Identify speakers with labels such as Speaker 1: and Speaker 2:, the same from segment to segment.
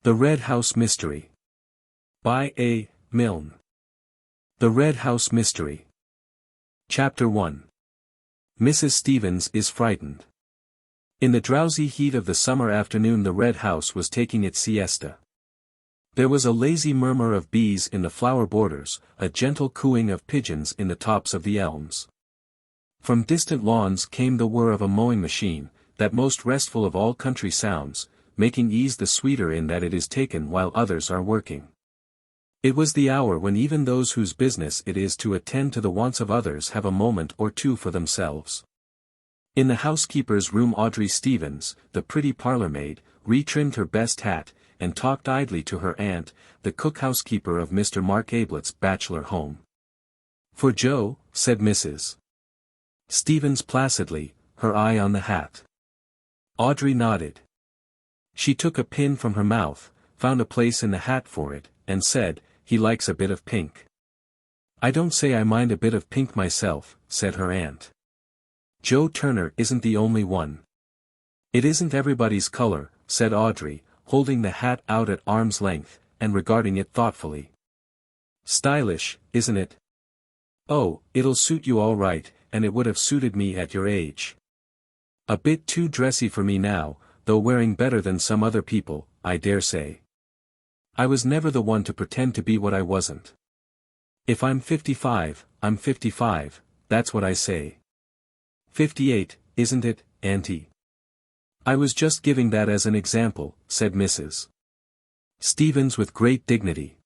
Speaker 1: The Red House Mystery. By A. Milne. The Red House Mystery. Chapter 1. Mrs. Stevens is frightened. In the drowsy heat of the summer afternoon the Red House was taking its siesta. There was a lazy murmur of bees in the flower borders, a gentle cooing of pigeons in the tops of the elms. From distant lawns came the whir of a mowing machine, that most restful of all country sounds, making ease the sweeter in that it is taken while others are working. It was the hour when even those whose business it is to attend to the wants of others have a moment or two for themselves. In the housekeeper's room Audrey Stevens, the pretty parlour-maid, retrimmed her best hat, and talked idly to her aunt, the cook-housekeeper of Mr. Mark Ablett's bachelor home. "For Joe," said Mrs. Stevens placidly, her eye on the hat. Audrey nodded. She took a pin from her mouth, found a place in the hat for it, and said, "He likes a bit of pink." "I don't say I mind a bit of pink myself," said her aunt. "Joe Turner isn't the only one." "It isn't everybody's color," said Audrey, holding the hat out at arm's length, and regarding it thoughtfully. "Stylish, isn't it?" "Oh, it'll suit you all right, and it would have suited me at your age. A bit too dressy for me now, though wearing better than some other people, I dare say. I was never the one to pretend to be what I wasn't. If I'm 55, I'm 55, that's what I say. 58, isn't it, Auntie?" "I was just giving that as an example," said Mrs. Stevens with great dignity.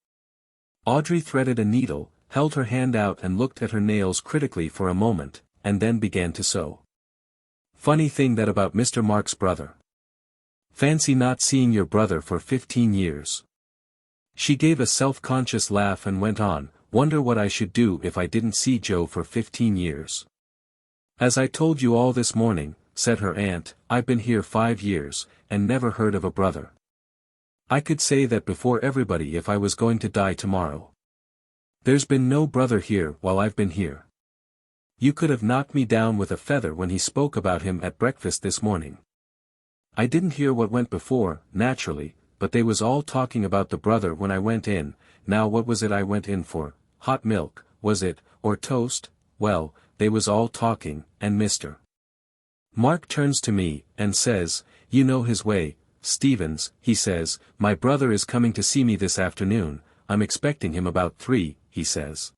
Speaker 1: Audrey threaded a needle, held her hand out and looked at her nails critically for a moment, and then began to sew. "Funny thing that about Mr. Mark's brother. Fancy not seeing your brother for 15 years. She gave a self-conscious laugh and went on, "Wonder what I should do if I didn't see Joe for 15 years. As I told you all this morning," said her aunt, "I've been here 5 years, and never heard of a brother. I could say that before everybody if I was going to die tomorrow. There's been no brother here while I've been here. You could have knocked me down with a feather when he spoke about him at breakfast this morning. I didn't hear what went before, naturally, but they was all talking about the brother when I went in. Now what was it I went in for? Hot milk, was it, or toast? Well, they was all talking, and Mr. Mark turns to me, and says, you know his way, Stevens, he says, my brother is coming to see me this afternoon, I'm expecting him about 3, he says.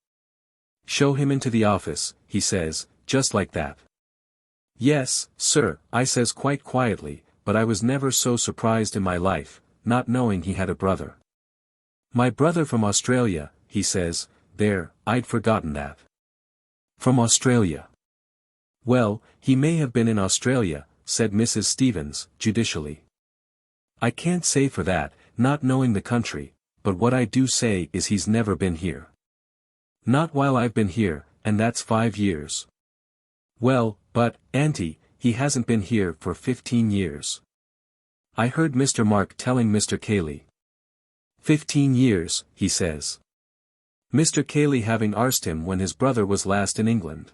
Speaker 1: Show him into the office, he says, just like that. Yes, sir, I says quite quietly, but I was never so surprised in my life, not knowing he had a brother. My brother from Australia, he says, there, I'd forgotten that. From Australia. Well, he may have been in Australia, said Mrs. Stevens, judicially. I can't say for that, not knowing the country, but what I do say is he's never been here. Not while I've been here, and that's 5 years. Well, but, Auntie, he hasn't been here for 15 years. I heard Mr. Mark telling Mr. Cayley. 15 years, he says. Mr. Cayley having asked him when his brother was last in England.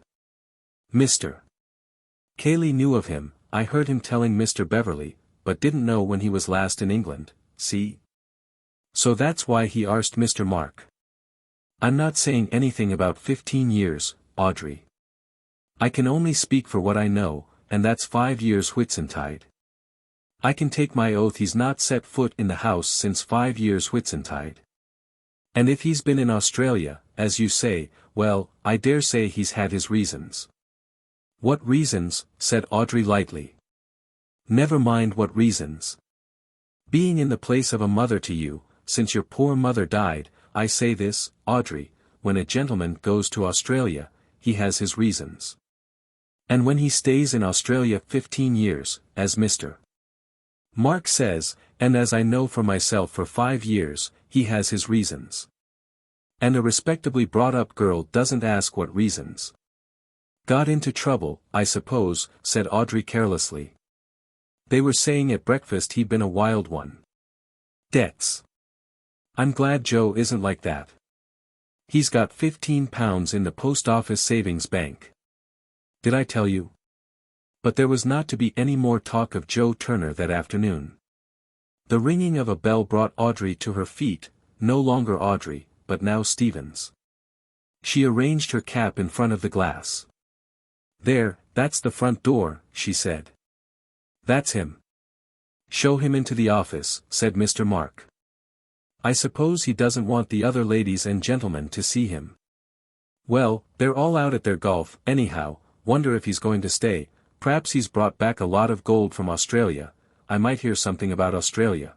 Speaker 1: Mr. Cayley knew of him, I heard him telling Mr. Beverley, but didn't know when he was last in England, see? So that's why he asked Mr. Mark. I'm not saying anything about 15 years, Audrey. I can only speak for what I know, and that's 5 years Whitsuntide. I can take my oath he's not set foot in the house since 5 years Whitsuntide. And if he's been in Australia, as you say, well, I dare say he's had his reasons. What reasons? Said Audrey lightly. Never mind what reasons. Being in the place of a mother to you, since your poor mother died, I say this, Audrey, when a gentleman goes to Australia, he has his reasons. And when he stays in Australia 15 years, as Mr. Mark says, and as I know for myself for 5 years, he has his reasons. And a respectably brought-up girl doesn't ask what reasons. Got into trouble, I suppose, said Audrey carelessly. They were saying at breakfast he'd been a wild one. Debts. I'm glad Joe isn't like that. He's got £15 in the post office savings bank. Did I tell you? But there was not to be any more talk of Joe Turner that afternoon. The ringing of a bell brought Audrey to her feet, no longer Audrey, but now Stevens. She arranged her cap in front of the glass. "There, that's the front door," she said. "That's him." "Show him into the office," said Mr. Mark. "I suppose he doesn't want the other ladies and gentlemen to see him." "Well, they're all out at their golf, anyhow. Wonder if he's going to stay. P'raps he's brought back a lot of gold from Australia. I might hear something about Australia.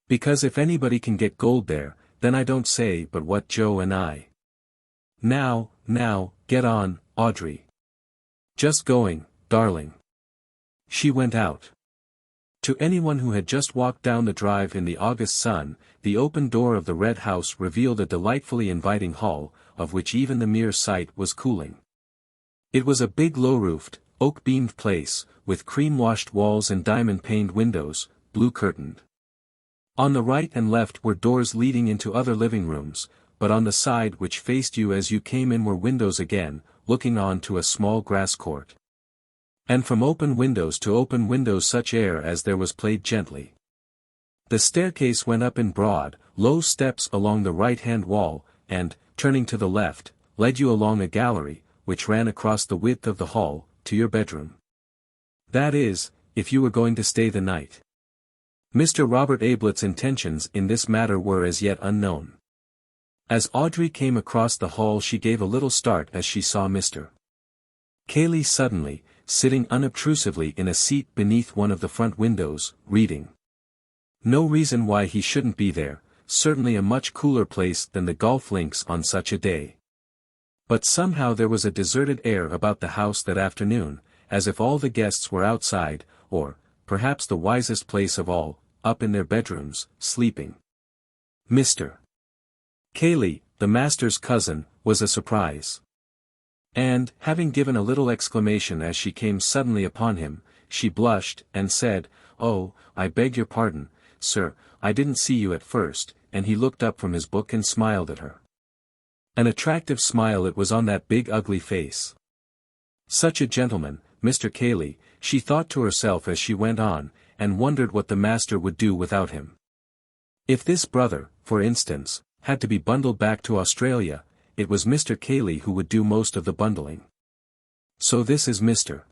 Speaker 1: Because if anybody can get gold there, then I don't say but what Joe and I. Now, get on, Audrey." "Just going, darling." She went out. To anyone who had just walked down the drive in the August sun, the open door of the Red House revealed a delightfully inviting hall, of which even the mere sight was cooling. It was a big low-roofed, oak-beamed place, with cream-washed walls and diamond-paned windows, blue-curtained. On the right and left were doors leading into other living rooms, but on the side which faced you as you came in were windows again, looking on to a small grass court. And from open windows to open windows such air as there was played gently. The staircase went up in broad, low steps along the right-hand wall, and, turning to the left, led you along a gallery, which ran across the width of the hall, to your bedroom. That is, if you were going to stay the night. Mr. Robert Ablett's intentions in this matter were as yet unknown. As Audrey came across the hall she gave a little start as she saw Mr. Cayley suddenly, sitting unobtrusively in a seat beneath one of the front windows, reading. No reason why he shouldn't be there, certainly a much cooler place than the golf links on such a day. But somehow there was a deserted air about the house that afternoon, as if all the guests were outside, or, perhaps the wisest place of all, up in their bedrooms, sleeping. Mr. Cayley, the master's cousin, was a surprise. And, having given a little exclamation as she came suddenly upon him, she blushed, and said, "Oh, I beg your pardon, sir, I didn't see you at first," and he looked up from his book and smiled at her. An attractive smile it was on that big ugly face. Such a gentleman, Mr. Cayley, she thought to herself as she went on, and wondered what the master would do without him. If this brother, for instance, had to be bundled back to Australia, it was Mr. Cayley who would do most of the bundling. "So this is Mr.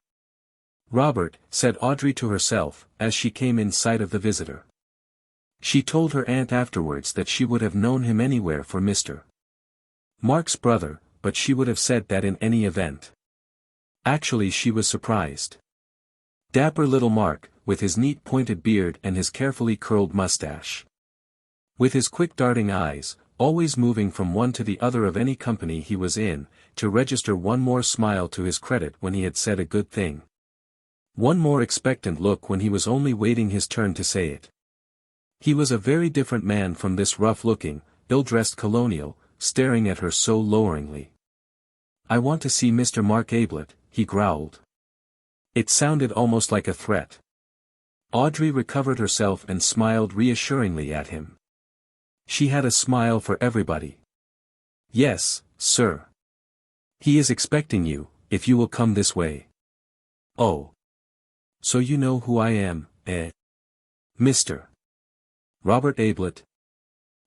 Speaker 1: Robert," said Audrey to herself, as she came in sight of the visitor. She told her aunt afterwards that she would have known him anywhere for Mr. Mark's brother, but she would have said that in any event. Actually she was surprised. Dapper little Mark, with his neat pointed beard and his carefully curled mustache. With his quick darting eyes, always moving from one to the other of any company he was in, to register one more smile to his credit when he had said a good thing. One more expectant look when he was only waiting his turn to say it. He was a very different man from this rough-looking, ill-dressed colonial, staring at her so loweringly. "I want to see Mr. Mark Ablett," he growled. It sounded almost like a threat. Audrey recovered herself and smiled reassuringly at him. She had a smile for everybody. "Yes, sir. He is expecting you, if you will come this way." "Oh. So you know who I am, eh? Mr. Robert Ablett?"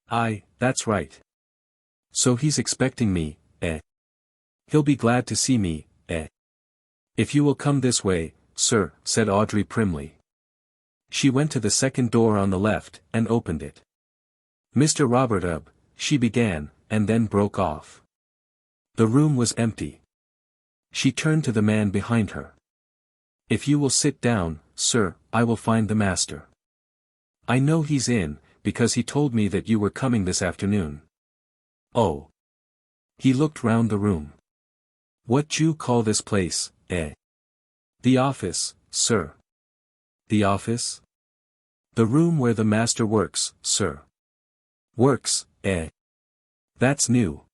Speaker 1: "Aye, that's right. So he's expecting me, eh? He'll be glad to see me, eh? If you will come this way, sir," said Audrey primly. She went to the second door on the left, and opened it. "Mr. Robert she began, and then broke off. The room was empty. She turned to the man behind her. "If you will sit down, sir, I will find the master. I know he's in, because he told me that you were coming this afternoon." "Oh." He looked round the room. "What you call this place, eh?" "The office, sir." "The office?" "The room where the master works, sir." "Works, eh? That's new.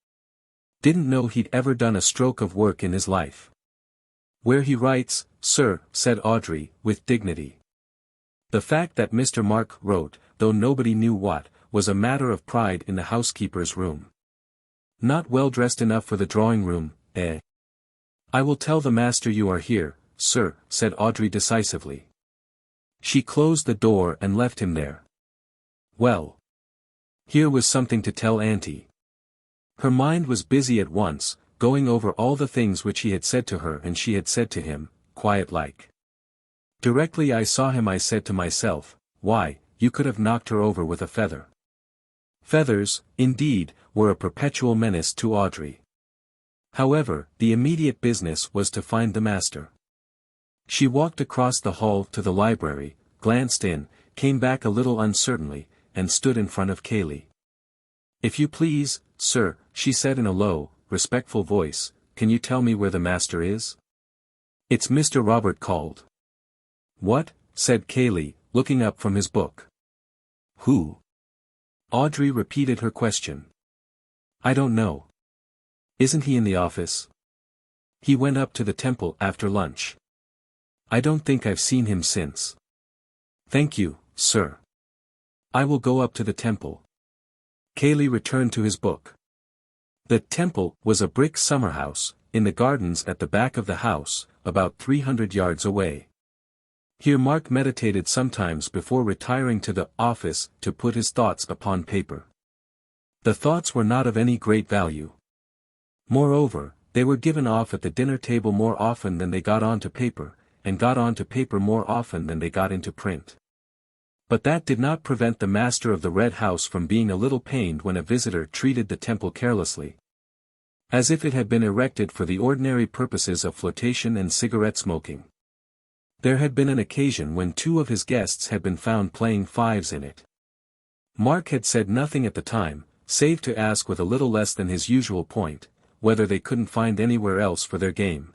Speaker 1: Didn't know he'd ever done a stroke of work in his life." "Where he writes, sir," said Audrey, with dignity. The fact that Mr. Mark wrote, though nobody knew what, was a matter of pride in the housekeeper's room. "Not well dressed enough for the drawing room, eh?" "I will tell the master you are here, sir," said Audrey decisively. She closed the door and left him there. Well. Here was something to tell Auntie. Her mind was busy at once, going over all the things which he had said to her and she had said to him, quiet-like. Directly I saw him I said to myself, why, you could have knocked her over with a feather. Feathers, indeed, were a perpetual menace to Audrey. However, the immediate business was to find the master. She walked across the hall to the library, glanced in, came back a little uncertainly, and stood in front of Cayley. If you please, sir, she said in a low, respectful voice, can you tell me where the master is? It's Mr. Robert called. What? Said Cayley, looking up from his book. Who? Audrey repeated her question. I don't know. Isn't he in the office? He went up to the temple after lunch. I don't think I've seen him since. Thank you, sir. I will go up to the temple. Cayley returned to his book. The temple was a brick summer house, in the gardens at the back of the house, about 300 yards away. Here Mark meditated sometimes before retiring to the office to put his thoughts upon paper. The thoughts were not of any great value. Moreover, they were given off at the dinner table more often than they got onto paper, and got onto paper more often than they got into print. But that did not prevent the master of the Red House from being a little pained when a visitor treated the temple carelessly, as if it had been erected for the ordinary purposes of flirtation and cigarette smoking. There had been an occasion when 2 of his guests had been found playing fives in it. Mark had said nothing at the time, save to ask with a little less than his usual point, whether they couldn't find anywhere else for their game.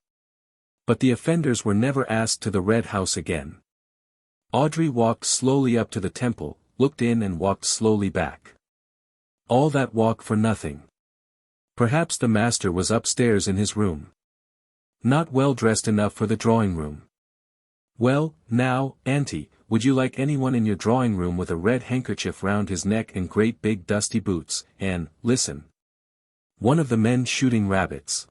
Speaker 1: But the offenders were never asked to the Red House again. Audrey walked slowly up to the temple, looked in and walked slowly back. All that walk for nothing. Perhaps the master was upstairs in his room. Not well dressed enough for the drawing room. Well, now, Auntie, would you like anyone in your drawing room with a red handkerchief round his neck and great big dusty boots, and, listen. One of the men shooting rabbits.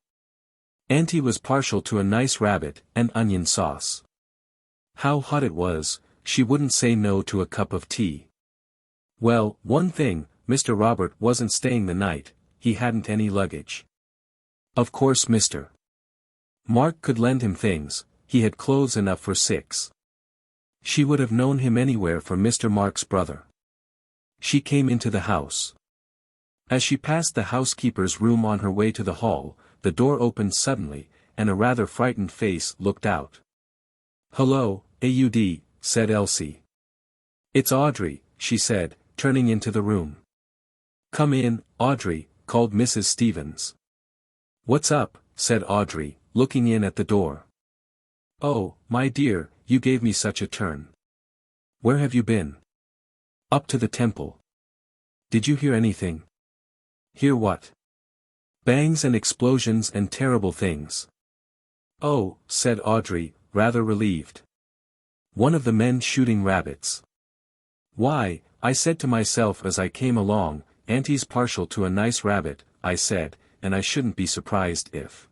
Speaker 1: Auntie was partial to a nice rabbit and onion sauce. How hot it was, she wouldn't say no to a cup of tea. Well, one thing, Mr. Robert wasn't staying the night, he hadn't any luggage. Of course Mr. Mark could lend him things, he had clothes enough for 6. She would have known him anywhere for Mr. Mark's brother. She came into the house. As she passed the housekeeper's room on her way to the hall, the door opened suddenly, and a rather frightened face looked out. Hello, Aud, said Elsie. It's Audrey, she said, turning into the room. Come in, Audrey, called Mrs. Stevens. What's up, said Audrey, looking in at the door. Oh, my dear, you gave me such a turn. Where have you been? Up to the temple. Did you hear anything? Hear what? Bangs and explosions and terrible things. Oh, said Audrey, rather relieved. One of the men shooting rabbits. Why, I said to myself as I came along, Auntie's partial to a nice rabbit, I said, and I shouldn't be surprised if.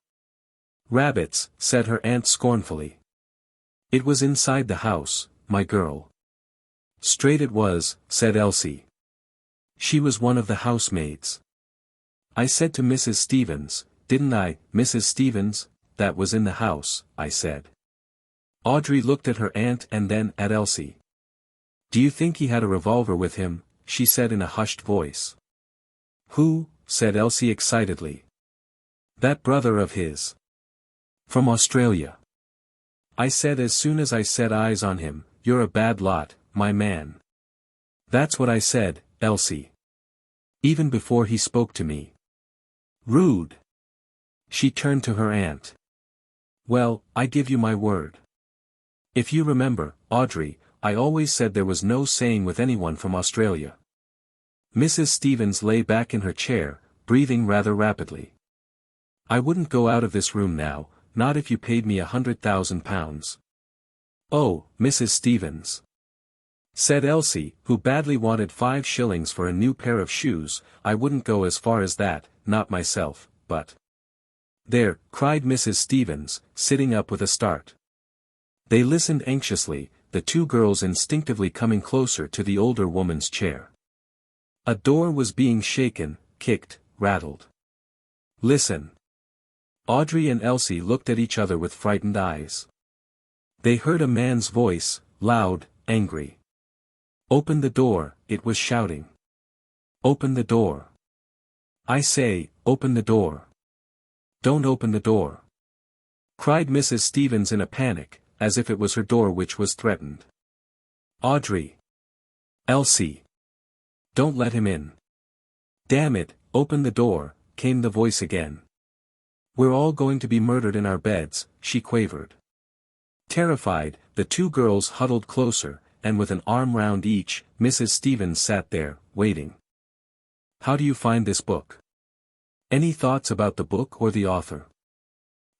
Speaker 1: Rabbits, said her aunt scornfully. It was inside the house, my girl. Straight it was, said Elsie. She was one of the housemaids. I said to Mrs. Stevens, didn't I, Mrs. Stevens, that was in the house, I said. Audrey looked at her aunt and then at Elsie. Do you think he had a revolver with him? She said in a hushed voice. Who? Said Elsie excitedly. That brother of his. From Australia. I said as soon as I set eyes on him, you're a bad lot, my man. That's what I said, Elsie. Even before he spoke to me. Rude. She turned to her aunt. Well, I give you my word. If you remember, Audrey, I always said there was no saying with anyone from Australia. Mrs. Stevens lay back in her chair, breathing rather rapidly. I wouldn't go out of this room now, not if you paid me £100,000. Oh, Mrs. Stevens. Said Elsie, who badly wanted 5 shillings for a new pair of shoes, I wouldn't go as far as that, not myself, but. There, cried Mrs. Stevens, sitting up with a start. They listened anxiously, the 2 girls instinctively coming closer to the older woman's chair. A door was being shaken, kicked, rattled. "Listen." Audrey and Elsie looked at each other with frightened eyes. They heard a man's voice, loud, angry. "Open the door," it was shouting. "Open the door. I say, open the door. Don't open the door," cried Mrs. Stevens in a panic, as if it was her door which was threatened. "Audrey! Elsie! Don't let him in. Damn it, open the door," came the voice again. "We're all going to be murdered in our beds," she quavered. Terrified, the two girls huddled closer, and with an arm round each, Mrs. Stevens sat there, waiting. "How do you find this book? Any thoughts about the book or the author?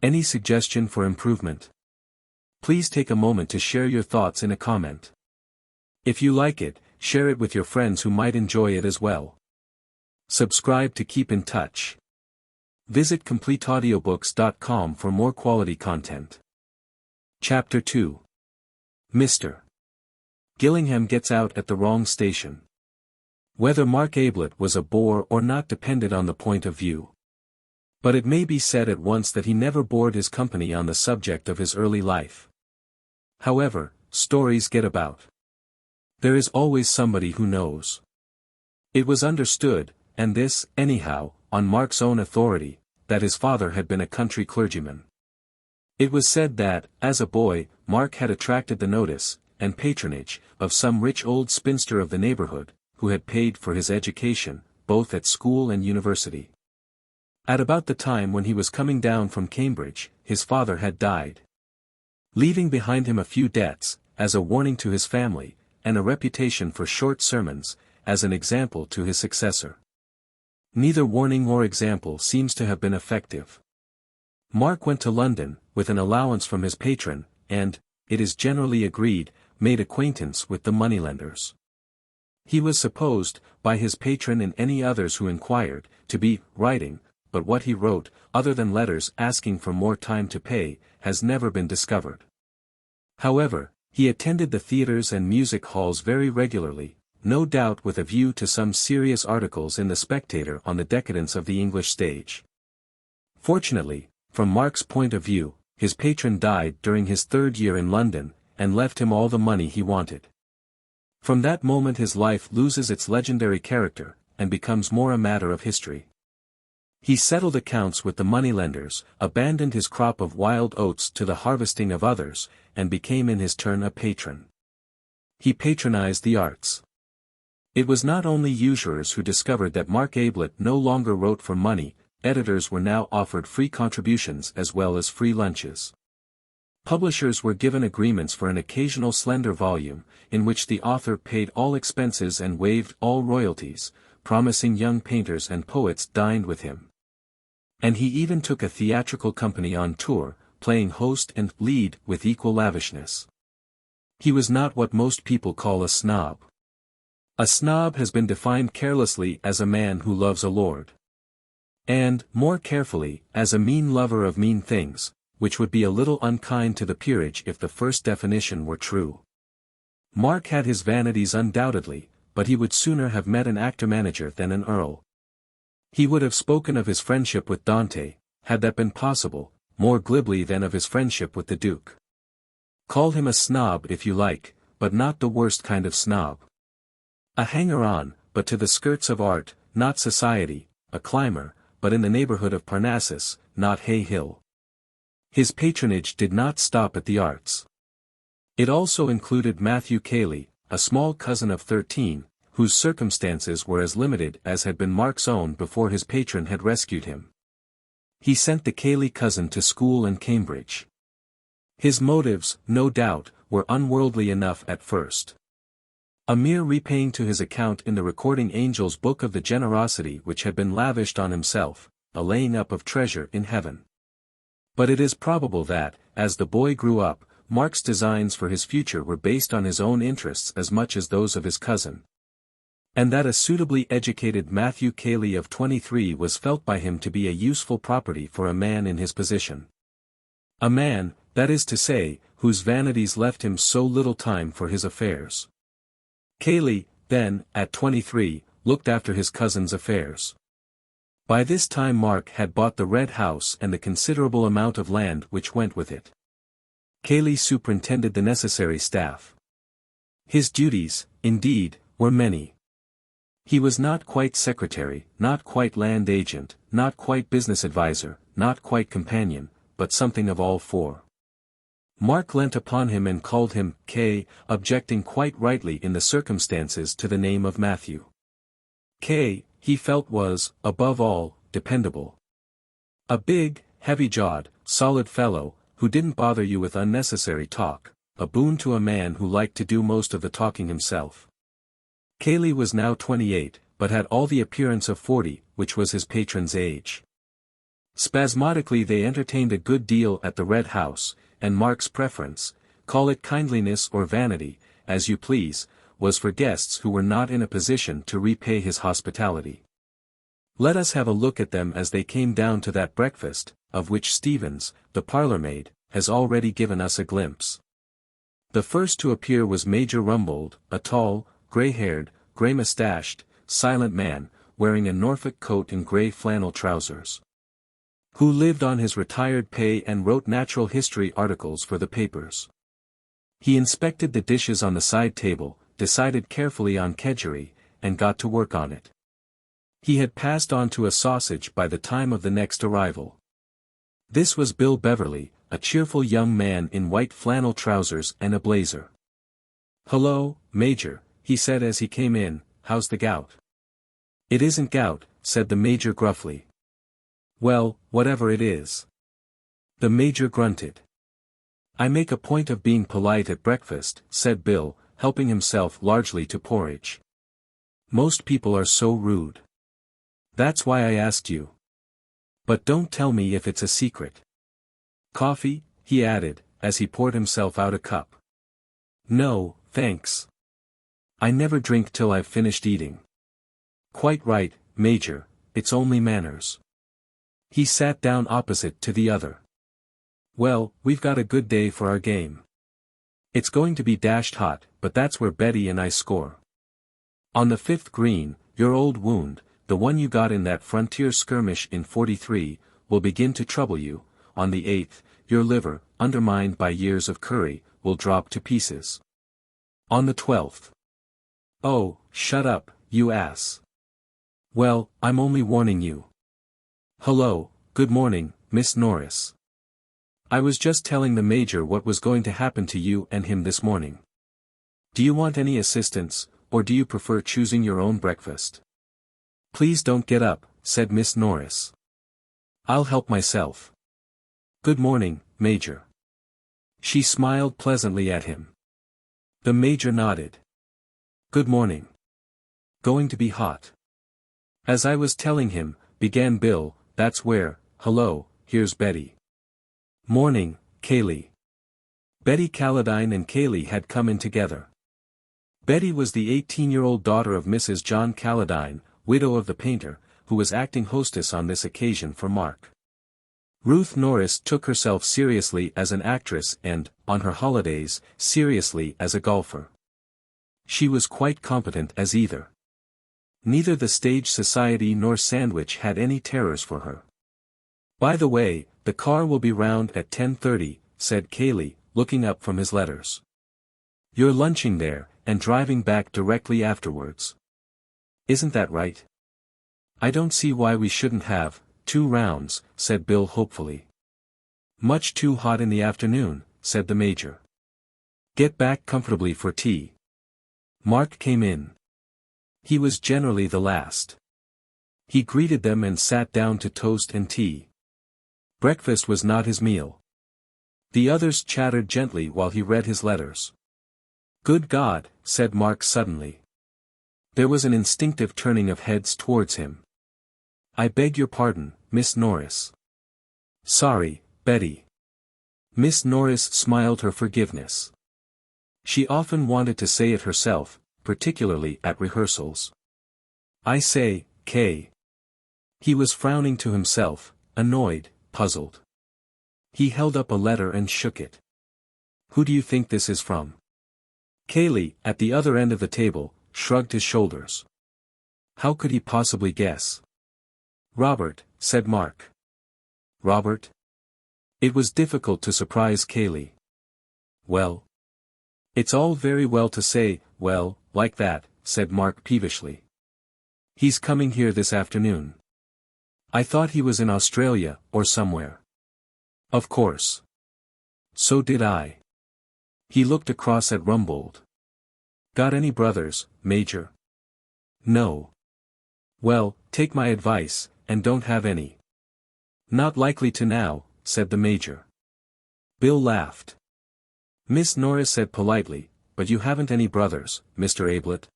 Speaker 1: Any suggestion for improvement? Please take a moment to share your thoughts in a comment. If you like it, share it with your friends who might enjoy it as well. Subscribe to keep in touch. Visit CompleteAudiobooks.com for more quality content. Chapter 2. Mr. Gillingham gets out at the wrong station. Whether Mark Ablett was a bore or not depended on the point of view. But it may be said at once that he never bored his company on the subject of his early life. However, stories get about. There is always somebody who knows. It was understood, and this, anyhow, on Mark's own authority, that his father had been a country clergyman. It was said that, as a boy, Mark had attracted the notice, and patronage, of some rich old spinster of the neighborhood, who had paid for his education, both at school and university. At about the time when he was coming down from Cambridge, his father had died, leaving behind him a few debts, as a warning to his family, and a reputation for short sermons, as an example to his successor. Neither warning nor example seems to have been effective. Mark went to London, with an allowance from his patron, and, it is generally agreed, made acquaintance with the moneylenders. He was supposed, by his patron and any others who inquired, to be writing, but what he wrote, other than letters asking for more time to pay, has never been discovered. However, he attended the theatres and music halls very regularly, no doubt with a view to some serious articles in the Spectator on the decadence of the English stage. Fortunately, from Mark's point of view, his patron died during his third year in London, and left him all the money he wanted. From that moment his life loses its legendary character, and becomes more a matter of history. He settled accounts with the moneylenders, abandoned his crop of wild oats to the harvesting of others, and became in his turn a patron. He patronized the arts. It was not only usurers who discovered that Mark Ablett no longer wrote for money, editors were now offered free contributions as well as free lunches. Publishers were given agreements for an occasional slender volume, in which the author paid all expenses and waived all royalties, promising young painters and poets dined with him. And he even took a theatrical company on tour, playing host and lead with equal lavishness. He was not what most people call a snob. A snob has been defined carelessly as a man who loves a lord. And, more carefully, as a mean lover of mean things, which would be a little unkind to the peerage if the first definition were true. Mark had his vanities undoubtedly, but he would sooner have met an actor-manager than an earl. He would have spoken of his friendship with Dante, had that been possible, more glibly than of his friendship with the Duke. Call him a snob if you like, but not the worst kind of snob. A hanger-on, but to the skirts of art, not society, a climber, but in the neighborhood of Parnassus, not Hay Hill. His patronage did not stop at the arts. It also included Matthew Cayley, a small cousin of 13, whose circumstances were as limited as had been Mark's own before his patron had rescued him. He sent the Cayley cousin to school in Cambridge. His motives, no doubt, were unworldly enough at first. A mere repaying to his account in the Recording Angel's book of the generosity which had been lavished on himself, a laying up of treasure in heaven. But it is probable that, as the boy grew up, Mark's designs for his future were based on his own interests as much as those of his cousin. And that a suitably educated Matthew Cayley of 23 was felt by him to be a useful property for a man in his position. A man, that is to say, whose vanities left him so little time for his affairs. Cayley, then, at 23, looked after his cousin's affairs. By this time Mark had bought the Red House and the considerable amount of land which went with it. Cayley superintended the necessary staff. His duties, indeed, were many. He was not quite secretary, not quite land agent, not quite business advisor, not quite companion, but something of all four. Mark leant upon him and called him K, objecting quite rightly in the circumstances to the name of Matthew. K, he felt was, above all, dependable. A big, heavy-jawed, solid fellow, who didn't bother you with unnecessary talk, a boon to a man who liked to do most of the talking himself. Cayley was now 28, but had all the appearance of 40, which was his patron's age. Spasmodically they entertained a good deal at the Red House, and Mark's preference, call it kindliness or vanity, as you please, was for guests who were not in a position to repay his hospitality. Let us have a look at them as they came down to that breakfast, of which Stevens, the parlour-maid, has already given us a glimpse. The first to appear was Major Rumbold, a tall, grey-haired, grey-moustached, silent man, wearing a Norfolk coat and grey flannel trousers, who lived on his retired pay and wrote natural history articles for the papers. He inspected the dishes on the side table, decided carefully on kedgeree, and got to work on it. He had passed on to a sausage by the time of the next arrival. This was Bill Beverley, a cheerful young man in white flannel trousers and a blazer. "Hello, Major," he said as he came in, "how's the gout?" "It isn't gout," said the Major gruffly. "Well, whatever it is." The Major grunted. "I make a point of being polite at breakfast," said Bill, helping himself largely to porridge. "Most people are so rude. That's why I asked you. But don't tell me if it's a secret. Coffee?" he added, as he poured himself out a cup. "No, thanks. I never drink till I've finished eating." "Quite right, Major, it's only manners." He sat down opposite to the other. "Well, we've got a good day for our game. It's going to be dashed hot, but that's where Betty and I score. On the 5th green, your old wound, the one you got in that frontier skirmish in '43, will begin to trouble you. On the 8th, your liver, undermined by years of curry, will drop to pieces. On the 12th. Oh, shut up, you ass. Well, I'm only warning you. Hello, good morning, Miss Norris. I was just telling the Major what was going to happen to you and him this morning. Do you want any assistance, or do you prefer choosing your own breakfast?" "Please don't get up," said Miss Norris. "I'll help myself." "Good morning, Major." She smiled pleasantly at him. The Major nodded. "Good morning. Going to be hot." "As I was telling him," began Bill, "that's where, hello, here's Betty." "Morning, Cayley." Betty Calladine and Cayley had come in together. Betty was the 18-year-old daughter of Mrs. John Calladine, widow of the painter, who was acting hostess on this occasion for Mark. Ruth Norris took herself seriously as an actress and, on her holidays, seriously as a golfer. She was quite competent as either. Neither the stage society nor Sandwich had any terrors for her. "By the way, the car will be round at 10:30, said Cayley, looking up from his letters. "You're lunching there, and driving back directly afterwards. Isn't that right?" "I don't see why we shouldn't have 2 rounds, said Bill hopefully. "Much too hot in the afternoon," said the Major. "Get back comfortably for tea." Mark came in. He was generally the last. He greeted them and sat down to toast and tea. Breakfast was not his meal. The others chattered gently while he read his letters. "Good God," said Mark suddenly. There was an instinctive turning of heads towards him. "I beg your pardon, Miss Norris." "Sorry, Betty." Miss Norris smiled her forgiveness. She often wanted to say it herself, particularly at rehearsals. "I say, Kay." He was frowning to himself, annoyed, puzzled. He held up a letter and shook it. "Who do you think this is from?" Cayley, at the other end of the table, shrugged his shoulders. How could he possibly guess? Robert, said Mark. Robert? It was difficult to surprise Cayley. Well. It's all very well to say, well, like that, said Mark peevishly. He's coming here this afternoon. I thought he was in Australia, or somewhere. Of course. So did I. He looked across at Rumbold. Got any brothers, Major? No. Well, take my advice, and don't have any. Not likely to now, said the Major. Bill laughed. Miss Norris said politely, but you haven't any brothers, Mr. Ablett.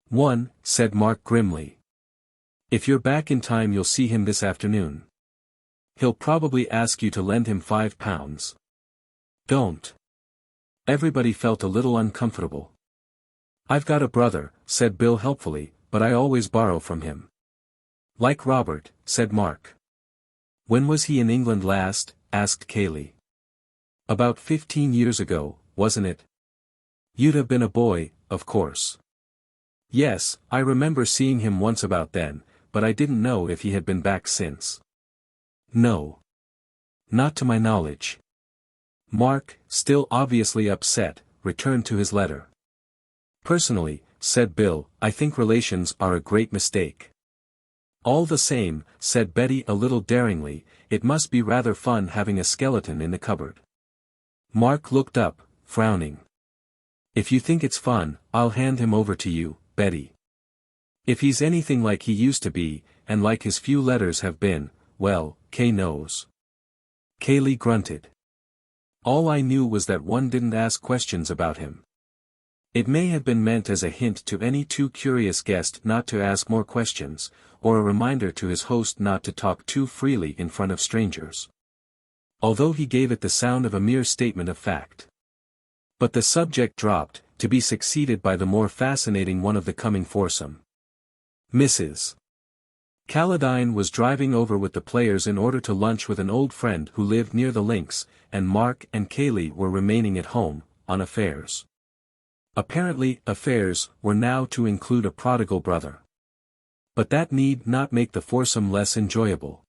Speaker 1: One, said Mark grimly. If you're back in time you'll see him this afternoon. He'll probably ask you to lend him £5. Don't. Everybody felt a little uncomfortable. I've got a brother, said Bill helpfully, but I always borrow from him. Like Robert, said Mark. When was he in England last? Asked Cayley. About 15 years ago, wasn't it? You'd have been a boy, of course. Yes, I remember seeing him once about then, but I didn't know if he had been back since. No. Not to my knowledge. Mark, still obviously upset, returned to his letter. Personally, said Bill, I think relations are a great mistake. All the same, said Betty a little daringly, it must be rather fun having a skeleton in the cupboard. Mark looked up, frowning. If you think it's fun, I'll hand him over to you, Betty. If he's anything like he used to be, and like his few letters have been, well, Kay knows. Cayley grunted. All I knew was that one didn't ask questions about him. It may have been meant as a hint to any too curious guest not to ask more questions, or a reminder to his host not to talk too freely in front of strangers. Although he gave it the sound of a mere statement of fact. But the subject dropped, to be succeeded by the more fascinating one of the coming foursome. Mrs. Caledine was driving over with the players in order to lunch with an old friend who lived near the links, and Mark and Cayley were remaining at home, on affairs. Apparently, affairs were now to include a prodigal brother. But that need not make the foursome less enjoyable.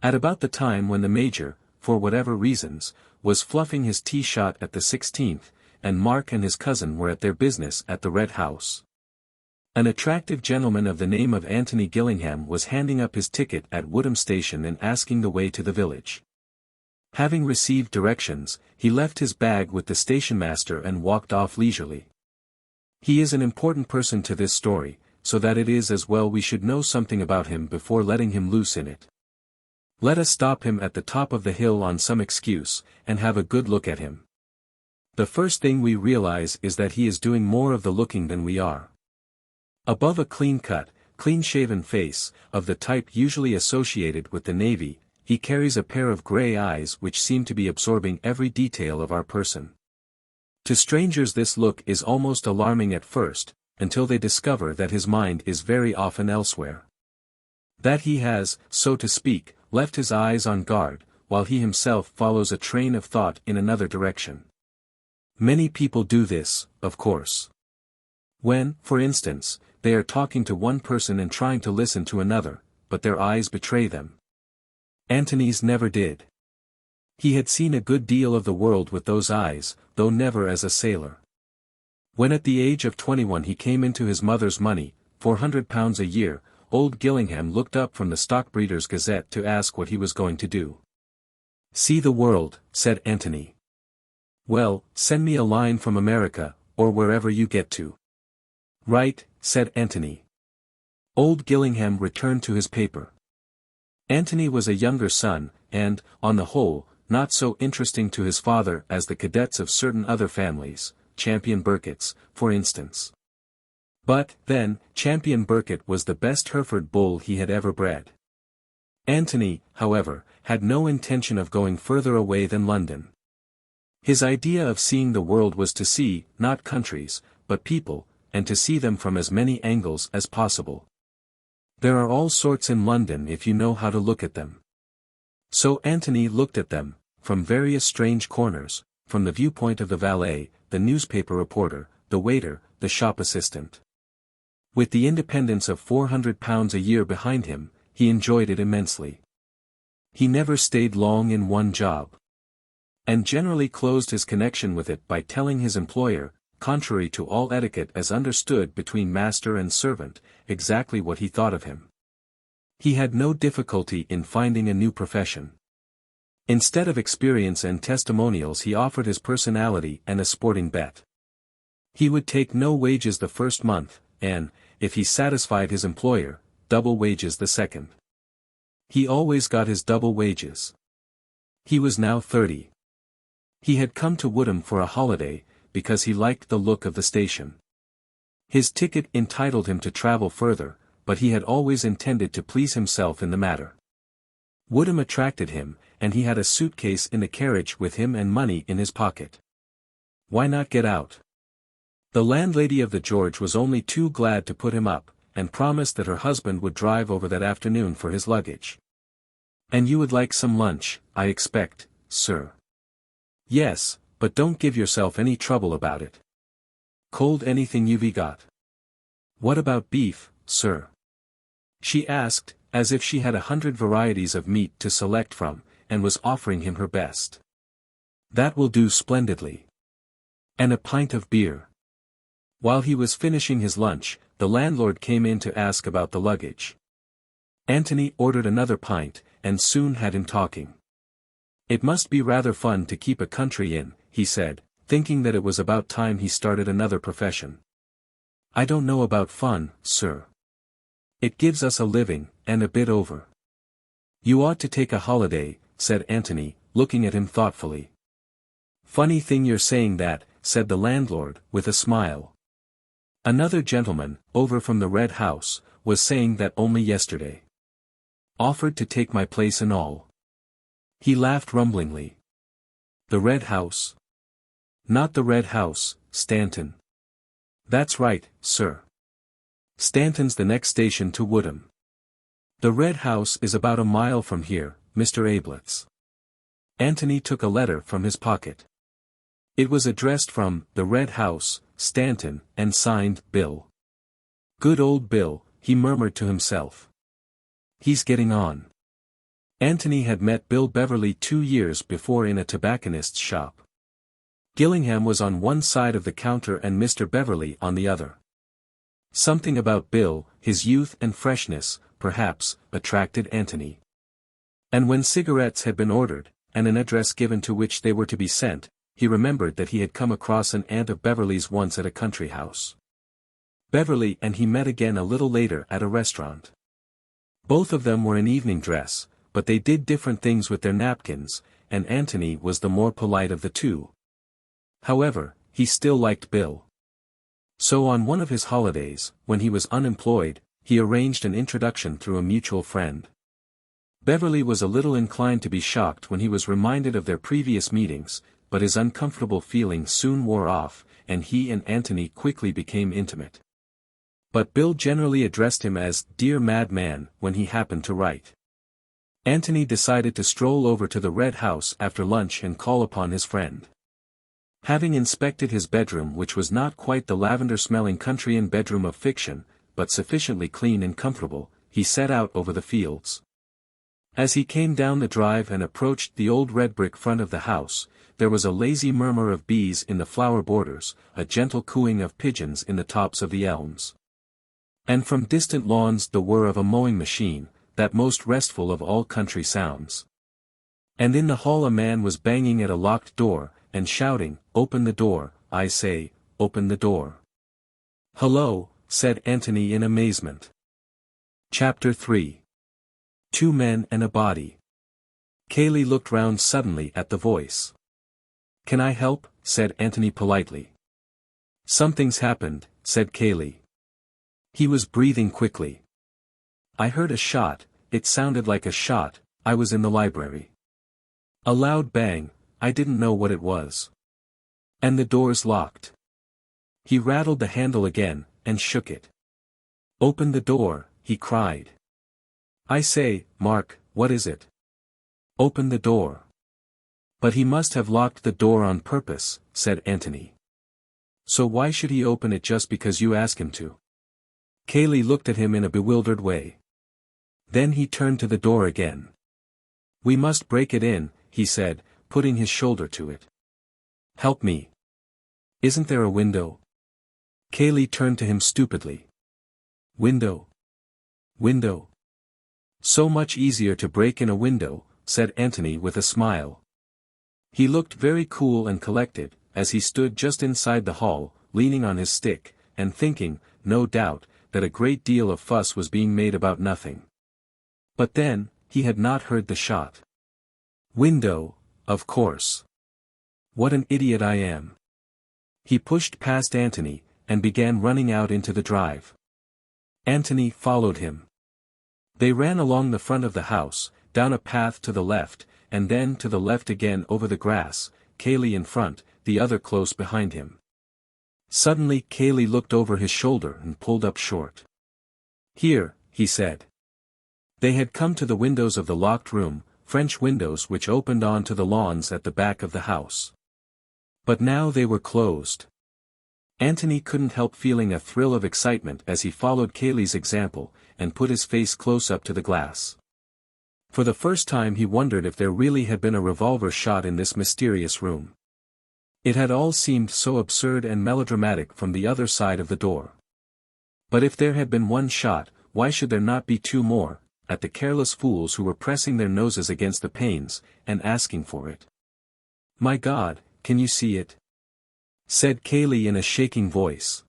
Speaker 1: At about the time when the Major, for whatever reasons, was fluffing his tea shot at the 16th, and Mark and his cousin were at their business at the Red House. An attractive gentleman of the name of Tony Gillingham was handing up his ticket at Woodham Station and asking the way to the village. Having received directions, he left his bag with the stationmaster and walked off leisurely. He is an important person to this story, so that it is as well we should know something about him before letting him loose in it. Let us stop him at the top of the hill on some excuse, and have a good look at him. The first thing we realize is that he is doing more of the looking than we are. Above a clean-cut, clean-shaven face, of the type usually associated with the Navy, he carries a pair of grey eyes which seem to be absorbing every detail of our person. To strangers this look is almost alarming at first, until they discover that his mind is very often elsewhere. That he has, so to speak, left his eyes on guard, while he himself follows a train of thought in another direction. Many people do this, of course. When, for instance, they are talking to one person and trying to listen to another, but their eyes betray them. Antony's never did. He had seen a good deal of the world with those eyes, though never as a sailor. When at the age of 21 he came into his mother's money, £400 a year, old Gillingham looked up from the Stockbreeder's Gazette to ask what he was going to do. See the world, said Antony. Well, send me a line from America, or wherever you get to. Right, said Antony. Old Gillingham returned to his paper. Antony was a younger son, and, on the whole, not so interesting to his father as the cadets of certain other families, Champion Burkitt's, for instance. But, then, Champion Burkitt was the best Hereford bull he had ever bred. Antony, however, had no intention of going further away than London. His idea of seeing the world was to see, not countries, but people, and to see them from as many angles as possible. There are all sorts in London if you know how to look at them. So Antony looked at them, from various strange corners, from the viewpoint of the valet, the newspaper reporter, the waiter, the shop assistant. With the independence of £400 a year behind him, he enjoyed it immensely. He never stayed long in one job, and generally closed his connection with it by telling his employer, contrary to all etiquette as understood between master and servant, exactly what he thought of him. He had no difficulty in finding a new profession. Instead of experience and testimonials, he offered his personality and a sporting bet. He would take no wages the first month, and, if he satisfied his employer, double wages the second. He always got his double wages. He was now 30. He had come to Woodham for a holiday, because he liked the look of the station. His ticket entitled him to travel further, but he had always intended to please himself in the matter. Woodham attracted him, and he had a suitcase in the carriage with him and money in his pocket. Why not get out? The landlady of the George was only too glad to put him up, and promised that her husband would drive over that afternoon for his luggage. "And you would like some lunch, I expect, sir." "Yes, but don't give yourself any trouble about it. Cold anything you've got." "What about beef, sir?" she asked, as if she had 100 varieties of meat to select from, and was offering him her best. "That will do splendidly. And a pint of beer." While he was finishing his lunch, the landlord came in to ask about the luggage. Anthony ordered another pint, and soon had him talking. "It must be rather fun to keep a country inn," he said, thinking that it was about time he started another profession. "I don't know about fun, sir. It gives us a living, and a bit over." "You ought to take a holiday," said Anthony, looking at him thoughtfully. "Funny thing you're saying that," said the landlord, with a smile. "Another gentleman, over from the Red House, was saying that only yesterday. Offered to take my place and all." He laughed rumblingly. "The Red House?" "Not the Red House, Stanton." "That's right, sir. Stanton's the next station to Woodham. The Red House is about a mile from here, Mr. Ablett's." Anthony took a letter from his pocket. It was addressed from the Red House, Stanton, and signed Bill. "Good old Bill," he murmured to himself. "He's getting on." Anthony had met Bill Beverley 2 years before in a tobacconist's shop. Gillingham was on one side of the counter and Mr. Beverley on the other. Something about Bill, his youth and freshness, perhaps, attracted Anthony. And when cigarettes had been ordered, and an address given to which they were to be sent, he remembered that he had come across an aunt of Beverley's once at a country house. Beverley and he met again a little later at a restaurant. Both of them were in evening dress, but they did different things with their napkins, and Anthony was the more polite of the two. However, he still liked Bill. So on one of his holidays, when he was unemployed, he arranged an introduction through a mutual friend. Beverley was a little inclined to be shocked when he was reminded of their previous meetings, but his uncomfortable feeling soon wore off, and he and Anthony quickly became intimate. But Bill generally addressed him as "dear madman" when he happened to write. Anthony decided to stroll over to the Red House after lunch and call upon his friend. Having inspected his bedroom, which was not quite the lavender-smelling country inn bedroom of fiction, but sufficiently clean and comfortable, he set out over the fields. As he came down the drive and approached the old red brick front of the house, there was a lazy murmur of bees in the flower borders, a gentle cooing of pigeons in the tops of the elms. And from distant lawns the whir of a mowing machine, that most restful of all country sounds. And in the hall a man was banging at a locked door, and shouting, "Open the door, I say, open the door." "Hello," said Anthony in amazement. Chapter 3. 2 Men and a Body. Cayley looked round suddenly at the voice. "Can I help?" said Anthony politely. "Something's happened," said Cayley. He was breathing quickly. "I heard a shot, it sounded like a shot, I was in the library. A loud bang, I didn't know what it was. And the door's locked." He rattled the handle again, and shook it. "Open the door," he cried. "I say, Mark, what is it? Open the door." "But he must have locked the door on purpose," said Anthony. "So why should he open it just because you ask him to?" Cayley looked at him in a bewildered way. Then he turned to the door again. "We must break it in," he said, putting his shoulder to it. "Help me. Isn't there a window?" Cayley turned to him stupidly. "Window? Window? So much easier to break in a window," said Anthony with a smile. He looked very cool and collected, as he stood just inside the hall, leaning on his stick, and thinking, no doubt, that a great deal of fuss was being made about nothing. But then, he had not heard the shot. Window, of course. What an idiot I am. He pushed past Anthony, and began running out into the drive. Anthony followed him. They ran along the front of the house, down a path to the left, and then to the left again over the grass, Cayley in front, the other close behind him. Suddenly Cayley looked over his shoulder and pulled up short. "Here," he said. They had come to the windows of the locked room, French windows which opened on to the lawns at the back of the house. But now they were closed. Anthony couldn't help feeling a thrill of excitement as he followed Cayley's example, and put his face close up to the glass. For the first time he wondered if there really had been a revolver shot in this mysterious room. It had all seemed so absurd and melodramatic from the other side of the door. But if there had been one shot, why should there not be two more, at the careless fools who were pressing their noses against the panes, and asking for it? "My God, can you see it?" said Cayley in a shaking voice.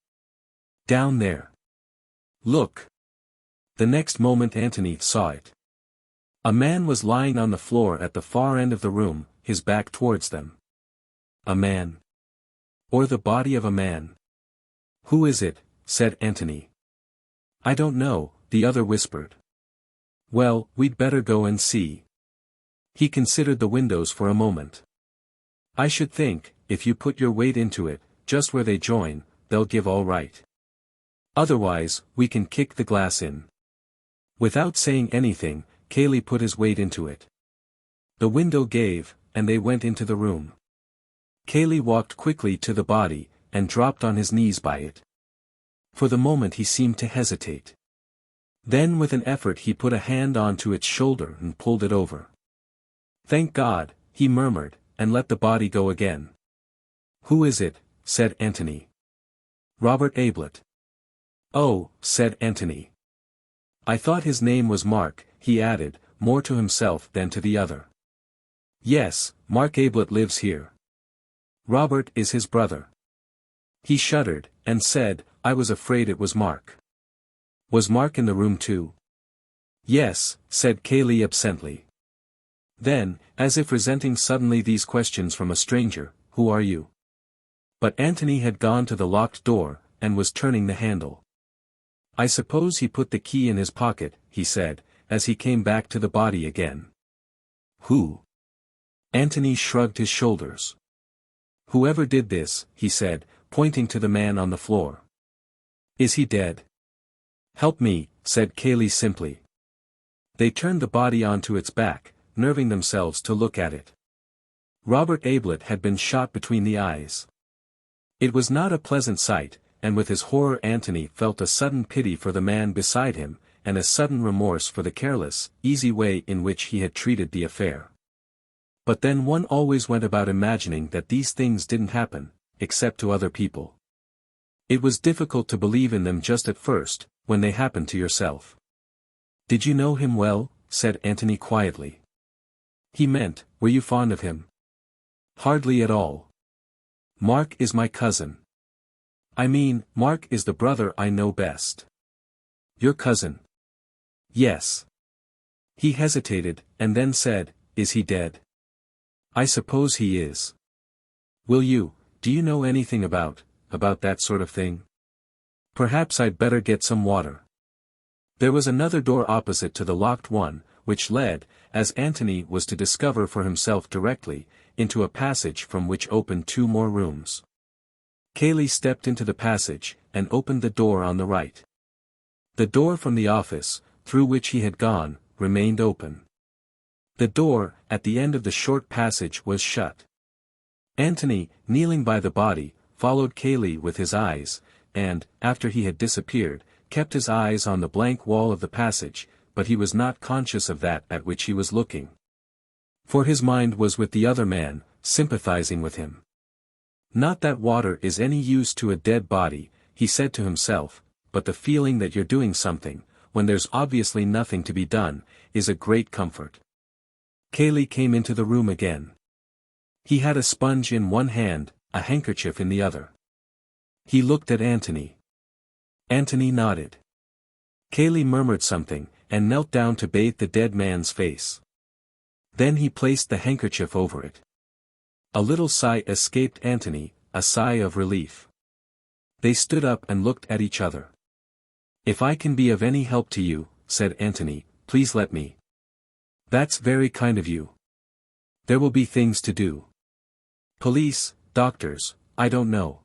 Speaker 1: "Down there. Look." The next moment Anthony saw it. A man was lying on the floor at the far end of the room, his back towards them. A man. Or the body of a man. "Who is it?" said Anthony. "I don't know," the other whispered. "Well, we'd better go and see." He considered the windows for a moment. "I should think, if you put your weight into it, just where they join, they'll give all right. Otherwise, we can kick the glass in." Without saying anything, Cayley put his weight into it. The window gave, and they went into the room. Cayley walked quickly to the body, and dropped on his knees by it. For the moment he seemed to hesitate. Then with an effort he put a hand onto its shoulder and pulled it over. "Thank God," he murmured, and let the body go again. "Who is it?" said Anthony. "Robert Ablett." "Oh," said Anthony. "I thought his name was Mark," he added, more to himself than to the other. "Yes, Mark Ablett lives here. Robert is his brother." He shuddered, and said, "I was afraid it was Mark." "Was Mark in the room too?" "Yes," said Cayley absently. Then, as if resenting suddenly these questions from a stranger, "Who are you?" But Anthony had gone to the locked door, and was turning the handle. "I suppose he put the key in his pocket," he said, as he came back to the body again. "Who?" Anthony shrugged his shoulders. "Whoever did this," he said, pointing to the man on the floor. "Is he dead?" "Help me," said Cayley simply. They turned the body onto its back, nerving themselves to look at it. Robert Ablett had been shot between the eyes. It was not a pleasant sight, and with his horror Anthony felt a sudden pity for the man beside him, and a sudden remorse for the careless, easy way in which he had treated the affair. But then one always went about imagining that these things didn't happen, except to other people. It was difficult to believe in them just at first, when they happened to yourself. "Did you know him well?" said Anthony quietly. He meant, were you fond of him? "Hardly at all. Mark is my cousin. I mean, Mark is the brother I know best." "Your cousin?" "Yes." He hesitated, and then said, "Is he dead?" "I suppose he is." Do you know anything about that sort of thing? Perhaps I'd better get some water." There was another door opposite to the locked one, which led, as Anthony was to discover for himself directly, into a passage from which opened two more rooms. Cayley stepped into the passage, and opened the door on the right. The door from the office, through which he had gone, remained open. The door, at the end of the short passage, was shut. Anthony, kneeling by the body, followed Cayley with his eyes, and, after he had disappeared, kept his eyes on the blank wall of the passage, but he was not conscious of that at which he was looking. For his mind was with the other man, sympathizing with him. Not that water is any use to a dead body, he said to himself, but the feeling that you're doing something, when there's obviously nothing to be done, is a great comfort. Cayley came into the room again. He had a sponge in one hand, a handkerchief in the other. He looked at Anthony. Anthony nodded. Cayley murmured something, and knelt down to bathe the dead man's face. Then he placed the handkerchief over it. A little sigh escaped Anthony, a sigh of relief. They stood up and looked at each other. "If I can be of any help to you," said Anthony, "please let me." "That's very kind of you. There will be things to do. Police, doctors, I don't know.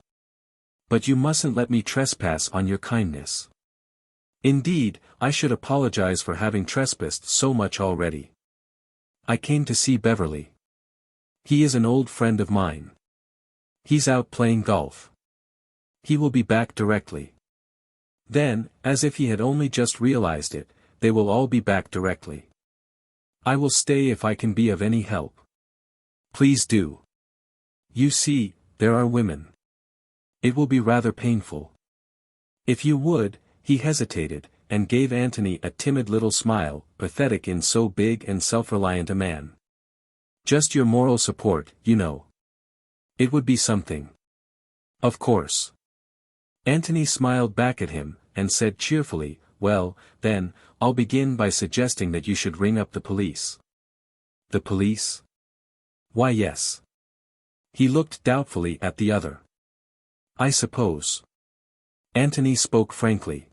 Speaker 1: But you mustn't let me trespass on your kindness. Indeed, I should apologize for having trespassed so much already. I came to see Beverley. He is an old friend of mine. He's out playing golf. He will be back directly." Then, as if he had only just realized it, "They will all be back directly. I will stay if I can be of any help. Please do. You see, there are women. It will be rather painful. If you would," he hesitated, and gave Anthony a timid little smile, pathetic in so big and self-reliant a man. "Just your moral support, you know. It would be something." "Of course." Anthony smiled back at him, and said cheerfully, "Well, then, I'll begin by suggesting that you should ring up the police." "The police?" "Why, yes." He looked doubtfully at the other. "I suppose." Anthony spoke frankly.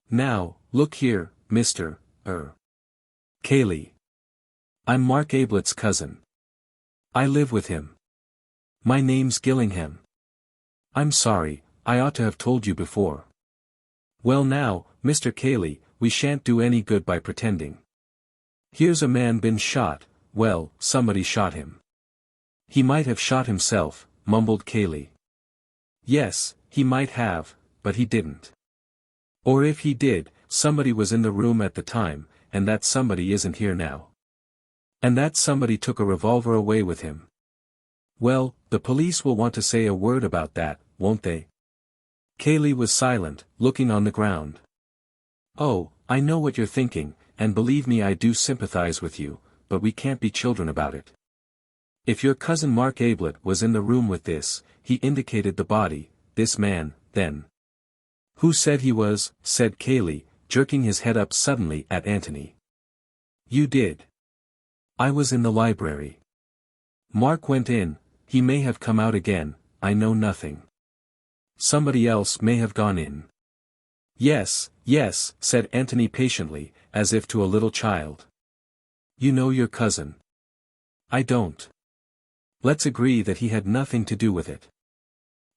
Speaker 1: "Now, look here, Mr. Cayley. I'm Mark Ablett's cousin. I live with him. My name's Gillingham. I'm sorry, I ought to have told you before. Well now, Mr. Cayley, we shan't do any good by pretending. Here's a man been shot, well, somebody shot him." "He might have shot himself," mumbled Cayley. "Yes, he might have, but he didn't. Or if he did, somebody was in the room at the time, and that somebody isn't here now. And that somebody took a revolver away with him. Well, the police will want to say a word about that, won't they?" Cayley was silent, looking on the ground. "Oh, I know what you're thinking, and believe me, I do sympathize with you, but we can't be children about it. If your cousin Mark Ablett was in the room with this," he indicated the body, "this man, then." "Who said he was?" said Cayley, jerking his head up suddenly at Anthony. "You did." "I was in the library. Mark went in, he may have come out again, I know nothing. Somebody else may have gone in." "Yes, yes," said Anthony patiently, as if to a little child. "You know your cousin." "I don't. Let's agree that he had nothing to do with it.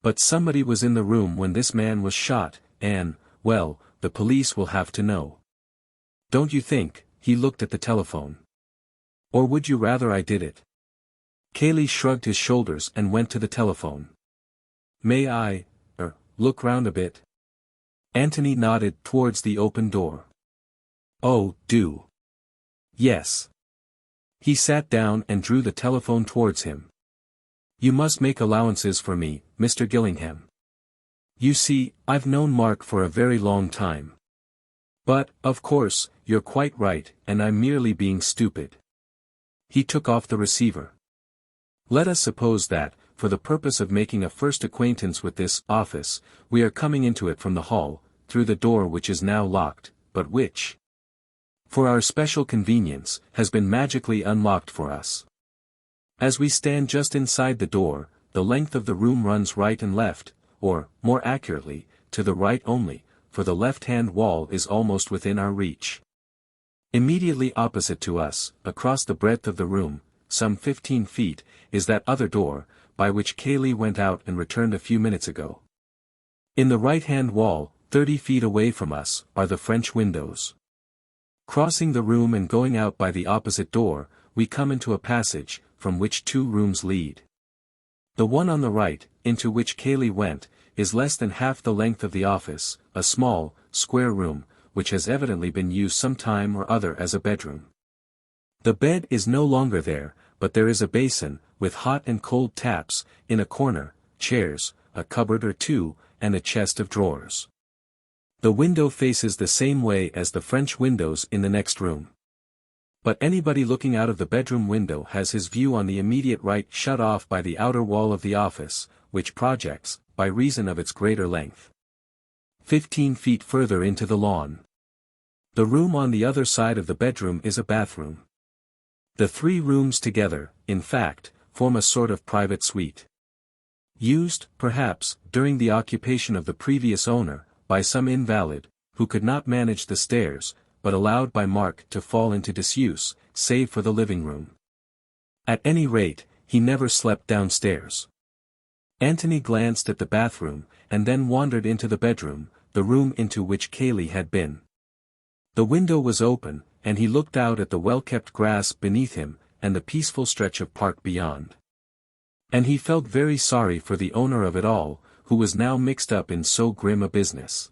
Speaker 1: But somebody was in the room when this man was shot, and, well, the police will have to know. Don't you think?" He looked at the telephone. "Or would you rather I did it?" Cayley shrugged his shoulders and went to the telephone. "May I, look round a bit?" Anthony nodded towards the open door. "Oh, do." "Yes." He sat down and drew the telephone towards him. "You must make allowances for me, Mr. Gillingham. You see, I've known Mark for a very long time. But, of course, you're quite right, and I'm merely being stupid." He took off the receiver. "Let us suppose that, for the purpose of making a first acquaintance with this office, we are coming into it from the hall, through the door which is now locked, but which, for our special convenience, has been magically unlocked for us. As we stand just inside the door, the length of the room runs right and left, or, more accurately, to the right only, for the left-hand wall is almost within our reach. Immediately opposite to us, across the breadth of the room, some 15 feet, is that other door, by which Cayley went out and returned a few minutes ago. In the right-hand wall, 30 feet away from us, are the French windows. Crossing the room and going out by the opposite door, we come into a passage, from which 2 rooms lead. The one on the right, into which Cayley went, is less than half the length of the office, a small, square room, which has evidently been used some time or other as a bedroom. The bed is no longer there, but there is a basin, with hot and cold taps, in a corner, chairs, a cupboard or two, and a chest of drawers. The window faces the same way as the French windows in the next room. But anybody looking out of the bedroom window has his view on the immediate right shut off by the outer wall of the office, which projects, by reason of its greater length, 15 feet further into the lawn. The room on the other side of the bedroom is a bathroom. The 3 rooms together, in fact, form a sort of private suite. Used, perhaps, during the occupation of the previous owner, by some invalid, who could not manage the stairs, but allowed by Mark to fall into disuse, save for the living room. At any rate, he never slept downstairs. Anthony glanced at the bathroom, and then wandered into the bedroom, the room into which Cayley had been. The window was open, and he looked out at the well-kept grass beneath him, and the peaceful stretch of park beyond. And he felt very sorry for the owner of it all, who was now mixed up in so grim a business.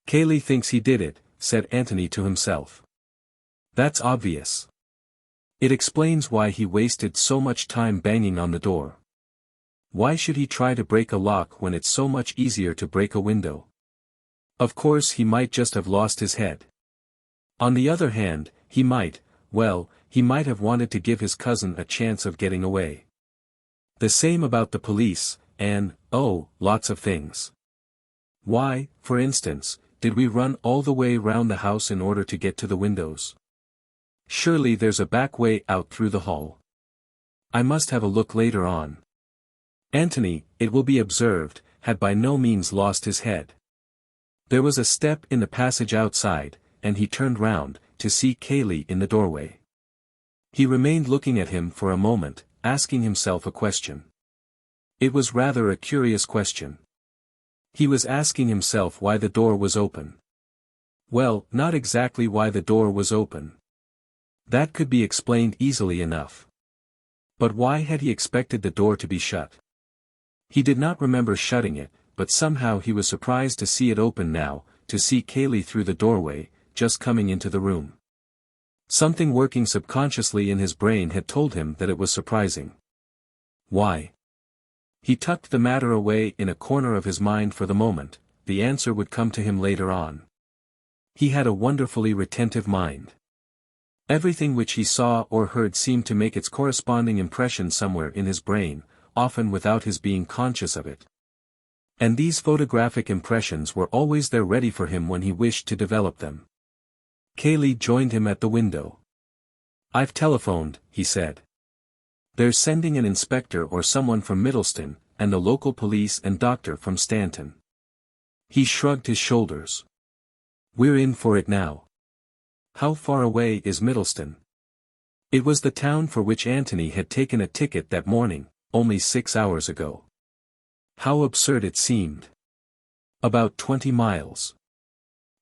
Speaker 1: "Cayley thinks he did it," said Anthony to himself. "That's obvious. It explains why he wasted so much time banging on the door. Why should he try to break a lock when it's so much easier to break a window? Of course he might just have lost his head. On the other hand, he might have wanted to give his cousin a chance of getting away. The same about the police, and, lots of things. Why, for instance, did we run all the way round the house in order to get to the windows? Surely there's a back way out through the hall. I must have a look later on." Anthony, it will be observed, had by no means lost his head. There was a step in the passage outside, and he turned round, to see Cayley in the doorway. He remained looking at him for a moment, asking himself a question. It was rather a curious question. He was asking himself why the door was open. Well, not exactly why the door was open. That could be explained easily enough. But why had he expected the door to be shut? He did not remember shutting it, but somehow he was surprised to see it open now, to see Cayley through the doorway, just coming into the room. Something working subconsciously in his brain had told him that it was surprising. Why? He tucked the matter away in a corner of his mind for the moment, the answer would come to him later on. He had a wonderfully retentive mind. Everything which he saw or heard seemed to make its corresponding impression somewhere in his brain, often without his being conscious of it. And these photographic impressions were always there ready for him when he wished to develop them. Cayley joined him at the window. "I've telephoned," he said. "They're sending an inspector or someone from Middleston, and the local police and doctor from Stanton." He shrugged his shoulders. "We're in for it now." How far away is Middleston? It was the town for which Anthony had taken a ticket that morning, only 6 hours ago. How absurd it seemed. About 20 miles.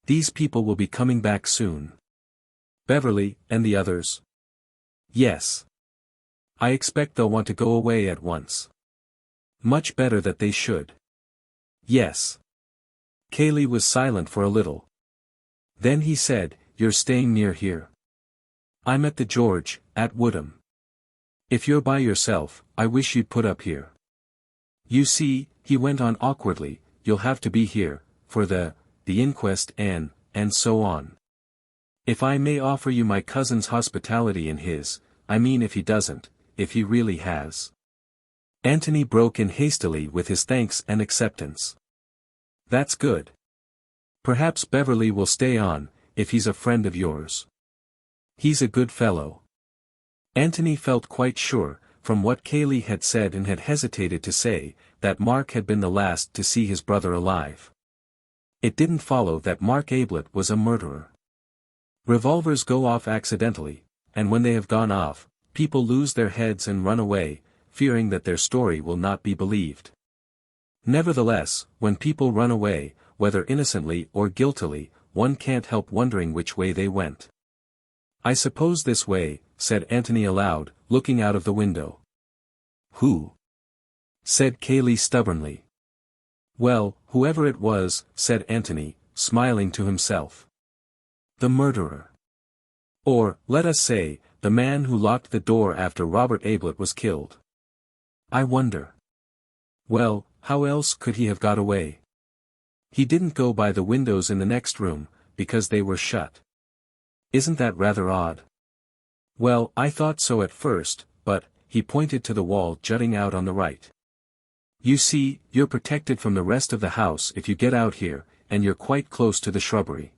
Speaker 1: These people will be coming back soon. Beverley, and the others? Yes. I expect they'll want to go away at once. Much better that they should. Yes. Cayley was silent for a little. Then he said, "You're staying near here?" "I'm at the George, at Woodham." "If you're by yourself, I wish you'd put up here. You see," he went on awkwardly, "you'll have to be here, for the inquest and so on. If I may offer you my cousin's hospitality and his, I mean if he doesn't, if he really has." Anthony broke in hastily with his thanks and acceptance. "That's good. Perhaps Beverley will stay on, if he's a friend of yours. He's a good fellow." Anthony felt quite sure, from what Cayley had said and had hesitated to say, that Mark had been the last to see his brother alive. It didn't follow that Mark Ablett was a murderer. Revolvers go off accidentally, and when they have gone off, people lose their heads and run away, fearing that their story will not be believed. Nevertheless, when people run away, whether innocently or guiltily, one can't help wondering which way they went. "I suppose this way," said Anthony aloud, looking out of the window. "Who?" said Cayley stubbornly. Well, whoever it was, said Anthony, smiling to himself. The murderer. Or, let us say, the man who locked the door after Robert Ablett was killed. I wonder. Well, how else could he have got away? He didn't go by the windows in the next room, because they were shut. Isn't that rather odd? Well, I thought so at first, but, he pointed to the wall jutting out on the right. You see, you're protected from the rest of the house if you get out here, and you're quite close to the shrubbery.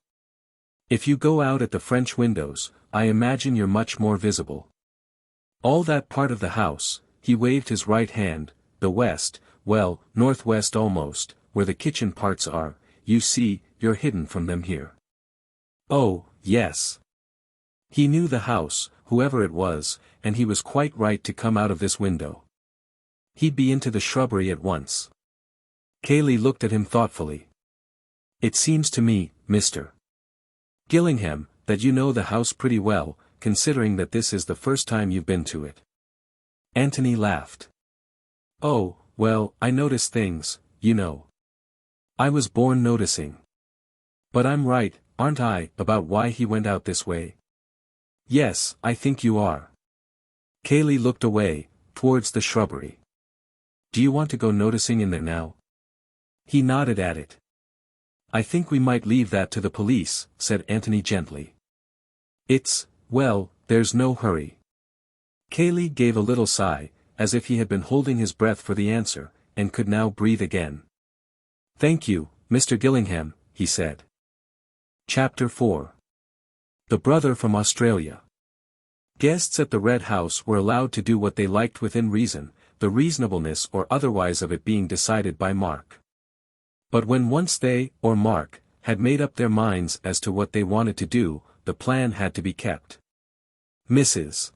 Speaker 1: If you go out at the French windows, I imagine you're much more visible. All that part of the house, he waved his right hand, the west, well, northwest almost, where the kitchen parts are, you see, you're hidden from them here. Oh, yes. He knew the house, whoever it was, and he was quite right to come out of this window. He'd be into the shrubbery at once. Cayley looked at him thoughtfully. It seems to me, Mr. Gillingham, that you know the house pretty well, considering that this is the first time you've been to it. Anthony laughed. Oh, well, I notice things, you know. I was born noticing. But I'm right, aren't I, about why he went out this way? Yes, I think you are. Cayley looked away, towards the shrubbery. Do you want to go noticing in there now? He nodded at it. I think we might leave that to the police, said Anthony gently. Well, there's no hurry. Cayley gave a little sigh, as if he had been holding his breath for the answer, and could now breathe again. Thank you, Mr. Gillingham, he said. Chapter 4. The Brother from Australia. Guests at the Red House were allowed to do what they liked within reason, the reasonableness or otherwise of it being decided by Mark. But when once they, or Mark, had made up their minds as to what they wanted to do, the plan had to be kept. Mrs.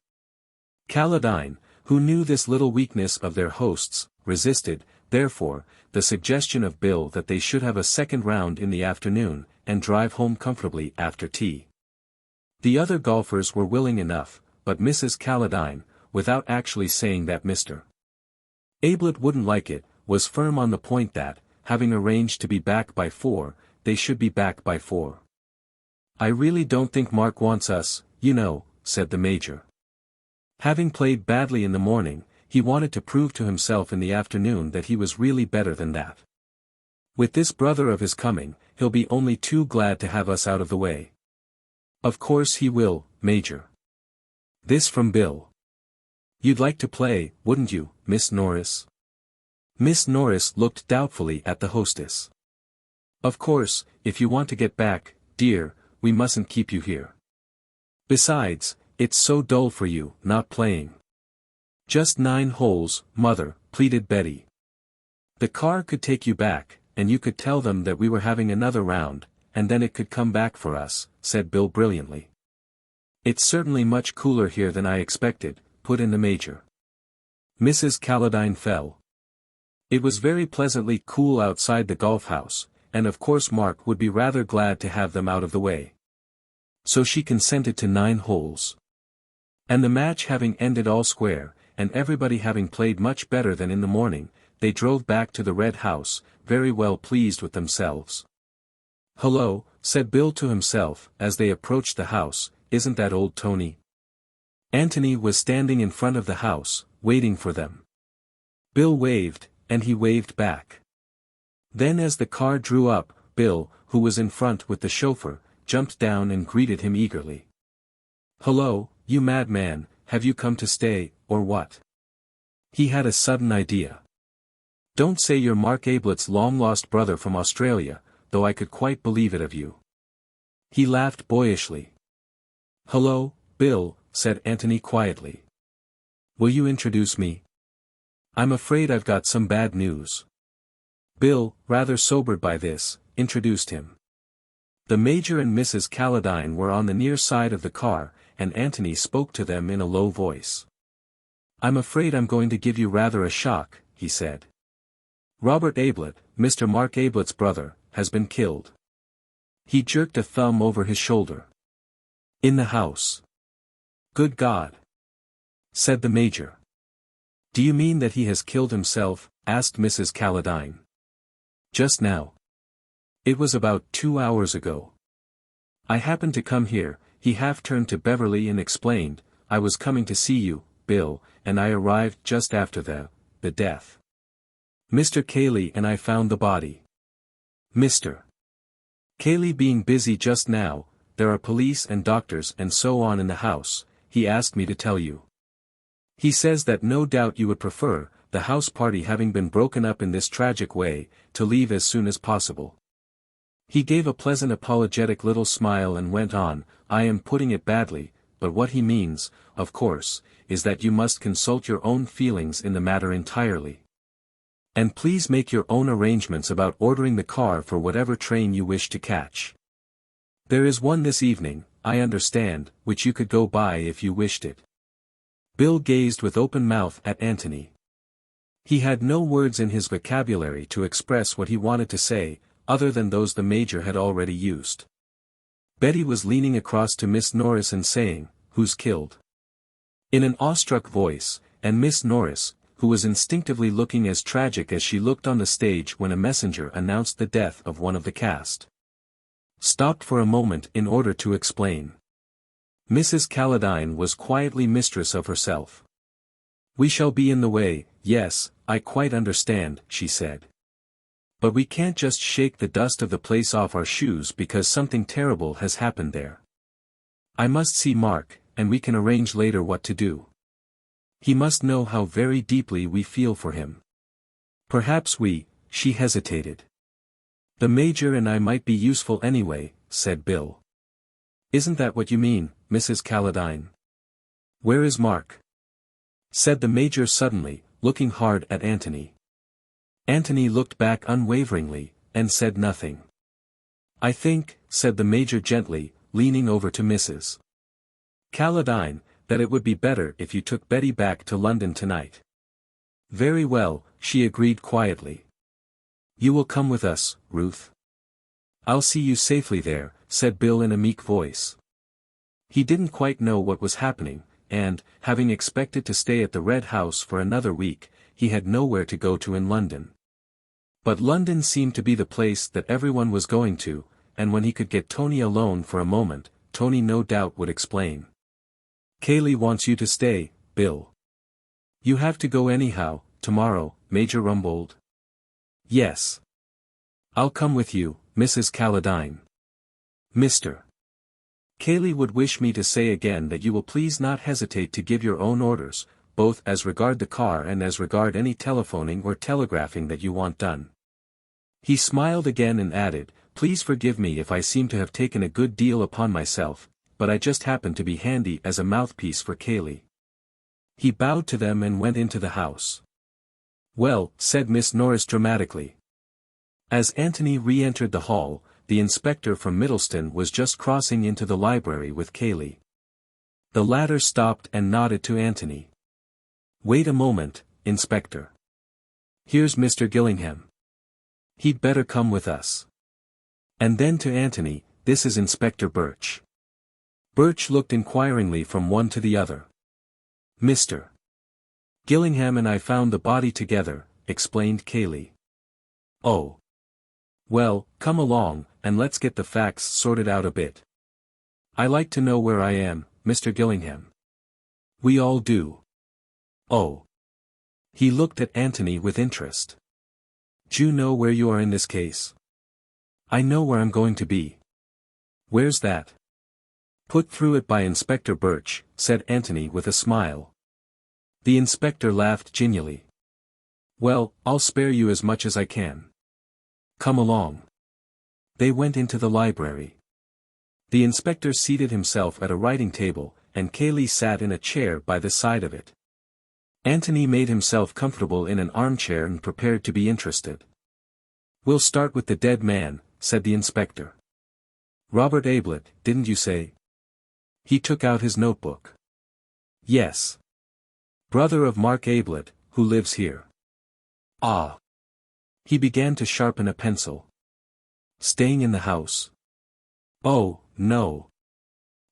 Speaker 1: Caledine, who knew this little weakness of their hosts, resisted, therefore, the suggestion of Bill that they should have a second round in the afternoon, and drive home comfortably after tea. The other golfers were willing enough, but Mrs. Caledine, without actually saying that Mr. Ablett wouldn't like it, was firm on the point that, having arranged to be back by 4, they should be back by 4. I really don't think Mark wants us, you know, said the Major. Having played badly in the morning, he wanted to prove to himself in the afternoon that he was really better than that. With this brother of his coming, he'll be only too glad to have us out of the way. Of course he will, Major. This from Bill. You'd like to play, wouldn't you, Miss Norris? Miss Norris looked doubtfully at the hostess. Of course, if you want to get back, dear, we mustn't keep you here. Besides, it's so dull for you, not playing. Just 9 holes, Mother, pleaded Betty. The car could take you back, and you could tell them that we were having another round, and then it could come back for us, said Bill brilliantly. It's certainly much cooler here than I expected, put in the Major. Mrs. Caledine fell. It was very pleasantly cool outside the golf house, and of course Mark would be rather glad to have them out of the way. So she consented to 9 holes. And the match having ended all square, and everybody having played much better than in the morning, they drove back to the Red House, very well pleased with themselves. Hello, said Bill to himself, as they approached the house, isn't that old Tony? Anthony was standing in front of the house, waiting for them. Bill waved, and he waved back. Then as the car drew up, Bill, who was in front with the chauffeur, jumped down and greeted him eagerly. Hello, you madman, have you come to stay, or what? He had a sudden idea. Don't say you're Mark Ablett's long-lost brother from Australia, though I could quite believe it of you. He laughed boyishly. Hello, Bill, said Anthony quietly. Will you introduce me? I'm afraid I've got some bad news. Bill, rather sobered by this, introduced him. The Major and Mrs. Caledine were on the near side of the car, and Anthony spoke to them in a low voice. I'm afraid I'm going to give you rather a shock, he said. Robert Ablett, Mr. Mark Ablett's brother, has been killed. He jerked a thumb over his shoulder. In the house. Good God! Said the Major. Do you mean that he has killed himself? Asked Mrs. Caledine. Just now. It was about 2 hours ago. I happened to come here, he half turned to Beverley and explained, I was coming to see you, Bill, and I arrived just after the death. Mr. Cayley and I found the body. Mr. Cayley being busy just now, there are police and doctors and so on in the house, he asked me to tell you. He says that no doubt you would prefer, the house party having been broken up in this tragic way, to leave as soon as possible. He gave a pleasant apologetic little smile and went on, I am putting it badly, but what he means, of course, is that you must consult your own feelings in the matter entirely. And please make your own arrangements about ordering the car for whatever train you wish to catch. There is one this evening, I understand, which you could go by if you wished it. Bill gazed with open mouth at Anthony. He had no words in his vocabulary to express what he wanted to say, other than those the Major had already used. Betty was leaning across to Miss Norris and saying, Who's killed? In an awestruck voice, and Miss Norris, who was instinctively looking as tragic as she looked on the stage when a messenger announced the death of one of the cast, stopped for a moment in order to explain. Mrs. Calladine was quietly mistress of herself. We shall be in the way, yes, I quite understand, she said. But we can't just shake the dust of the place off our shoes because something terrible has happened there. I must see Mark, and we can arrange later what to do. He must know how very deeply we feel for him. Perhaps she hesitated. The Major and I might be useful anyway, said Bill. Isn't that what you mean, Mrs. Calladine? Where is Mark? Said the Major suddenly, looking hard at Anthony. Anthony looked back unwaveringly, and said nothing. I think, said the Major gently, leaning over to Mrs. Calladine, that it would be better if you took Betty back to London tonight. Very well, she agreed quietly. You will come with us, Ruth. I'll see you safely there, said Bill in a meek voice. He didn't quite know what was happening, and, having expected to stay at the Red House for another week, he had nowhere to go to in London. But London seemed to be the place that everyone was going to, and when he could get Tony alone for a moment, Tony no doubt would explain. Cayley wants you to stay, Bill. You have to go anyhow, tomorrow, Major rumbled. Yes. I'll come with you, Mrs. Calladine. Mr. Cayley would wish me to say again that you will please not hesitate to give your own orders, both as regard the car and as regard any telephoning or telegraphing that you want done. He smiled again and added, Please forgive me if I seem to have taken a good deal upon myself, but I just happened to be handy as a mouthpiece for Cayley. He bowed to them and went into the house. Well, said Miss Norris dramatically. As Anthony re-entered the hall, the inspector from Middleston was just crossing into the library with Cayley. The latter stopped and nodded to Anthony. Wait a moment, Inspector. Here's Mr. Gillingham. He'd better come with us. And then to Anthony, this is Inspector Birch. Birch looked inquiringly from one to the other. Mr. Gillingham and I found the body together, explained Cayley. Oh. Well, come along, and let's get the facts sorted out a bit. I like to know where I am, Mr. Gillingham. We all do. Oh. He looked at Anthony with interest. Do you know where you are in this case? I know where I'm going to be. Where's that? Put through it by Inspector Birch, said Anthony with a smile. The inspector laughed genially. Well, I'll spare you as much as I can. Come along. They went into the library. The inspector seated himself at a writing table, and Cayley sat in a chair by the side of it. Anthony made himself comfortable in an armchair and prepared to be interested. We'll start with the dead man, said the inspector. Robert Ablett, didn't you say? He took out his notebook. Yes. Brother of Mark Ablett, who lives here. Ah. He began to sharpen a pencil. Staying in the house? Oh, no.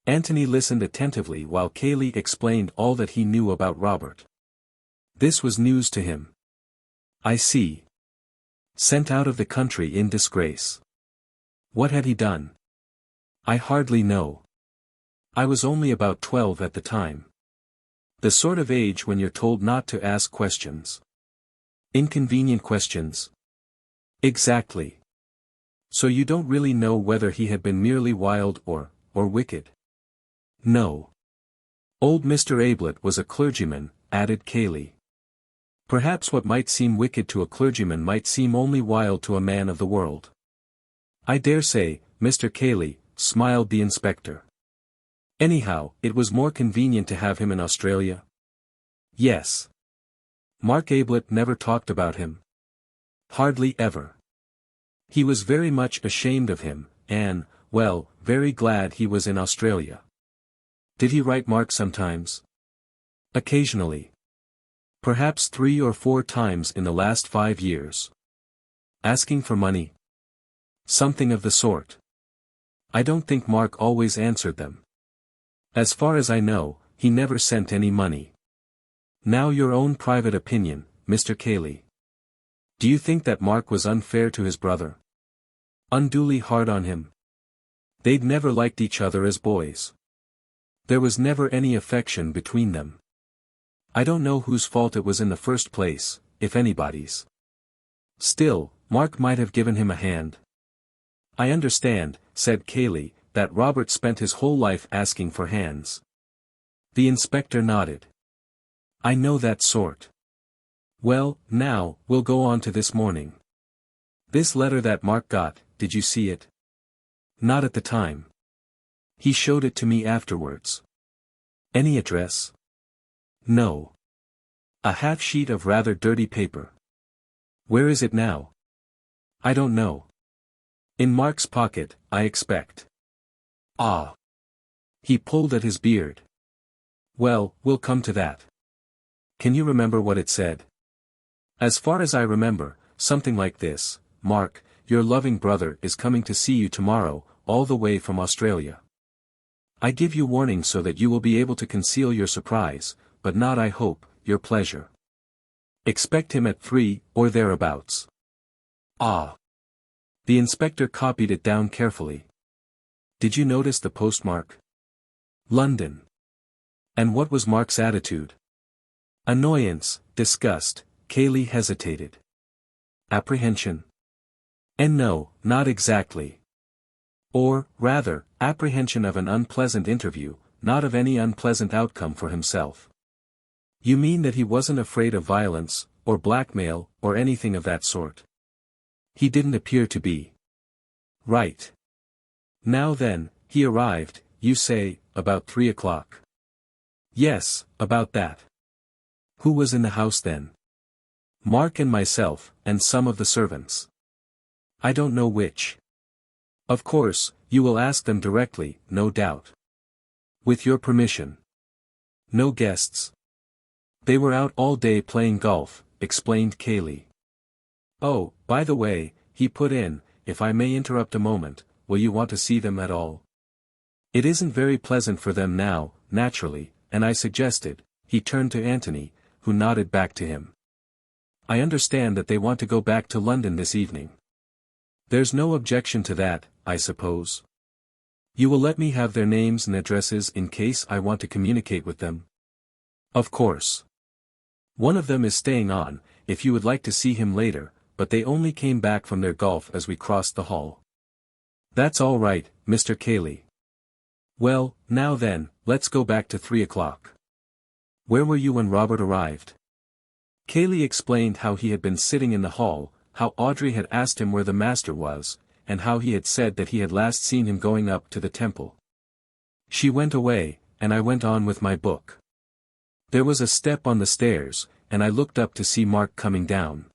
Speaker 1: Anthony listened attentively while Cayley explained all that he knew about Robert. This was news to him. I see. Sent out of the country in disgrace. What had he done? I hardly know. I was only about 12 at the time. The sort of age when you're told not to ask questions. Inconvenient questions. Exactly. So you don't really know whether he had been merely wild or wicked? No. Old Mr. Ablett was a clergyman, added Cayley. Perhaps what might seem wicked to a clergyman might seem only wild to a man of the world. I dare say, Mr. Cayley, smiled the inspector. Anyhow, it was more convenient to have him in Australia? Yes. Mark Ablett never talked about him. Hardly ever. He was very much ashamed of him, and, well, very glad he was in Australia. Did he write Mark sometimes? Occasionally. Perhaps 3 or 4 times in the last 5 years. Asking for money? Something of the sort. I don't think Mark always answered them. As far as I know, he never sent any money. Now your own private opinion, Mr. Cayley. Do you think that Mark was unfair to his brother? Unduly hard on him? They'd never liked each other as boys. There was never any affection between them. I don't know whose fault it was in the first place, if anybody's. Still, Mark might have given him a hand. I understand, said Cayley, that Robert spent his whole life asking for hands. The inspector nodded. I know that sort. Well, now, we'll go on to this morning. This letter that Mark got, did you see it? Not at the time. He showed it to me afterwards. Any address? No. A half-sheet of rather dirty paper. Where is it now? I don't know. In Mark's pocket, I expect. Ah. He pulled at his beard. Well, we'll come to that. Can you remember what it said? As far as I remember, something like this: Mark, your loving brother is coming to see you tomorrow, all the way from Australia. I give you warning so that you will be able to conceal your surprise, but not, I hope, your pleasure. Expect him at 3, or thereabouts. Ah. The inspector copied it down carefully. Did you notice the postmark? London. And what was Mark's attitude? Annoyance, disgust. Cayley hesitated. Apprehension? And no, not exactly. Or, rather, apprehension of an unpleasant interview, not of any unpleasant outcome for himself. You mean that he wasn't afraid of violence, or blackmail, or anything of that sort? He didn't appear to be. Right. Now then, he arrived, you say, about 3 o'clock. Yes, about that. Who was in the house then? Mark and myself, and some of the servants. I don't know which. Of course, you will ask them directly, no doubt. With your permission. No guests. They were out all day playing golf, explained Cayley. Oh, by the way, he put in, if I may interrupt a moment, will you want to see them at all? It isn't very pleasant for them now, naturally, and I suggested, he turned to Anthony, who nodded back to him. I understand that they want to go back to London this evening. There's no objection to that, I suppose. You will let me have their names and addresses in case I want to communicate with them? Of course. One of them is staying on, if you would like to see him later, but they only came back from their golf as we crossed the hall. That's all right, Mr. Cayley. Well, now then, let's go back to 3 o'clock. Where were you when Robert arrived? Cayley explained how he had been sitting in the hall, how Audrey had asked him where the master was, and how he had said that he had last seen him going up to the temple. She went away, and I went on with my book. There was a step on the stairs, and I looked up to see Mark coming down.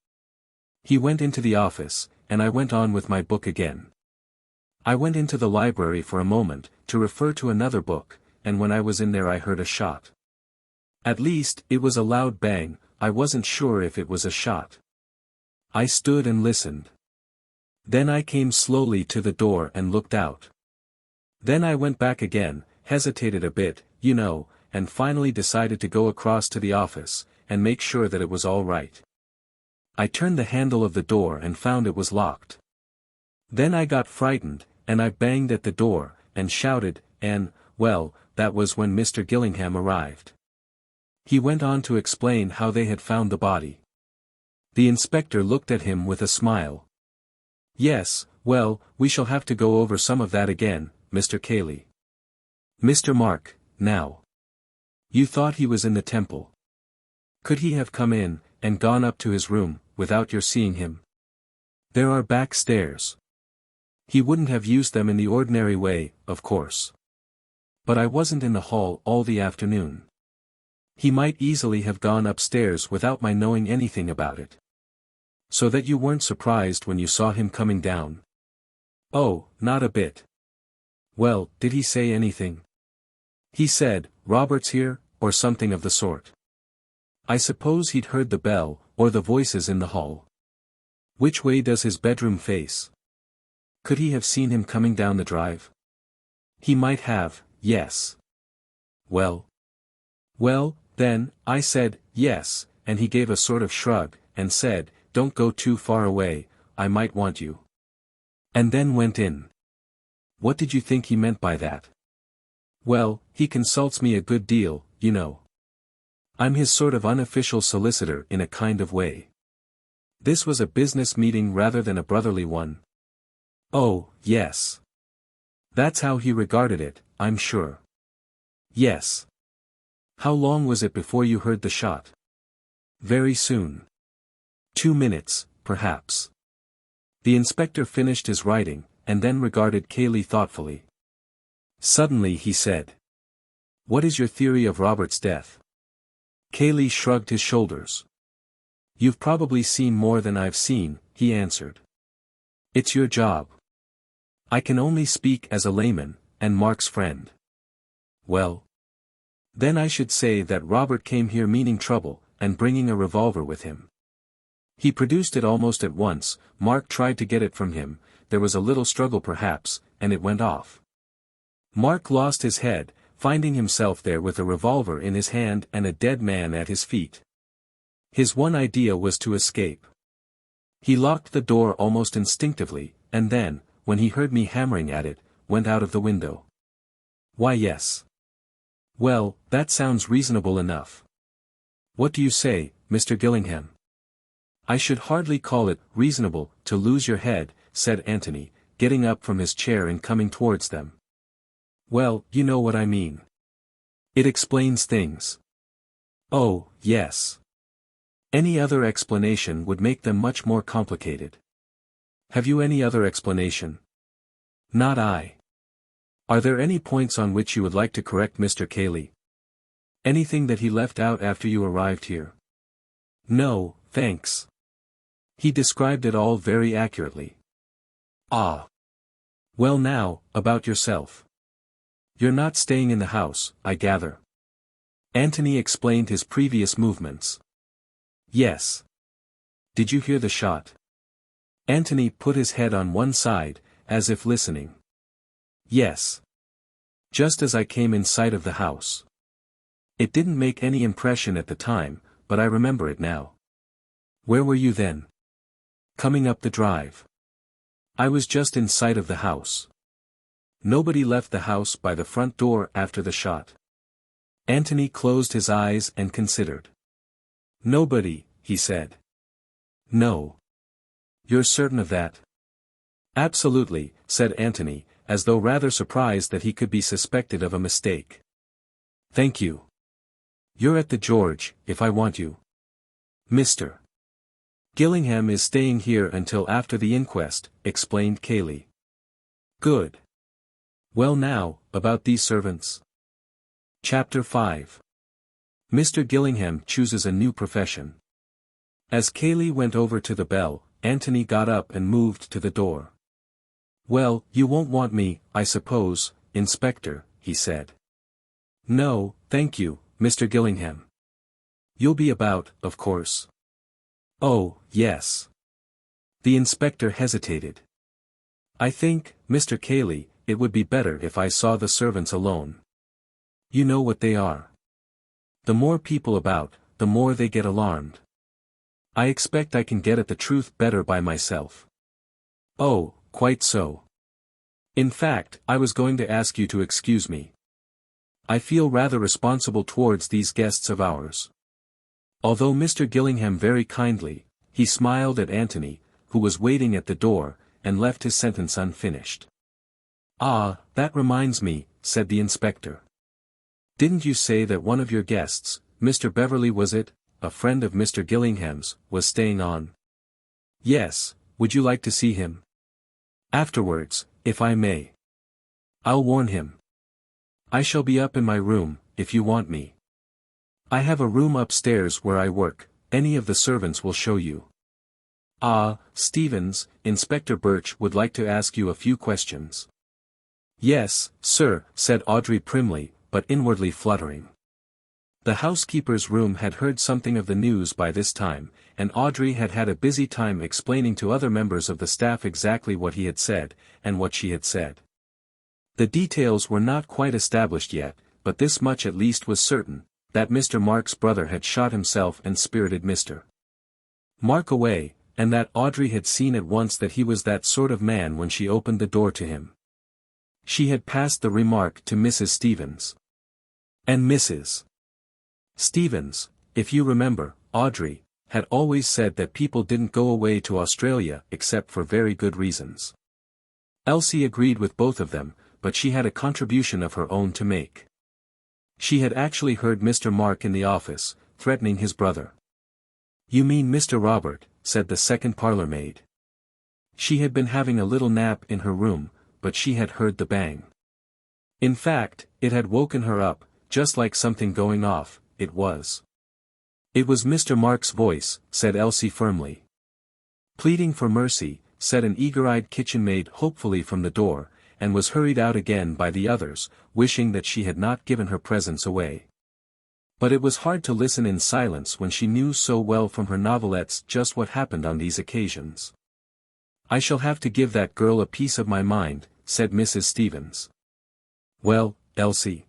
Speaker 1: He went into the office, and I went on with my book again. I went into the library for a moment, to refer to another book, and when I was in there I heard a shot. At least, it was a loud bang, I wasn't sure if it was a shot. I stood and listened. Then I came slowly to the door and looked out. Then I went back again, hesitated a bit, you know, and finally decided to go across to the office, and make sure that it was all right. I turned the handle of the door and found it was locked. Then I got frightened, and I banged at the door, and shouted, and, well, that was when Mr. Gillingham arrived. He went on to explain how they had found the body. The inspector looked at him with a smile. Yes, well, we shall have to go over some of that again, Mr. Cayley. Mr. Mark, now. You thought he was in the temple. Could he have come in, and gone up to his room, without your seeing him? There are back stairs. He wouldn't have used them in the ordinary way, of course. But I wasn't in the hall all the afternoon. He might easily have gone upstairs without my knowing anything about it. So that you weren't surprised when you saw him coming down? Oh, not a bit. Well, did he say anything? He said, "Robert's here," or something of the sort. I suppose he'd heard the bell, or the voices in the hall. Which way does his bedroom face? Could he have seen him coming down the drive? He might have, yes. Well, then, I said, yes, and he gave a sort of shrug, and said, "Don't go too far away, I might want you." And then went in. What did you think he meant by that? Well, he consults me a good deal, you know. I'm his sort of unofficial solicitor in a kind of way. This was a business meeting rather than a brotherly one. Oh, yes. That's how he regarded it, I'm sure. Yes. How long was it before you heard the shot? Very soon. 2 minutes, perhaps. The inspector finished his writing, and then regarded Cayley thoughtfully. Suddenly he said, "What is your theory of Robert's death?" Cayley shrugged his shoulders. "You've probably seen more than I've seen," he answered. "It's your job. I can only speak as a layman, and Mark's friend. Well, then I should say that Robert came here meaning trouble, and bringing a revolver with him. He produced it almost at once. Mark tried to get it from him, there was a little struggle perhaps, and it went off. Mark lost his head, finding himself there with a revolver in his hand and a dead man at his feet. His one idea was to escape. He locked the door almost instinctively, and then, when he heard me hammering at it, went out of the window." "Why, yes. Well, that sounds reasonable enough. What do you say, Mr. Gillingham?" "I should hardly call it reasonable to lose your head," said Anthony, getting up from his chair and coming towards them. "Well, you know what I mean. It explains things." "Oh, yes. Any other explanation would make them much more complicated." "Have you any other explanation?" "Not I." "Are there any points on which you would like to correct Mr. Cayley? Anything that he left out after you arrived here?" "No, thanks. He described it all very accurately." "Ah. Well now, about yourself. You're not staying in the house, I gather." Anthony explained his previous movements. "Yes. Did you hear the shot?" Anthony put his head on one side, as if listening. "Yes. Just as I came in sight of the house. It didn't make any impression at the time, but I remember it now." "Where were you then?" "Coming up the drive. I was just in sight of the house." "Nobody left the house by the front door after the shot?" Anthony closed his eyes and considered. "Nobody," he said. "No. You're certain of that?" "Absolutely," said Anthony, as though rather surprised that he could be suspected of a mistake. "Thank you. You're at the George, if I want you." "Mr. Gillingham is staying here until after the inquest," explained Cayley. "Good. Well now, about these servants?" Chapter 5. Mr. Gillingham chooses a new profession. As Cayley went over to the bell, Anthony got up and moved to the door. "Well, you won't want me, I suppose, Inspector," he said. "No, thank you, Mr. Gillingham. You'll be about, of course." "Oh, yes." The inspector hesitated. "I think, Mr. Cayley, it would be better if I saw the servants alone. You know what they are. The more people about, the more they get alarmed." I expect I can get at the truth better by myself. Oh, quite so. In fact, I was going to ask you to excuse me. I feel rather responsible towards these guests of ours. Although Mr. Gillingham very kindly, he smiled at Anthony, who was waiting at the door, and left his sentence unfinished. Ah, that reminds me, said the inspector. Didn't you say that one of your guests, Mr. Beverley was it, a friend of Mr. Gillingham's, was staying on? Yes, would you like to see him? Afterwards, if I may. I'll warn him. I shall be up in my room, if you want me. I have a room upstairs where I work, any of the servants will show you. Ah, Stevens, Inspector Birch would like to ask you a few questions. Yes, sir, said Audrey primly, but inwardly fluttering. The housekeeper's room had heard something of the news by this time, and Audrey had had a busy time explaining to other members of the staff exactly what he had said, and what she had said. The details were not quite established yet, but this much at least was certain, that Mr. Mark's brother had shot himself and spirited Mr. Mark away, and that Audrey had seen at once that he was that sort of man when she opened the door to him. She had passed the remark to Mrs. Stevens. And Mrs. Stevens, if you remember, Audrey, had always said that people didn't go away to Australia except for very good reasons. Elsie agreed with both of them, but she had a contribution of her own to make. She had actually heard Mr. Mark in the office, threatening his brother. You mean Mr. Robert, said the second parlour-maid. She had been having a little nap in her room, but she had heard the bang. In fact, it had woken her up, just like something going off, it was. It was Mr. Mark's voice, said Elsie firmly. Pleading for mercy, said an eager-eyed kitchen-maid hopefully from the door, and was hurried out again by the others, wishing that she had not given her presence away. But it was hard to listen in silence when she knew so well from her novelettes just what happened on these occasions. I shall have to give that girl a piece of my mind, said Mrs. Stevens. Well, Elsie.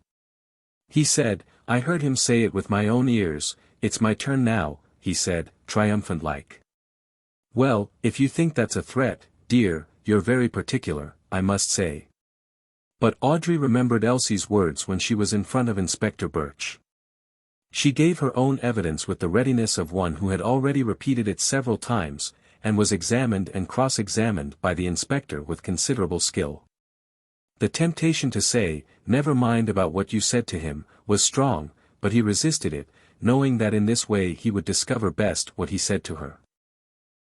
Speaker 1: He said, I heard him say it with my own ears, it's my turn now, he said, triumphant-like. Well, if you think that's a threat, dear, you're very particular, I must say. But Audrey remembered Elsie's words when she was in front of Inspector Birch. She gave her own evidence with the readiness of one who had already repeated it several times, and was examined and cross-examined by the inspector with considerable skill. The temptation to say, never mind about what you said to him, was strong, but he resisted it, knowing that in this way he would discover best what he said to her.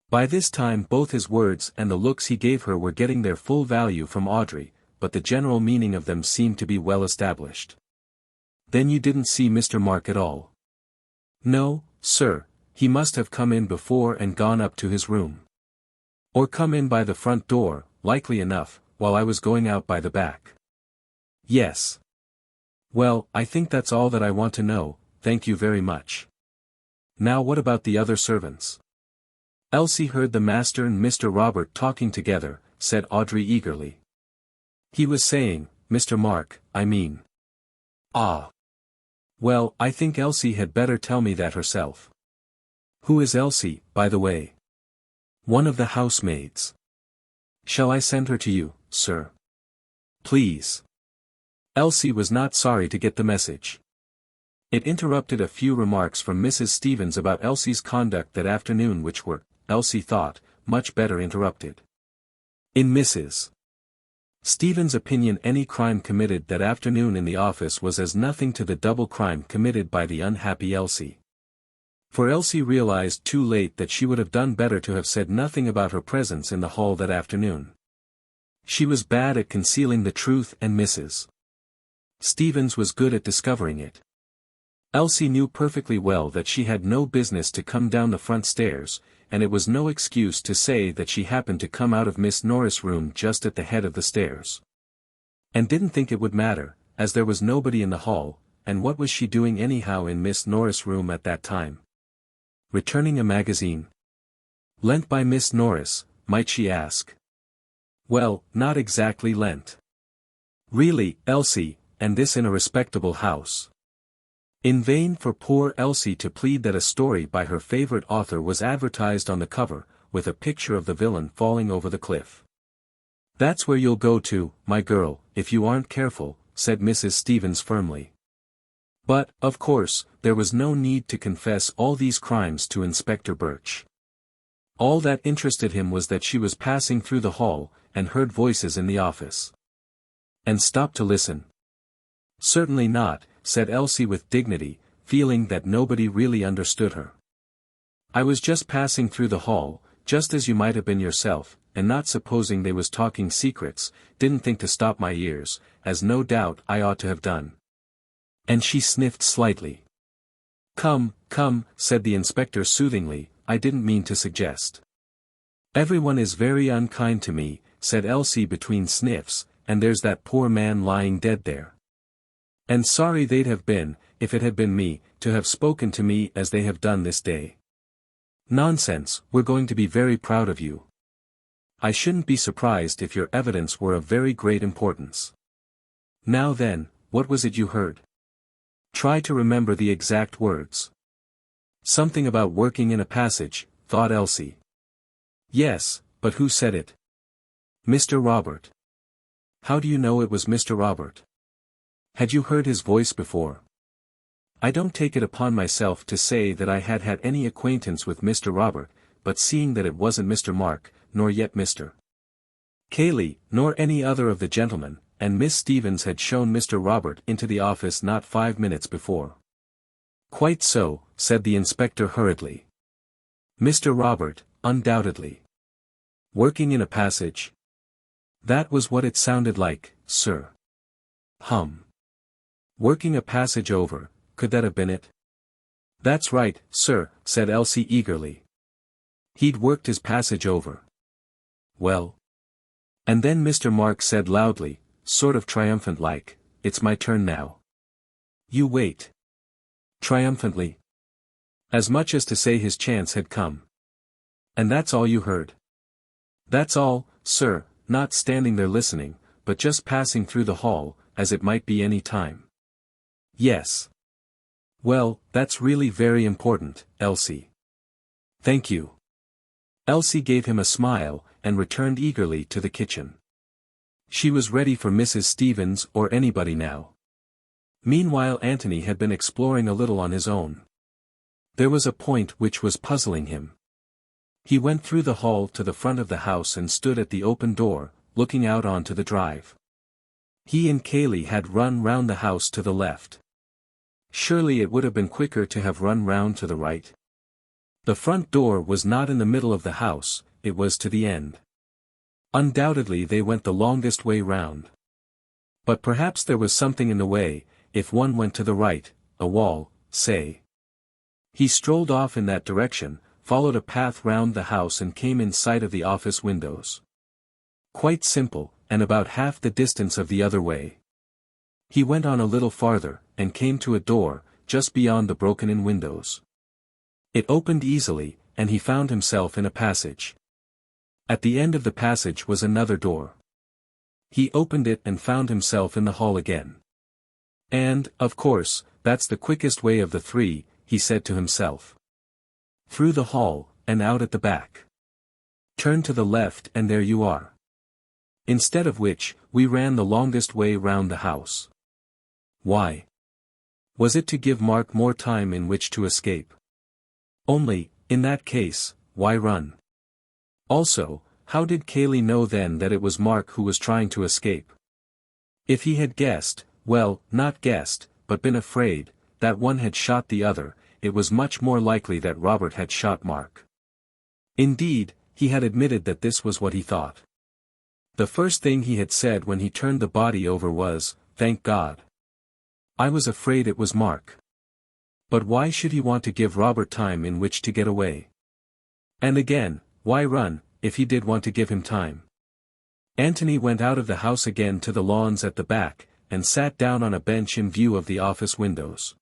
Speaker 1: By this time both his words and the looks he gave her were getting their full value from Audrey, but the general meaning of them seemed to be well established. Then you didn't see Mr. Mark at all? No, sir, he must have come in before and gone up to his room. Or come in by the front door, likely enough, while I was going out by the back. Yes. Well, I think that's all that I want to know, thank you very much. Now what about the other servants? Elsie heard the master and Mr. Robert talking together, said Audrey eagerly. He was saying, Mr. Mark, I mean. Ah. Well, I think Elsie had better tell me that herself. Who is Elsie, by the way? One of the housemaids. Shall I send her to you, sir? Please. Elsie was not sorry to get the message. It interrupted a few remarks from Mrs. Stevens about Elsie's conduct that afternoon which were, Elsie thought, much better interrupted. In Mrs. Stevens' opinion any crime committed that afternoon in the office was as nothing to the double crime committed by the unhappy Elsie. For Elsie realized too late that she would have done better to have said nothing about her presence in the hall that afternoon. She was bad at concealing the truth and Mrs. Stevens was good at discovering it. Elsie knew perfectly well that she had no business to come down the front stairs, and it was no excuse to say that she happened to come out of Miss Norris' room just at the head of the stairs. And didn't think it would matter, as there was nobody in the hall, and what was she doing anyhow in Miss Norris' room at that time? Returning a magazine? Lent by Miss Norris, might she ask? Well, not exactly lent. Really, Elsie, and this in a respectable house. In vain for poor Elsie to plead that a story by her favorite author was advertised on the cover, with a picture of the villain falling over the cliff. "That's where you'll go to, my girl, if you aren't careful," said Mrs. Stevens firmly. But, of course, there was no need to confess all these crimes to Inspector Birch. All that interested him was that she was passing through the hall, and heard voices in the office. And stopped to listen. "Certainly not," said Elsie with dignity, feeling that nobody really understood her. "I was just passing through the hall, just as you might have been yourself, and not supposing they was talking secrets, didn't think to stop my ears, as no doubt I ought to have done." And she sniffed slightly. "Come, come," said the inspector soothingly, "I didn't mean to suggest." "Everyone is very unkind to me," said Elsie between sniffs, "and there's that poor man lying dead there. And sorry they'd have been, if it had been me, to have spoken to me as they have done this day." "Nonsense, we're going to be very proud of you. I shouldn't be surprised if your evidence were of very great importance. Now then, what was it you heard? Try to remember the exact words." "Something about working in a passage," thought Elsie. "Yes, but who said it?" "Mr. Robert." "How do you know it was Mr. Robert? Had you heard his voice before?" "I don't take it upon myself to say that I had had any acquaintance with Mr. Robert, but seeing that it wasn't Mr. Mark, nor yet Mr. Cayley, nor any other of the gentlemen, and Miss Stevens had shown Mr. Robert into the office not 5 minutes before." "Quite so," said the inspector hurriedly. "Mr. Robert, undoubtedly. Working in a passage? That was what it sounded like, sir." "Hum. Working a passage over, could that have been it?" "That's right, sir," said Elsie eagerly. "He'd worked his passage over. Well?" And then Mr. Mark said loudly, sort of triumphant-like, "It's my turn now." "You wait." Triumphantly. As much as to say his chance had come. "And that's all you heard?" "That's all, sir, not standing there listening, but just passing through the hall, as it might be any time." "Yes. Well, that's really very important, Elsie. Thank you." Elsie gave him a smile, and returned eagerly to the kitchen. She was ready for Mrs. Stevens or anybody now. Meanwhile Anthony had been exploring a little on his own. There was a point which was puzzling him. He went through the hall to the front of the house and stood at the open door, looking out onto the drive. He and Cayley had run round the house to the left. Surely it would have been quicker to have run round to the right. The front door was not in the middle of the house, it was to the end. Undoubtedly they went the longest way round. But perhaps there was something in the way, if one went to the right, a wall, say. He strolled off in that direction, followed a path round the house and came in sight of the office windows. Quite simple, and about half the distance of the other way. He went on a little farther, and came to a door, just beyond the broken-in windows. It opened easily, and he found himself in a passage. At the end of the passage was another door. He opened it and found himself in the hall again. And, of course, that's the quickest way of the 3, he said to himself. Through the hall, and out at the back. Turn to the left and there you are. Instead of which, we ran the longest way round the house. Why? Was it to give Mark more time in which to escape? Only, in that case, why run? Also, how did Cayley know then that it was Mark who was trying to escape? If he had guessed, well, not guessed, but been afraid, that one had shot the other, it was much more likely that Robert had shot Mark. Indeed, he had admitted that this was what he thought. The first thing he had said when he turned the body over was, "Thank God. I was afraid it was Mark." But why should he want to give Robert time in which to get away? And again, why run, if he did want to give him time? Anthony went out of the house again to the lawns at the back, and sat down on a bench in view of the office windows.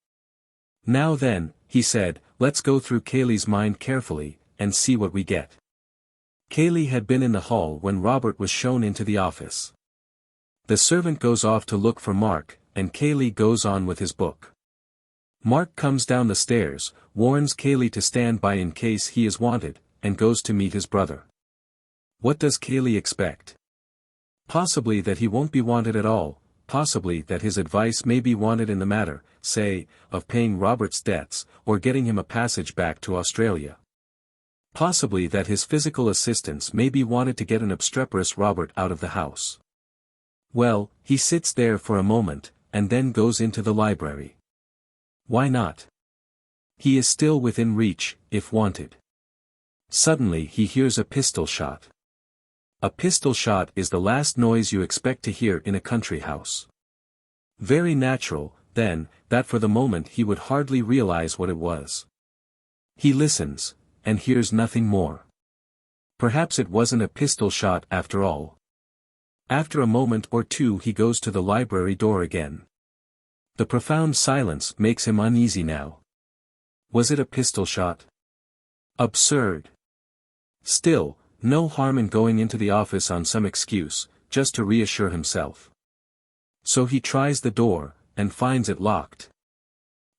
Speaker 1: Now then, he said, let's go through Cayley's mind carefully, and see what we get. Cayley had been in the hall when Robert was shown into the office. The servant goes off to look for Mark, and Cayley goes on with his book. Mark comes down the stairs, warns Cayley to stand by in case he is wanted, and goes to meet his brother. What does Cayley expect? Possibly that he won't be wanted at all, possibly that his advice may be wanted in the matter, say, of paying Robert's debts, or getting him a passage back to Australia. Possibly that his physical assistance may be wanted to get an obstreperous Robert out of the house. Well, he sits there for a moment, and then goes into the library. Why not? He is still within reach, if wanted. Suddenly he hears a pistol shot. A pistol shot is the last noise you expect to hear in a country house. Very natural, then, that for the moment he would hardly realize what it was. He listens, and hears nothing more. Perhaps it wasn't a pistol shot after all. After a moment or two he goes to the library door again. The profound silence makes him uneasy now. Was it a pistol shot? Absurd. Still, no harm in going into the office on some excuse, just to reassure himself. So he tries the door, and finds it locked.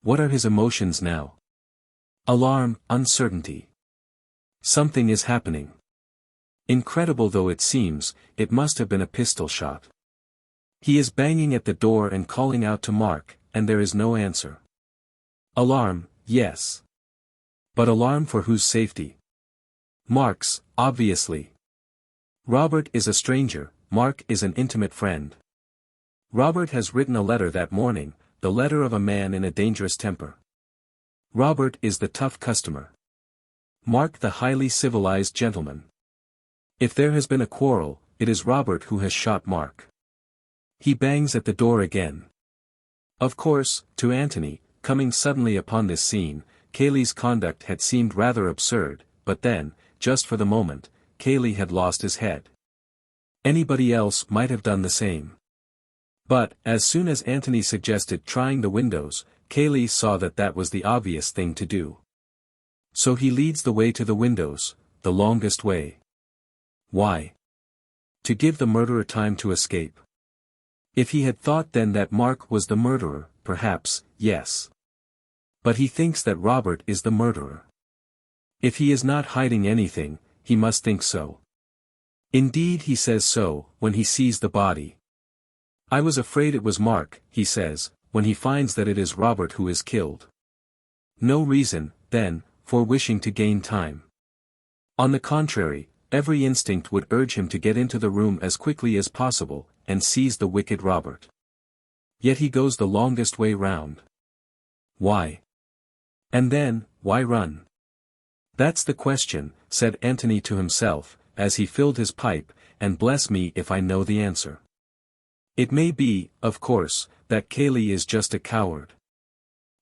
Speaker 1: What are his emotions now? Alarm, uncertainty. Something is happening. Incredible though it seems, it must have been a pistol shot. He is banging at the door and calling out to Mark, and there is no answer. Alarm, yes. But alarm for whose safety? Mark's, obviously. Robert is a stranger, Mark is an intimate friend. Robert has written a letter that morning, the letter of a man in a dangerous temper. Robert is the tough customer. Mark the highly civilized gentleman. If there has been a quarrel, it is Robert who has shot Mark. He bangs at the door again. Of course, to Anthony, coming suddenly upon this scene, Cayley's conduct had seemed rather absurd, but then, just for the moment, Cayley had lost his head. Anybody else might have done the same. But, as soon as Anthony suggested trying the windows, Cayley saw that that was the obvious thing to do. So he leads the way to the windows, the longest way. Why? To give the murderer time to escape. If he had thought then that Mark was the murderer, perhaps, yes. But he thinks that Robert is the murderer. If he is not hiding anything, he must think so. Indeed he says so, when he sees the body. I was afraid it was Mark, he says, when he finds that it is Robert who is killed. No reason, then, for wishing to gain time. On the contrary, every instinct would urge him to get into the room as quickly as possible, and seize the wicked Robert. Yet he goes the longest way round. Why? And then, why run? That's the question, said Anthony to himself, as he filled his pipe, and bless me if I know the answer. It may be, of course, that Cayley is just a coward.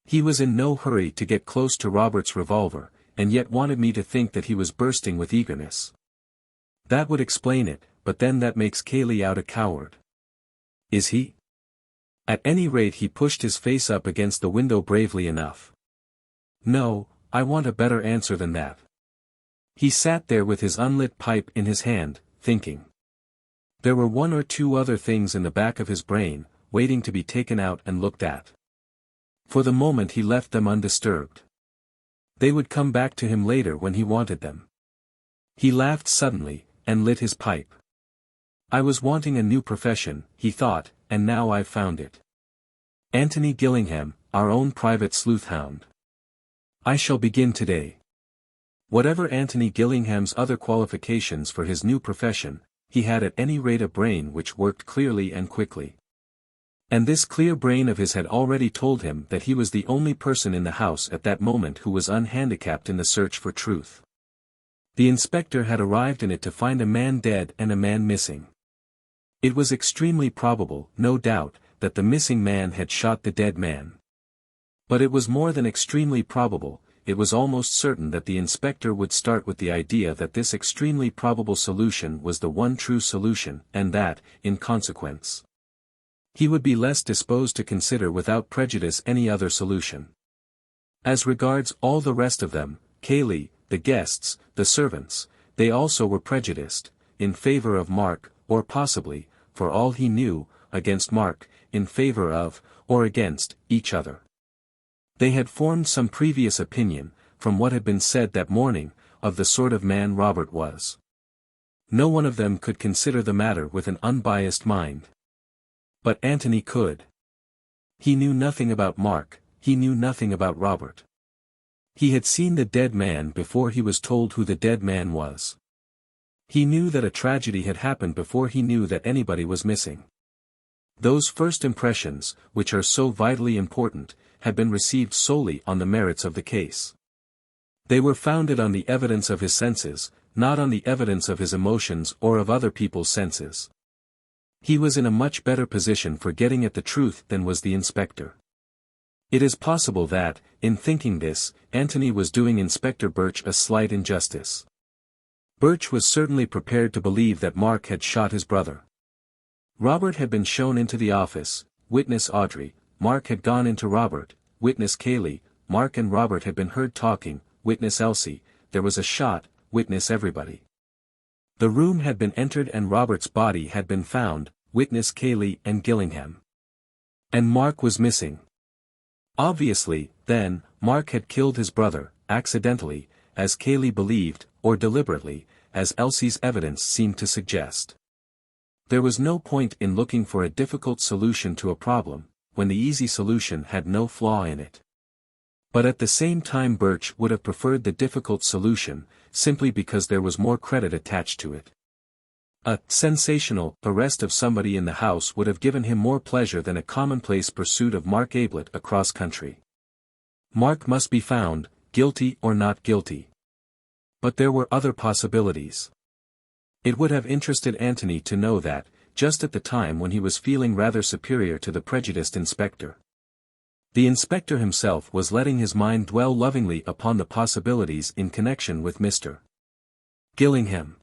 Speaker 1: He was in no hurry to get close to Robert's revolver, and yet wanted me to think that he was bursting with eagerness. That would explain it, but then that makes Cayley out a coward. Is he? At any rate he pushed his face up against the window bravely enough. No, I want a better answer than that. He sat there with his unlit pipe in his hand, thinking. There were one or two other things in the back of his brain, waiting to be taken out and looked at. For the moment he left them undisturbed. They would come back to him later when he wanted them. He laughed suddenly, and lit his pipe. I was wanting a new profession, he thought, and now I've found it. Anthony Gillingham, our own private sleuth-hound. I shall begin today. Whatever Anthony Gillingham's other qualifications for his new profession, he had at any rate a brain which worked clearly and quickly. And this clear brain of his had already told him that he was the only person in the house at that moment who was unhandicapped in the search for truth. The inspector had arrived in it to find a man dead and a man missing. It was extremely probable, no doubt, that the missing man had shot the dead man. But it was more than extremely probable, it was almost certain that the inspector would start with the idea that this extremely probable solution was the one true solution, and that, in consequence, he would be less disposed to consider without prejudice any other solution. As regards all the rest of them, Cayley, the guests, the servants, they also were prejudiced, in favor of Mark, or possibly, for all he knew, against Mark, in favor of, or against, each other. They had formed some previous opinion, from what had been said that morning, of the sort of man Robert was. No one of them could consider the matter with an unbiased mind. But Anthony could. He knew nothing about Mark, he knew nothing about Robert. He had seen the dead man before he was told who the dead man was. He knew that a tragedy had happened before he knew that anybody was missing. Those first impressions, which are so vitally important, had been received solely on the merits of the case. They were founded on the evidence of his senses, not on the evidence of his emotions or of other people's senses. He was in a much better position for getting at the truth than was the inspector. It is possible that, in thinking this, Anthony was doing Inspector Birch a slight injustice. Birch was certainly prepared to believe that Mark had shot his brother. Robert had been shown into the office, witness Audrey. Mark had gone into Robert, witness Cayley. Mark and Robert had been heard talking, witness Elsie. There was a shot, witness everybody. The room had been entered and Robert's body had been found, witness Cayley and Gillingham. And Mark was missing. Obviously, then, Mark had killed his brother, accidentally, as Cayley believed, or deliberately, as Elsie's evidence seemed to suggest. There was no point in looking for a difficult solution to a problem, when the easy solution had no flaw in it. But at the same time Birch would have preferred the difficult solution, simply because there was more credit attached to it. A sensational arrest of somebody in the house would have given him more pleasure than a commonplace pursuit of Mark Ablett across country. Mark must be found, guilty or not guilty. But there were other possibilities. It would have interested Anthony to know that, just at the time when he was feeling rather superior to the prejudiced inspector, the inspector himself was letting his mind dwell lovingly upon the possibilities in connection with Mr. Gillingham.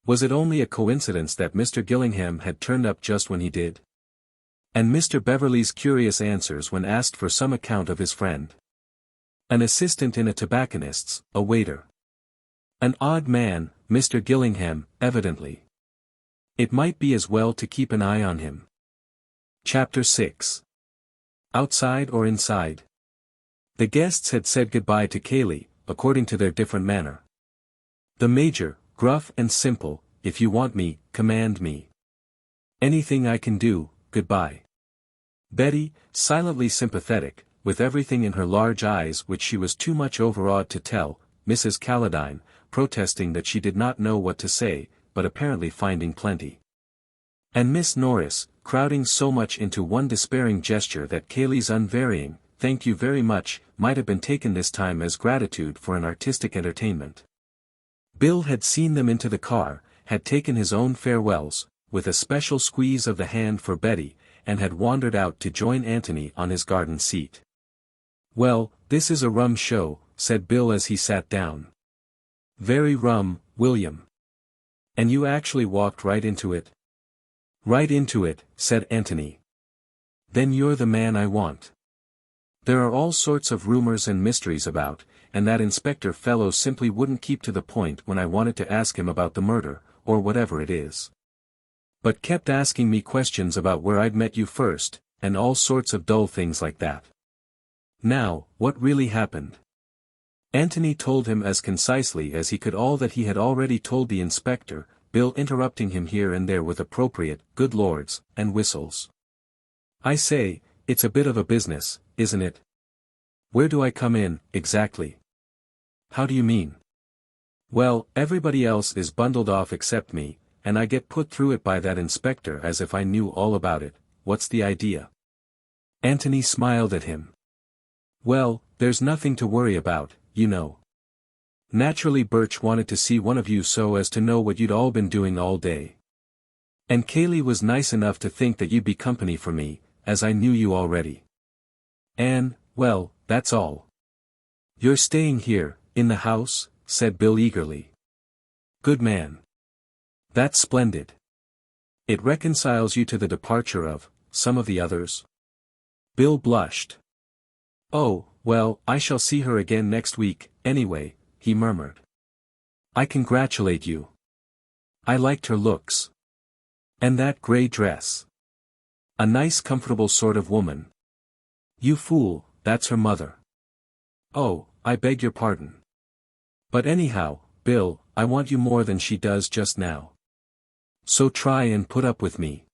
Speaker 1: Was it only a coincidence that Mr. Gillingham had turned up just when he did? And Mr. Beverley's curious answers when asked for some account of his friend. An assistant in a tobacconist's, a waiter. An odd man, Mr. Gillingham, evidently. It might be as well to keep an eye on him. Chapter 6. Outside or inside? The guests had said goodbye to Cayley, according to their different manner. The Major, gruff and simple, if you want me, command me. Anything I can do, goodbye. Betty, silently sympathetic, with everything in her large eyes which she was too much overawed to tell, Mrs. Calladine, protesting that she did not know what to say, but apparently finding plenty. And Miss Norris, crowding so much into one despairing gesture that Cayley's unvarying, "Thank you very much," might have been taken this time as gratitude for an artistic entertainment. Bill had seen them into the car, had taken his own farewells, with a special squeeze of the hand for Betty, and had wandered out to join Anthony on his garden seat. "Well, this is a rum show," said Bill as he sat down. "Very rum, William. And you actually walked right into it?" "Right into it," said Anthony. "Then you're the man I want. There are all sorts of rumors and mysteries about, and that inspector fellow simply wouldn't keep to the point when I wanted to ask him about the murder, or whatever it is. But kept asking me questions about where I'd met you first, and all sorts of dull things like that. Now, what really happened?" Anthony told him as concisely as he could all that he had already told the inspector, Bill interrupting him here and there with appropriate "good lords" and whistles. "I say, it's a bit of a business, isn't it? Where do I come in, exactly?" "How do you mean?" "Well, everybody else is bundled off except me, and I get put through it by that inspector as if I knew all about it. What's the idea?" Anthony smiled at him. "Well, there's nothing to worry about, you know. Naturally Birch wanted to see one of you so as to know what you'd all been doing all day. And Cayley was nice enough to think that you'd be company for me, as I knew you already. And, well, that's all." "You're staying here, in the house?" said Bill eagerly. "Good man. That's splendid. It reconciles you to the departure of some of the others?" Bill blushed. "Oh, well, I shall see her again next week, anyway," he murmured. "I congratulate you. I liked her looks. And that grey dress. A nice comfortable sort of woman." "You fool," that's her mother. Oh, I beg your pardon. But anyhow, Bill, I want you more than she does just now. So try and put up with me.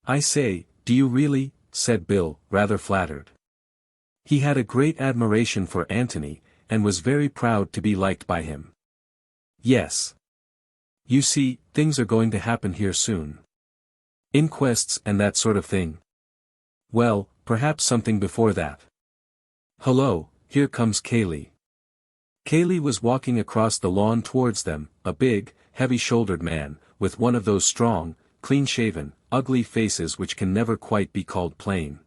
Speaker 1: I say, do you really? Said Bill, rather flattered. He had a great admiration for Anthony, and was very proud to be liked by him. Yes. You see, things are going to happen here soon. Inquests and that sort of thing. Well, perhaps something before that. Hello, here comes Cayley. Cayley was walking across the lawn towards them, a big, heavy-shouldered man, with one of those strong, clean-shaven, ugly faces which can never quite be called plain.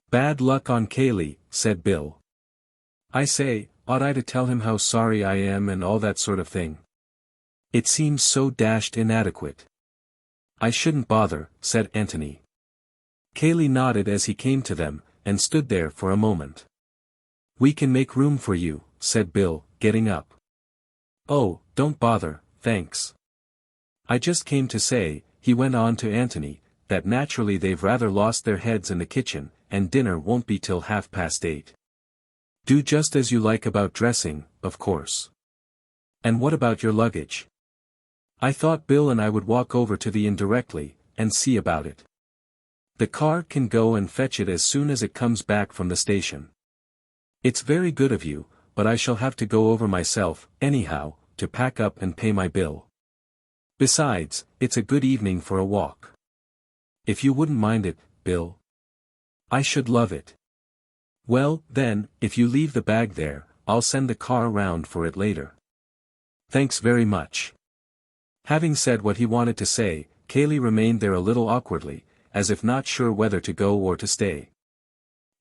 Speaker 1: Bad luck on Cayley, said Bill. I say, ought I to tell him how sorry I am and all that sort of thing? It seems so dashed inadequate. I shouldn't bother, said Anthony. Cayley nodded as he came to them, and stood there for a moment. We can make room for you, said Bill, getting up. Oh, don't bother, thanks. I just came to say, he went on to Anthony, that naturally they've rather lost their heads in the kitchen, and dinner won't be till 8:30. Do just as you like about dressing, of course. And what about your luggage? I thought Bill and I would walk over to the inn directly, and see about it. The car can go and fetch it as soon as it comes back from the station. It's very good of you, but I shall have to go over myself, anyhow, to pack up and pay my bill. Besides, it's a good evening for a walk. If you wouldn't mind it, Bill. I should love it. Well, then, if you leave the bag there, I'll send the car round for it later. Thanks very much. Having said what he wanted to say, Cayley remained there a little awkwardly, as if not sure whether to go or to stay.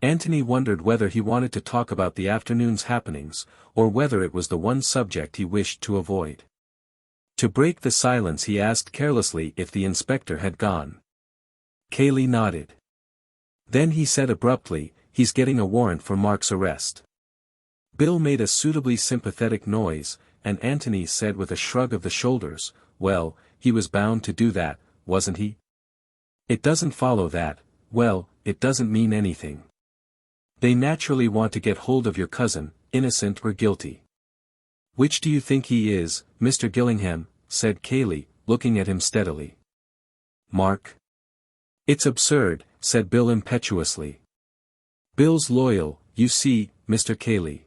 Speaker 1: Anthony wondered whether he wanted to talk about the afternoon's happenings, or whether it was the one subject he wished to avoid. To break the silence he asked carelessly if the inspector had gone. Cayley nodded. Then he said abruptly, he's getting a warrant for Mark's arrest. Bill made a suitably sympathetic noise, and Anthony said with a shrug of the shoulders, well, he was bound to do that, wasn't he? It doesn't follow that, well, it doesn't mean anything. They naturally want to get hold of your cousin, innocent or guilty. Which do you think he is, Mr. Gillingham? Said Cayley, looking at him steadily. Mark? It's absurd, said Bill impetuously. Bill's loyal, you see, Mr. Cayley.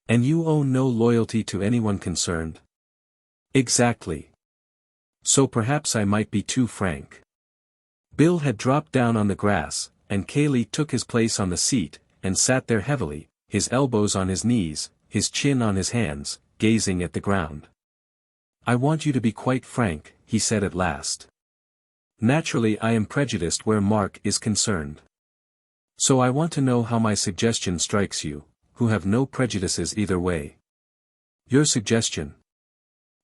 Speaker 1: And you owe no loyalty to anyone concerned? Exactly. So perhaps I might be too frank. Bill had dropped down on the grass, and Cayley took his place on the seat, and sat there heavily, his elbows on his knees, his chin on his hands, gazing at the ground. I want you to be quite frank, he said at last. Naturally I am prejudiced where Mark is concerned. So I want to know how my suggestion strikes you, who have no prejudices either way. Your suggestion?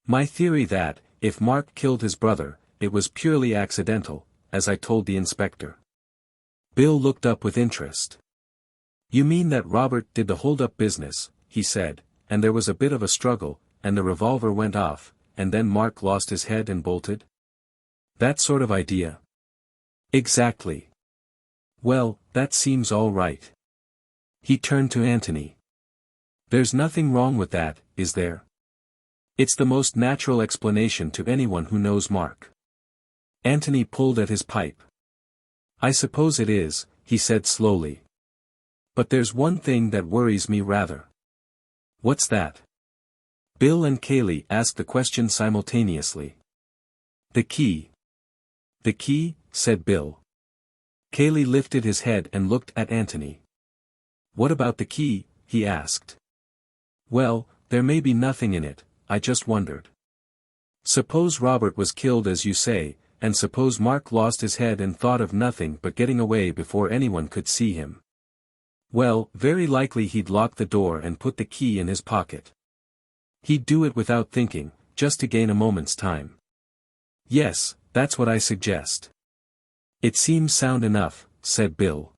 Speaker 1: My theory that, if Mark killed his brother, it was purely accidental, as I told the inspector. Bill looked up with interest. You mean that Robert did the hold-up business, he said, and there was a bit of a struggle, and the revolver went off, and then Mark lost his head and bolted? That sort of idea? Exactly. Well, that seems all right. He turned to Anthony. There's nothing wrong with that, is there? It's the most natural explanation to anyone who knows Mark. Anthony pulled at his pipe. I suppose it is, he said slowly. But there's one thing that worries me rather. What's that? Bill and Cayley asked the question simultaneously. The key. The key, said Bill. Cayley lifted his head and looked at Anthony. What about the key? He asked. Well, there may be nothing in it, I just wondered. Suppose Robert was killed as you say, and suppose Mark lost his head and thought of nothing but getting away before anyone could see him. Well, very likely he'd lock the door and put the key in his pocket. He'd do it without thinking, just to gain a moment's time. Yes, that's what I suggest. It seems sound enough, said Bill.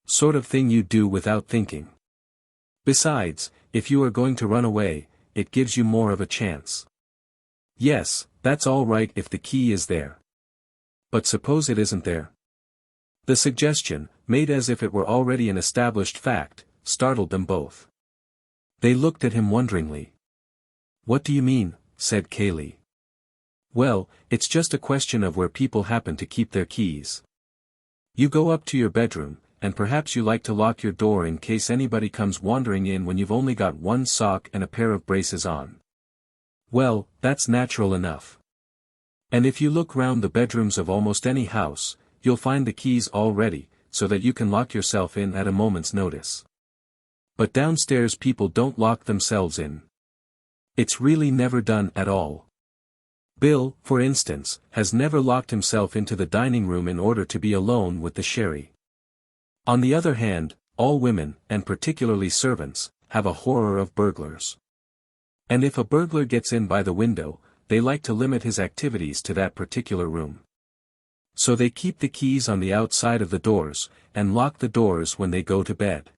Speaker 1: Sort of thing you'd do without thinking. Besides, if you are going to run away, it gives you more of a chance. Yes, that's all right if the key is there. But suppose it isn't there? The suggestion, made as if it were already an established fact, startled them both. They looked at him wonderingly. "What do you mean?" said Cayley. "Well, it's just a question of where people happen to keep their keys. You go up to your bedroom, and perhaps you like to lock your door in case anybody comes wandering in when you've only got one sock and a pair of braces on. Well, that's natural enough. And if you look round the bedrooms of almost any house, you'll find the keys all ready, so that you can lock yourself in at a moment's notice. But downstairs people don't lock themselves in. It's really never done at all. Bill, for instance, has never locked himself into the dining room in order to be alone with the sherry. On the other hand, all women, and particularly servants, have a horror of burglars. And if a burglar gets in by the window, they like to limit his activities to that particular room. So they keep the keys on the outside of the doors, and lock the doors when they go to bed."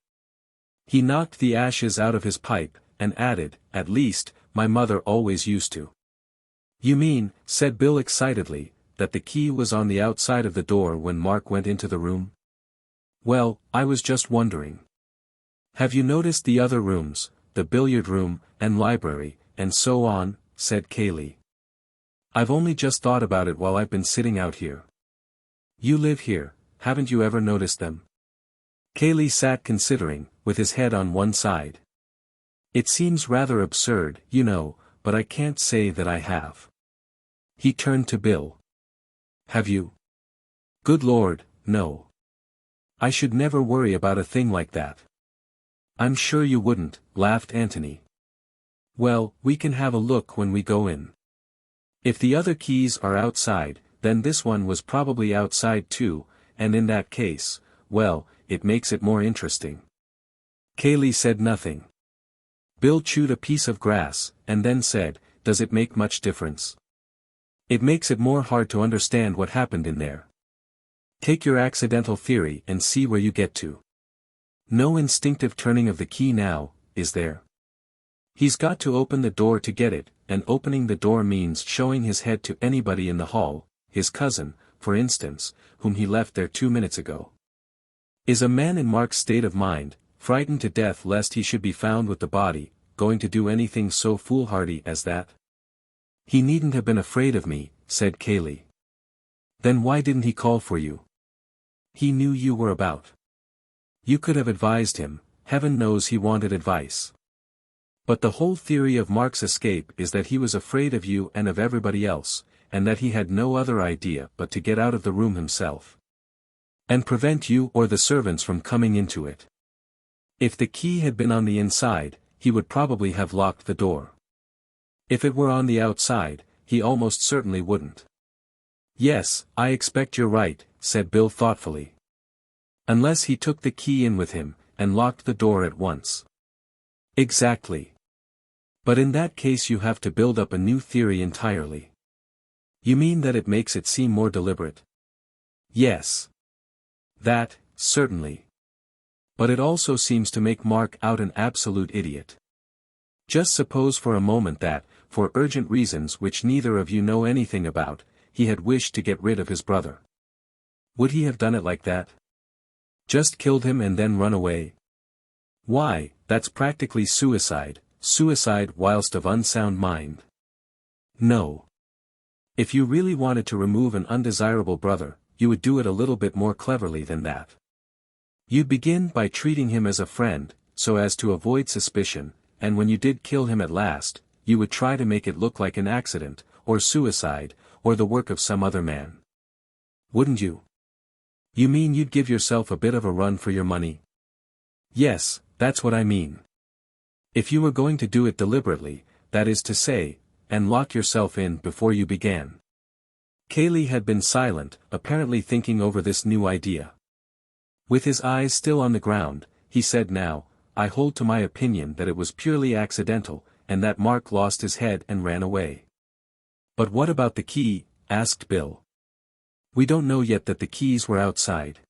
Speaker 1: He knocked the ashes out of his pipe, and added, "At least, my mother always used to." "You mean," said Bill excitedly, "that the key was on the outside of the door when Mark went into the room?" "Well, I was just wondering. Have you noticed the other rooms, the billiard room, and library, and so on?" said Cayley. "I've only just thought about it while I've been sitting out here." "You live here, haven't you ever noticed them?" Cayley sat considering, with his head on one side. "It seems rather absurd, you know, but I can't say that I have." He turned to Bill. "Have you?" "Good Lord, no. I should never worry about a thing like that." "I'm sure you wouldn't," laughed Anthony. "Well, we can have a look when we go in. If the other keys are outside, then this one was probably outside too, and in that case, well, it makes it more interesting." Cayley said nothing. Bill chewed a piece of grass, and then said, "Does it make much difference?" "It makes it more hard to understand what happened in there. Take your accidental theory and see where you get to. No instinctive turning of the key now, is there? He's got to open the door to get it, and opening the door means showing his head to anybody in the hall, his cousin, for instance, whom he left there 2 minutes ago. Is a man in Mark's state of mind, frightened to death lest he should be found with the body, going to do anything so foolhardy as that?" "He needn't have been afraid of me," said Cayley. "Then why didn't he call for you?" "He knew you were about. You could have advised him, heaven knows he wanted advice. But the whole theory of Mark's escape is that he was afraid of you and of everybody else, and that he had no other idea but to get out of the room himself. And prevent you or the servants from coming into it. If the key had been on the inside, he would probably have locked the door. If it were on the outside, he almost certainly wouldn't." "Yes, I expect you're right," said Bill thoughtfully. "Unless he took the key in with him, and locked the door at once." "Exactly. But in that case you have to build up a new theory entirely." "You mean that it makes it seem more deliberate?" "Yes. That, certainly. But it also seems to make Mark out an absolute idiot. Just suppose for a moment that, for urgent reasons which neither of you know anything about, he had wished to get rid of his brother. Would he have done it like that? Just killed him and then run away? Why, that's practically suicide whilst of unsound mind. No. If you really wanted to remove an undesirable brother, you would do it a little bit more cleverly than that. You'd begin by treating him as a friend, so as to avoid suspicion, and when you did kill him at last, you would try to make it look like an accident, or suicide, or the work of some other man. Wouldn't you? You mean you'd give yourself a bit of a run for your money? Yes, that's what I mean. If you were going to do it deliberately, that is to say, and lock yourself in before you began. Cayley had been silent, apparently thinking over this new idea. With his eyes still on the ground, he said now, "I hold to my opinion that it was purely accidental, and that Mark lost his head and ran away." "But what about the key?" asked Bill. "We don't know yet that the keys were outside.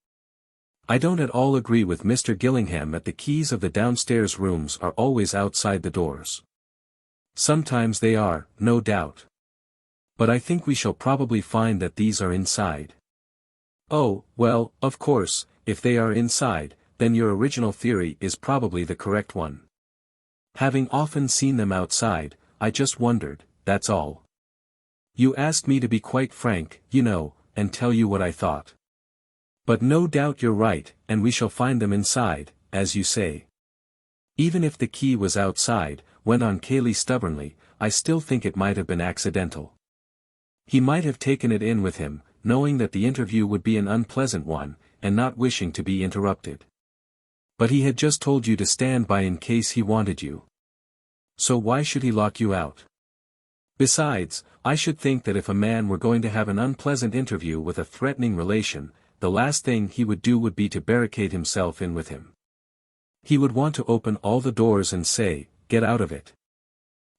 Speaker 1: I don't at all agree with Mr. Gillingham that the keys of the downstairs rooms are always outside the doors. Sometimes they are, no doubt. But I think we shall probably find that these are inside. Oh, well, of course, if they are inside, then your original theory is probably the correct one. Having often seen them outside, I just wondered, that's all. You asked me to be quite frank, you know, and tell you what I thought. But no doubt you're right, and we shall find them inside, as you say. Even if the key was outside, went on Cayley stubbornly, I still think it might have been accidental. He might have taken it in with him, knowing that the interview would be an unpleasant one, and not wishing to be interrupted. But he had just told you to stand by in case he wanted you. So why should he lock you out? Besides, I should think that if a man were going to have an unpleasant interview with a threatening relation, the last thing he would do would be to barricade himself in with him. He would want to open all the doors and say, "Get out of it."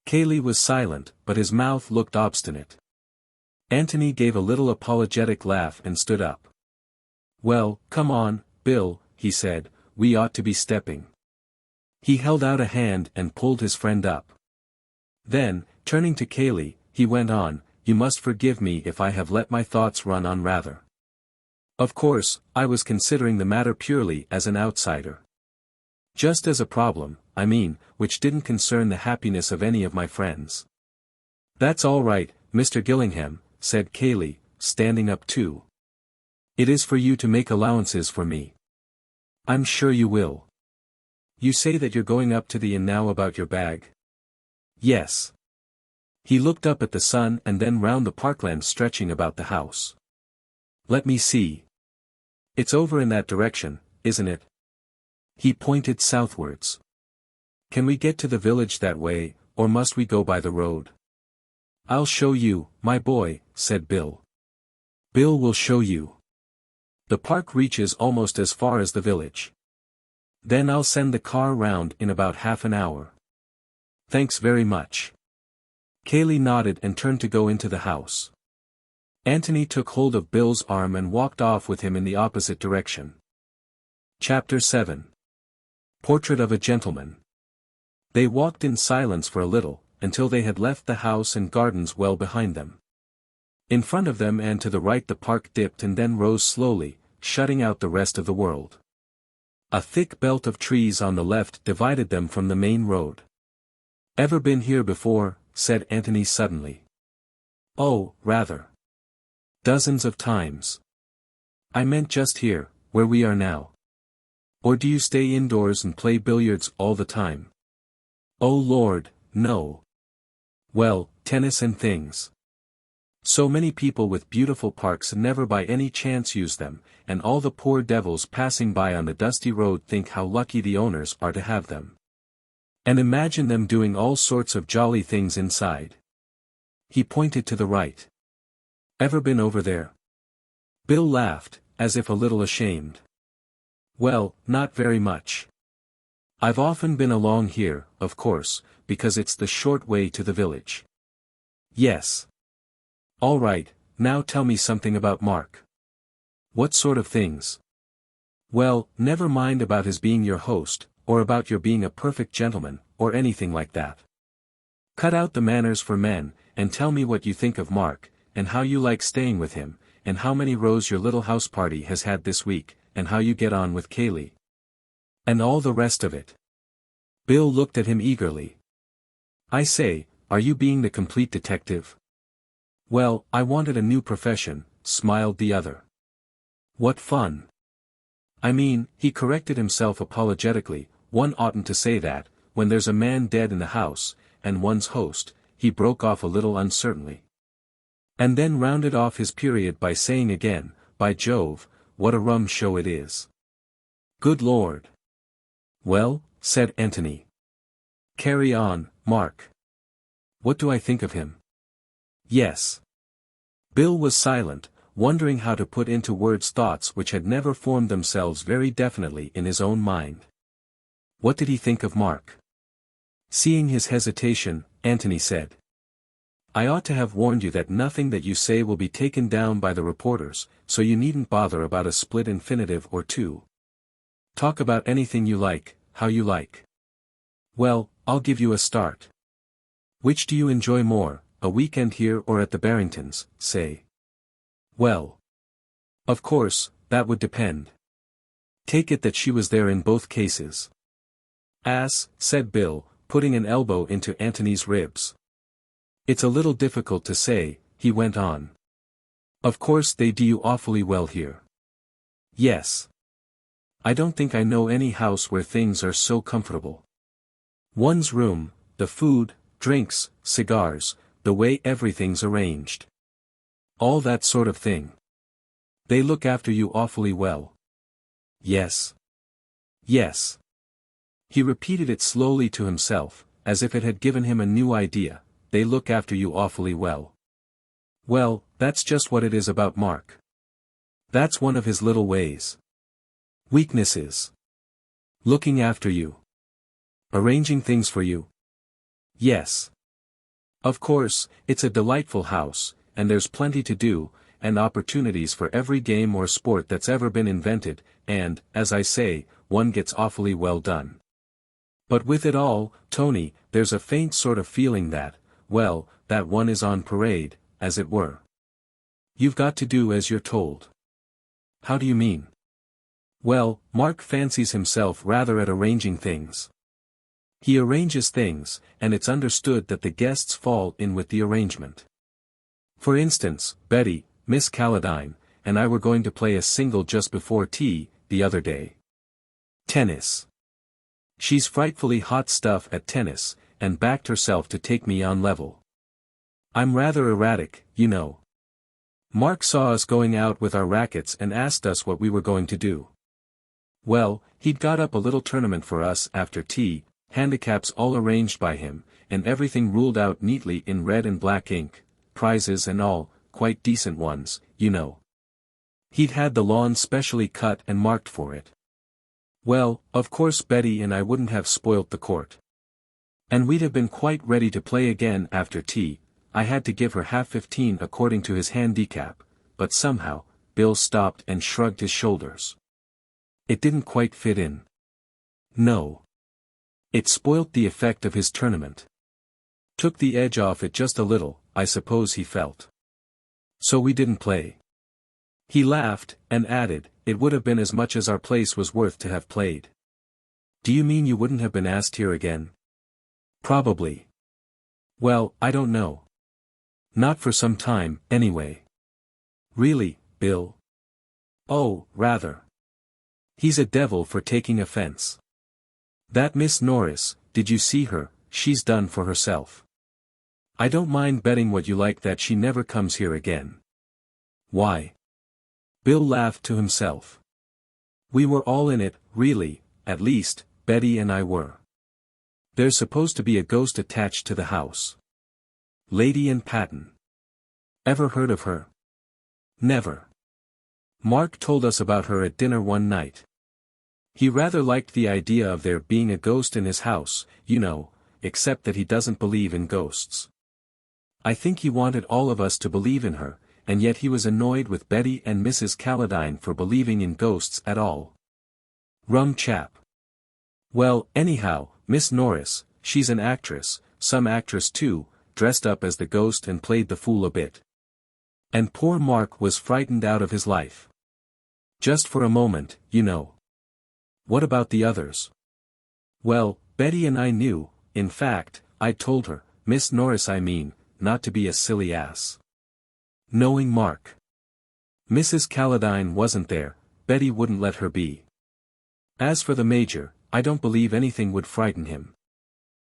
Speaker 1: Cayley was silent, but his mouth looked obstinate. Anthony gave a little apologetic laugh and stood up. "Well, come on, Bill," he said, "we ought to be stepping." He held out a hand and pulled his friend up. Then, turning to Cayley, he went on, "You must forgive me if I have let my thoughts run on rather. Of course, I was considering the matter purely as an outsider. Just as a problem, I mean, which didn't concern the happiness of any of my friends." "That's all right, Mr. Gillingham," said Cayley, standing up too. "It is for you to make allowances for me. I'm sure you will. You say that you're going up to the inn now about your bag?" "Yes." He looked up at the sun and then round the parkland stretching about the house. "Let me see. It's over in that direction, isn't it?" He pointed southwards. "Can we get to the village that way, or must we go by the road?" "I'll show you, my boy," said Bill. "Bill will show you. The park reaches almost as far as the village. Then I'll send the car round in about half an hour." "Thanks very much." Cayley nodded and turned to go into the house. Anthony took hold of Bill's arm and walked off with him in the opposite direction. Chapter 7. Portrait of a Gentleman. They walked in silence for a little, until they had left the house and gardens well behind them. In front of them and to the right the park dipped and then rose slowly, shutting out the rest of the world. A thick belt of trees on the left divided them from the main road. "Ever been here before?" said Anthony suddenly. "Oh, rather. Dozens of times. I meant just here, where we are now. Or do you stay indoors and play billiards all the time?" "Oh Lord, no. Well, tennis and things. So many people with beautiful parks never by any chance use them, and all the poor devils passing by on the dusty road think how lucky the owners are to have them. And imagine them doing all sorts of jolly things inside." He pointed to the right. "Ever been over there?" Bill laughed, as if a little ashamed. "Well, not very much. I've often been along here, of course, because it's the short way to the village." "Yes. All right, now tell me something about Mark." "What sort of things?" "Well, never mind about his being your host, or about your being a perfect gentleman, or anything like that. Cut out the manners for men, and tell me what you think of Mark, and how you like staying with him, and how many rows your little house party has had this week, and how you get on with Cayley. And all the rest of it." Bill looked at him eagerly. "I say, are you being the complete detective?" "Well, I wanted a new profession," smiled the other. "What fun. I mean," he corrected himself apologetically, "one oughtn't to say that, when there's a man dead in the house, and one's host," he broke off a little uncertainly. And then rounded off his period by saying again, "By Jove, what a rum show it is." "Good Lord." "Well," said Anthony. "Carry on, Mark. What do I think of him?" "Yes." Bill was silent, wondering how to put into words thoughts which had never formed themselves very definitely in his own mind. What did he think of Mark? Seeing his hesitation, Anthony said, "I ought to have warned you that nothing that you say will be taken down by the reporters, so you needn't bother about a split infinitive or two. Talk about anything you like, how you like. Well, I'll give you a start. Which do you enjoy more, a weekend here or at the Barringtons, say?" "Well, Of course, that would depend. Take it that she was there in both cases. Ass, said Bill, putting an elbow into Antony's ribs. It's a little difficult to say, he went on. Of course they do you awfully well here. Yes. I don't think I know any house where things are so comfortable. One's room, the food, drinks, cigars, the way everything's arranged. All that sort of thing. They look after you awfully well. Yes. Yes. He repeated it slowly to himself, as if it had given him a new idea. They look after you awfully well. Well, that's just what it is about Mark. That's one of his little ways. Weaknesses. Looking after you. Arranging things for you. Yes. Of course, it's a delightful house, and there's plenty to do, and opportunities for every game or sport that's ever been invented, and, as I say, one gets awfully well done. But with it all, Tony, there's a faint sort of feeling that, well, that one is on parade, as it were. You've got to do as you're told. How do you mean? Well, Mark fancies himself rather at arranging things. He arranges things, and it's understood that the guests fall in with the arrangement. For instance, Betty, Miss Caledine, and I were going to play a single just before tea, the other day. Tennis. She's frightfully hot stuff at tennis, and backed herself to take me on level. I'm rather erratic, you know. Mark saw us going out with our rackets and asked us what we were going to do. Well, he'd got up a little tournament for us after tea, handicaps all arranged by him, and everything ruled out neatly in red and black ink, prizes and all, quite decent ones, you know. He'd had the lawn specially cut and marked for it. Well, of course Betty and I wouldn't have spoilt the court. And we'd have been quite ready to play again after tea. I had to give her half 15 according to his handicap, but somehow, Bill stopped and shrugged his shoulders. It didn't quite fit in. No. It spoilt the effect of his tournament. Took the edge off it just a little, I suppose he felt. So we didn't play. He laughed, and added, it would have been as much as our place was worth to have played. Do you mean you wouldn't have been asked here again? Probably. Well, I don't know. Not for some time, anyway. Really, Bill? Oh, rather. He's a devil for taking offense. That Miss Norris, did you see her? She's done for herself. I don't mind betting what you like that she never comes here again. Why? Bill laughed to himself. We were all in it, really, at least, Betty and I were. There's supposed to be a ghost attached to the house. Lady and Patten. Ever heard of her? Never. Mark told us about her at dinner one night. He rather liked the idea of there being a ghost in his house, you know, except that he doesn't believe in ghosts. I think he wanted all of us to believe in her, and yet he was annoyed with Betty and Mrs. Caledine for believing in ghosts at all. Rum chap. Well, anyhow, Miss Norris, she's an actress, some actress too, dressed up as the ghost and played the fool a bit. And poor Mark was frightened out of his life. Just for a moment, you know. What about the others? Well, Betty and I knew, in fact, I told her, Miss Norris I mean, not to be a silly ass. Knowing Mark. Mrs. Caledine wasn't there, Betty wouldn't let her be. As for the Major, I don't believe anything would frighten him.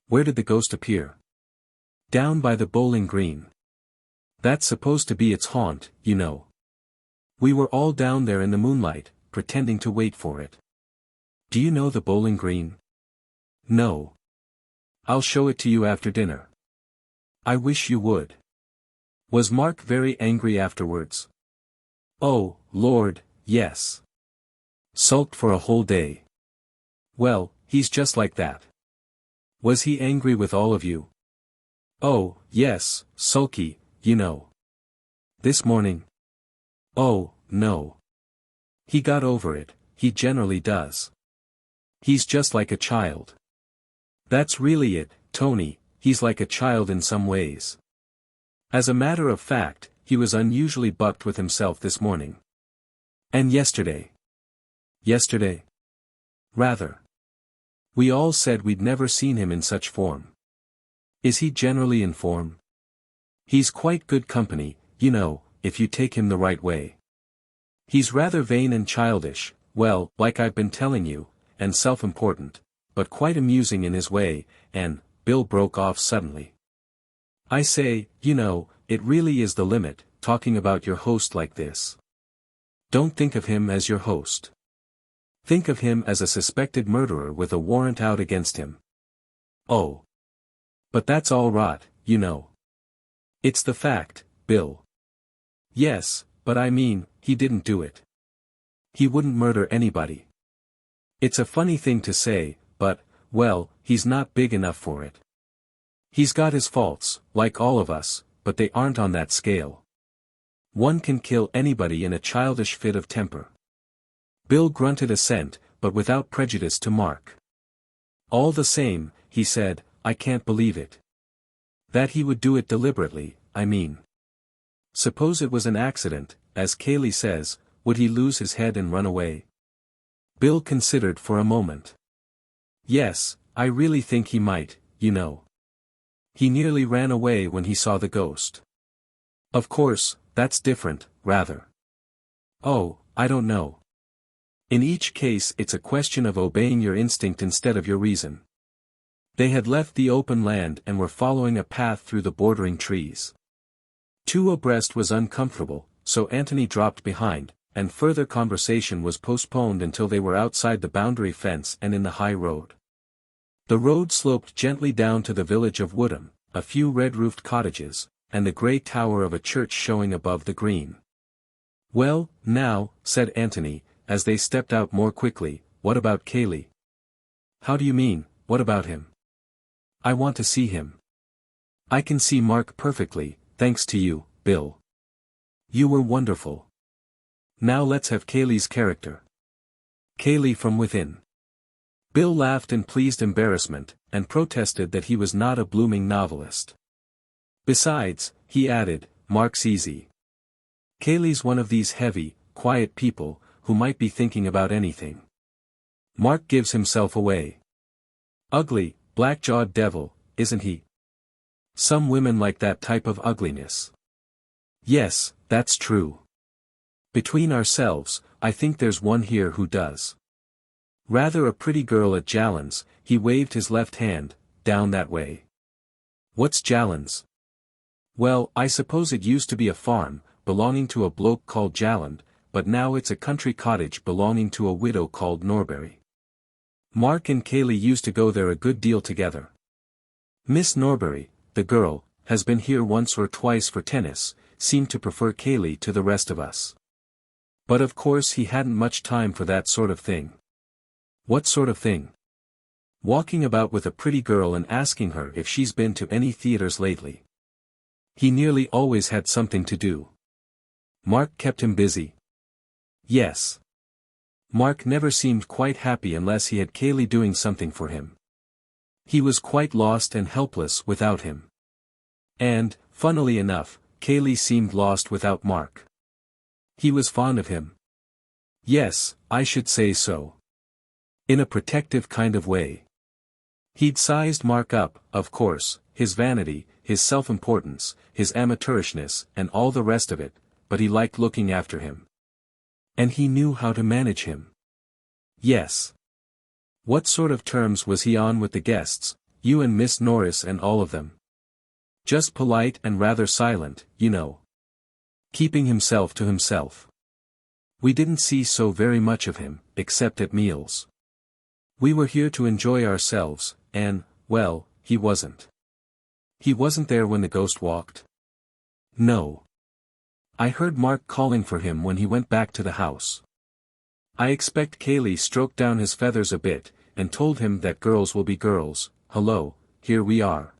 Speaker 1: Where did the ghost appear? Down by the bowling green. That's supposed to be its haunt, you know. We were all down there in the moonlight, pretending to wait for it. Do you know the bowling green? No. I'll show it to you after dinner. I wish you would. Was Mark very angry afterwards? Oh, Lord, yes. Sulked for a whole day. Well, he's just like that. Was he angry with all of you? Oh, yes, sulky, you know. This morning? Oh, no. He got over it, he generally does. He's just like a child. That's really it, Tony, he's like a child in some ways. As a matter of fact, he was unusually bucked with himself this morning. And yesterday. Yesterday? Rather. We all said we'd never seen him in such form. Is he generally in form? He's quite good company, you know, if you take him the right way. He's rather vain and childish, well, like I've been telling you, and self-important, but quite amusing in his way, and, Bill broke off suddenly. I say, you know, it really is the limit, talking about your host like this. Don't think of him as your host. Think of him as a suspected murderer with a warrant out against him. Oh. But that's all rot, you know. It's the fact, Bill. Yes, but I mean, he didn't do it. He wouldn't murder anybody. It's a funny thing to say, but, well, he's not big enough for it. He's got his faults, like all of us, but they aren't on that scale. One can kill anybody in a childish fit of temper. Bill grunted assent, but without prejudice to Mark. All the same, he said, I can't believe it. That he would do it deliberately, I mean. Suppose it was an accident, as Cayley says, would he lose his head and run away? Bill considered for a moment. Yes, I really think he might, you know. He nearly ran away when he saw the ghost. Of course, that's different, rather. Oh, I don't know. In each case it's a question of obeying your instinct instead of your reason. They had left the open land and were following a path through the bordering trees. Two abreast was uncomfortable, so Anthony dropped behind, and further conversation was postponed until they were outside the boundary fence and in the high road. The road sloped gently down to the village of Woodham, a few red-roofed cottages, and the grey tower of a church showing above the green. Well, now, said Anthony, as they stepped out more quickly, what about Cayley? How do you mean, what about him? I want to see him. I can see Mark perfectly, thanks to you, Bill. You were wonderful. Now let's have Cayley's character. Cayley from within. Bill laughed in pleased embarrassment, and protested that he was not a blooming novelist. Besides, he added, Mark's easy. Cayley's one of these heavy, quiet people, who might be thinking about anything. Mark gives himself away. Ugly, black-jawed devil, isn't he? Some women like that type of ugliness. Yes, that's true. Between ourselves, I think there's one here who does. Rather a pretty girl at Jallan's, he waved his left hand, down that way. What's Jallan's? Well, I suppose it used to be a farm, belonging to a bloke called Jalland, but now it's a country cottage belonging to a widow called Norbury. Mark and Cayley used to go there a good deal together. Miss Norbury, the girl, has been here once or twice for tennis, seemed to prefer Cayley to the rest of us. But of course he hadn't much time for that sort of thing. What sort of thing? Walking about with a pretty girl and asking her if she's been to any theaters lately. He nearly always had something to do. Mark kept him busy. Yes. Mark never seemed quite happy unless he had Cayley doing something for him. He was quite lost and helpless without him. And, funnily enough, Cayley seemed lost without Mark. He was fond of him. Yes, I should say so. In a protective kind of way. He'd sized Mark up, of course, his vanity, his self-importance, his amateurishness, and all the rest of it, but he liked looking after him. And he knew how to manage him. Yes. What sort of terms was he on with the guests, you and Miss Norris and all of them? Just polite and rather silent, you know. Keeping himself to himself. We didn't see so very much of him, except at meals. We were here to enjoy ourselves, and, well, he wasn't. He wasn't there when the ghost walked? No. I heard Mark calling for him when he went back to the house. I expect Cayley stroked down his feathers a bit, and told him that girls will be girls. Hello, here we are.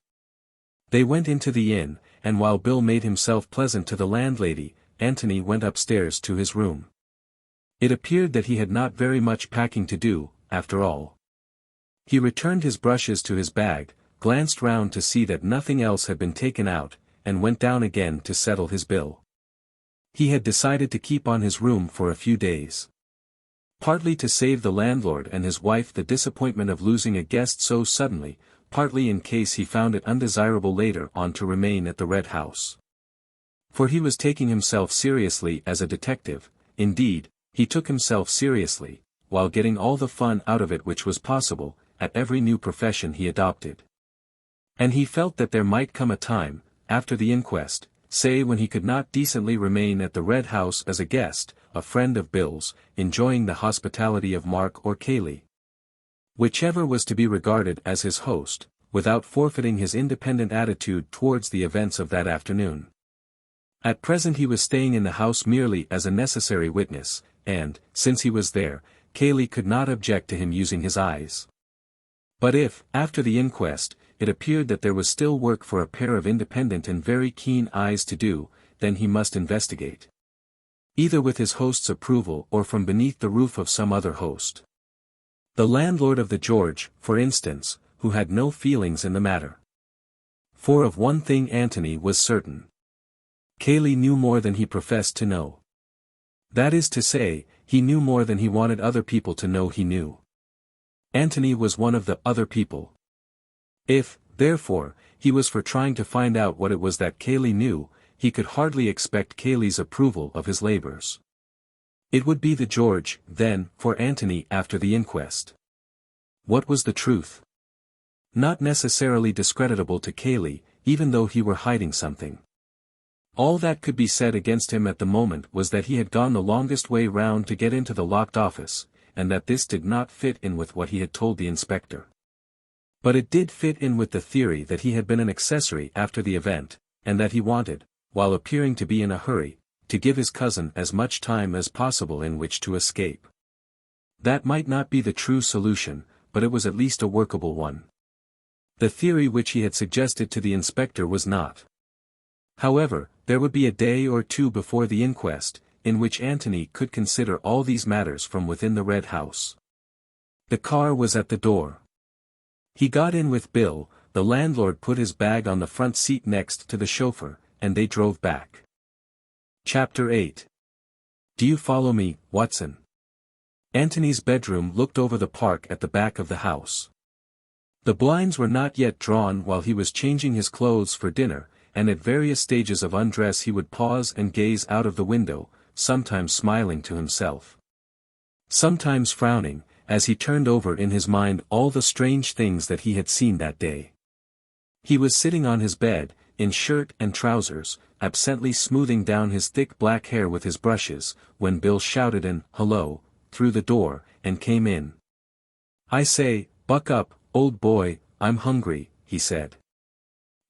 Speaker 1: They went into the inn, and while Bill made himself pleasant to the landlady, Anthony went upstairs to his room. It appeared that he had not very much packing to do, after all. He returned his brushes to his bag, glanced round to see that nothing else had been taken out, and went down again to settle his bill. He had decided to keep on his room for a few days. Partly to save the landlord and his wife the disappointment of losing a guest so suddenly, partly in case he found it undesirable later on to remain at the Red House. For he was taking himself seriously as a detective, indeed, he took himself seriously, while getting all the fun out of it which was possible, at every new profession he adopted. And he felt that there might come a time, after the inquest, say when he could not decently remain at the Red House as a guest, a friend of Bill's, enjoying the hospitality of Mark or Cayley, whichever was to be regarded as his host, without forfeiting his independent attitude towards the events of that afternoon. At present he was staying in the house merely as a necessary witness, and, since he was there, Cayley could not object to him using his eyes. But if, after the inquest, it appeared that there was still work for a pair of independent and very keen eyes to do, then he must investigate. Either with his host's approval or from beneath the roof of some other host. The landlord of the George, for instance, who had no feelings in the matter. For of one thing Antony was certain. Cayley knew more than he professed to know. That is to say, he knew more than he wanted other people to know he knew. Antony was one of the other people. If, therefore, he was for trying to find out what it was that Cayley knew, he could hardly expect Cayley's approval of his labors. It would be the George, then, for Antony after the inquest. What was the truth? Not necessarily discreditable to Cayley, even though he were hiding something. All that could be said against him at the moment was that he had gone the longest way round to get into the locked office, and that this did not fit in with what he had told the inspector. But it did fit in with the theory that he had been an accessory after the event, and that he wanted, while appearing to be in a hurry, to give his cousin as much time as possible in which to escape. That might not be the true solution, but it was at least a workable one. The theory which he had suggested to the inspector was not. However, there would be a day or two before the inquest, in which Antony could consider all these matters from within the Red House. The car was at the door. He got in with Bill, the landlord put his bag on the front seat next to the chauffeur, and they drove back. Chapter 8. Do you follow me, Watson? Antony's bedroom looked over the park at the back of the house. The blinds were not yet drawn while he was changing his clothes for dinner, and at various stages of undress he would pause and gaze out of the window, sometimes smiling to himself, sometimes frowning, as he turned over in his mind all the strange things that he had seen that day. He was sitting on his bed, in shirt and trousers, absently smoothing down his thick black hair with his brushes, when Bill shouted an "hello" through the door, and came in. "I say, buck up, old boy, I'm hungry," he said.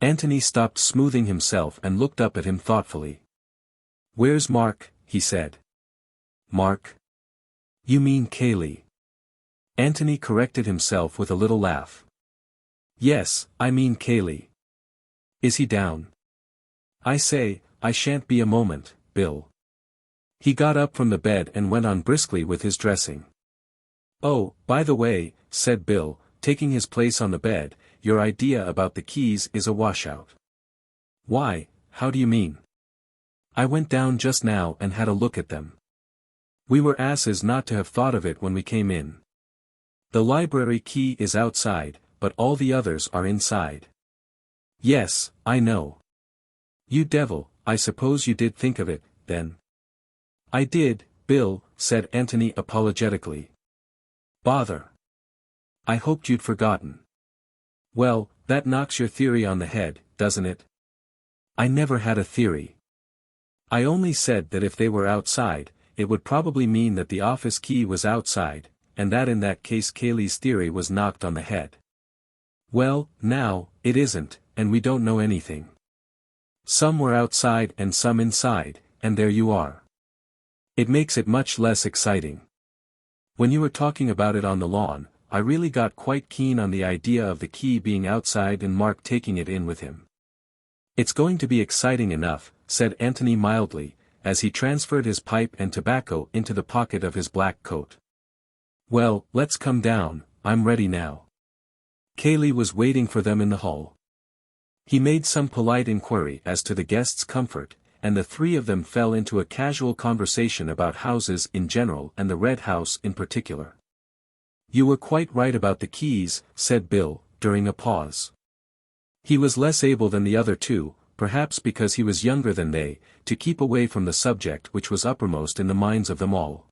Speaker 1: Antony stopped smoothing himself and looked up at him thoughtfully. "Where's Mark?" he said. "Mark? You mean Cayley." Antony corrected himself with a little laugh. "Yes, I mean Cayley. Is he down?" "I say, I shan't be a moment, Bill." He got up from the bed and went on briskly with his dressing. "Oh, by the way," said Bill, taking his place on the bed, "your idea about the keys is a washout." "Why, how do you mean?" "I went down just now and had a look at them. We were asses not to have thought of it when we came in. The library key is outside, but all the others are inside." "Yes, I know." "You devil, I suppose you did think of it, then." "I did, Bill," said Antony apologetically. "Bother. I hoped you'd forgotten." "Well, that knocks your theory on the head, doesn't it?" "I never had a theory. I only said that if they were outside, it would probably mean that the office key was outside, and that in that case Cayley's theory was knocked on the head." "Well, now, it isn't, and we don't know anything. Some were outside and some inside, and there you are. It makes it much less exciting. When you were talking about it on the lawn, I really got quite keen on the idea of the key being outside and Mark taking it in with him." "It's going to be exciting enough," said Antony mildly, as he transferred his pipe and tobacco into the pocket of his black coat. "Well, let's come down, I'm ready now." Cayley was waiting for them in the hall. He made some polite inquiry as to the guest's comfort, and the three of them fell into a casual conversation about houses in general and the Red House in particular. "You were quite right about the keys," said Bill, during a pause. He was less able than the other two, perhaps because he was younger than they, to keep away from the subject which was uppermost in the minds of them all.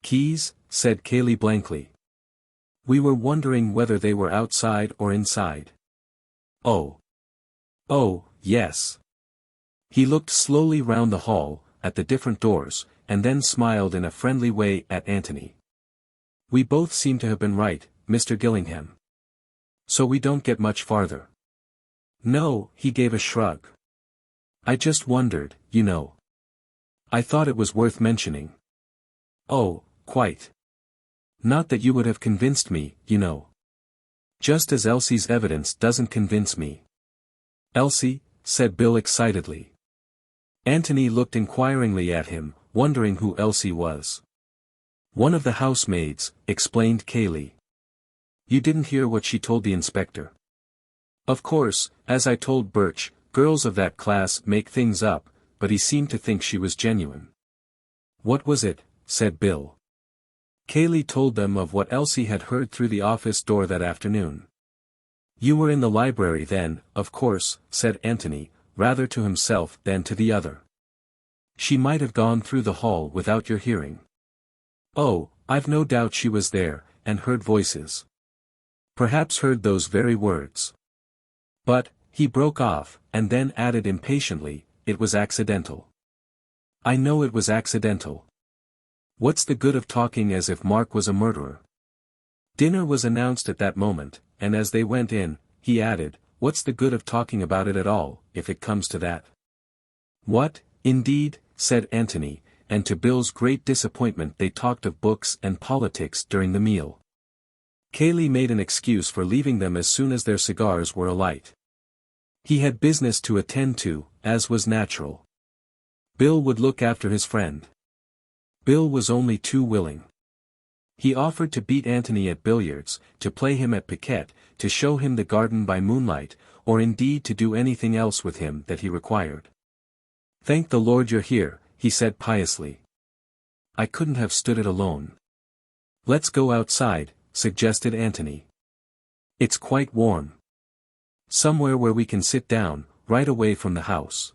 Speaker 1: "Keys?" said Cayley blankly. "We were wondering whether they were outside or inside." "Oh. Oh, yes." He looked slowly round the hall, at the different doors, and then smiled in a friendly way at Anthony. "We both seem to have been right, Mr. Gillingham. So we don't get much farther." "No," he gave a shrug. "I just wondered, you know. I thought it was worth mentioning." "Oh, quite. Not that you would have convinced me, you know. Just as Elsie's evidence doesn't convince me." "Elsie?" said Bill excitedly. Anthony looked inquiringly at him, wondering who Elsie was. "One of the housemaids," explained Cayley. "You didn't hear what she told the inspector?" "Of course, as I told Birch, girls of that class make things up, but he seemed to think she was genuine." "What was it?" said Bill. Cayley told them of what Elsie had heard through the office door that afternoon. "You were in the library then, of course," said Anthony, rather to himself than to the other. "She might have gone through the hall without your hearing." "Oh, I've no doubt she was there, and heard voices. Perhaps heard those very words. But," he broke off, and then added impatiently, "it was accidental." "I know it was accidental. What's the good of talking as if Mark was a murderer?" Dinner was announced at that moment, and as they went in, he added, "What's the good of talking about it at all, if it comes to that?" "What, indeed?" said Anthony, and to Bill's great disappointment they talked of books and politics during the meal. Cayley made an excuse for leaving them as soon as their cigars were alight. He had business to attend to, as was natural. Bill would look after his friend. Bill was only too willing. He offered to beat Anthony at billiards, to play him at piquet, to show him the garden by moonlight, or indeed to do anything else with him that he required. "Thank the Lord you're here," he said piously. "I couldn't have stood it alone." "Let's go outside," suggested Anthony. "It's quite warm. Somewhere where we can sit down, right away from the house.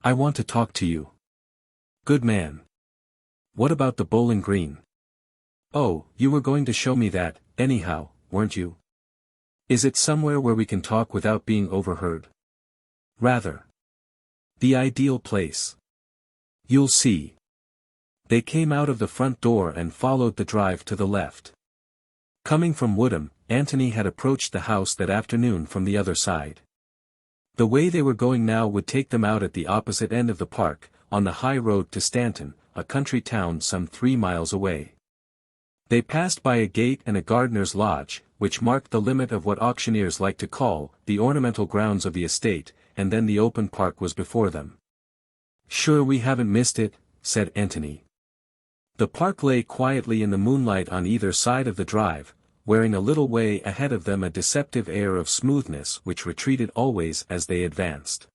Speaker 1: I want to talk to you." "Good man. What about the bowling green?" "Oh, you were going to show me that, anyhow, weren't you? Is it somewhere where we can talk without being overheard?" "Rather. The ideal place. You'll see." They came out of the front door and followed the drive to the left. Coming from Woodham, Anthony had approached the house that afternoon from the other side. The way they were going now would take them out at the opposite end of the park, on the high road to Stanton, a country town some 3 miles away. They passed by a gate and a gardener's lodge, which marked the limit of what auctioneers like to call the ornamental grounds of the estate, and then the open park was before them. "Sure we haven't missed it," said Anthony. The park lay quietly in the moonlight on either side of the drive, wearing a little way ahead of them a deceptive air of smoothness which retreated always as they advanced.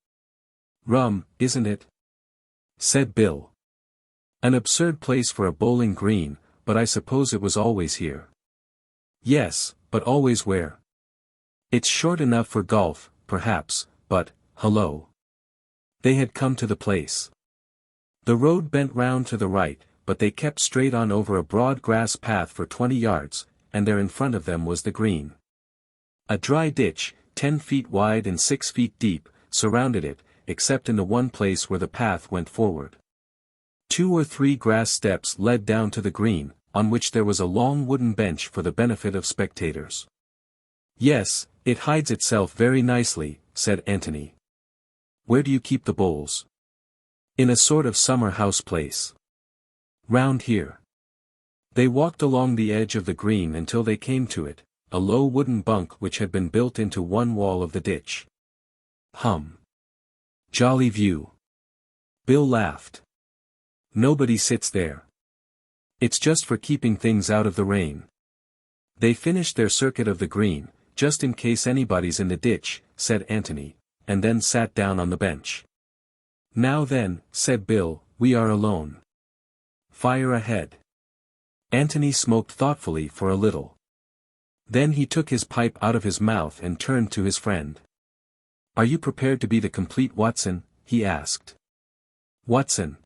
Speaker 1: "Rum, isn't it?" said Bill. "An absurd place for a bowling green, but I suppose it was always here." "Yes, but always where?" "It's short enough for golf, perhaps, but, hullo." They had come to the place. The road bent round to the right, but they kept straight on over a broad grass path for 20 yards, and there in front of them was the green. A dry ditch, 10 feet wide and 6 feet deep, surrounded it, except in the one place where the path went forward. 2 or 3 grass steps led down to the green, on which there was a long wooden bench for the benefit of spectators. "Yes, it hides itself very nicely," said Anthony. "Where do you keep the bowls?" "In a sort of summer house place. Round here." They walked along the edge of the green until they came to it, a low wooden bunk which had been built into one wall of the ditch. Jolly view." Bill laughed. "Nobody sits there. It's just for keeping things out of the rain." They finished their circuit of the green, "just in case anybody's in the ditch," said Anthony, and then sat down on the bench. Now then, said Bill, we are alone. Fire ahead. Anthony smoked thoughtfully for a little. Then he took his pipe out of his mouth and turned to his friend. Are you prepared to be the complete Watson? He asked. Watson.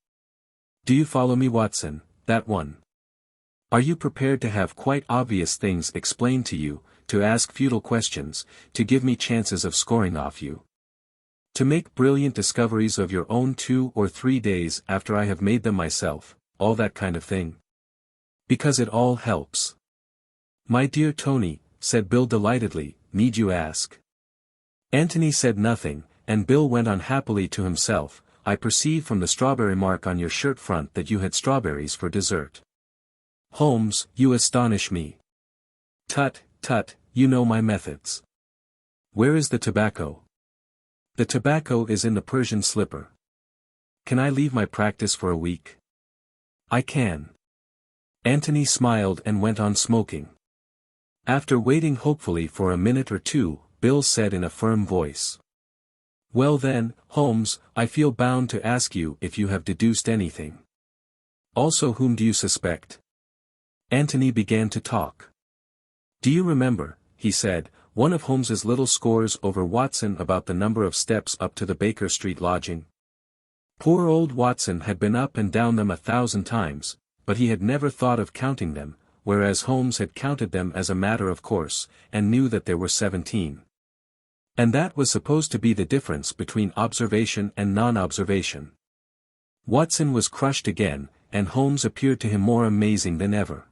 Speaker 1: Do you follow me, Watson, that one? Are you prepared to have quite obvious things explained to you, to ask futile questions, to give me chances of scoring off you? To make brilliant discoveries of your own 2 or 3 days after I have made them myself, all that kind of thing? Because it all helps. My dear Tony, said Bill delightedly, need you ask? Anthony said nothing, and Bill went on happily to himself. I perceive from the strawberry mark on your shirt front that you had strawberries for dessert. Holmes, you astonish me. Tut, tut, you know my methods. Where is the tobacco? The tobacco is in the Persian slipper. Can I leave my practice for a week? I can. Anthony smiled and went on smoking. After waiting hopefully for a minute or two, Bill said in a firm voice. Well then, Holmes, I feel bound to ask you if you have deduced anything. Also, whom do you suspect? Anthony began to talk. Do you remember, he said, one of Holmes's little scores over Watson about the number of steps up to the Baker Street lodging? Poor old Watson had been up and down them 1,000 times, but he had never thought of counting them, whereas Holmes had counted them as a matter of course, and knew that there were 17. And that was supposed to be the difference between observation and non-observation. Watson was crushed again, and Holmes appeared to him more amazing than ever.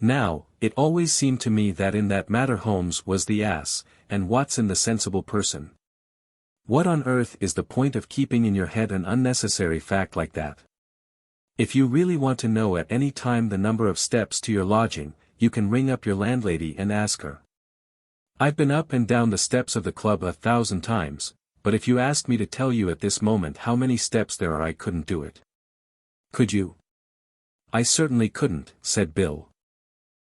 Speaker 1: Now, it always seemed to me that in that matter Holmes was the ass, and Watson the sensible person. What on earth is the point of keeping in your head an unnecessary fact like that? If you really want to know at any time the number of steps to your lodging, you can ring up your landlady and ask her. I've been up and down the steps of the club 1,000 times, but if you asked me to tell you at this moment how many steps there are, I couldn't do it. Could you? I certainly couldn't, said Bill.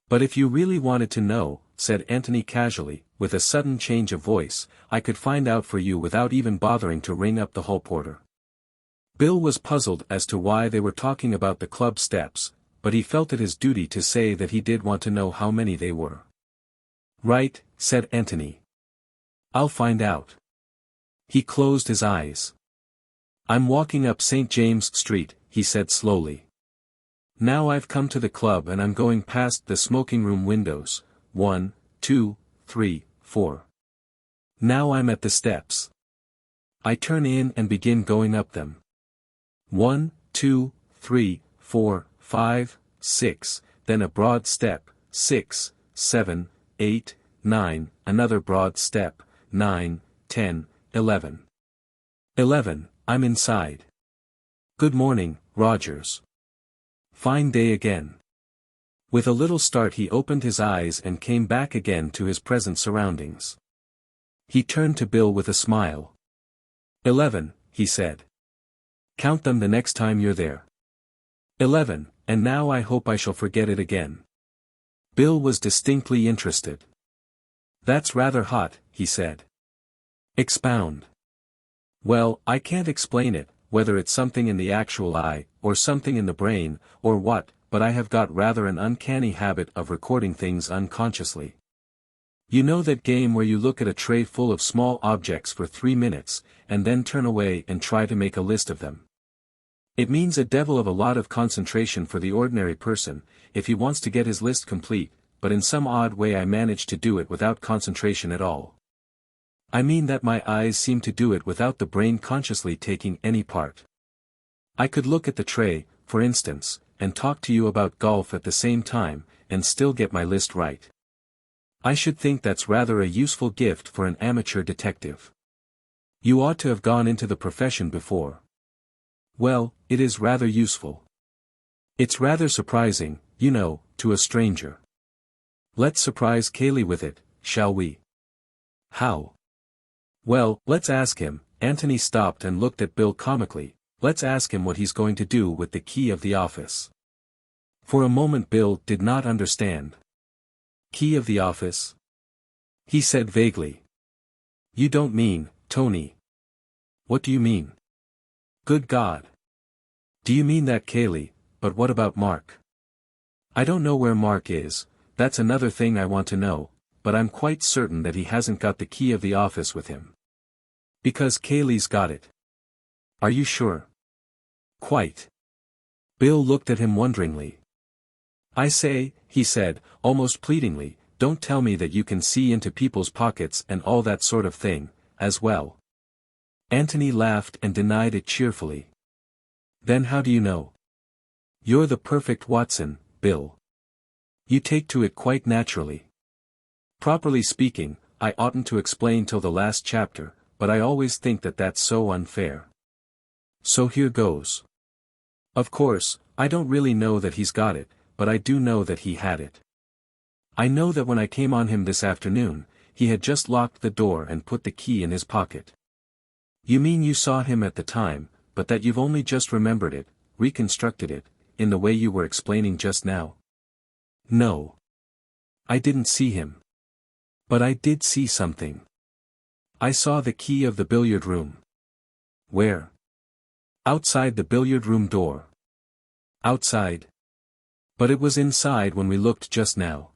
Speaker 1: But if you really wanted to know, said Anthony casually, with a sudden change of voice, I could find out for you without even bothering to ring up the hall porter. Bill was puzzled as to why they were talking about the club steps, but he felt it his duty to say that he did want to know how many they were. Right, said Anthony. I'll find out. He closed his eyes. I'm walking up St. James Street, he said slowly. Now I've come to the club and I'm going past the smoking room windows, 1, 2, 3, 4. Now I'm at the steps. I turn in and begin going up them. 1, 2, 3, 4, 5, 6, then a broad step, 6, 7, 8, 9, another broad step, 9, 10, 11. 11, I'm inside. Good morning, Rogers. Fine day again. With a little start he opened his eyes and came back again to his present surroundings. He turned to Bill with a smile. 11, he said. Count them the next time you're there. 11, and now I hope I shall forget it again. Bill was distinctly interested. That's rather hot, he said. Expound. Well, I can't explain it, whether it's something in the actual eye, or something in the brain, or what, but I have got rather an uncanny habit of recording things unconsciously. You know that game where you look at a tray full of small objects for 3 minutes, and then turn away and try to make a list of them? It means a devil of a lot of concentration for the ordinary person, if he wants to get his list complete, but in some odd way I manage to do it without concentration at all. I mean that my eyes seem to do it without the brain consciously taking any part. I could look at the tray, for instance, and talk to you about golf at the same time, and still get my list right. I should think that's rather a useful gift for an amateur detective. You ought to have gone into the profession before. Well, it is rather useful. It's rather surprising, you know, to a stranger. Let's surprise Cayley with it, shall we? How? Well, let's ask him. Anthony stopped and looked at Bill comically. Let's ask him what he's going to do with the key of the office. For a moment Bill did not understand. Key of the office? He said vaguely. You don't mean, Tony. What do you mean? Good God. Do you mean that, Cayley? But what about Mark? I don't know where Mark is, that's another thing I want to know, but I'm quite certain that he hasn't got the key of the office with him. Because Cayley's got it. Are you sure? Quite. Bill looked at him wonderingly. I say, he said, almost pleadingly, don't tell me that you can see into people's pockets and all that sort of thing, as well. Anthony laughed and denied it cheerfully. Then how do you know? You're the perfect Watson, Bill. You take to it quite naturally. Properly speaking, I oughtn't to explain till the last chapter, but I always think that that's so unfair. So here goes. Of course, I don't really know that he's got it, but I do know that he had it. I know that when I came on him this afternoon, he had just locked the door and put the key in his pocket. You mean you saw him at the time, but that you've only just remembered it, reconstructed it, in the way you were explaining just now? No. I didn't see him. But I did see something. I saw the key of the billiard room. Where? Outside the billiard room door. Outside? But it was inside when we looked just now.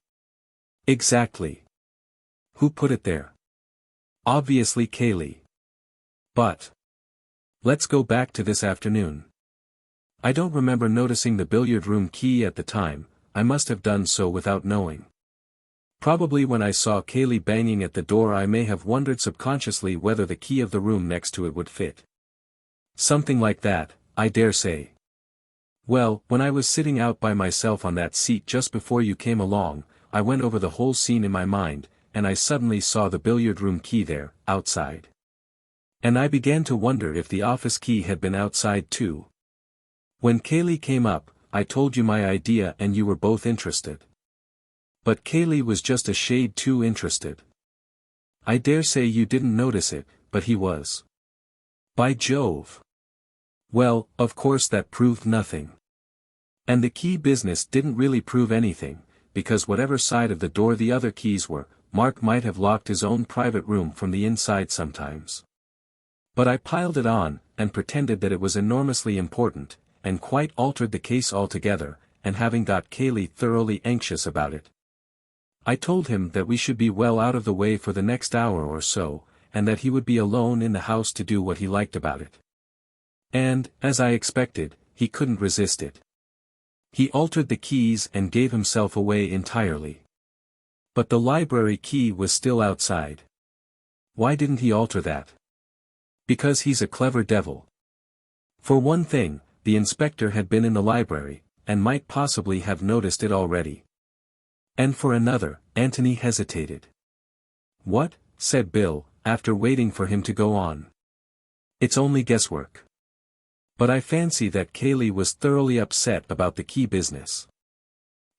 Speaker 1: Exactly. Who put it there? Obviously Cayley. But. Let's go back to this afternoon. I don't remember noticing the billiard room key at the time, I must have done so without knowing. Probably when I saw Cayley banging at the door I may have wondered subconsciously whether the key of the room next to it would fit. Something like that, I dare say. Well, when I was sitting out by myself on that seat just before you came along, I went over the whole scene in my mind, and I suddenly saw the billiard room key there, outside. And I began to wonder if the office key had been outside too. When Cayley came up, I told you my idea and you were both interested. But Cayley was just a shade too interested. I dare say you didn't notice it, but he was. By Jove! Well, of course that proved nothing. And the key business didn't really prove anything, because whatever side of the door the other keys were, Mark might have locked his own private room from the inside sometimes. But I piled it on, and pretended that it was enormously important, and quite altered the case altogether, and having got Cayley thoroughly anxious about it. I told him that we should be well out of the way for the next hour or so, and that he would be alone in the house to do what he liked about it. And, as I expected, he couldn't resist it. He altered the keys and gave himself away entirely. But the library key was still outside. Why didn't he alter that? Because he's a clever devil. For one thing, the inspector had been in the library, and might possibly have noticed it already. And for another, Anthony hesitated. What? Said Bill, after waiting for him to go on. It's only guesswork. But I fancy that Cayley was thoroughly upset about the key business.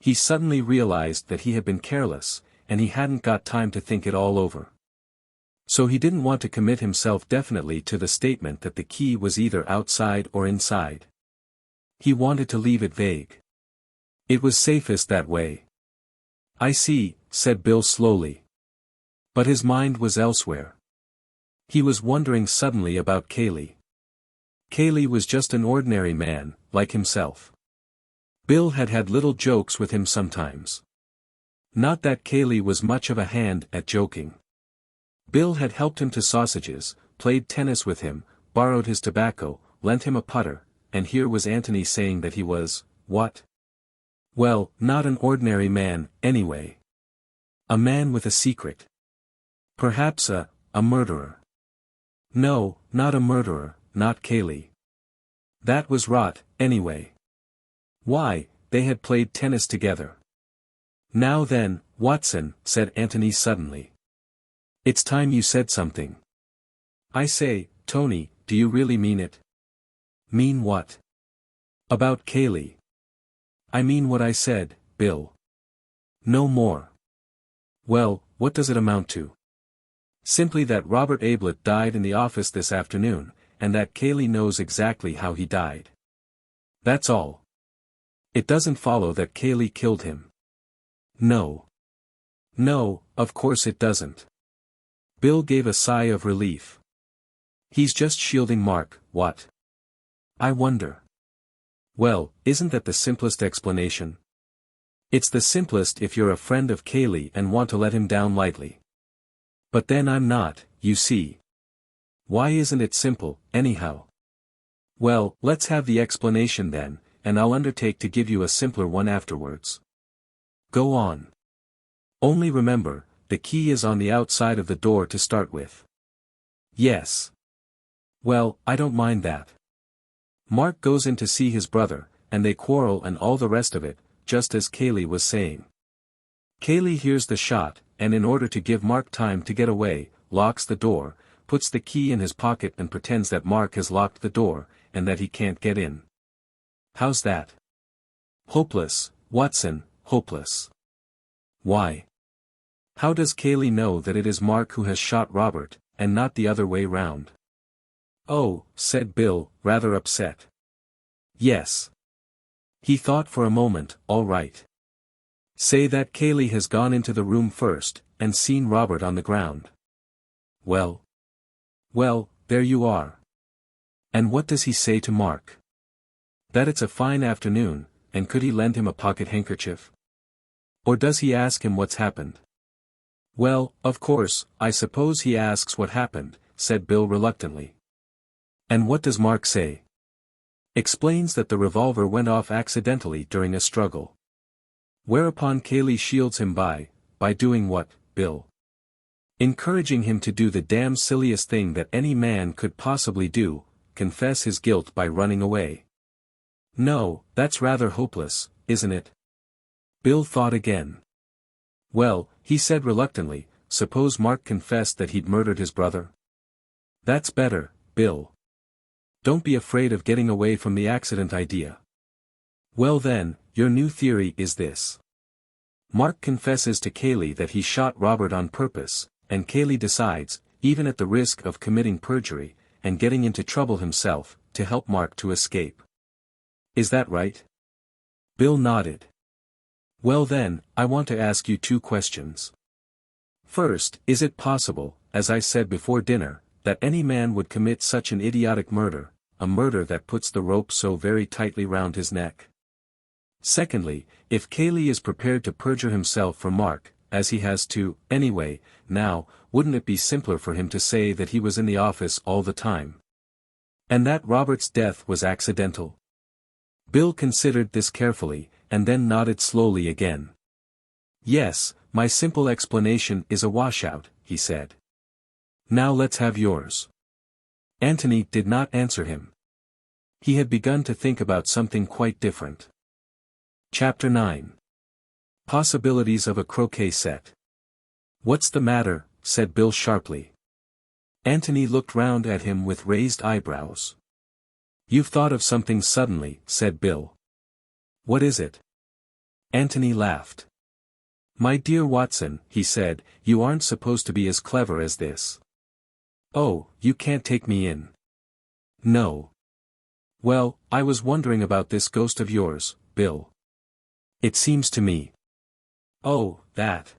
Speaker 1: He suddenly realized that he had been careless, and he hadn't got time to think it all over. So he didn't want to commit himself definitely to the statement that the key was either outside or inside. He wanted to leave it vague. It was safest that way. I see, said Bill slowly. But his mind was elsewhere. He was wondering suddenly about Cayley. Cayley was just an ordinary man, like himself. Bill had had little jokes with him sometimes. Not that Cayley was much of a hand at joking. Bill had helped him to sausages, played tennis with him, borrowed his tobacco, lent him a putter, and here was Anthony saying that he was, what? Well, not an ordinary man, anyway. A man with a secret. Perhaps a murderer. No, not a murderer, not Cayley. That was rot, anyway. Why, they had played tennis together. Now then, Watson, said Anthony suddenly. It's time you said something. I say, Tony, do you really mean it? Mean what? About Cayley. I mean what I said, Bill. No more. Well, what does it amount to? Simply that Robert Ablett died in the office this afternoon, and that Cayley knows exactly how he died. That's all. It doesn't follow that Cayley killed him. No. No, of course it doesn't. Bill gave a sigh of relief. He's just shielding Mark, what? I wonder. Well, isn't that the simplest explanation? It's the simplest if you're a friend of Cayley and want to let him down lightly. But then I'm not, you see. Why isn't it simple, anyhow? Well, let's have the explanation then, and I'll undertake to give you a simpler one afterwards. Go on. Only remember, the key is on the outside of the door to start with. Yes. Well, I don't mind that. Mark goes in to see his brother, and they quarrel and all the rest of it, just as Cayley was saying. Cayley hears the shot, and in order to give Mark time to get away, locks the door, puts the key in his pocket and pretends that Mark has locked the door, and that he can't get in. How's that? Hopeless, Watson, hopeless. Why? How does Cayley know that it is Mark who has shot Robert, and not the other way round? Oh, said Bill, rather upset. Yes. He thought for a moment, all right. Say that Cayley has gone into the room first, and seen Robert on the ground. Well. Well, there you are. And what does he say to Mark? That it's a fine afternoon, and could he lend him a pocket handkerchief? Or does he ask him what's happened? Well, of course, I suppose he asks what happened, said Bill reluctantly. And what does Mark say? Explains that the revolver went off accidentally during a struggle. Whereupon Cayley shields him by doing what, Bill? Encouraging him to do the damn silliest thing that any man could possibly do, confess his guilt by running away. No, that's rather hopeless, isn't it? Bill thought again. Well, he said reluctantly, suppose Mark confessed that he'd murdered his brother? That's better, Bill. Don't be afraid of getting away from the accident idea. Well then, your new theory is this. Mark confesses to Cayley that he shot Robert on purpose, and Cayley decides, even at the risk of committing perjury, and getting into trouble himself, to help Mark to escape. Is that right? Bill nodded. Well then, I want to ask you two questions. First, is it possible, as I said before dinner, that any man would commit such an idiotic murder, a murder that puts the rope so very tightly round his neck? Secondly, if Cayley is prepared to perjure himself for Mark, as he has to, anyway, now, wouldn't it be simpler for him to say that he was in the office all the time? And that Robert's death was accidental? Bill considered this carefully, and then nodded slowly again. Yes, my simple explanation is a washout, he said. Now let's have yours. Anthony did not answer him. He had begun to think about something quite different. Chapter 9. Possibilities of a croquet set. What's the matter? Said Bill sharply. Anthony looked round at him with raised eyebrows. You've thought of something suddenly, said Bill. What is it? Anthony laughed. My dear Watson, he said, you aren't supposed to be as clever as this. Oh, you can't take me in. No. Well, I was wondering about this ghost of yours, Bill. It seems to me. Oh, that.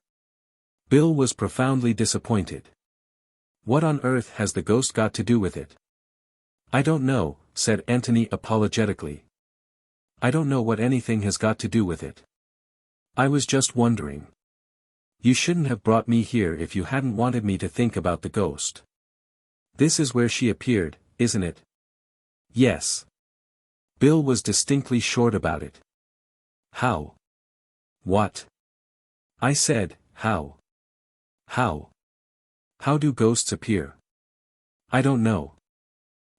Speaker 1: Bill was profoundly disappointed. What on earth has the ghost got to do with it? I don't know, said Anthony apologetically. I don't know what anything has got to do with it. I was just wondering. You shouldn't have brought me here if you hadn't wanted me to think about the ghost. This is where she appeared, isn't it? Yes. Bill was distinctly short about it. How? What? I said, how? How? How do ghosts appear? I don't know.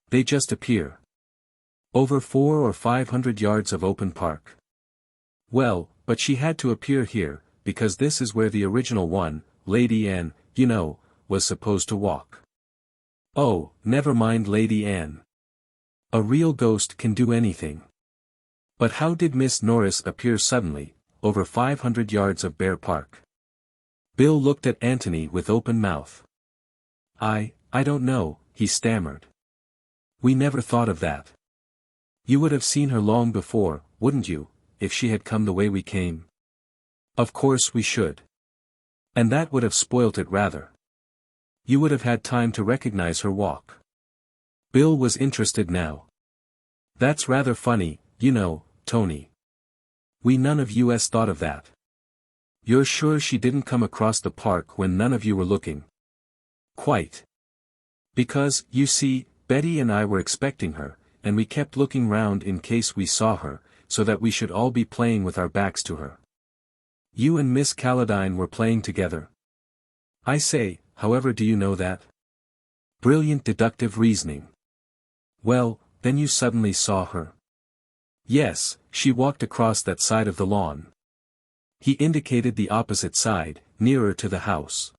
Speaker 1: They just appear. Over 400 or 500 yards of open park. Well, but she had to appear here, because this is where the original one, Lady Anne, you know, was supposed to walk. Oh, never mind Lady Anne. A real ghost can do anything. But how did Miss Norris appear suddenly, over 500 yards of bare park? Bill looked at Anthony with open mouth. I don't know, he stammered. We never thought of that. You would have seen her long before, wouldn't you, if she had come the way we came? Of course we should. And that would have spoilt it rather. You would have had time to recognize her walk. Bill was interested now. That's rather funny, you know, Tony. We none of us thought of that. You're sure she didn't come across the park when none of you were looking? Quite. Because, you see, Betty and I were expecting her, and we kept looking round in case we saw her, so that we should all be playing with our backs to her. You and Miss Caladine were playing together. I say, however do you know that? Brilliant deductive reasoning. Well, then you suddenly saw her. Yes, she walked across that side of the lawn. He indicated the opposite side, nearer to the house.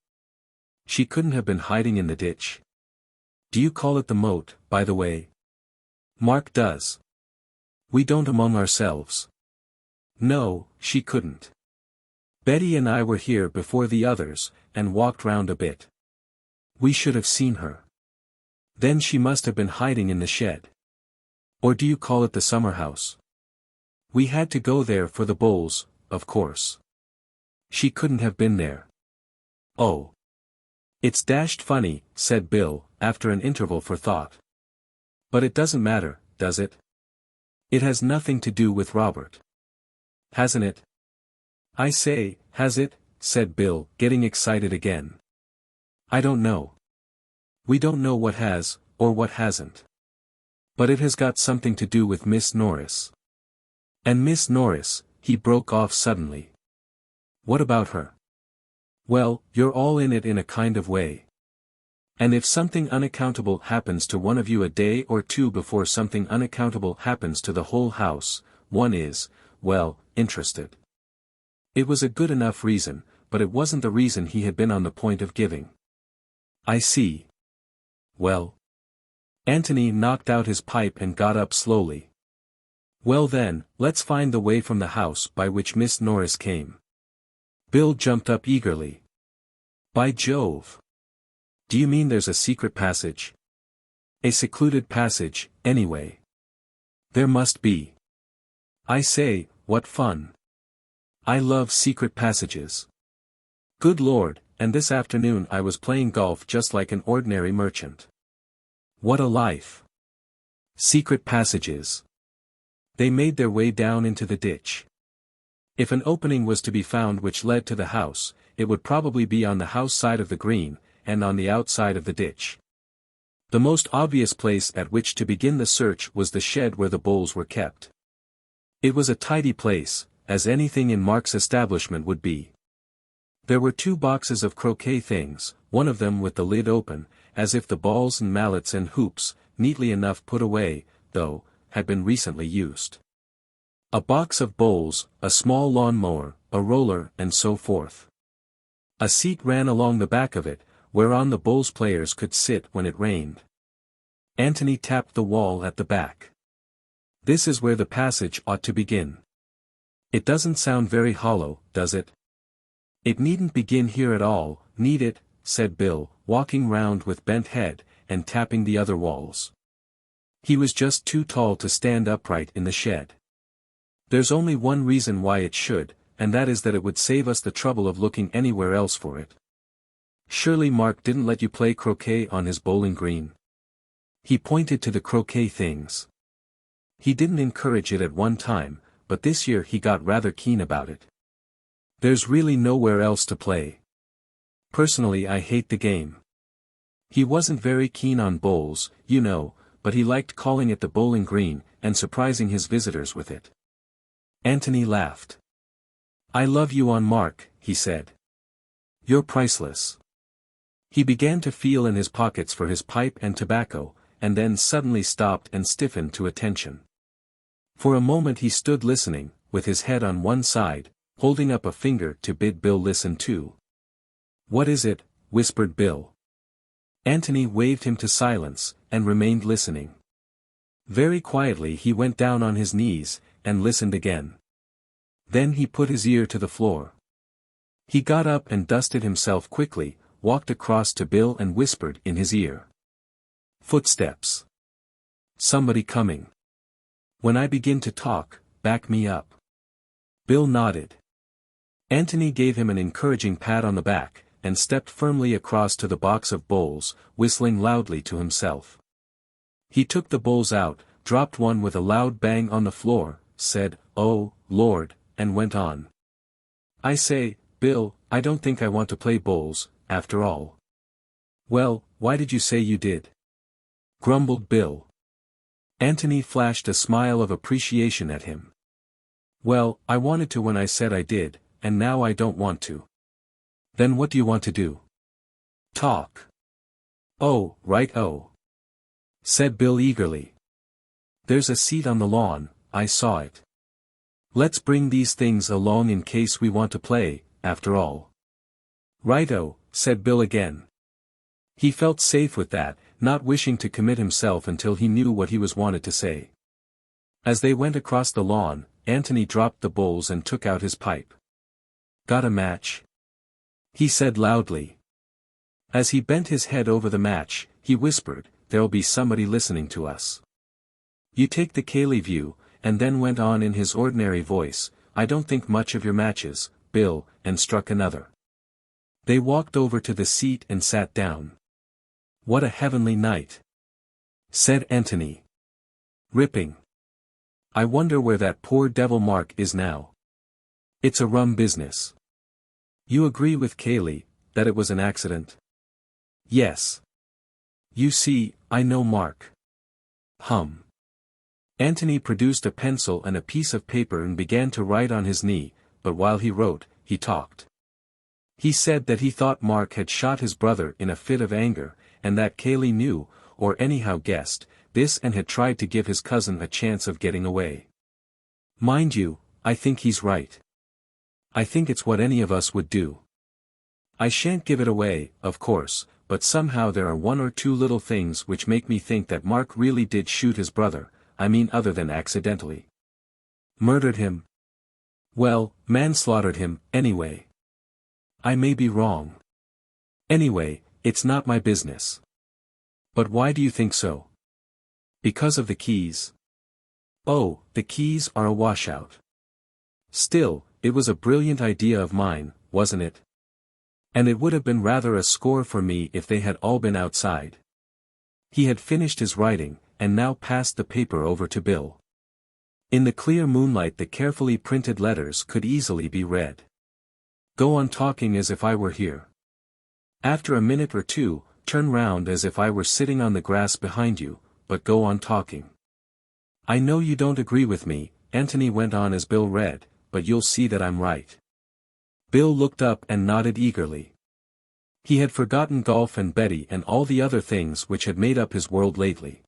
Speaker 1: She couldn't have been hiding in the ditch. Do you call it the moat, by the way? Mark does. We don't among ourselves. No, she couldn't. Betty and I were here before the others, and walked round a bit. We should have seen her. Then she must have been hiding in the shed. Or do you call it the summer house? We had to go there for the bowls, of course. She couldn't have been there. Oh. It's dashed funny, said Bill, after an interval for thought. But it doesn't matter, does it? It has nothing to do with Robert. Hasn't it? I say, has it? Said Bill, getting excited again. I don't know. We don't know what has, or what hasn't. But it has got something to do with Miss Norris. And Miss Norris, he broke off suddenly. What about her? Well, you're all in it in a kind of way. And if something unaccountable happens to one of you a day or two before something unaccountable happens to the whole house, one is, well, interested. It was a good enough reason, but it wasn't the reason he had been on the point of giving. I see. Well. Anthony knocked out his pipe and got up slowly. Well then, let's find the way from the house by which Miss Norris came. Bill jumped up eagerly. By Jove! Do you mean there's a secret passage? A secluded passage, anyway. There must be. I say, what fun. I love secret passages. Good Lord, and this afternoon I was playing golf just like an ordinary merchant. What a life. Secret passages. They made their way down into the ditch. If an opening was to be found which led to the house, it would probably be on the house side of the green, and on the outside of the ditch. The most obvious place at which to begin the search was the shed where the bowls were kept. It was a tidy place, as anything in Mark's establishment would be. There were 2 boxes of croquet things, one of them with the lid open, as if the balls and mallets and hoops, neatly enough put away, though, had been recently used. A box of bowls, a small lawn-mower, a roller, and so forth. A seat ran along the back of it, whereon the bowls players could sit when it rained. Anthony tapped the wall at the back. This is where the passage ought to begin. It doesn't sound very hollow, does it? It needn't begin here at all, need it? Said Bill, walking round with bent head, and tapping the other walls. He was just too tall to stand upright in the shed. There's only one reason why it should, and that is that it would save us the trouble of looking anywhere else for it. Surely Mark didn't let you play croquet on his bowling green? He pointed to the croquet things. He didn't encourage it at one time, but this year he got rather keen about it. There's really nowhere else to play. Personally I hate the game. He wasn't very keen on bowls, you know, but he liked calling it the bowling green, and surprising his visitors with it. Anthony laughed. I love you on Mark, he said. You're priceless. He began to feel in his pockets for his pipe and tobacco, and then suddenly stopped and stiffened to attention. For a moment he stood listening, with his head on one side, holding up a finger to bid Bill listen too. What is it? Whispered Bill. Anthony waved him to silence, and remained listening. Very quietly he went down on his knees, and listened again. Then he put his ear to the floor. He got up and dusted himself quickly, walked across to Bill and whispered in his ear. Footsteps. Somebody coming. When I begin to talk, back me up. Bill nodded. Anthony gave him an encouraging pat on the back, and stepped firmly across to the box of bowls, whistling loudly to himself. He took the bowls out, dropped one with a loud bang on the floor, said, "Oh, Lord," and went on. "I say, Bill, I don't think I want to play bowls, after all." "Well, why did you say you did?" grumbled Bill. Anthony flashed a smile of appreciation at him. "Well, I wanted to when I said I did, and now I don't want to." "Then what do you want to do?" "Talk." "Oh, right-o," said Bill eagerly. "There's a seat on the lawn, I saw it. Let's bring these things along in case we want to play, after all." "Right-o," said Bill again. He felt safe with that, not wishing to commit himself until he knew what he was wanted to say. As they went across the lawn, Anthony dropped the bowls and took out his pipe. "Got a match?" he said loudly. As he bent his head over the match, he whispered, "There'll be somebody listening to us. You take the Cayley view," and then went on in his ordinary voice, "I don't think much of your matches, Bill," and struck another. They walked over to the seat and sat down. "What a heavenly night," said Anthony. "Ripping. I wonder where that poor devil Mark is now. It's a rum business." "You agree with Cayley, that it was an accident?" "Yes. You see, I know Mark." "Hum." Anthony produced a pencil and a piece of paper and began to write on his knee, but while he wrote, he talked. He said that he thought Mark had shot his brother in a fit of anger, and that Cayley knew, or anyhow guessed, this and had tried to give his cousin a chance of getting away. "Mind you, I think he's right. I think it's what any of us would do. I shan't give it away, of course, but somehow there are one or two little things which make me think that Mark really did shoot his brother, I mean other than accidentally. Murdered him? Well, manslaughtered him, anyway. I may be wrong. Anyway, it's not my business." "But why do you think so?" "Because of the keys." "Oh, the keys are a washout." "Still, it was a brilliant idea of mine, wasn't it? And it would have been rather a score for me if they had all been outside." He had finished his writing, and now passed the paper over to Bill. In the clear moonlight the carefully printed letters could easily be read. "Go on talking as if I were here. After a minute or two, turn round as if I were sitting on the grass behind you, but go on talking. I know you don't agree with me," Anthony went on as Bill read, "but you'll see that I'm right." Bill looked up and nodded eagerly. He had forgotten golf and Betty and all the other things which had made up his world lately.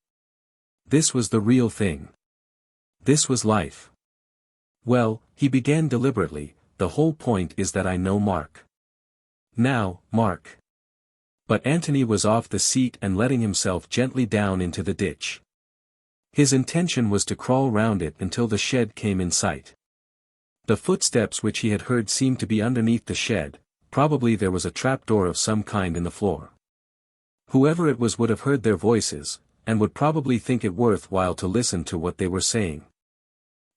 Speaker 1: This was the real thing. This was life. "Well," he began deliberately, "the whole point is that I know Mark. Now, Mark." But Anthony was off the seat and letting himself gently down into the ditch. His intention was to crawl round it until the shed came in sight. The footsteps which he had heard seemed to be underneath the shed, probably there was a trapdoor of some kind in the floor. Whoever it was would have heard their voices, and would probably think it worth while to listen to what they were saying.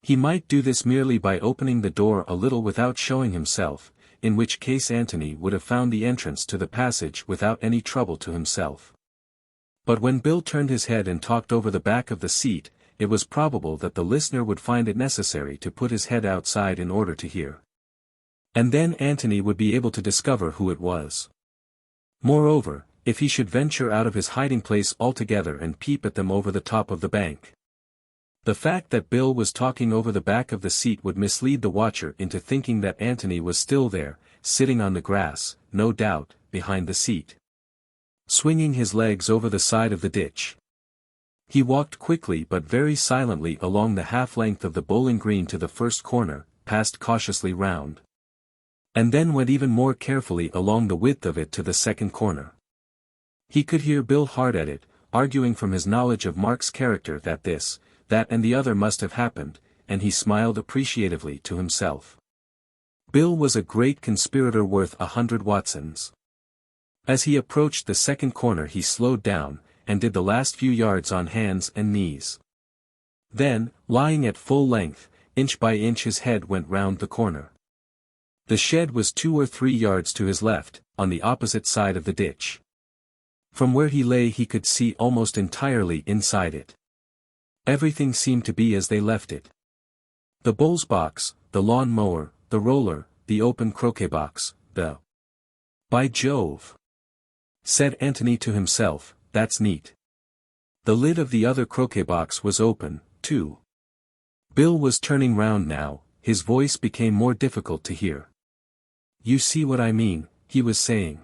Speaker 1: He might do this merely by opening the door a little without showing himself, in which case Anthony would have found the entrance to the passage without any trouble to himself. But when Bill turned his head and talked over the back of the seat, it was probable that the listener would find it necessary to put his head outside in order to hear. And then Anthony would be able to discover who it was. Moreover, if he should venture out of his hiding place altogether and peep at them over the top of the bank. The fact that Bill was talking over the back of the seat would mislead the watcher into thinking that Anthony was still there, sitting on the grass, no doubt, behind the seat, swinging his legs over the side of the ditch. He walked quickly but very silently along the half-length of the bowling green to the first corner, passed cautiously round, and then went even more carefully along the width of it to the second corner. He could hear Bill hard at it, arguing from his knowledge of Mark's character that this, that and the other must have happened, and he smiled appreciatively to himself. Bill was a great conspirator worth 100 Watsons. As he approached the second corner he slowed down, and did the last few yards on hands and knees. Then, lying at full length, inch by inch his head went round the corner. The shed was 2 or 3 yards to his left, on the opposite side of the ditch. From where he lay he could see almost entirely inside it. Everything seemed to be as they left it. The bowls box, the lawn mower, the roller, the open croquet box, the... By Jove! Said Anthony to himself, that's neat. The lid of the other croquet box was open, too. Bill was turning round now, his voice became more difficult to hear. You see what I mean, he was saying.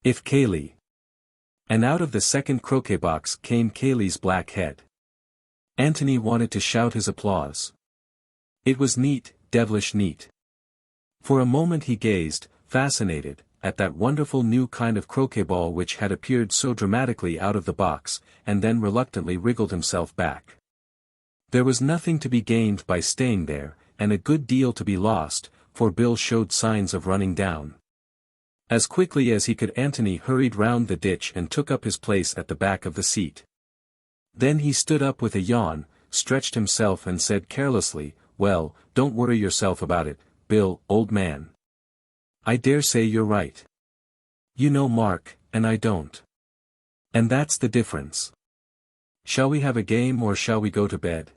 Speaker 1: If Cayley. And out of the second croquet box came Cayley's black head. Anthony wanted to shout his applause. It was neat, devilish neat. For a moment he gazed, fascinated, at that wonderful new kind of croquet ball which had appeared so dramatically out of the box, and then reluctantly wriggled himself back. There was nothing to be gained by staying there, and a good deal to be lost, for Bill showed signs of running down. As quickly as he could Anthony hurried round the ditch and took up his place at the back of the seat. Then he stood up with a yawn, stretched himself and said carelessly, well, don't worry yourself about it, Bill, old man. I dare say you're right. You know Mark, and I don't. And that's the difference. Shall we have a game or shall we go to bed?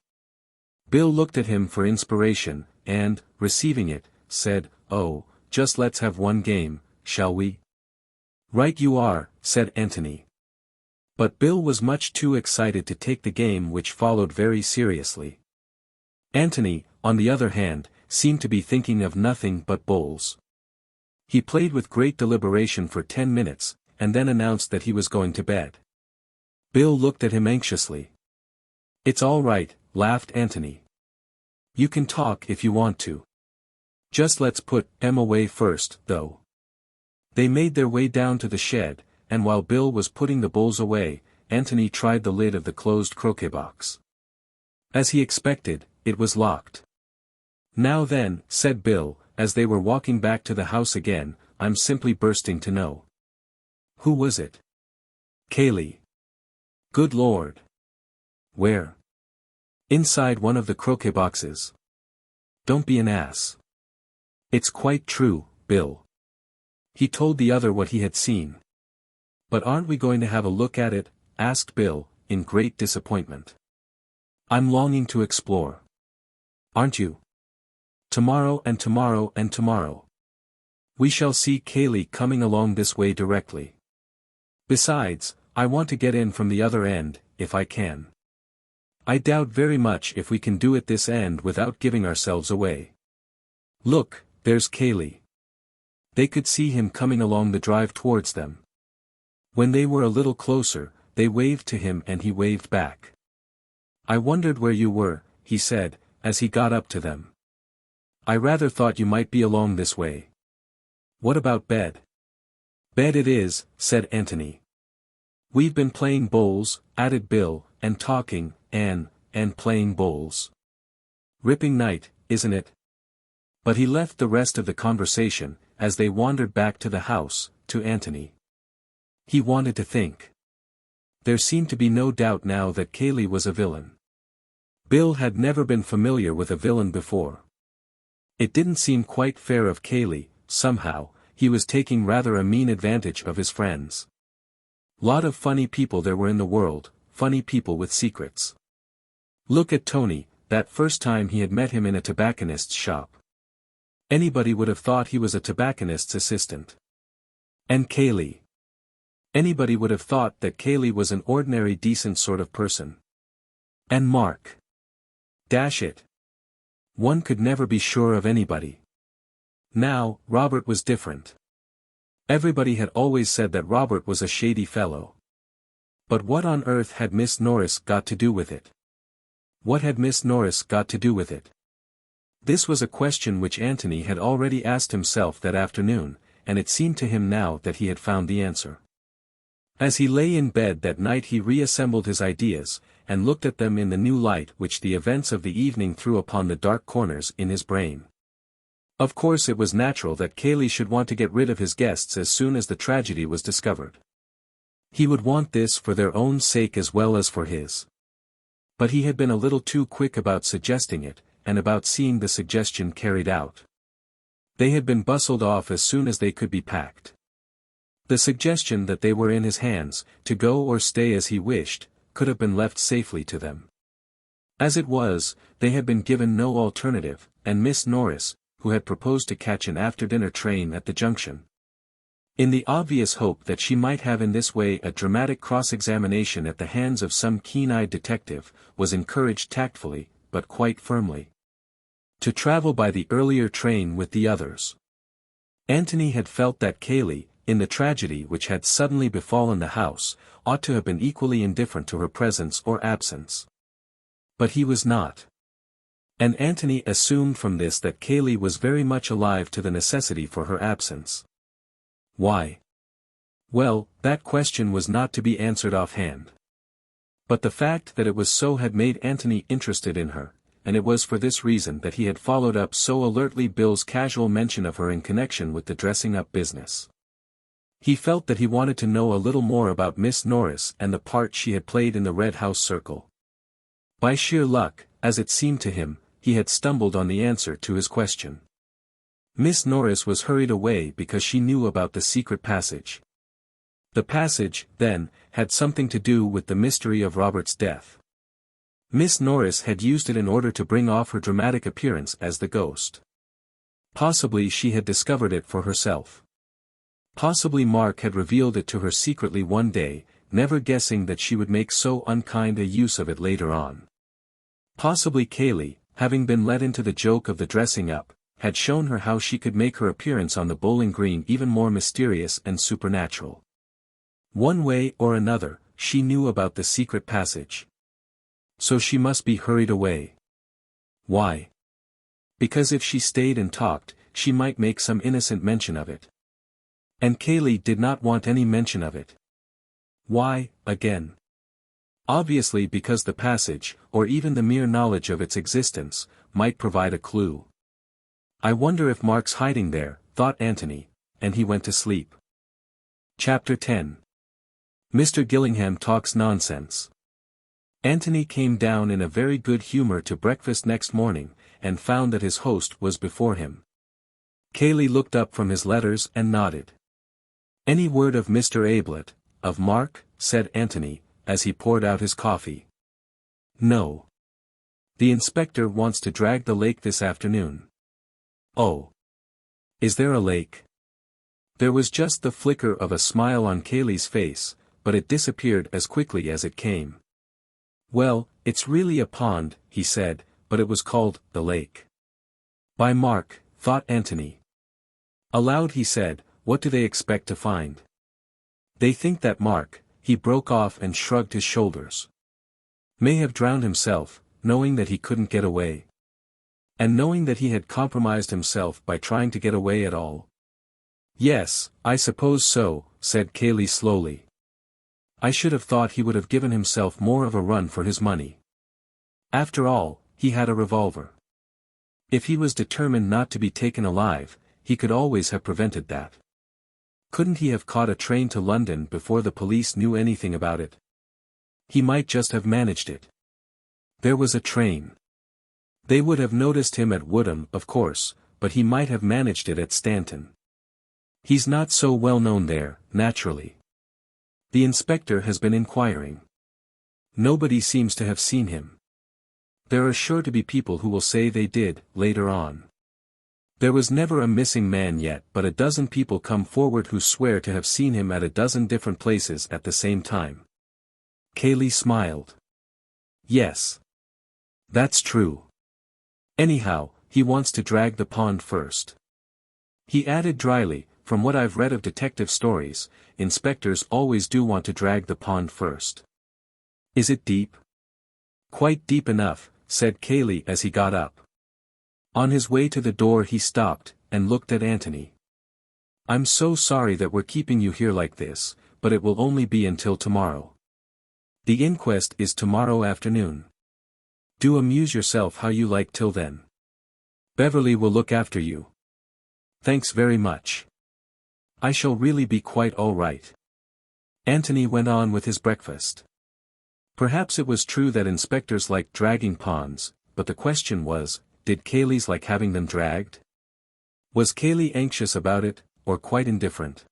Speaker 1: Bill looked at him for inspiration, and, receiving it, said, oh, just let's have one game, shall we? Right you are, said Anthony. But Bill was much too excited to take the game which followed very seriously. Anthony, on the other hand, seemed to be thinking of nothing but bowls. He played with great deliberation for 10 minutes, and then announced that he was going to bed. Bill looked at him anxiously. It's all right, laughed Anthony. You can talk if you want to. Just let's put Em away first, though. They made their way down to the shed, and while Bill was putting the bowls away, Anthony tried the lid of the closed croquet box. As he expected, it was locked. Now then, said Bill, as they were walking back to the house again, I'm simply bursting to know. Who was it? Cayley. Good Lord. Where? Inside one of the croquet boxes. Don't be an ass. It's quite true, Bill. He told the other what he had seen. But aren't we going to have a look at it? Asked Bill, in great disappointment. I'm longing to explore. Aren't you? Tomorrow and tomorrow and tomorrow. We shall see Cayley coming along this way directly. Besides, I want to get in from the other end, if I can. I doubt very much if we can do it this end without giving ourselves away. Look, there's Cayley. They could see him coming along the drive towards them. When they were a little closer, they waved to him and he waved back. I wondered where you were, he said, as he got up to them. I rather thought you might be along this way. What about bed? Bed it is, said Anthony. We've been playing bowls, added Bill, and talking, and playing bowls. Ripping night, isn't it? But he left the rest of the conversation, as they wandered back to the house, to Anthony. He wanted to think. There seemed to be no doubt now that Cayley was a villain. Bill had never been familiar with a villain before. It didn't seem quite fair of Cayley, somehow, he was taking rather a mean advantage of his friends. Lot of funny people there were in the world, funny people with secrets. Look at Tony, that first time he had met him in a tobacconist's shop. Anybody would have thought he was a tobacconist's assistant. And Cayley. Anybody would have thought that Cayley was an ordinary decent sort of person. And Mark. Dash it. One could never be sure of anybody. Now, Robert was different. Everybody had always said that Robert was a shady fellow. But what on earth had Miss Norris got to do with it? What had Miss Norris got to do with it? This was a question which Anthony had already asked himself that afternoon, and it seemed to him now that he had found the answer. As he lay in bed that night he reassembled his ideas, and looked at them in the new light which the events of the evening threw upon the dark corners in his brain. Of course it was natural that Cayley should want to get rid of his guests as soon as the tragedy was discovered. He would want this for their own sake as well as for his. But he had been a little too quick about suggesting it, and about seeing the suggestion carried out. They had been bustled off as soon as they could be packed. The suggestion that they were in his hands, to go or stay as he wished, could have been left safely to them. As it was, they had been given no alternative, and Miss Norris, who had proposed to catch an after-dinner train at the junction, in the obvious hope that she might have in this way a dramatic cross-examination at the hands of some keen-eyed detective, was encouraged tactfully, but quite firmly, to travel by the earlier train with the others. Anthony had felt that Cayley, in the tragedy which had suddenly befallen the house, ought to have been equally indifferent to her presence or absence. But he was not. And Anthony assumed from this that Cayley was very much alive to the necessity for her absence. Why? Well, that question was not to be answered offhand. But the fact that it was so had made Anthony interested in her, and it was for this reason that he had followed up so alertly Bill's casual mention of her in connection with the dressing-up business. He felt that he wanted to know a little more about Miss Norris and the part she had played in the Red House circle. By sheer luck, as it seemed to him, he had stumbled on the answer to his question. Miss Norris was hurried away because she knew about the secret passage. The passage, then, had something to do with the mystery of Robert's death. Miss Norris had used it in order to bring off her dramatic appearance as the ghost. Possibly she had discovered it for herself. Possibly Mark had revealed it to her secretly one day, never guessing that she would make so unkind a use of it later on. Possibly Cayley, having been let into the joke of the dressing up, had shown her how she could make her appearance on the bowling green even more mysterious and supernatural. One way or another, she knew about the secret passage. So she must be hurried away. Why? Because if she stayed and talked, she might make some innocent mention of it. And Cayley did not want any mention of it. Why, again? Obviously because the passage, or even the mere knowledge of its existence, might provide a clue. I wonder if Mark's hiding there, thought Anthony, and he went to sleep. Chapter 10. Mr. Gillingham Talks Nonsense. Anthony came down in a very good humor to breakfast next morning, and found that his host was before him. Cayley looked up from his letters and nodded. "Any word of Mr. Ablett, of Mark?" said Anthony, as he poured out his coffee. "No. The inspector wants to drag the lake this afternoon." "Oh. Is there a lake?" There was just the flicker of a smile on Cayley's face, but it disappeared as quickly as it came. "Well, it's really a pond," he said, "but it was called the lake." By Mark, thought Anthony. Aloud he said, "What do they expect to find? They think that Mark," he broke off and shrugged his shoulders, "may have drowned himself, knowing that he couldn't get away. And knowing that he had compromised himself by trying to get away at all." "Yes, I suppose so," said Cayley slowly. "I should have thought he would have given himself more of a run for his money. After all, he had a revolver. If he was determined not to be taken alive, he could always have prevented that. Couldn't he have caught a train to London before the police knew anything about it? He might just have managed it. There was a train. They would have noticed him at Woodham, of course, but he might have managed it at Stanton. He's not so well known there, naturally. The inspector has been inquiring. Nobody seems to have seen him. There are sure to be people who will say they did, later on. There was never a missing man yet, but a dozen people come forward who swear to have seen him at a dozen different places at the same time." Cayley smiled. "Yes. That's true. Anyhow, he wants to drag the pond first." He added dryly, "From what I've read of detective stories, inspectors always do want to drag the pond first." "Is it deep?" "Quite deep enough," said Cayley as he got up. On his way to the door he stopped, and looked at Anthony. "I'm so sorry that we're keeping you here like this, but it will only be until tomorrow. The inquest is tomorrow afternoon. Do amuse yourself how you like till then. Beverley will look after you." "Thanks very much. I shall really be quite all right." Anthony went on with his breakfast. Perhaps it was true that inspectors liked dragging ponds, but the question was, did Cayley's like having them dragged? Was Cayley anxious about it, or quite indifferent?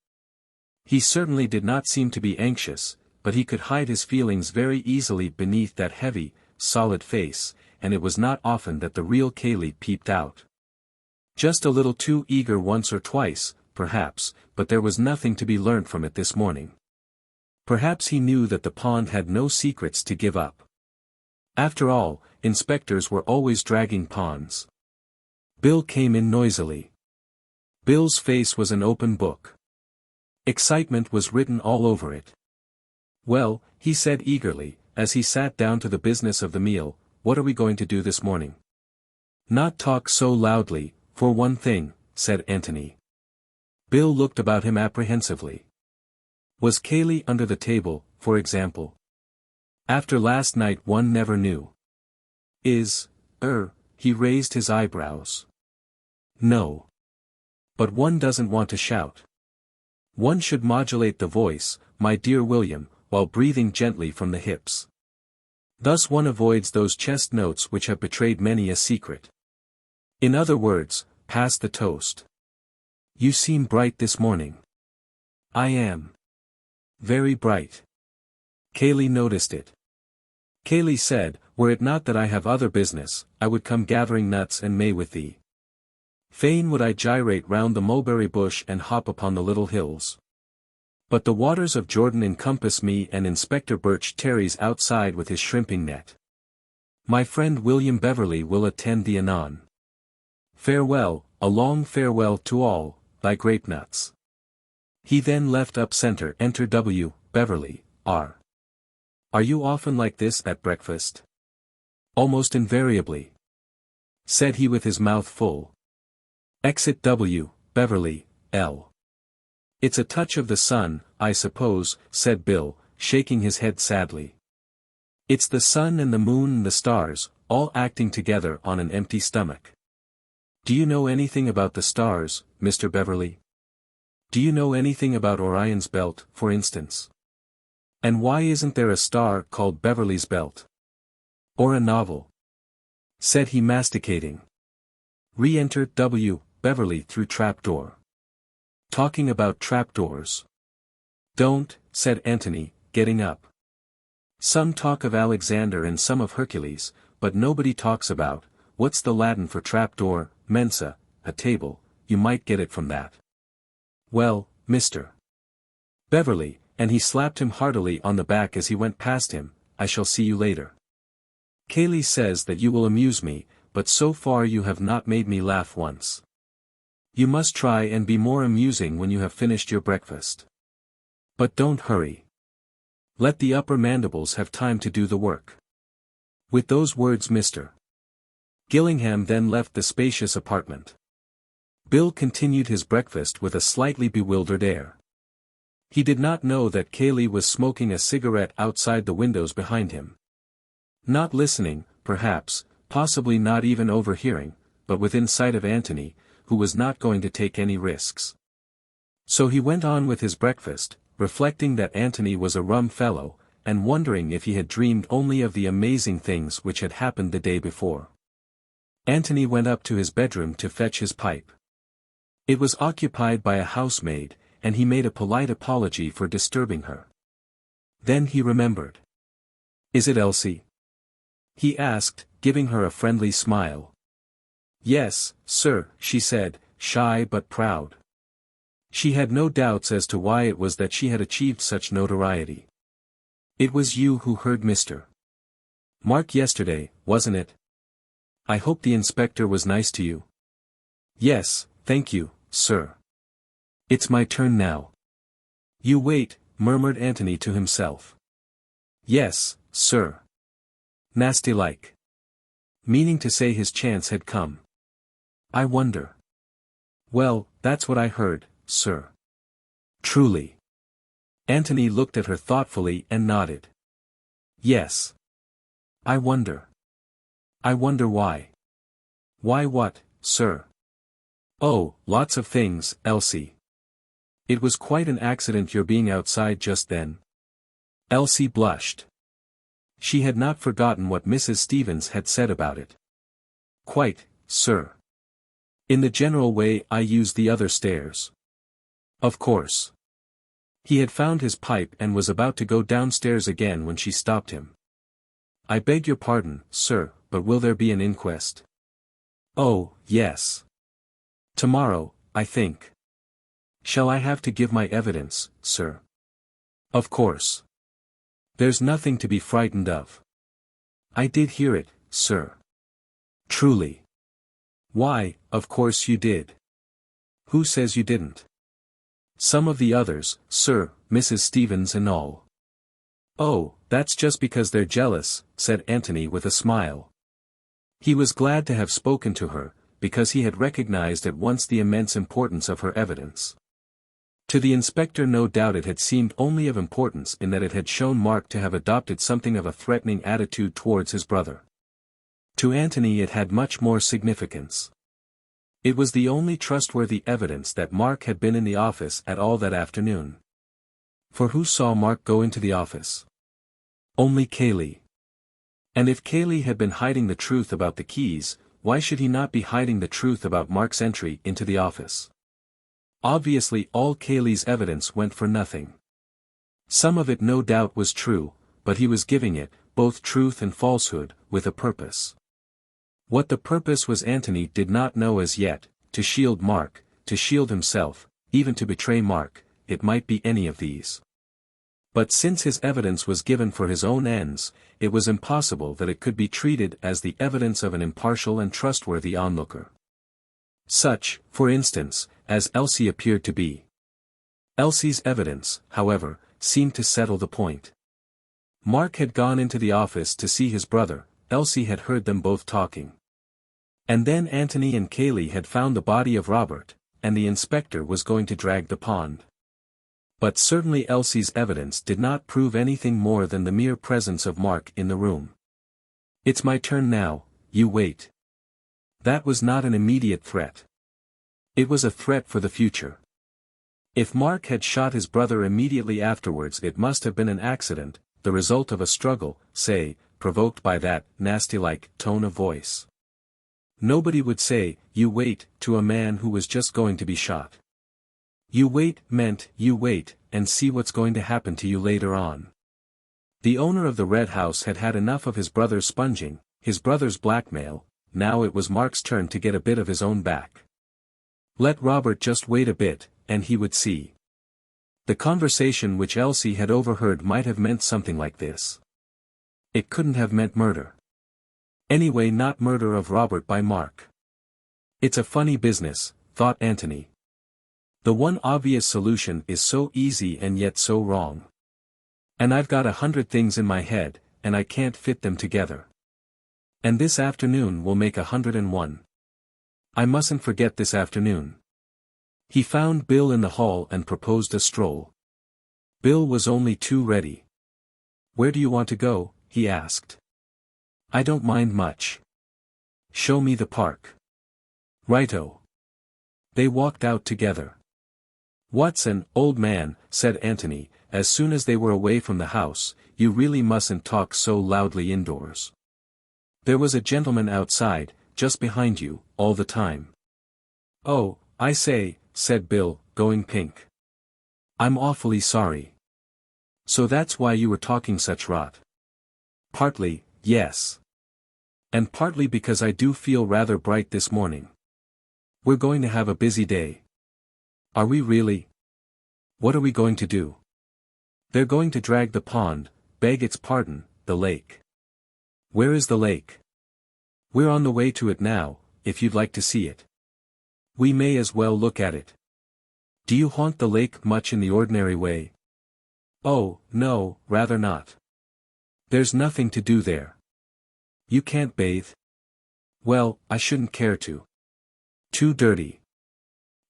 Speaker 1: He certainly did not seem to be anxious, but he could hide his feelings very easily beneath that heavy, solid face, and it was not often that the real Cayley peeped out. Just a little too eager once or twice, perhaps, but there was nothing to be learnt from it this morning. Perhaps he knew that the pond had no secrets to give up. After all, inspectors were always dragging ponds. Bill came in noisily. Bill's face was an open book. Excitement was written all over it. "Well," he said eagerly, as he sat down to the business of the meal, "what are we going to do this morning?" "Not talk so loudly, for one thing," said Anthony. Bill looked about him apprehensively. Was Cayley under the table, for example? After last night one never knew. He raised his eyebrows. "No. But one doesn't want to shout. One should modulate the voice, my dear William, while breathing gently from the hips. Thus one avoids those chest notes which have betrayed many a secret. In other words, pass the toast. You seem bright this morning." "I am. Very bright." Cayley noticed it. Cayley said, "Were it not that I have other business, I would come gathering nuts and may with thee. Fain would I gyrate round the mulberry bush and hop upon the little hills. But the waters of Jordan encompass me, and Inspector Birch tarries outside with his shrimping net. My friend William Beverley will attend thee anon. Farewell, a long farewell to all, thy grape nuts." He then left up centre. Enter W. Beverley, R. "Are you often like this at breakfast?" "Almost invariably," said he with his mouth full. Exit W. Beverley, L. "It's a touch of the sun, I suppose," said Bill, shaking his head sadly. "It's the sun and the moon and the stars, all acting together on an empty stomach. Do you know anything about the stars, Mr. Beverley? Do you know anything about Orion's belt, for instance? And why isn't there a star called Beverley's Belt? Or a novel?" said he, masticating. Re-enter W. Beverley through trapdoor. "Talking about trapdoors." "Don't," said Anthony, getting up. "Some talk of Alexander and some of Hercules, but nobody talks about, what's the Latin for trapdoor, mensa, a table, you might get it from that. Well, Mr. Beverley," and he slapped him heartily on the back as he went past him, "I shall see you later. Cayley says that you will amuse me, but so far you have not made me laugh once. You must try and be more amusing when you have finished your breakfast. But don't hurry. Let the upper mandibles have time to do the work." With those words Mr. Gillingham then left the spacious apartment. Bill continued his breakfast with a slightly bewildered air. He did not know that Cayley was smoking a cigarette outside the windows behind him. Not listening, perhaps, possibly not even overhearing, but within sight of Anthony, who was not going to take any risks. So he went on with his breakfast, reflecting that Anthony was a rum fellow, and wondering if he had dreamed only of the amazing things which had happened the day before. Anthony went up to his bedroom to fetch his pipe. It was occupied by a housemaid, and he made a polite apology for disturbing her. Then he remembered. "Is it Elsie?" he asked, giving her a friendly smile. "Yes, sir," she said, shy but proud. She had no doubts as to why it was that she had achieved such notoriety. "It was you who heard Mr. Mark yesterday, wasn't it? I hope the inspector was nice to you." "Yes, thank you, sir. It's my turn now." "You wait," murmured Anthony to himself. "Yes, sir." Nasty-like. Meaning to say his chance had come. "I wonder." "Well, that's what I heard, sir." "Truly?" Anthony looked at her thoughtfully and nodded. "Yes. I wonder. I wonder why." "Why what, sir?" "Oh, lots of things, Elsie. It was quite an accident your being outside just then." Elsie blushed. She had not forgotten what Mrs. Stevens had said about it. "Quite, sir. In the general way I use the other stairs." "Of course." He had found his pipe and was about to go downstairs again when she stopped him. I beg your pardon, sir, but will there be an inquest? Oh, yes. Tomorrow, I think. Shall I have to give my evidence, sir? Of course. There's nothing to be frightened of. I did hear it, sir. Truly. Why, of course you did. Who says you didn't? Some of the others, sir, Mrs. Stevens and all. Oh, that's just because they're jealous, said Anthony with a smile. He was glad to have spoken to her, because he had recognized at once the immense importance of her evidence. To the inspector no doubt it had seemed only of importance in that it had shown Mark to have adopted something of a threatening attitude towards his brother. To Anthony it had much more significance. It was the only trustworthy evidence that Mark had been in the office at all that afternoon. For who saw Mark go into the office? Only Cayley. And if Cayley had been hiding the truth about the keys, why should he not be hiding the truth about Mark's entry into the office? Obviously all Cayley's evidence went for nothing. Some of it no doubt was true, but he was giving it, both truth and falsehood, with a purpose. What the purpose was Anthony did not know as yet, to shield Mark, to shield himself, even to betray Mark, it might be any of these. But since his evidence was given for his own ends, it was impossible that it could be treated as the evidence of an impartial and trustworthy onlooker. Such, for instance, as Elsie appeared to be. Elsie's evidence, however, seemed to settle the point. Mark had gone into the office to see his brother, Elsie had heard them both talking. And then Anthony and Cayley had found the body of Robert, and the inspector was going to drag the pond. But certainly Elsie's evidence did not prove anything more than the mere presence of Mark in the room. It's my turn now, you wait. That was not an immediate threat. It was a threat for the future. If Mark had shot his brother immediately afterwards it must have been an accident, the result of a struggle, say, provoked by that nasty-like tone of voice. Nobody would say, you wait, to a man who was just going to be shot. You wait meant, you wait, and see what's going to happen to you later on. The owner of the Red House had had enough of his brother's sponging, his brother's blackmail, now it was Mark's turn to get a bit of his own back. Let Robert just wait a bit, and he would see. The conversation which Elsie had overheard might have meant something like this. It couldn't have meant murder. Anyway, not murder of Robert by Mark. It's a funny business, thought Anthony. The one obvious solution is so easy and yet so wrong. And I've got 100 things in my head, and I can't fit them together. And this afternoon will make 101. I mustn't forget this afternoon. He found Bill in the hall and proposed a stroll. Bill was only too ready. Where do you want to go? He asked. I don't mind much. Show me the park. Righto. They walked out together. Watson, old man, said Anthony, as soon as they were away from the house, you really mustn't talk so loudly indoors. There was a gentleman outside, just behind you, all the time. Oh, I say, said Bill, going pink. I'm awfully sorry. So that's why you were talking such rot. Partly, yes. And partly because I do feel rather bright this morning. We're going to have a busy day. Are we really? What are we going to do? They're going to drag the pond, beg its pardon, the lake. Where is the lake? We're on the way to it now, if you'd like to see it. We may as well look at it. Do you haunt the lake much in the ordinary way? Oh, no, rather not. There's nothing to do there. You can't bathe? Well, I shouldn't care to. Too dirty.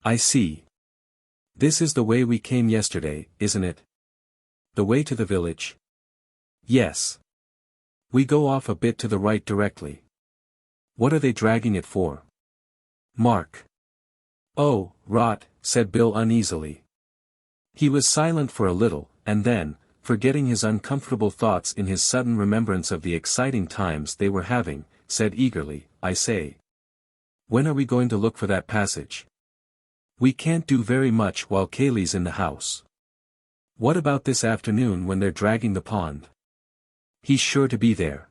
Speaker 1: I see. This is the way we came yesterday, isn't it? The way to the village? Yes. We go off a bit to the right directly. What are they dragging it for? Mark. Oh, rot, said Bill uneasily. He was silent for a little, and then, forgetting his uncomfortable thoughts in his sudden remembrance of the exciting times they were having, said eagerly, I say. When are we going to look for that passage? We can't do very much while Cayley's in the house. What about this afternoon when they're dragging the pond? He's sure to be there.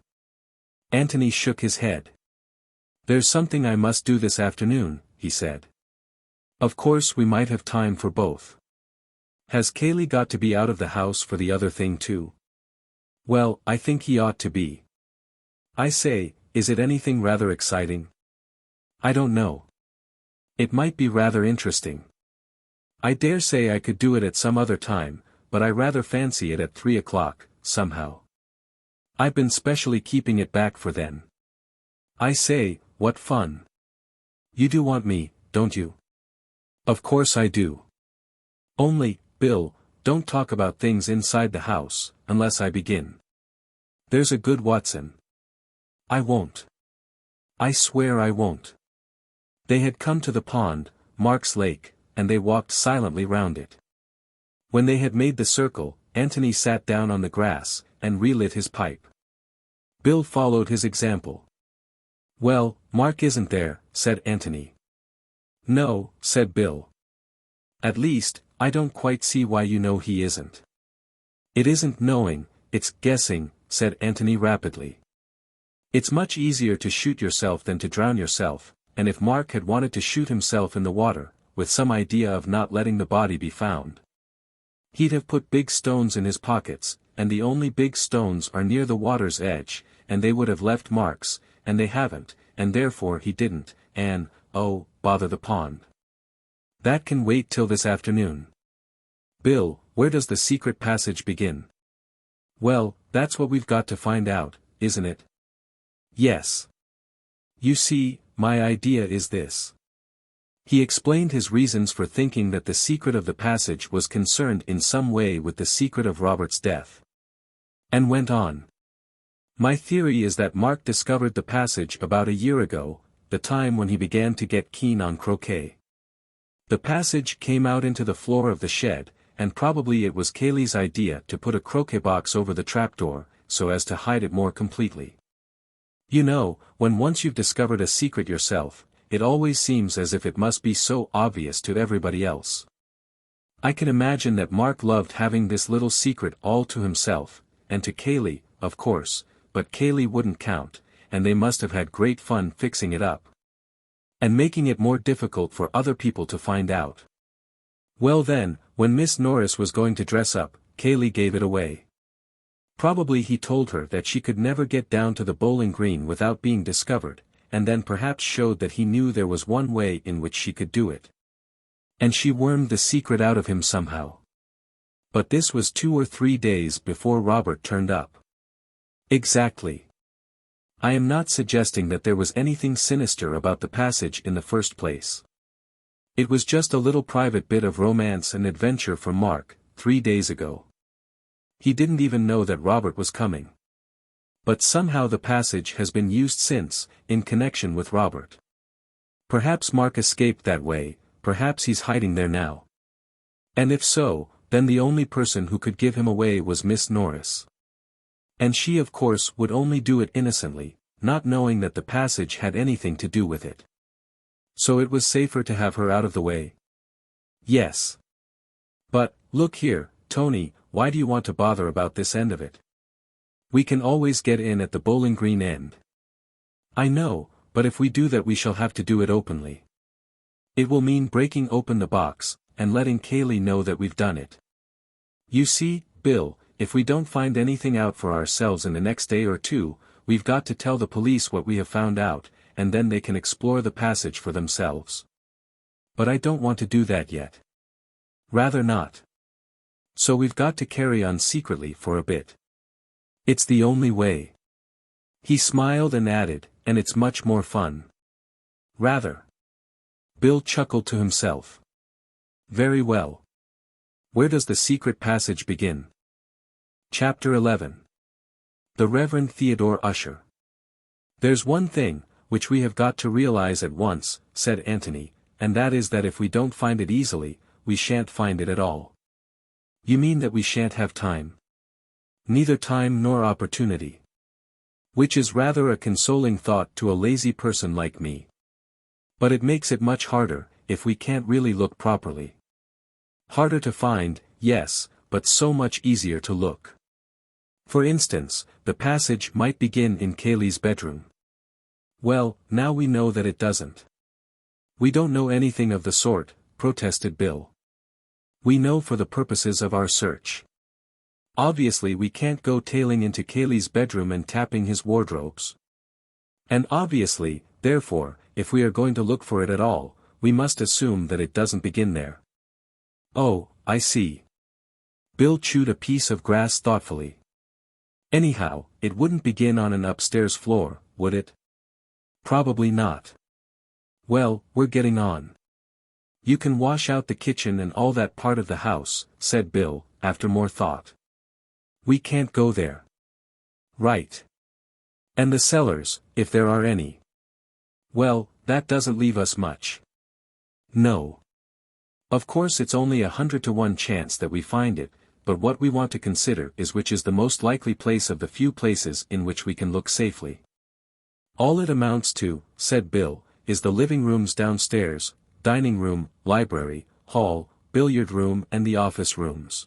Speaker 1: Anthony shook his head. There's something I must do this afternoon, he said. Of course we might have time for both. Has Cayley got to be out of the house for the other thing too? Well, I think he ought to be. I say, is it anything rather exciting? I don't know. It might be rather interesting. I dare say I could do it at some other time, but I rather fancy it at 3 o'clock, somehow. I've been specially keeping it back for then. I say, what fun. You do want me, don't you? Of course I do. Only, Bill, don't talk about things inside the house, unless I begin. There's a good Watson. I won't. I swear I won't. They had come to the pond, Mark's lake, and they walked silently round it. When they had made the circle, Anthony sat down on the grass, and relit his pipe. Bill followed his example. Well, Mark isn't there, said Anthony. No, said Bill. At least, I don't quite see why you know he isn't. It isn't knowing, it's guessing, said Anthony rapidly. It's much easier to shoot yourself than to drown yourself, and if Mark had wanted to shoot himself in the water, with some idea of not letting the body be found, he'd have put big stones in his pockets, and the only big stones are near the water's edge, and they would have left marks, and they haven't, and therefore he didn't, and, oh, bother the pond. That can wait till this afternoon. Bill, where does the secret passage begin? Well, that's what we've got to find out, isn't it? Yes. You see, my idea is this. He explained his reasons for thinking that the secret of the passage was concerned in some way with the secret of Robert's death. And went on. My theory is that Mark discovered the passage about a year ago, the time when he began to get keen on croquet. The passage came out into the floor of the shed, and probably it was Cayley's idea to put a croquet box over the trapdoor, so as to hide it more completely. You know, when once you've discovered a secret yourself, it always seems as if it must be so obvious to everybody else. I can imagine that Mark loved having this little secret all to himself, and to Cayley, of course, but Cayley wouldn't count, and they must have had great fun fixing it up. And making it more difficult for other people to find out. Well then, when Miss Norris was going to dress up, Cayley gave it away. Probably he told her that she could never get down to the bowling green without being discovered, and then perhaps showed that he knew there was one way in which she could do it. And she wormed the secret out of him somehow. But this was 2 or 3 days before Robert turned up. Exactly. I am not suggesting that there was anything sinister about the passage in the first place. It was just a little private bit of romance and adventure for Mark, 3 days ago. He didn't even know that Robert was coming. But somehow the passage has been used since, in connection with Robert. Perhaps Mark escaped that way, perhaps he's hiding there now. And if so, then the only person who could give him away was Miss Norris. And she of course would only do it innocently, not knowing that the passage had anything to do with it. So it was safer to have her out of the way. Yes. But, look here, Tony, why do you want to bother about this end of it? We can always get in at the bowling green end. I know, but if we do that we shall have to do it openly. It will mean breaking open the box, and letting Cayley know that we've done it. You see, Bill, if we don't find anything out for ourselves in the next day or two, we've got to tell the police what we have found out, and then they can explore the passage for themselves. But I don't want to do that yet. Rather not. So we've got to carry on secretly for a bit. It's the only way. He smiled and added, and it's much more fun. Rather. Bill chuckled to himself. Very well. Where does the secret passage begin? Chapter 11. The Reverend Theodore Ussher. There's one thing, which we have got to realize at once, said Anthony, and that is that if we don't find it easily, we shan't find it at all. You mean that we shan't have time? Neither time nor opportunity. Which is rather a consoling thought to a lazy person like me. But it makes it much harder, if we can't really look properly. Harder to find, yes, but so much easier to look. For instance, the passage might begin in Cayley's bedroom. Well, now we know that it doesn't. We don't know anything of the sort, protested Bill. We know for the purposes of our search. Obviously we can't go tailing into Cayley's bedroom and tapping his wardrobes. And obviously, therefore, if we are going to look for it at all, we must assume that it doesn't begin there. Oh, I see. Bill chewed a piece of grass thoughtfully. Anyhow, it wouldn't begin on an upstairs floor, would it? Probably not. Well, we're getting on. You can wash out the kitchen and all that part of the house, said Bill, after more thought. We can't go there. Right. And the cellars, if there are any. Well, that doesn't leave us much. No. Of course it's only 100 to 1 chance that we find it, but what we want to consider is which is the most likely place of the few places in which we can look safely. All it amounts to, said Bill, is the living rooms downstairs, dining room, library, hall, billiard room and the office rooms.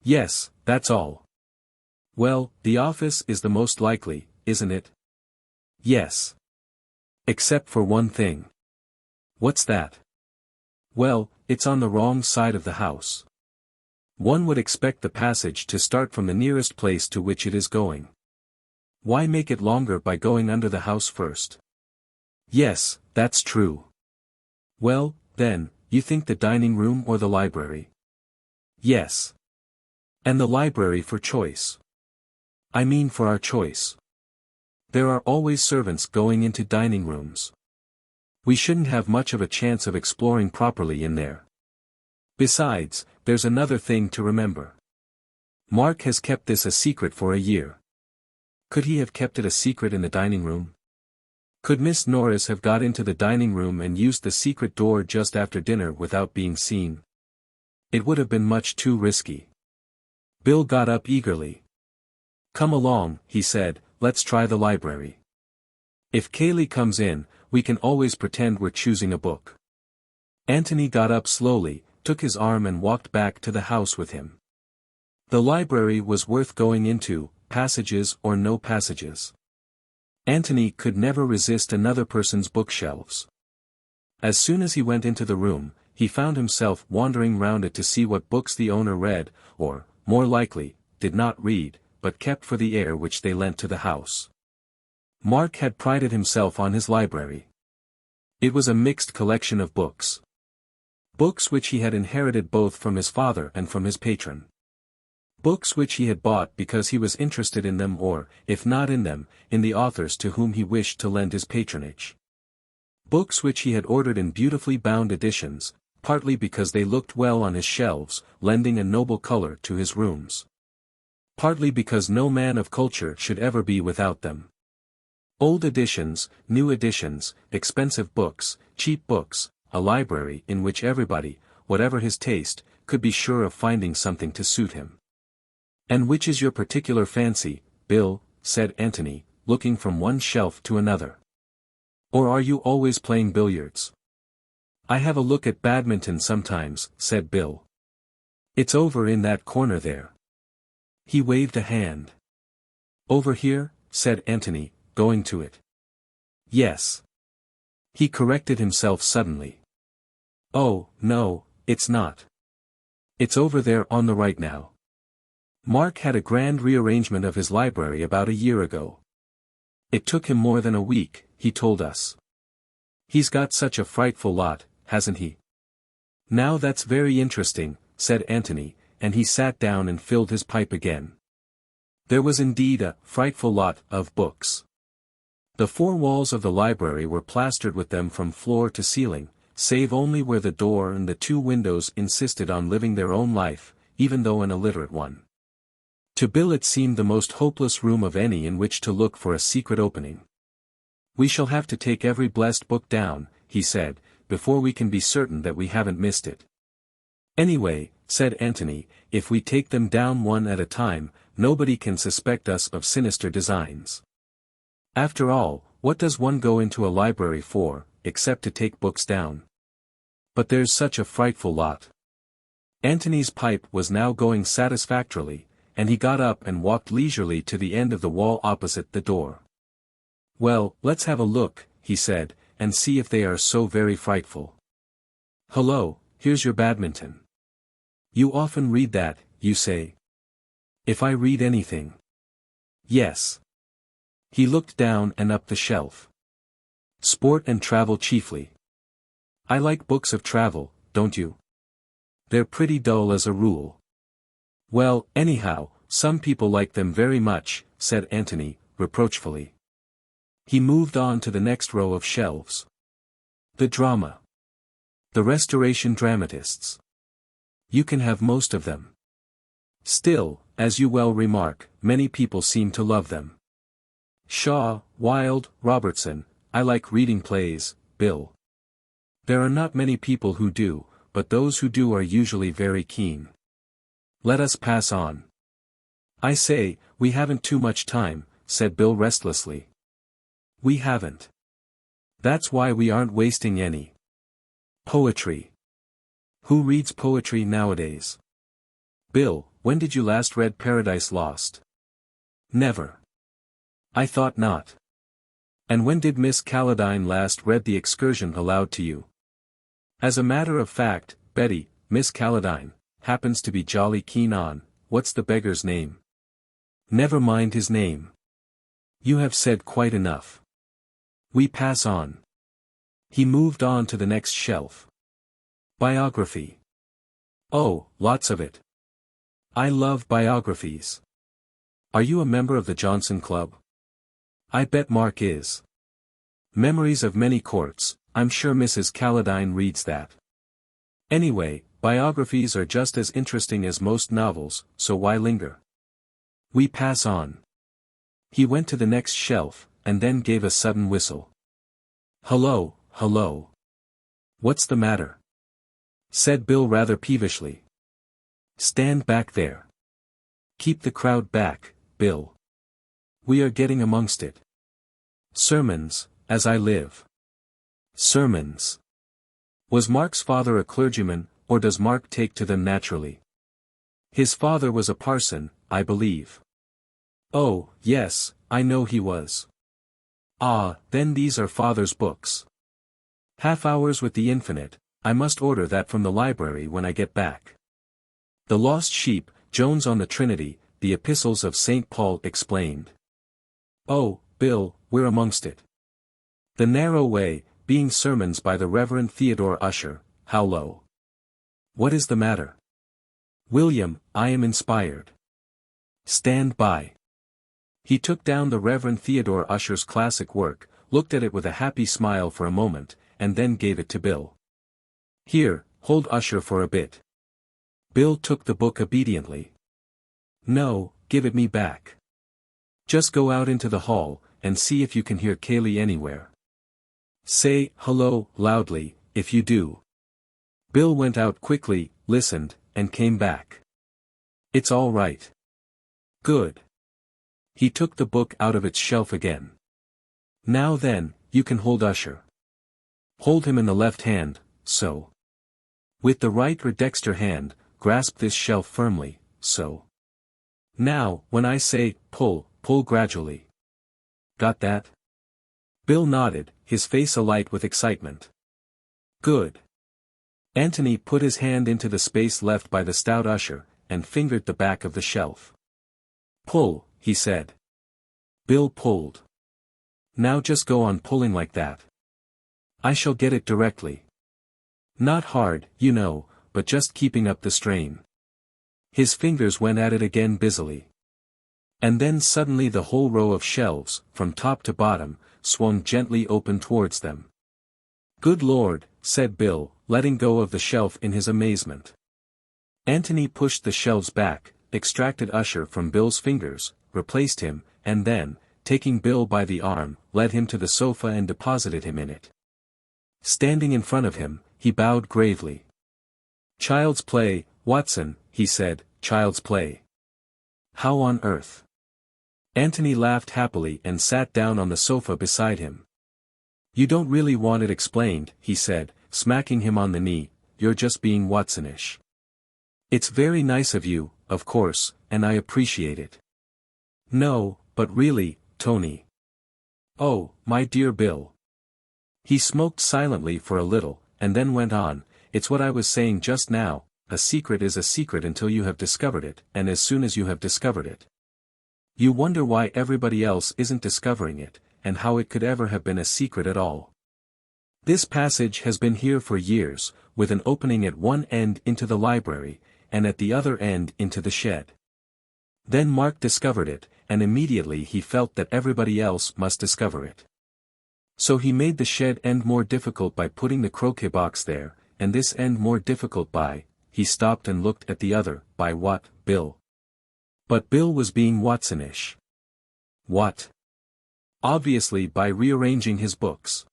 Speaker 1: Yes, that's all. Well, the office is the most likely, isn't it? Yes. Except for one thing. What's that? Well, it's on the wrong side of the house. One would expect the passage to start from the nearest place to which it is going. Why make it longer by going under the house first? Yes, that's true. Well, then, you think the dining room or the library? Yes. And the library for choice. I mean for our choice. There are always servants going into dining rooms. We shouldn't have much of a chance of exploring properly in there. Besides, there's another thing to remember. Mark has kept this a secret for a year. Could he have kept it a secret in the dining room? Could Miss Norris have got into the dining room and used the secret door just after dinner without being seen? It would have been much too risky. Bill got up eagerly. Come along, he said, let's try the library. If Cayley comes in, we can always pretend we're choosing a book. Anthony got up slowly, took his arm and walked back to the house with him. The library was worth going into, passages or no passages. Anthony could never resist another person's bookshelves. As soon as he went into the room, he found himself wandering round it to see what books the owner read, or, more likely, did not read, but kept for the air which they lent to the house. Mark had prided himself on his library. It was a mixed collection of books. Books which he had inherited both from his father and from his patron. Books which he had bought because he was interested in them or, if not in them, in the authors to whom he wished to lend his patronage. Books which he had ordered in beautifully bound editions, partly because they looked well on his shelves, lending a noble color to his rooms. Partly because no man of culture should ever be without them. Old editions, new editions, expensive books, cheap books, a library in which everybody, whatever his taste, could be sure of finding something to suit him. And which is your particular fancy, Bill, said Anthony, looking from one shelf to another. Or are you always playing billiards? I have a look at badminton sometimes, said Bill. It's over in that corner there. He waved a hand. Over here, said Anthony, going to it. Yes. He corrected himself suddenly. Oh, no, it's not. It's over there on the right now. Mark had a grand rearrangement of his library about a year ago. It took him more than a week, he told us. He's got such a frightful lot, hasn't he? Now that's very interesting, said Anthony, and he sat down and filled his pipe again. There was indeed a frightful lot of books. The four walls of the library were plastered with them from floor to ceiling, save only where the door and the two windows insisted on living their own life, even though an illiterate one. To Bill it seemed the most hopeless room of any in which to look for a secret opening. We shall have to take every blessed book down, he said, before we can be certain that we haven't missed it. Anyway, said Anthony, if we take them down one at a time, nobody can suspect us of sinister designs. After all, what does one go into a library for, except to take books down? But there's such a frightful lot. Anthony's pipe was now going satisfactorily, and he got up and walked leisurely to the end of the wall opposite the door. "Well, let's have a look," he said, "and see if they are so very frightful. Hello, here's your badminton. You often read that, you say?" "If I read anything." "Yes." He looked down and up the shelf. "Sport and travel chiefly." "I like books of travel, don't you?" "They're pretty dull as a rule." "Well, anyhow, some people like them very much," said Anthony, reproachfully. He moved on to the next row of shelves. "The drama. The Restoration dramatists. You can have most of them. Still, as you well remark, many people seem to love them. Shaw, Wilde, Robertson. I like reading plays, Bill. There are not many people who do, but those who do are usually very keen. Let us pass on." "I say, we haven't too much time," said Bill restlessly. "We haven't. That's why we aren't wasting any. Poetry. Who reads poetry nowadays? Bill, when did you last read Paradise Lost?" "Never." "I thought not. And when did Miss Caledine last read The Excursion aloud to you?" "As a matter of fact, Betty, Miss Caledine, happens to be jolly keen on, what's the beggar's name?" "Never mind his name. You have said quite enough. We pass on." He moved on to the next shelf. Biography. "Oh, lots of it. I love biographies. Are you a member of the Johnson Club?" "I bet Mark is. Memories of Many Courts, I'm sure Mrs. Caledine reads that. Anyway, biographies are just as interesting as most novels, so why linger?" We pass on. He went to the next shelf, and then gave a sudden whistle. "Hello, hello. What's the matter?" said Bill rather peevishly. "Stand back there. Keep the crowd back, Bill. We are getting amongst it. Sermons, as I live. Sermons. Was Mark's father a clergyman, or does Mark take to them naturally?" "His father was a parson, I believe." "Oh, yes, I know he was." "Ah, then these are father's books. Half Hours with the Infinite, I must order that from the library when I get back. The Lost Sheep, Jones on the Trinity, the Epistles of St. Paul explained. Oh, Bill, we're amongst it. The Narrow Way, being sermons by the Reverend Theodore Ussher, how low. What is the matter? William, I am inspired. Stand by." He took down the Reverend Theodore Ussher's classic work, looked at it with a happy smile for a moment, and then gave it to Bill. "Here, hold Ussher for a bit." Bill took the book obediently. "No, give it me back. Just go out into the hall, and see if you can hear Cayley anywhere. Say, hello, loudly, if you do." Bill went out quickly, listened, and came back. "It's all right." "Good." He took the book out of its shelf again. "Now then, you can hold Ussher. Hold him in the left hand, so. With the right or dexter hand, grasp this shelf firmly, so. Now, when I say, pull, pull gradually. Got that?" Bill nodded, his face alight with excitement. "Good." Anthony put his hand into the space left by the stout Ussher, and fingered the back of the shelf. "Pull," he said. Bill pulled. "Now just go on pulling like that. I shall get it directly. Not hard, you know, but just keeping up the strain." His fingers went at it again busily. And then suddenly the whole row of shelves, from top to bottom, swung gently open towards them. "Good Lord," said Bill, letting go of the shelf in his amazement. Anthony pushed the shelves back, extracted Ussher from Bill's fingers, replaced him, and then, taking Bill by the arm, led him to the sofa and deposited him in it. Standing in front of him, he bowed gravely. "Child's play, Watson," he said, "child's play. How on earth?" Anthony laughed happily and sat down on the sofa beside him. "You don't really want it explained," he said, smacking him on the knee, "you're just being Watsonish." "It's very nice of you, of course, and I appreciate it. No, but really, Tony. Oh, my dear Bill. He smoked silently for a little, and then went on, it's what I was saying just now, a secret is a secret until you have discovered it, and as soon as you have discovered it. You wonder why everybody else isn't discovering it, and how it could ever have been a secret at all. This passage has been here for years, with an opening at one end into the library, and at the other end into the shed. Then Mark discovered it, and immediately he felt that everybody else must discover it. So he made the shed end more difficult by putting the croquet box there, and this end more difficult by, he stopped and looked at the other, by what, Bill? But Bill was being Watsonish. What? Obviously by rearranging his books.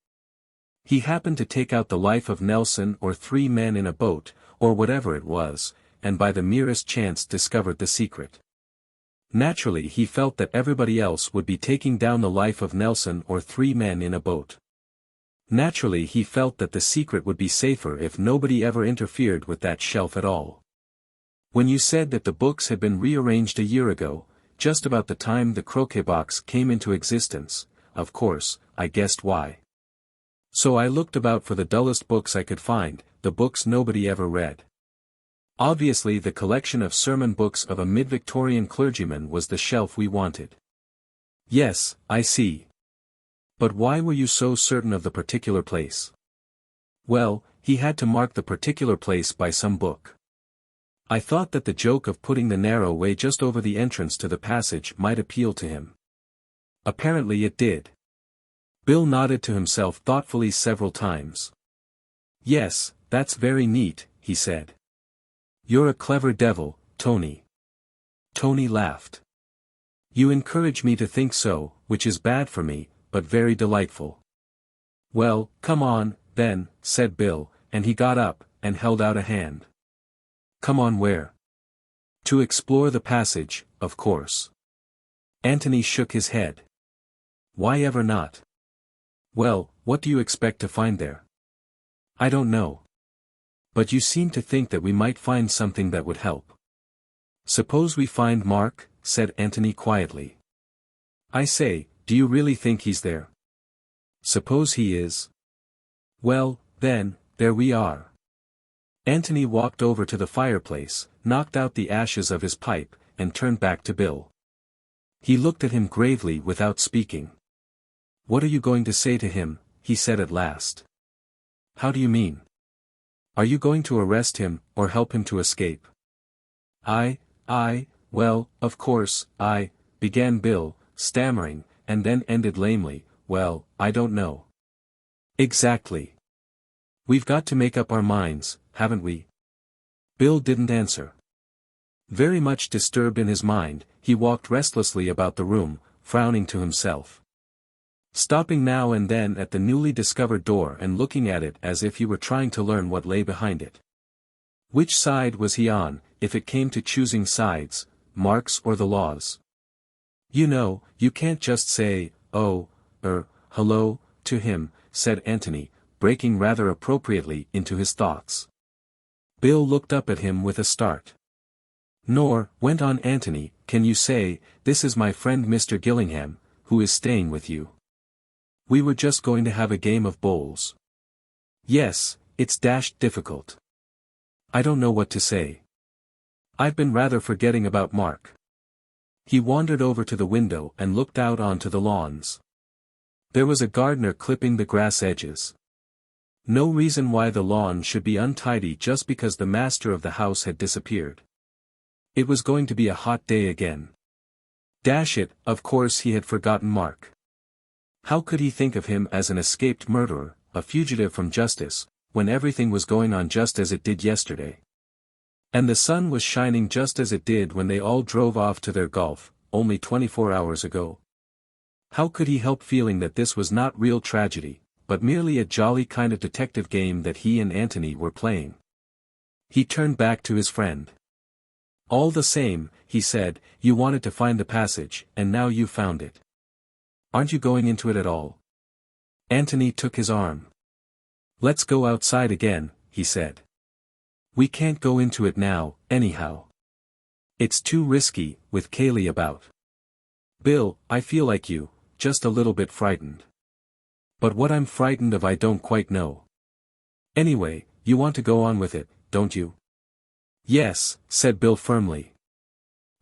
Speaker 1: He happened to take out the life of Nelson or Three Men in a Boat, or whatever it was, and by the merest chance discovered the secret. Naturally he felt that everybody else would be taking down the life of Nelson or Three Men in a Boat. Naturally he felt that the secret would be safer if nobody ever interfered with that shelf at all. When you said that the books had been rearranged a year ago, just about the time the croquet box came into existence, of course, I guessed why. So I looked about for the dullest books I could find, the books nobody ever read. Obviously the collection of sermon books of a mid-Victorian clergyman was the shelf we wanted. Yes, I see. But why were you so certain of the particular place? Well, he had to mark the particular place by some book. I thought that the joke of putting the narrow way just over the entrance to the passage might appeal to him. Apparently it did. Bill nodded to himself thoughtfully several times. Yes, that's very neat, he said. You're a clever devil, Tony. Tony laughed. You encourage me to think so, which is bad for me, but very delightful. Well, come on, then, said Bill, and he got up, and held out a hand. Come on where? To explore the passage, of course. Anthony shook his head. Why ever not? Well, what do you expect to find there? I don't know. But you seem to think that we might find something that would help. Suppose we find Mark, said Anthony quietly. I say, do you really think he's there? Suppose he is? Well, then, there we are. Anthony walked over to the fireplace, knocked out the ashes of his pipe, and turned back to Bill. He looked at him gravely without speaking. What are you going to say to him? He said at last. How do you mean? Are you going to arrest him, or help him to escape? Well, of course, began Bill, stammering, and then ended lamely, well, I don't know. Exactly. We've got to make up our minds, haven't we? Bill didn't answer. Very much disturbed in his mind, he walked restlessly about the room, frowning to himself. Stopping now and then at the newly discovered door and looking at it as if he were trying to learn what lay behind it. Which side was he on, if it came to choosing sides, Mark's or the law's? You know, you can't just say, oh, hello, to him, said Anthony, breaking rather appropriately into his thoughts. Bill looked up at him with a start. Nor, went on Anthony, can you say, this is my friend Mr. Gillingham, who is staying with you. We were just going to have a game of bowls. Yes, it's dashed difficult. I don't know what to say. I've been rather forgetting about Mark. He wandered over to the window and looked out onto the lawns. There was a gardener clipping the grass edges. No reason why the lawn should be untidy just because the master of the house had disappeared. It was going to be a hot day again. Dash it, of course he had forgotten Mark. How could he think of him as an escaped murderer, a fugitive from justice, when everything was going on just as it did yesterday? And the sun was shining just as it did when they all drove off to their golf, only 24 hours ago. How could he help feeling that this was not real tragedy, but merely a jolly kind of detective game that he and Anthony were playing? He turned back to his friend. All the same, he said, you wanted to find the passage, and now you've found it. Aren't you going into it at all? Anthony took his arm. Let's go outside again, he said. We can't go into it now, anyhow. It's too risky, with Cayley about. Bill, I feel like you, just a little bit frightened. But what I'm frightened of I don't quite know. Anyway, you want to go on with it, don't you? Yes, said Bill firmly.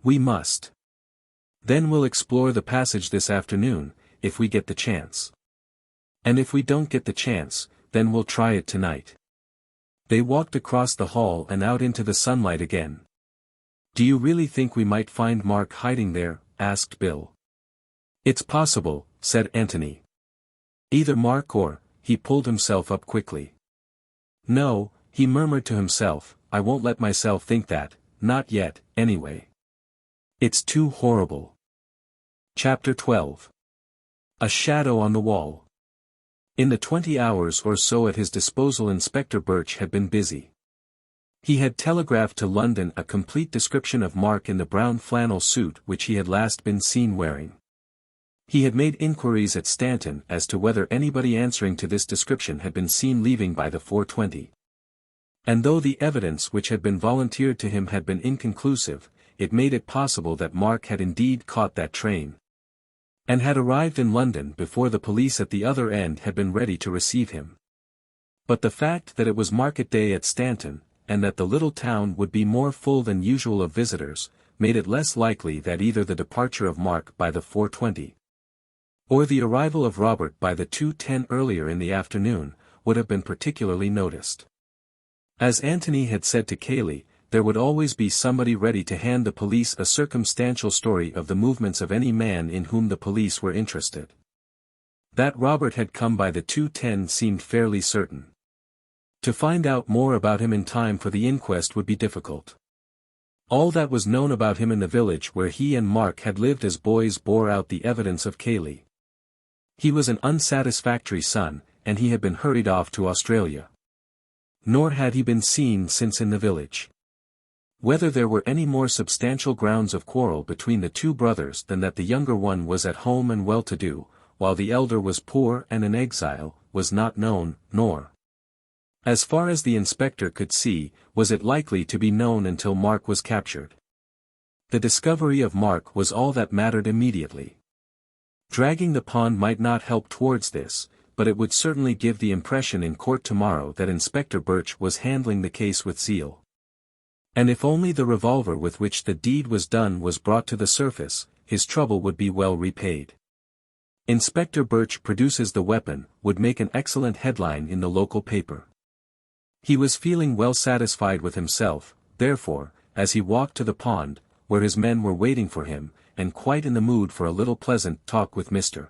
Speaker 1: We must. Then we'll explore the passage this afternoon, if we get the chance. And if we don't get the chance, then we'll try it tonight. They walked across the hall and out into the sunlight again. Do you really think we might find Mark hiding there? Asked Bill. It's possible, said Anthony. Either Mark or, he pulled himself up quickly. No, he murmured to himself, I won't let myself think that, not yet, anyway. It's too horrible. Chapter 12. A shadow on the wall. In the 20 hours or so at his disposal Inspector Birch had been busy. He had telegraphed to London a complete description of Mark in the brown flannel suit which he had last been seen wearing. He had made inquiries at Stanton as to whether anybody answering to this description had been seen leaving by the 4:20. And though the evidence which had been volunteered to him had been inconclusive, it made it possible that Mark had indeed caught that train, and had arrived in London before the police at the other end had been ready to receive him. But the fact that it was market day at Stanton, and that the little town would be more full than usual of visitors, made it less likely that either the departure of Mark by the 4:20, or the arrival of Robert by the 2:10 earlier in the afternoon, would have been particularly noticed. As Anthony had said to Cayley, there would always be somebody ready to hand the police a circumstantial story of the movements of any man in whom the police were interested. That Robert had come by the 2:10 seemed fairly certain. To find out more about him in time for the inquest would be difficult. All that was known about him in the village where he and Mark had lived as boys bore out the evidence of Cayley. He was an unsatisfactory son, and he had been hurried off to Australia. Nor had he been seen since in the village. Whether there were any more substantial grounds of quarrel between the two brothers than that the younger one was at home and well-to-do, while the elder was poor and an exile, was not known, nor, as far as the inspector could see, was it likely to be known until Mark was captured. The discovery of Mark was all that mattered immediately. Dragging the pond might not help towards this, but it would certainly give the impression in court tomorrow that Inspector Birch was handling the case with zeal. And if only the revolver with which the deed was done was brought to the surface, his trouble would be well repaid. Inspector Birch produces the weapon would make an excellent headline in the local paper. He was feeling well satisfied with himself, therefore, as he walked to the pond, where his men were waiting for him, and quite in the mood for a little pleasant talk with Mr.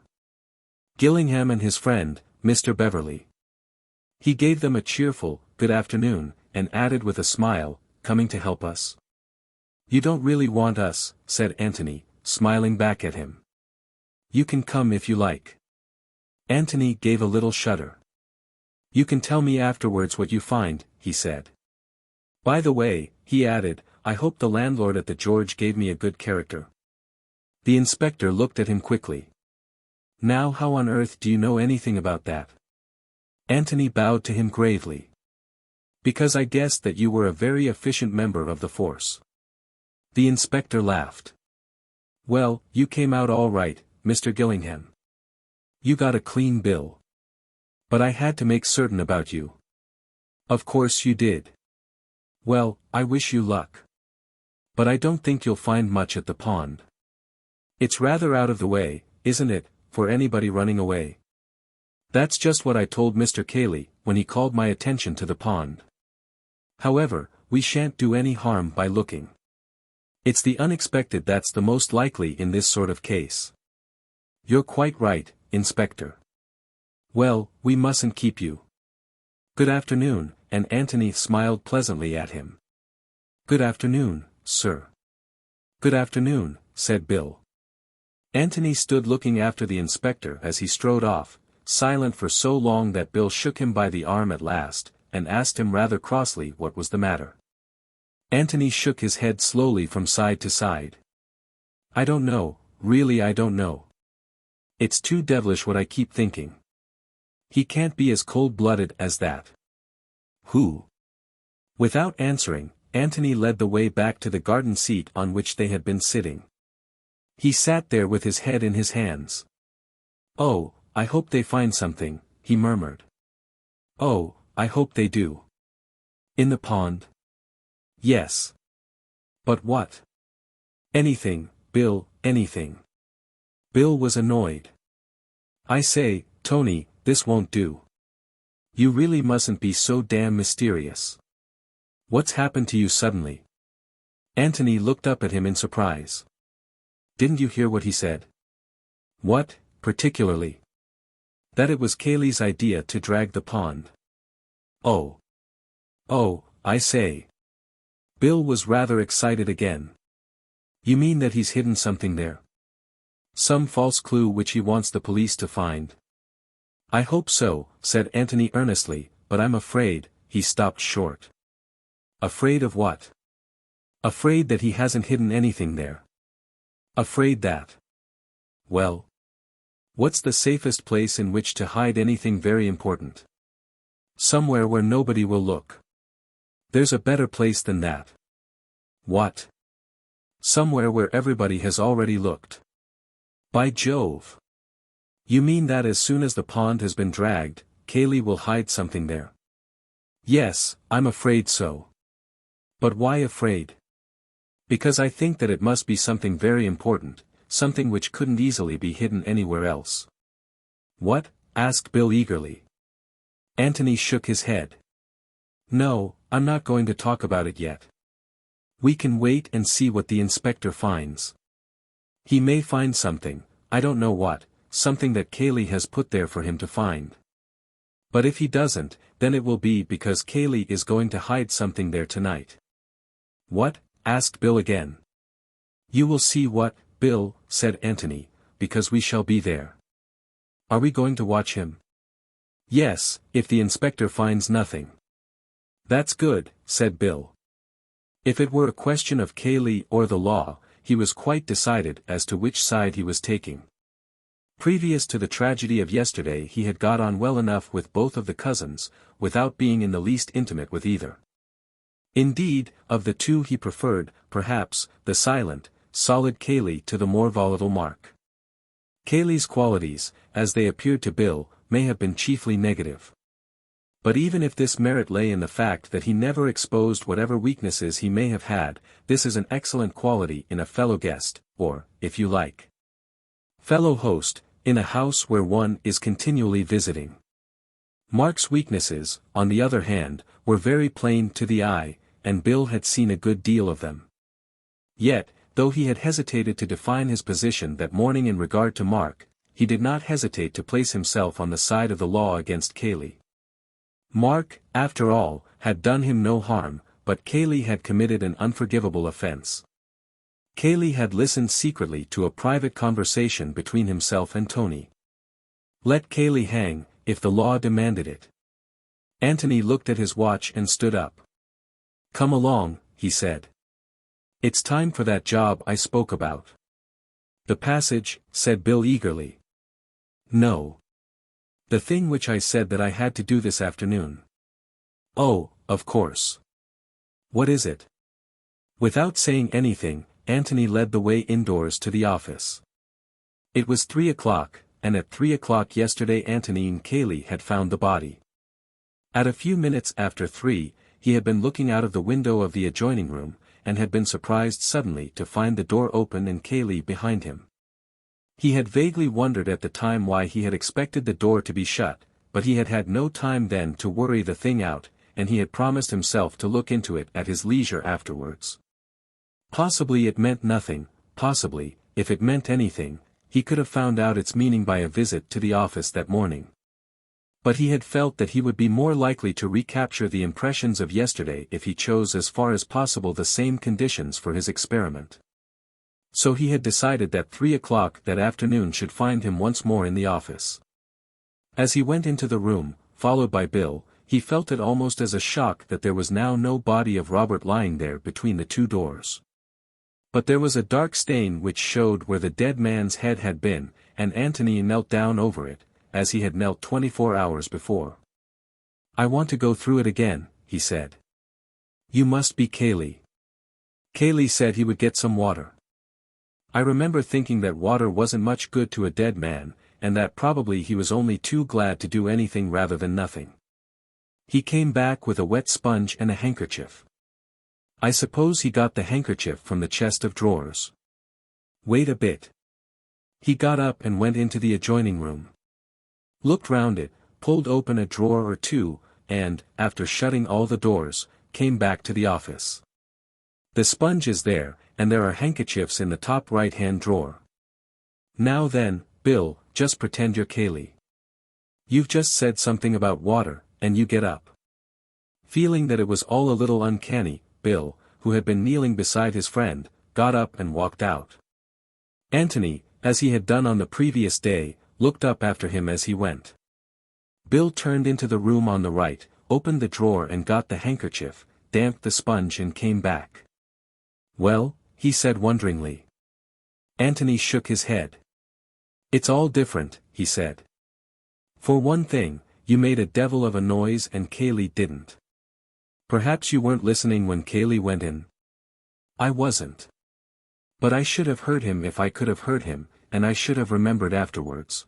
Speaker 1: Gillingham and his friend, Mr. Beverley. He gave them a cheerful, good afternoon, and added with a smile, coming to help us? You don't really want us, said Anthony, smiling back at him. You can come if you like. Anthony gave a little shudder. You can tell me afterwards what you find, he said. By the way, he added, I hope the landlord at the George gave me a good character. The inspector looked at him quickly. Now how on earth do you know anything about that? Anthony bowed to him gravely. Because I guessed that you were a very efficient member of the force. The inspector laughed. Well, you came out all right, Mr. Gillingham. You got a clean bill. But I had to make certain about you. Of course you did. Well, I wish you luck. But I don't think you'll find much at the pond. It's rather out of the way, isn't it, for anybody running away? That's just what I told Mr. Cayley, when he called my attention to the pond. However, we shan't do any harm by looking. It's the unexpected that's the most likely in this sort of case. You're quite right, Inspector. Well, we mustn't keep you. Good afternoon, and Anthony smiled pleasantly at him. Good afternoon, sir. Good afternoon, said Bill. Anthony stood looking after the inspector as he strode off, silent for so long that Bill shook him by the arm at last, and asked him rather crossly what was the matter. Anthony shook his head slowly from side to side. I don't know, really I don't know. It's too devilish what I keep thinking. He can't be as cold-blooded as that. Who? Without answering, Anthony led the way back to the garden seat on which they had been sitting. He sat there with his head in his hands. "Oh, I hope they find something," he murmured. "Oh, I hope they do." "In the pond?" "Yes." "But what?" "Anything, Bill, anything." Bill was annoyed. "I say, Tony, this won't do. You really mustn't be so damn mysterious. What's happened to you suddenly?" Anthony looked up at him in surprise. "Didn't you hear what he said?" "What, particularly?" "That it was Cayley's idea to drag the pond." "Oh. Oh, I say." Bill was rather excited again. "You mean that he's hidden something there? Some false clue which he wants the police to find?" "I hope so," said Anthony earnestly, "but I'm afraid—" He stopped short. "Afraid of what?" "Afraid that he hasn't hidden anything there." "Afraid that—" "Well, what's the safest place in which to hide anything very important?" "Somewhere where nobody will look." "There's a better place than that." "What?" "Somewhere where everybody has already looked." "By Jove! You mean that as soon as the pond has been dragged, Cayley will hide something there?" "Yes, I'm afraid so." "But why afraid?" "Because I think that it must be something very important, something which couldn't easily be hidden anywhere else." "What?" asked Bill eagerly. Anthony shook his head. "No, I'm not going to talk about it yet. We can wait and see what the inspector finds. He may find something, I don't know what, something that Cayley has put there for him to find. But if he doesn't, then it will be because Cayley is going to hide something there tonight." "What?" asked Bill again. "You will see what, Bill," said Anthony, "because we shall be there." "Are we going to watch him?" "Yes, if the inspector finds nothing." "That's good," said Bill. If it were a question of Cayley or the law, he was quite decided as to which side he was taking. Previous to the tragedy of yesterday he had got on well enough with both of the cousins, without being in the least intimate with either. Indeed, of the two he preferred, perhaps, the silent, solid Cayley to the more volatile Mark. Cayley's qualities, as they appeared to Bill, may have been chiefly negative. But even if this merit lay in the fact that he never exposed whatever weaknesses he may have had, this is an excellent quality in a fellow guest, or, if you like, fellow host, in a house where one is continually visiting. Mark's weaknesses, on the other hand, were very plain to the eye, and Bill had seen a good deal of them. Yet, though he had hesitated to define his position that morning in regard to Mark, he did not hesitate to place himself on the side of the law against Cayley. Mark, after all, had done him no harm, but Cayley had committed an unforgivable offense. Cayley had listened secretly to a private conversation between himself and Tony. Let Cayley hang, if the law demanded it. Anthony looked at his watch and stood up. "Come along," he said. "It's time for that job I spoke about." "The passage," said Bill eagerly. "No. The thing which I said that I had to do this afternoon." "Oh, of course. What is it?" Without saying anything, Anthony led the way indoors to the office. It was 3 o'clock, and at 3 o'clock yesterday Anthony and Cayley had found the body. At a few minutes after 3, he had been looking out of the window of the adjoining room, and had been surprised suddenly to find the door open and Cayley behind him. He had vaguely wondered at the time why he had expected the door to be shut, but he had had no time then to worry the thing out, and he had promised himself to look into it at his leisure afterwards. Possibly it meant nothing, possibly, if it meant anything, he could have found out its meaning by a visit to the office that morning. But he had felt that he would be more likely to recapture the impressions of yesterday if he chose as far as possible the same conditions for his experiment. So he had decided that 3 o'clock that afternoon should find him once more in the office. As he went into the room, followed by Bill, he felt it almost as a shock that there was now no body of Robert lying there between the two doors. But there was a dark stain which showed where the dead man's head had been, and Anthony knelt down over it, as he had knelt 24 hours before. "I want to go through it again," he said. You must be Cayley. Cayley said he would get some water. I remember thinking that water wasn't much good to a dead man, and that probably he was only too glad to do anything rather than nothing. He came back with a wet sponge and a handkerchief. I suppose he got the handkerchief from the chest of drawers. Wait a bit. He got up and went into the adjoining room. Looked round it, pulled open a drawer or two, and, after shutting all the doors, came back to the office. The sponge is there, and there are handkerchiefs in the top right-hand drawer. Now then, Bill, just pretend you're Cayley. You've just said something about water, and you get up. Feeling that it was all a little uncanny, Bill, who had been kneeling beside his friend, got up and walked out. Anthony, as he had done on the previous day, looked up after him as he went. Bill turned into the room on the right, opened the drawer and got the handkerchief, damped the sponge and came back. Well, he said wonderingly. Anthony shook his head. It's all different, he said. For one thing, you made a devil of a noise and Cayley didn't. Perhaps you weren't listening when Cayley went in. I wasn't. But I should have heard him if I could have heard him, and I should have remembered afterwards.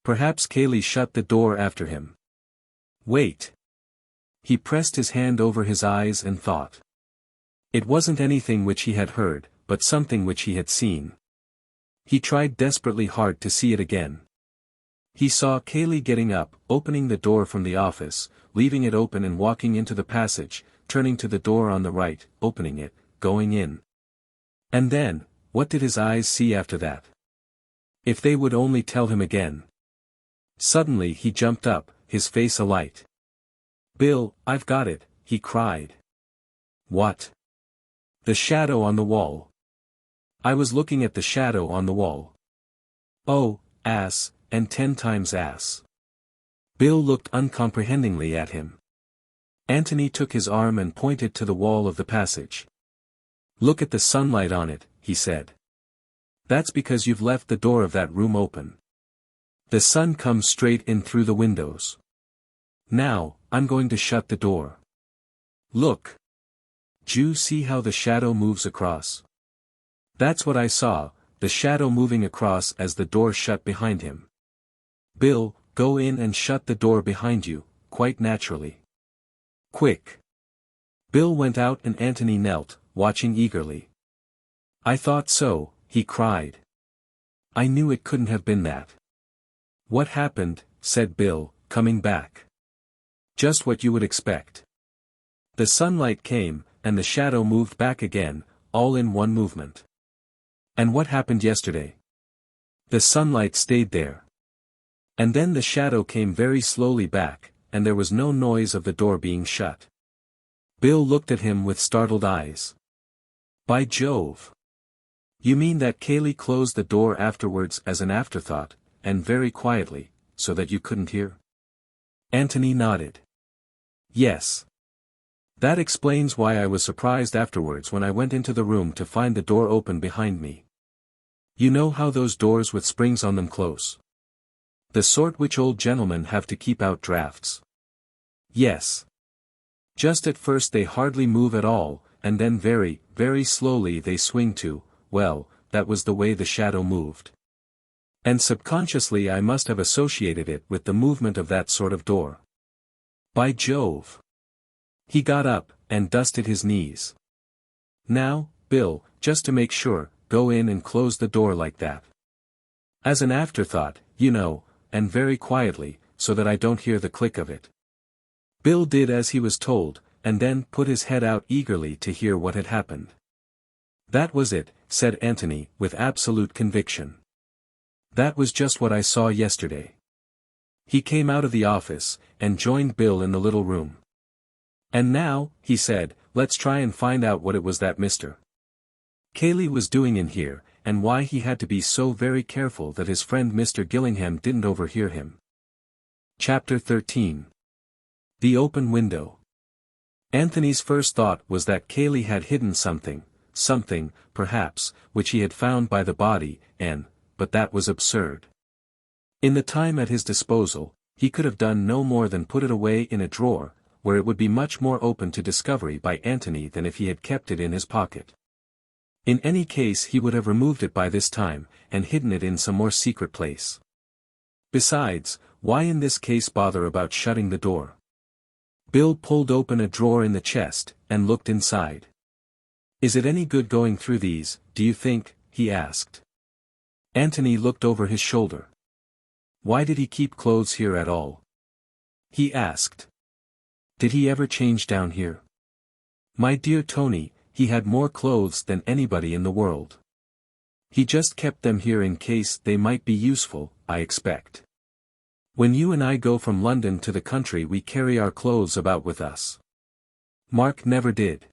Speaker 1: Perhaps Cayley shut the door after him. Wait. He pressed his hand over his eyes and thought. It wasn't anything which he had heard, but something which he had seen. He tried desperately hard to see it again. He saw Cayley getting up, opening the door from the office, leaving it open and walking into the passage, turning to the door on the right, opening it, going in. And then, what did his eyes see after that? If they would only tell him again. Suddenly he jumped up, his face alight. Bill, I've got it, he cried. What? The shadow on the wall. I was looking at the shadow on the wall. Oh, ass, and 10 times ass. Bill looked uncomprehendingly at him. Anthony took his arm and pointed to the wall of the passage. Look at the sunlight on it, he said. That's because you've left the door of that room open. The sun comes straight in through the windows. Now, I'm going to shut the door. Look. Do you see how the shadow moves across? That's what I saw, the shadow moving across as the door shut behind him. Bill, go in and shut the door behind you, quite naturally. Quick. Bill went out and Anthony knelt, watching eagerly. I thought so, he cried. I knew it couldn't have been that. What happened, said Bill, coming back. Just what you would expect. The sunlight came, and the shadow moved back again, all in one movement. And what happened yesterday? The sunlight stayed there. And then the shadow came very slowly back, and there was no noise of the door being shut. Bill looked at him with startled eyes. By Jove! You mean that Cayley closed the door afterwards as an afterthought, and very quietly, so that you couldn't hear? Anthony nodded. Yes. That explains why I was surprised afterwards when I went into the room to find the door open behind me. You know how those doors with springs on them close? The sort which old gentlemen have to keep out drafts. Yes. Just at first they hardly move at all, and then very, very slowly they swing to, well, that was the way the shadow moved. And subconsciously I must have associated it with the movement of that sort of door. By Jove! He got up, and dusted his knees. Now, Bill, just to make sure, go in and close the door like that. As an afterthought, you know, and very quietly, so that I don't hear the click of it. Bill did as he was told, and then put his head out eagerly to hear what had happened. That was it, said Anthony, with absolute conviction. That was just what I saw yesterday. He came out of the office, and joined Bill in the little room. And now, he said, let's try and find out what it was that Mr. Cayley was doing in here, and why he had to be so very careful that his friend Mr. Gillingham didn't overhear him. Chapter 13. The Open Window. Anthony's first thought was that Cayley had hidden something, perhaps, which he had found by the body, but that was absurd. In the time at his disposal, he could have done no more than put it away in a drawer, where it would be much more open to discovery by Antony than if he had kept it in his pocket. In any case he would have removed it by this time, and hidden it in some more secret place. Besides, why in this case bother about shutting the door? Bill pulled open a drawer in the chest, and looked inside. "Is it any good going through these, do you think?" he asked. Antony looked over his shoulder. "Why did he keep clothes here at all?" he asked. "Did he ever change down here?" "My dear Tony, he had more clothes than anybody in the world. He just kept them here in case they might be useful, I expect. When you and I go from London to the country we carry our clothes about with us. Mark never did.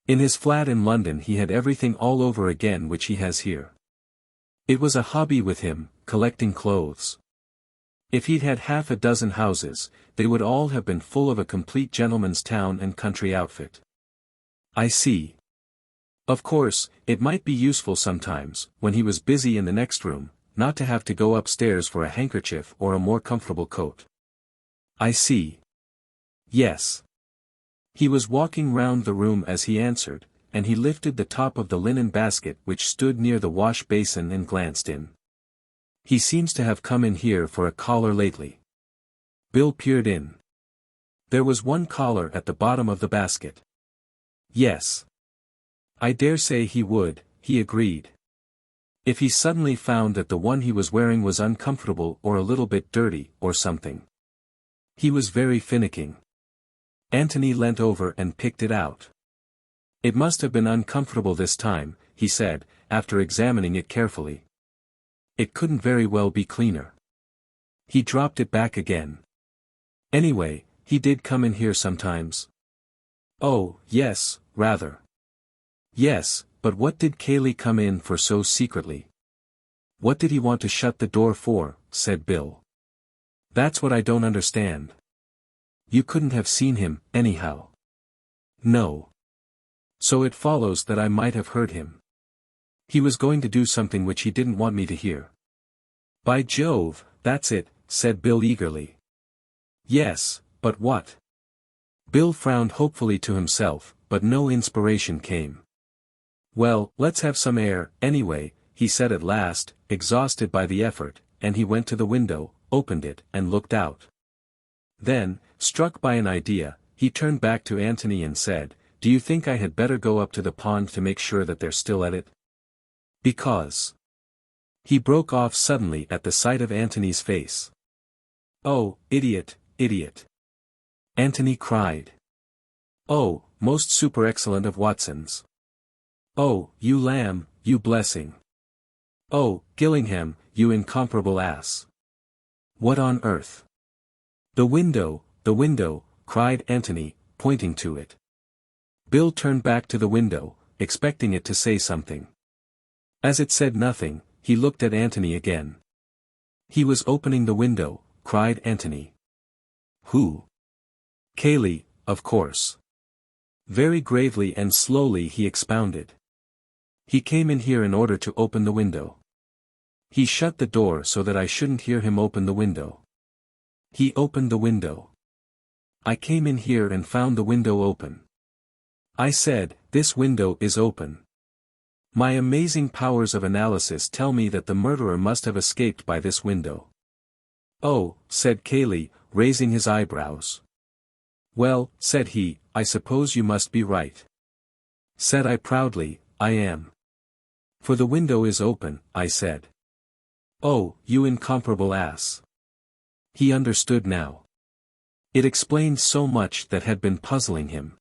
Speaker 1: In his flat in London he had everything all over again which he has here. It was a hobby with him, collecting clothes. If he'd had half a dozen houses, they would all have been full of a complete gentleman's town and country outfit." "I see. Of course, it might be useful sometimes, when he was busy in the next room, not to have to go upstairs for a handkerchief or a more comfortable coat." "I see. Yes." He was walking round the room as he answered, and he lifted the top of the linen basket which stood near the wash basin and glanced in. "He seems to have come in here for a collar lately." Bill peered in. There was one collar at the bottom of the basket. "Yes. I dare say he would," he agreed. "If he suddenly found that the one he was wearing was uncomfortable or a little bit dirty, or something. He was very finicking." Antony leant over and picked it out. "It must have been uncomfortable this time," he said, after examining it carefully. "It couldn't very well be cleaner." He dropped it back again. "Anyway, he did come in here sometimes." "Oh, yes, rather." "Yes, but what did Cayley come in for so secretly?" "What did he want to shut the door for?" said Bill. "That's what I don't understand." "You couldn't have seen him, anyhow." "No. So it follows that I might have heard him. He was going to do something which he didn't want me to hear." "By Jove, that's it," said Bill eagerly. "Yes, but what?" Bill frowned hopefully to himself, but no inspiration came. "Well, let's have some air, anyway," he said at last, exhausted by the effort, and he went to the window, opened it, and looked out. Then, struck by an idea, he turned back to Antony and said, "Do you think I had better go up to the pond to make sure that they're still at it? Because—" He broke off suddenly at the sight of Antony's face. "Oh, idiot, idiot!" Antony cried. "Oh, most super excellent of Watsons! Oh, you lamb, you blessing! Oh, Gillingham, you incomparable ass! What on earth?" The window, cried Antony, pointing to it. Bill turned back to the window, expecting it to say something. As it said nothing, he looked at Antony again. "He was opening the window," cried Antony. "Who?" "Cayley, of course." Very gravely and slowly he expounded. "He came in here in order to open the window. He shut the door so that I shouldn't hear him open the window. He opened the window. I came in here and found the window open. I said, 'This window is open.' My amazing powers of analysis tell me that the murderer must have escaped by this window." "Oh," said Cayley, raising his eyebrows. "Well," said he, "I suppose you must be right." Said I proudly, "I am. For the window is open," I said. "Oh, you incomparable ass." He understood now. It explained so much that had been puzzling him.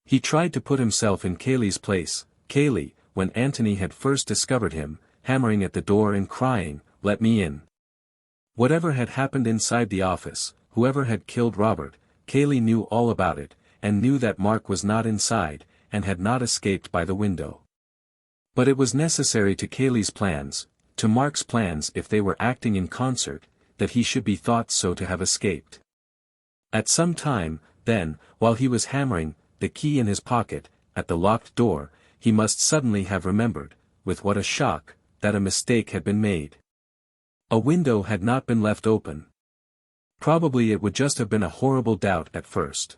Speaker 1: He tried to put himself in Cayley's place, Cayley, when Antony had first discovered him, hammering at the door and crying, "Let me in." Whatever had happened inside the office, whoever had killed Robert, Cayley knew all about it, and knew that Mark was not inside, and had not escaped by the window. But it was necessary to Cayley's plans, to Mark's plans if they were acting in concert, that he should be thought so to have escaped. At some time, then, while he was hammering, the key in his pocket, at the locked door, he must suddenly have remembered, with what a shock, that a mistake had been made. A window had not been left open. Probably it would just have been a horrible doubt at first.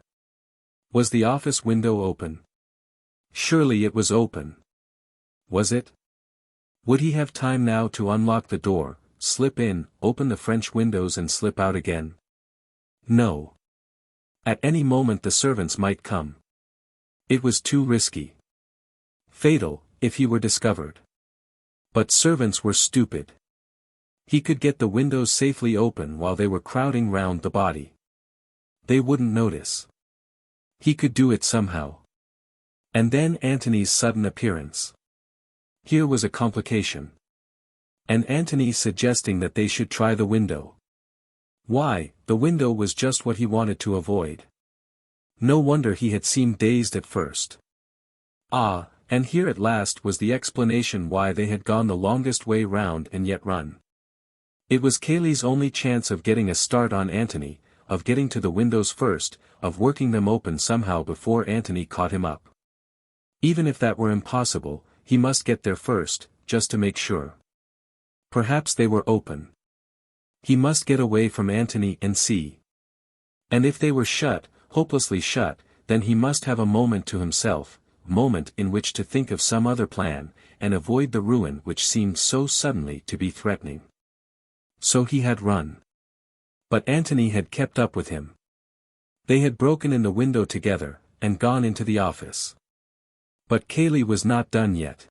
Speaker 1: Was the office window open? Surely it was open. Was it? Would he have time now to unlock the door, slip in, open the French windows and slip out again? No. At any moment the servants might come. It was too risky. Fatal, if he were discovered. But servants were stupid. He could get the windows safely open while they were crowding round the body. They wouldn't notice. He could do it somehow. And then Antony's sudden appearance. Here was a complication. And Antony suggesting that they should try the window. Why, the window was just what he wanted to avoid. No wonder he had seemed dazed at first. Ah, and here at last was the explanation why they had gone the longest way round and yet run. It was Cayley's only chance of getting a start on Antony, of getting to the windows first, of working them open somehow before Antony caught him up. Even if that were impossible, he must get there first, just to make sure. Perhaps they were open. He must get away from Antony and see. And if they were shut, hopelessly shut, then he must have a moment to himself, moment in which to think of some other plan, and avoid the ruin which seemed so suddenly to be threatening. So he had run. But Antony had kept up with him. They had broken in the window together, and gone into the office. But Cayley was not done yet.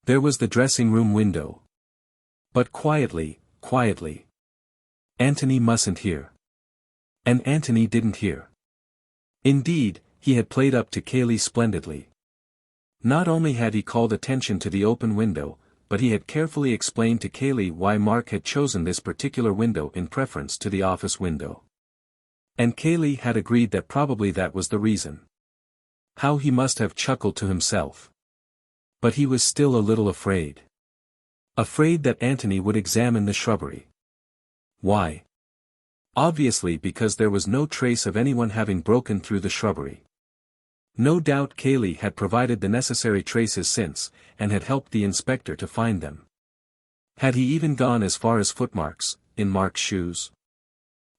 Speaker 1: There was the dressing-room window. But quietly, quietly. Antony mustn't hear. And Antony didn't hear. Indeed, he had played up to Cayley splendidly. Not only had he called attention to the open window, but he had carefully explained to Cayley why Mark had chosen this particular window in preference to the office window. And Cayley had agreed that probably that was the reason. How he must have chuckled to himself. But he was still a little afraid. Afraid that Antony would examine the shrubbery. Why? Obviously because there was no trace of anyone having broken through the shrubbery. No doubt Cayley had provided the necessary traces since, and had helped the inspector to find them. Had he even gone as far as footmarks, in Mark's shoes?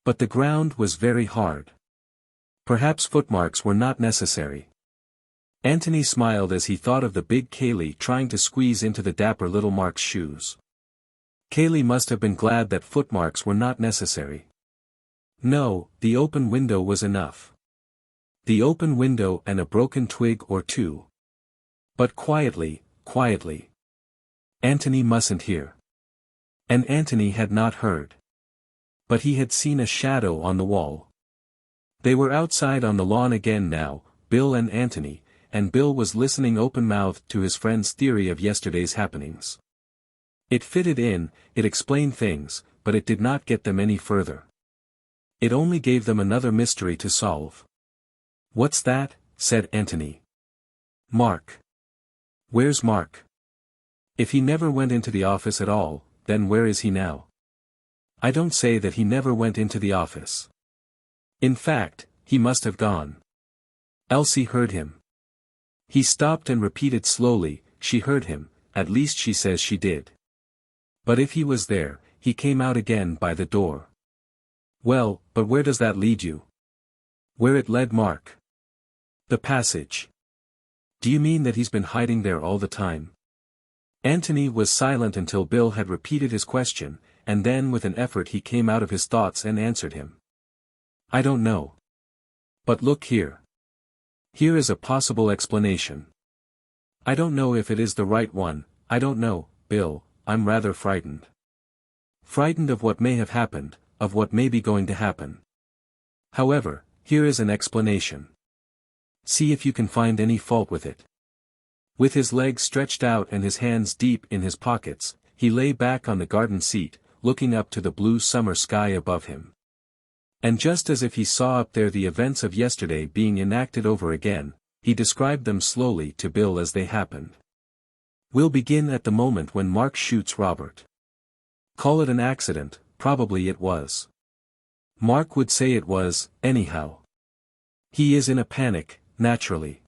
Speaker 1: But the ground was very hard. Perhaps footmarks were not necessary. Antony smiled as he thought of the big Cayley trying to squeeze into the dapper little Mark's shoes. Cayley must have been glad that footmarks were not necessary. No, the open window was enough. The open window and a broken twig or two. But quietly, quietly. Antony mustn't hear. And Antony had not heard. But he had seen a shadow on the wall. They were outside on the lawn again now, Bill and Antony, and Bill was listening open-mouthed to his friend's theory of yesterday's happenings. It fitted in, it explained things, but it did not get them any further. It only gave them another mystery to solve. "What's that?" said Antony. "Mark. Where's Mark? If he never went into the office at all, then where is he now?" "I don't say that he never went into the office. In fact, he must have gone." Elsie heard him. He stopped and repeated slowly, "She heard him, at least she says she did. But if he was there, he came out again by the door." "Well, but where does that lead you?" "Where it led Mark. The passage." "Do you mean that he's been hiding there all the time?" Antony was silent until Bill had repeated his question, and then with an effort he came out of his thoughts and answered him. "I don't know. But look here. Here is a possible explanation. I don't know if it is the right one, I don't know, Bill, I'm rather frightened. Frightened of what may have happened, of what may be going to happen. However, here is an explanation. See if you can find any fault with it." With his legs stretched out and his hands deep in his pockets, he lay back on the garden seat, looking up to the blue summer sky above him. And just as if he saw up there the events of yesterday being enacted over again, he described them slowly to Bill as they happened. "We'll begin at the moment when Mark shoots Robert. Call it an accident, probably it was. Mark would say it was, anyhow. He is in a panic, naturally.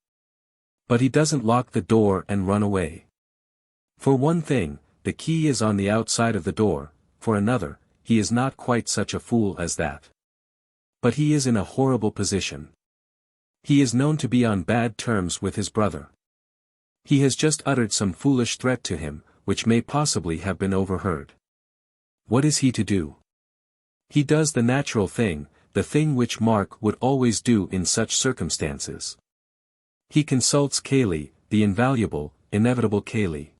Speaker 1: But he doesn't lock the door and run away. For one thing, the key is on the outside of the door, for another, he is not quite such a fool as that. But he is in a horrible position. He is known to be on bad terms with his brother. He has just uttered some foolish threat to him, which may possibly have been overheard. What is he to do? He does the natural thing, the thing which Mark would always do in such circumstances. He consults Cayley, the invaluable, inevitable Cayley.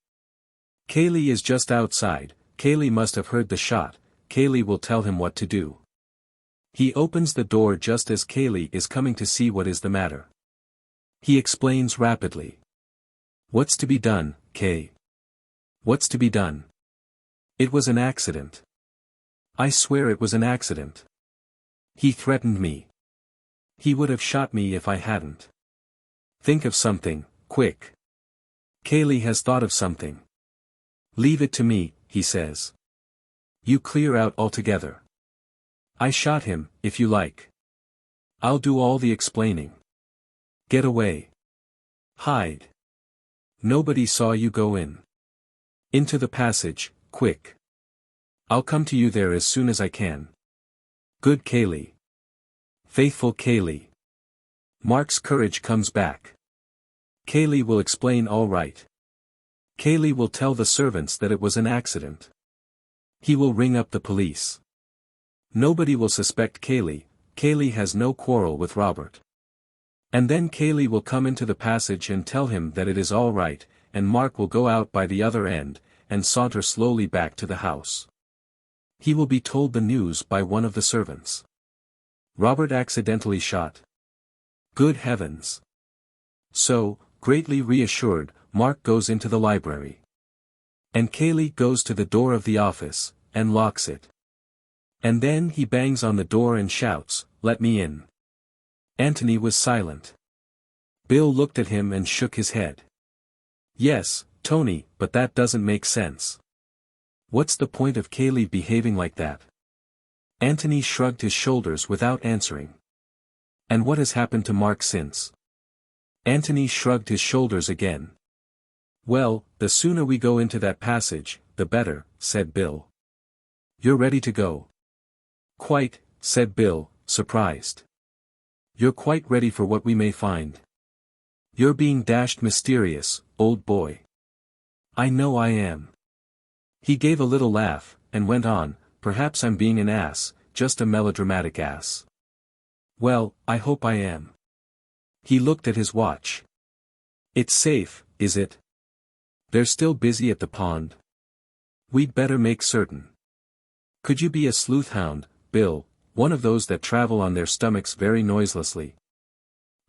Speaker 1: Cayley is just outside. Cayley must have heard the shot. Cayley will tell him what to do. He opens the door just as Cayley is coming to see what is the matter. He explains rapidly. What's to be done, Kay? What's to be done? It was an accident. I swear it was an accident. He threatened me. He would have shot me if I hadn't. Think of something, quick. Cayley has thought of something. Leave it to me, he says. You clear out altogether. I shot him, if you like. I'll do all the explaining. Get away. Hide. Nobody saw you go in. Into the passage, quick. I'll come to you there as soon as I can. Good Cayley. Faithful Cayley. Mark's courage comes back. Cayley will explain all right. Cayley will tell the servants that it was an accident. He will ring up the police. Nobody will suspect Cayley. Cayley has no quarrel with Robert. And then Cayley will come into the passage and tell him that it is all right, and Mark will go out by the other end, and saunter slowly back to the house. He will be told the news by one of the servants. Robert accidentally shot. Good heavens! So, greatly reassured, Mark goes into the library. And Cayley goes to the door of the office, and locks it. And then he bangs on the door and shouts, "Let me in." Anthony was silent. Bill looked at him and shook his head. Yes, Tony, but that doesn't make sense. What's the point of Cayley behaving like that? Anthony shrugged his shoulders without answering. And what has happened to Mark since? Anthony shrugged his shoulders again. Well, the sooner we go into that passage, the better, said Bill. You're ready to go? Quite, said Bill, surprised. You're quite ready for what we may find. You're being dashed mysterious, old boy. I know I am. He gave a little laugh, and went on, perhaps I'm being an ass, just a melodramatic ass. Well, I hope I am. He looked at his watch. It's safe, is it? They're still busy at the pond. We'd better make certain. Could you be a sleuth hound, Bill, one of those that travel on their stomachs very noiselessly?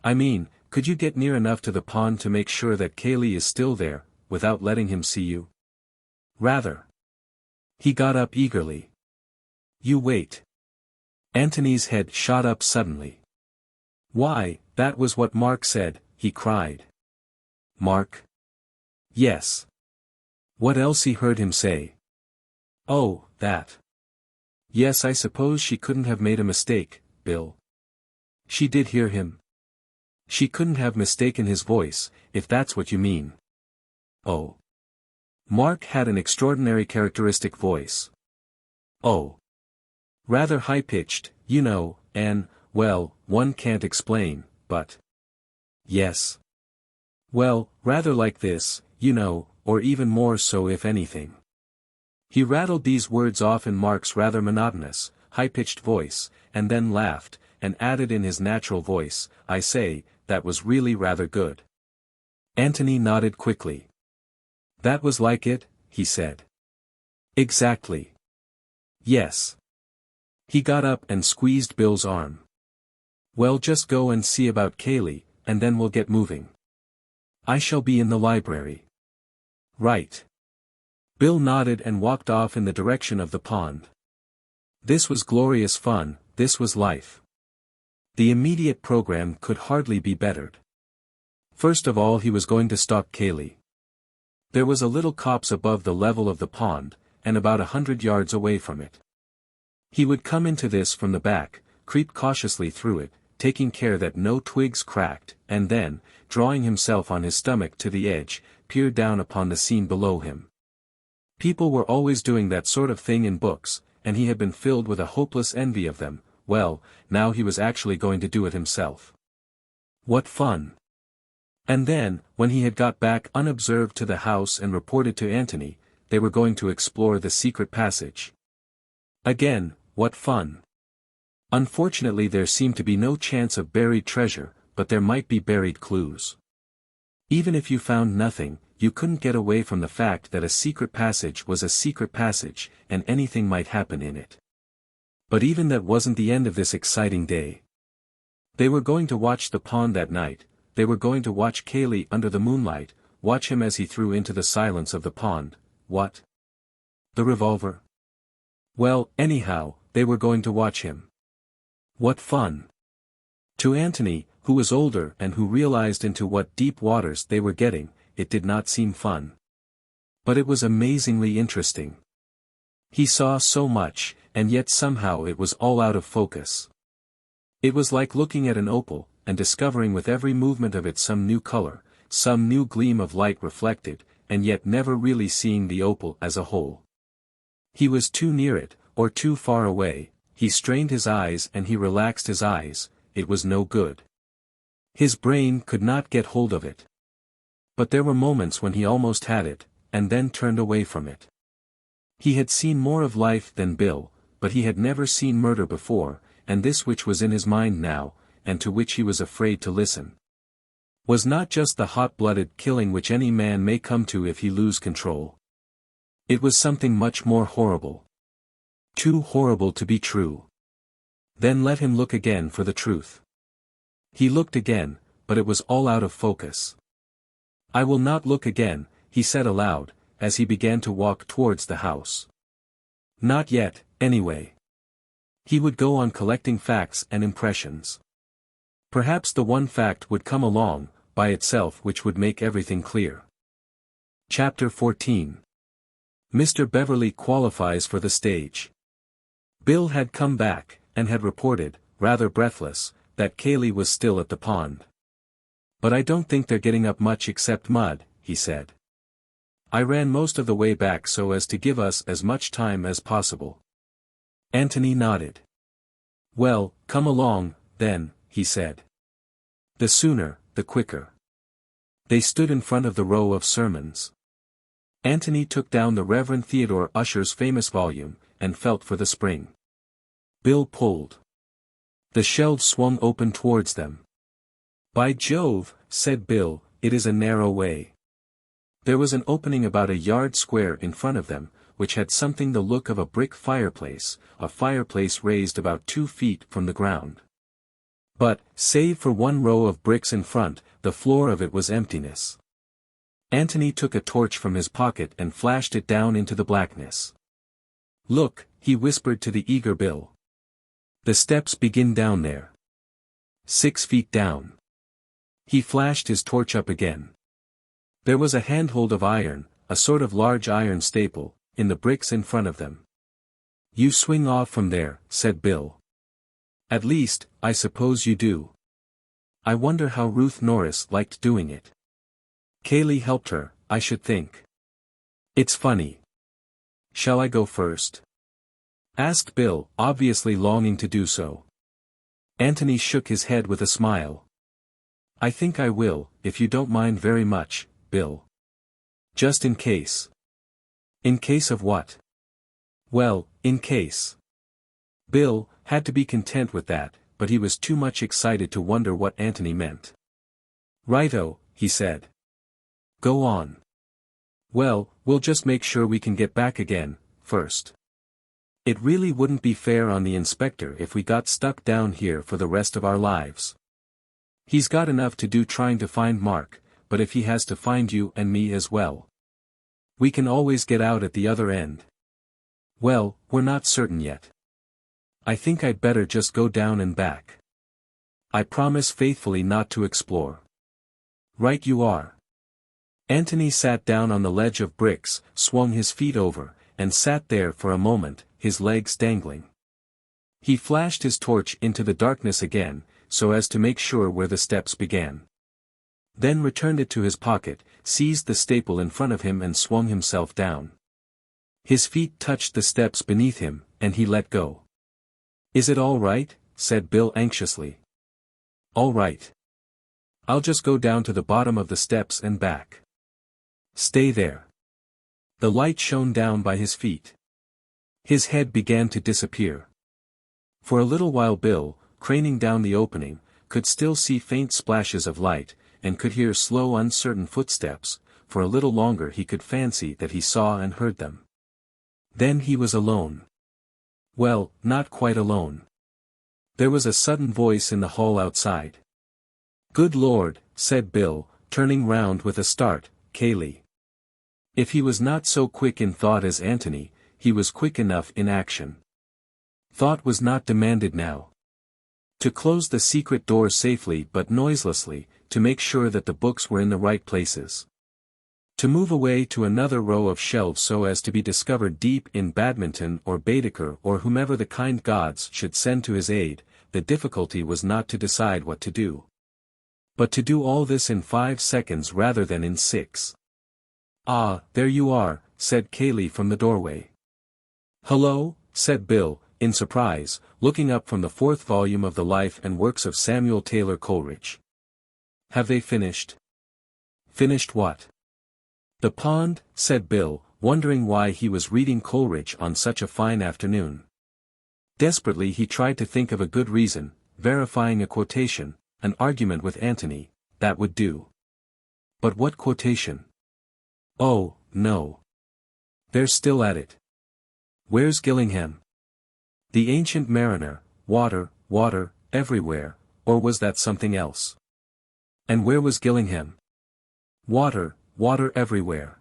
Speaker 1: I mean, could you get near enough to the pond to make sure that Cayley is still there, without letting him see you? Rather. He got up eagerly. You wait. Anthony's head shot up suddenly. Why, that was what Mark said, he cried. Mark? Yes. What else he heard him say? Oh, that. Yes, I suppose she couldn't have made a mistake, Bill. She did hear him. She couldn't have mistaken his voice, if that's what you mean. Oh. Mark had an extraordinary characteristic voice. Oh. Rather high-pitched, you know, and, well, one can't explain, but. Yes. Well, rather like this, you know, or even more so if anything. He rattled these words off in Mark's rather monotonous, high-pitched voice, and then laughed, and added in his natural voice, I say, that was really rather good. Anthony nodded quickly. That was like it, he said. Exactly. Yes. He got up and squeezed Bill's arm. Well, just go and see about Cayley, and then we'll get moving. I shall be in the library. Right. Bill nodded and walked off in the direction of the pond. This was glorious fun, this was life. The immediate program could hardly be bettered. First of all, he was going to stalk Cayley. There was a little copse above the level of the pond, and about 100 yards away from it. He would come into this from the back, creep cautiously through it, taking care that no twigs cracked, and then, drawing himself on his stomach to the edge, peer down upon the scene below him. People were always doing that sort of thing in books, and he had been filled with a hopeless envy of them, well, now he was actually going to do it himself. What fun! And then, when he had got back unobserved to the house and reported to Anthony, they were going to explore the secret passage. Again, what fun! Unfortunately there seemed to be no chance of buried treasure, but there might be buried clues. Even if you found nothing, you couldn't get away from the fact that a secret passage was a secret passage, and anything might happen in it. But even that wasn't the end of this exciting day. They were going to watch the pond that night, they were going to watch Cayley under the moonlight, watch him as he threw into the silence of the pond. What? The revolver? Well, anyhow, they were going to watch him. What fun! To Anthony, who was older and who realized into what deep waters they were getting, it did not seem fun. But it was amazingly interesting. He saw so much, and yet somehow it was all out of focus. It was like looking at an opal, and discovering with every movement of it some new color, some new gleam of light reflected, and yet never really seeing the opal as a whole. He was too near it, or too far away, he strained his eyes and he relaxed his eyes, it was no good. His brain could not get hold of it. But there were moments when he almost had it, and then turned away from it. He had seen more of life than Bill, but he had never seen murder before, and this which was in his mind now, and to which he was afraid to listen, was not just the hot-blooded killing which any man may come to if he lose control. It was something much more horrible. Too horrible to be true. Then let him look again for the truth. He looked again, but it was all out of focus. "I will not look again," he said aloud, as he began to walk towards the house. Not yet, anyway. He would go on collecting facts and impressions. Perhaps the one fact would come along, by itself, which would make everything clear. Chapter 14. Mr. Beverley qualifies for the stage. Bill had come back, and had reported, rather breathless, that Cayley was still at the pond. "But I don't think they're getting up much except mud," he said. "I ran most of the way back so as to give us as much time as possible." Anthony nodded. "Well, come along, then," he said. "The sooner, the quicker." They stood in front of the row of sermons. Anthony took down the Reverend Theodore Ussher's famous volume, and felt for the spring. Bill pulled. The shelves swung open towards them. "By Jove," said Bill, "it is a narrow way." There was an opening about a yard square in front of them, which had something the look of a brick fireplace, a fireplace raised about 2 feet from the ground. But, save for one row of bricks in front, the floor of it was emptiness. Anthony took a torch from his pocket and flashed it down into the blackness. "Look," he whispered to the eager Bill. "The steps begin down there. 6 feet down." He flashed his torch up again. There was a handhold of iron, a sort of large iron staple, in the bricks in front of them. "You swing off from there," said Bill. "At least, I suppose you do. I wonder how Ruth Norris liked doing it. Cayley helped her, I should think. It's funny. Shall I go first?" asked Bill, obviously longing to do so. Anthony shook his head with a smile. "I think I will, if you don't mind very much, Bill. Just in case." "In case of what?" "Well, in case." Bill had to be content with that, but he was too much excited to wonder what Anthony meant. "Righto," he said. "Go on." "Well, we'll just make sure we can get back again, first. It really wouldn't be fair on the inspector if we got stuck down here for the rest of our lives. He's got enough to do trying to find Mark, but if he has to find you and me as well, we can always get out at the other end. Well, we're not certain yet. I think I'd better just go down and back. I promise faithfully not to explore." "Right you are." Anthony sat down on the ledge of bricks, swung his feet over, and sat there for a moment, his legs dangling. He flashed his torch into the darkness again, so as to make sure where the steps began. Then returned it to his pocket, seized the staple in front of him and swung himself down. His feet touched the steps beneath him, and he let go. Is it all right? Said Bill anxiously. All right. I'll just go down to the bottom of the steps and back. Stay there. The light shone down by his feet. His head began to disappear. For a little while Bill, craning down the opening, could still see faint splashes of light, and could hear slow uncertain footsteps. For a little longer he could fancy that he saw and heard them. Then he was alone. Well, not quite alone. There was a sudden voice in the hall outside. Good Lord, said Bill, turning round with a start, Cayley. If he was not so quick in thought as Anthony, he was quick enough in action. Thought was not demanded now. To close the secret door safely but noiselessly, to make sure that the books were in the right places. To move away to another row of shelves so as to be discovered deep in Badminton or Baedeker or whomever the kind gods should send to his aid. The difficulty was not to decide what to do, but to do all this in 5 seconds rather than in 6. Ah, there you are, said Cayley from the doorway. Hello, said Bill, in surprise, looking up from the 4th volume of the life and works of Samuel Taylor Coleridge. Have they finished? Finished what? The pond, said Bill, wondering why he was reading Coleridge on such a fine afternoon. Desperately he tried to think of a good reason, verifying a quotation, an argument with Anthony, that would do. But what quotation? Oh, no. They're still at it. Where's Gillingham? The ancient mariner, water, water, everywhere, or was that something else? And where was Gillingham? Water, water everywhere.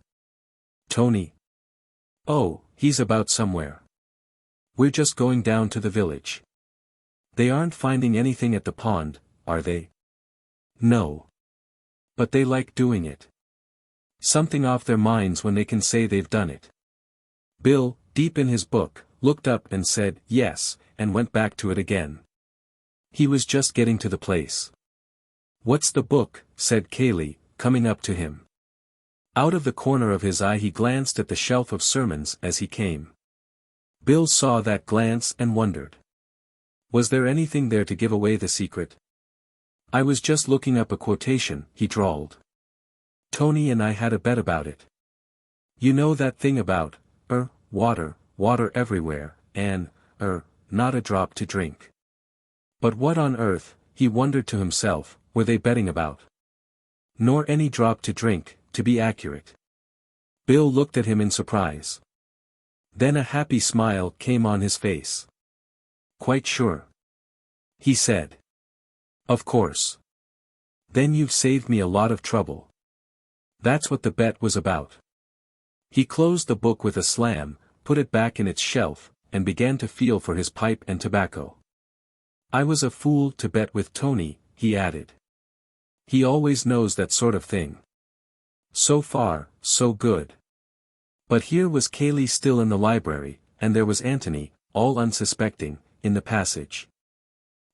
Speaker 1: Tony. Oh, he's about somewhere. We're just going down to the village. They aren't finding anything at the pond, are they? No. But they like doing it. Something off their minds when they can say they've done it. Bill, deep in his book, looked up and said, yes, and went back to it again. He was just getting to the place. What's the book? Said Cayley, coming up to him. Out of the corner of his eye he glanced at the shelf of sermons as he came. Bill saw that glance and wondered. Was there anything there to give away the secret? I was just looking up a quotation, he drawled. Tony and I had a bet about it. You know that thing about, water, water everywhere, and, not a drop to drink. But what on earth, he wondered to himself, were they betting about? Nor any drop to drink, to be accurate. Bill looked at him in surprise. Then a happy smile came on his face. Quite sure. He said. Of course. Then you've saved me a lot of trouble. That's what the bet was about. He closed the book with a slam, put it back in its shelf, and began to feel for his pipe and tobacco. I was a fool to bet with Tony, he added. He always knows that sort of thing. So far, so good. But here was Cayley still in the library, and there was Anthony, all unsuspecting, in the passage.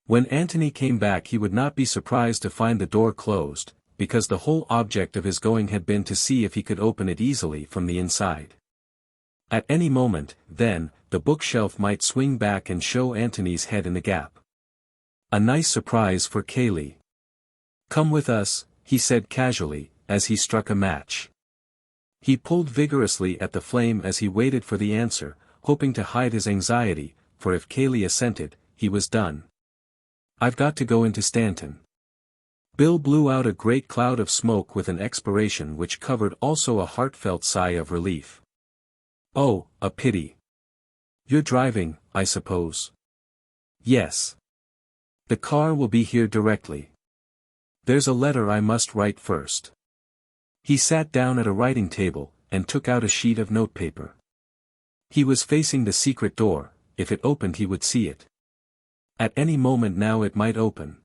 Speaker 1: When Anthony came back he would not be surprised to find the door closed, because the whole object of his going had been to see if he could open it easily from the inside. At any moment, then, the bookshelf might swing back and show Anthony's head in the gap. A nice surprise for Cayley. Come with us, he said casually, as he struck a match. He pulled vigorously at the flame as he waited for the answer, hoping to hide his anxiety, for if Cayley assented, he was done. I've got to go into Stanton. Bill blew out a great cloud of smoke with an expiration which covered also a heartfelt sigh of relief. Oh, a pity. You're driving, I suppose? Yes. The car will be here directly. There's a letter I must write first. He sat down at a writing table, and took out a sheet of notepaper. He was facing the secret door. If it opened he would see it. At any moment now it might open.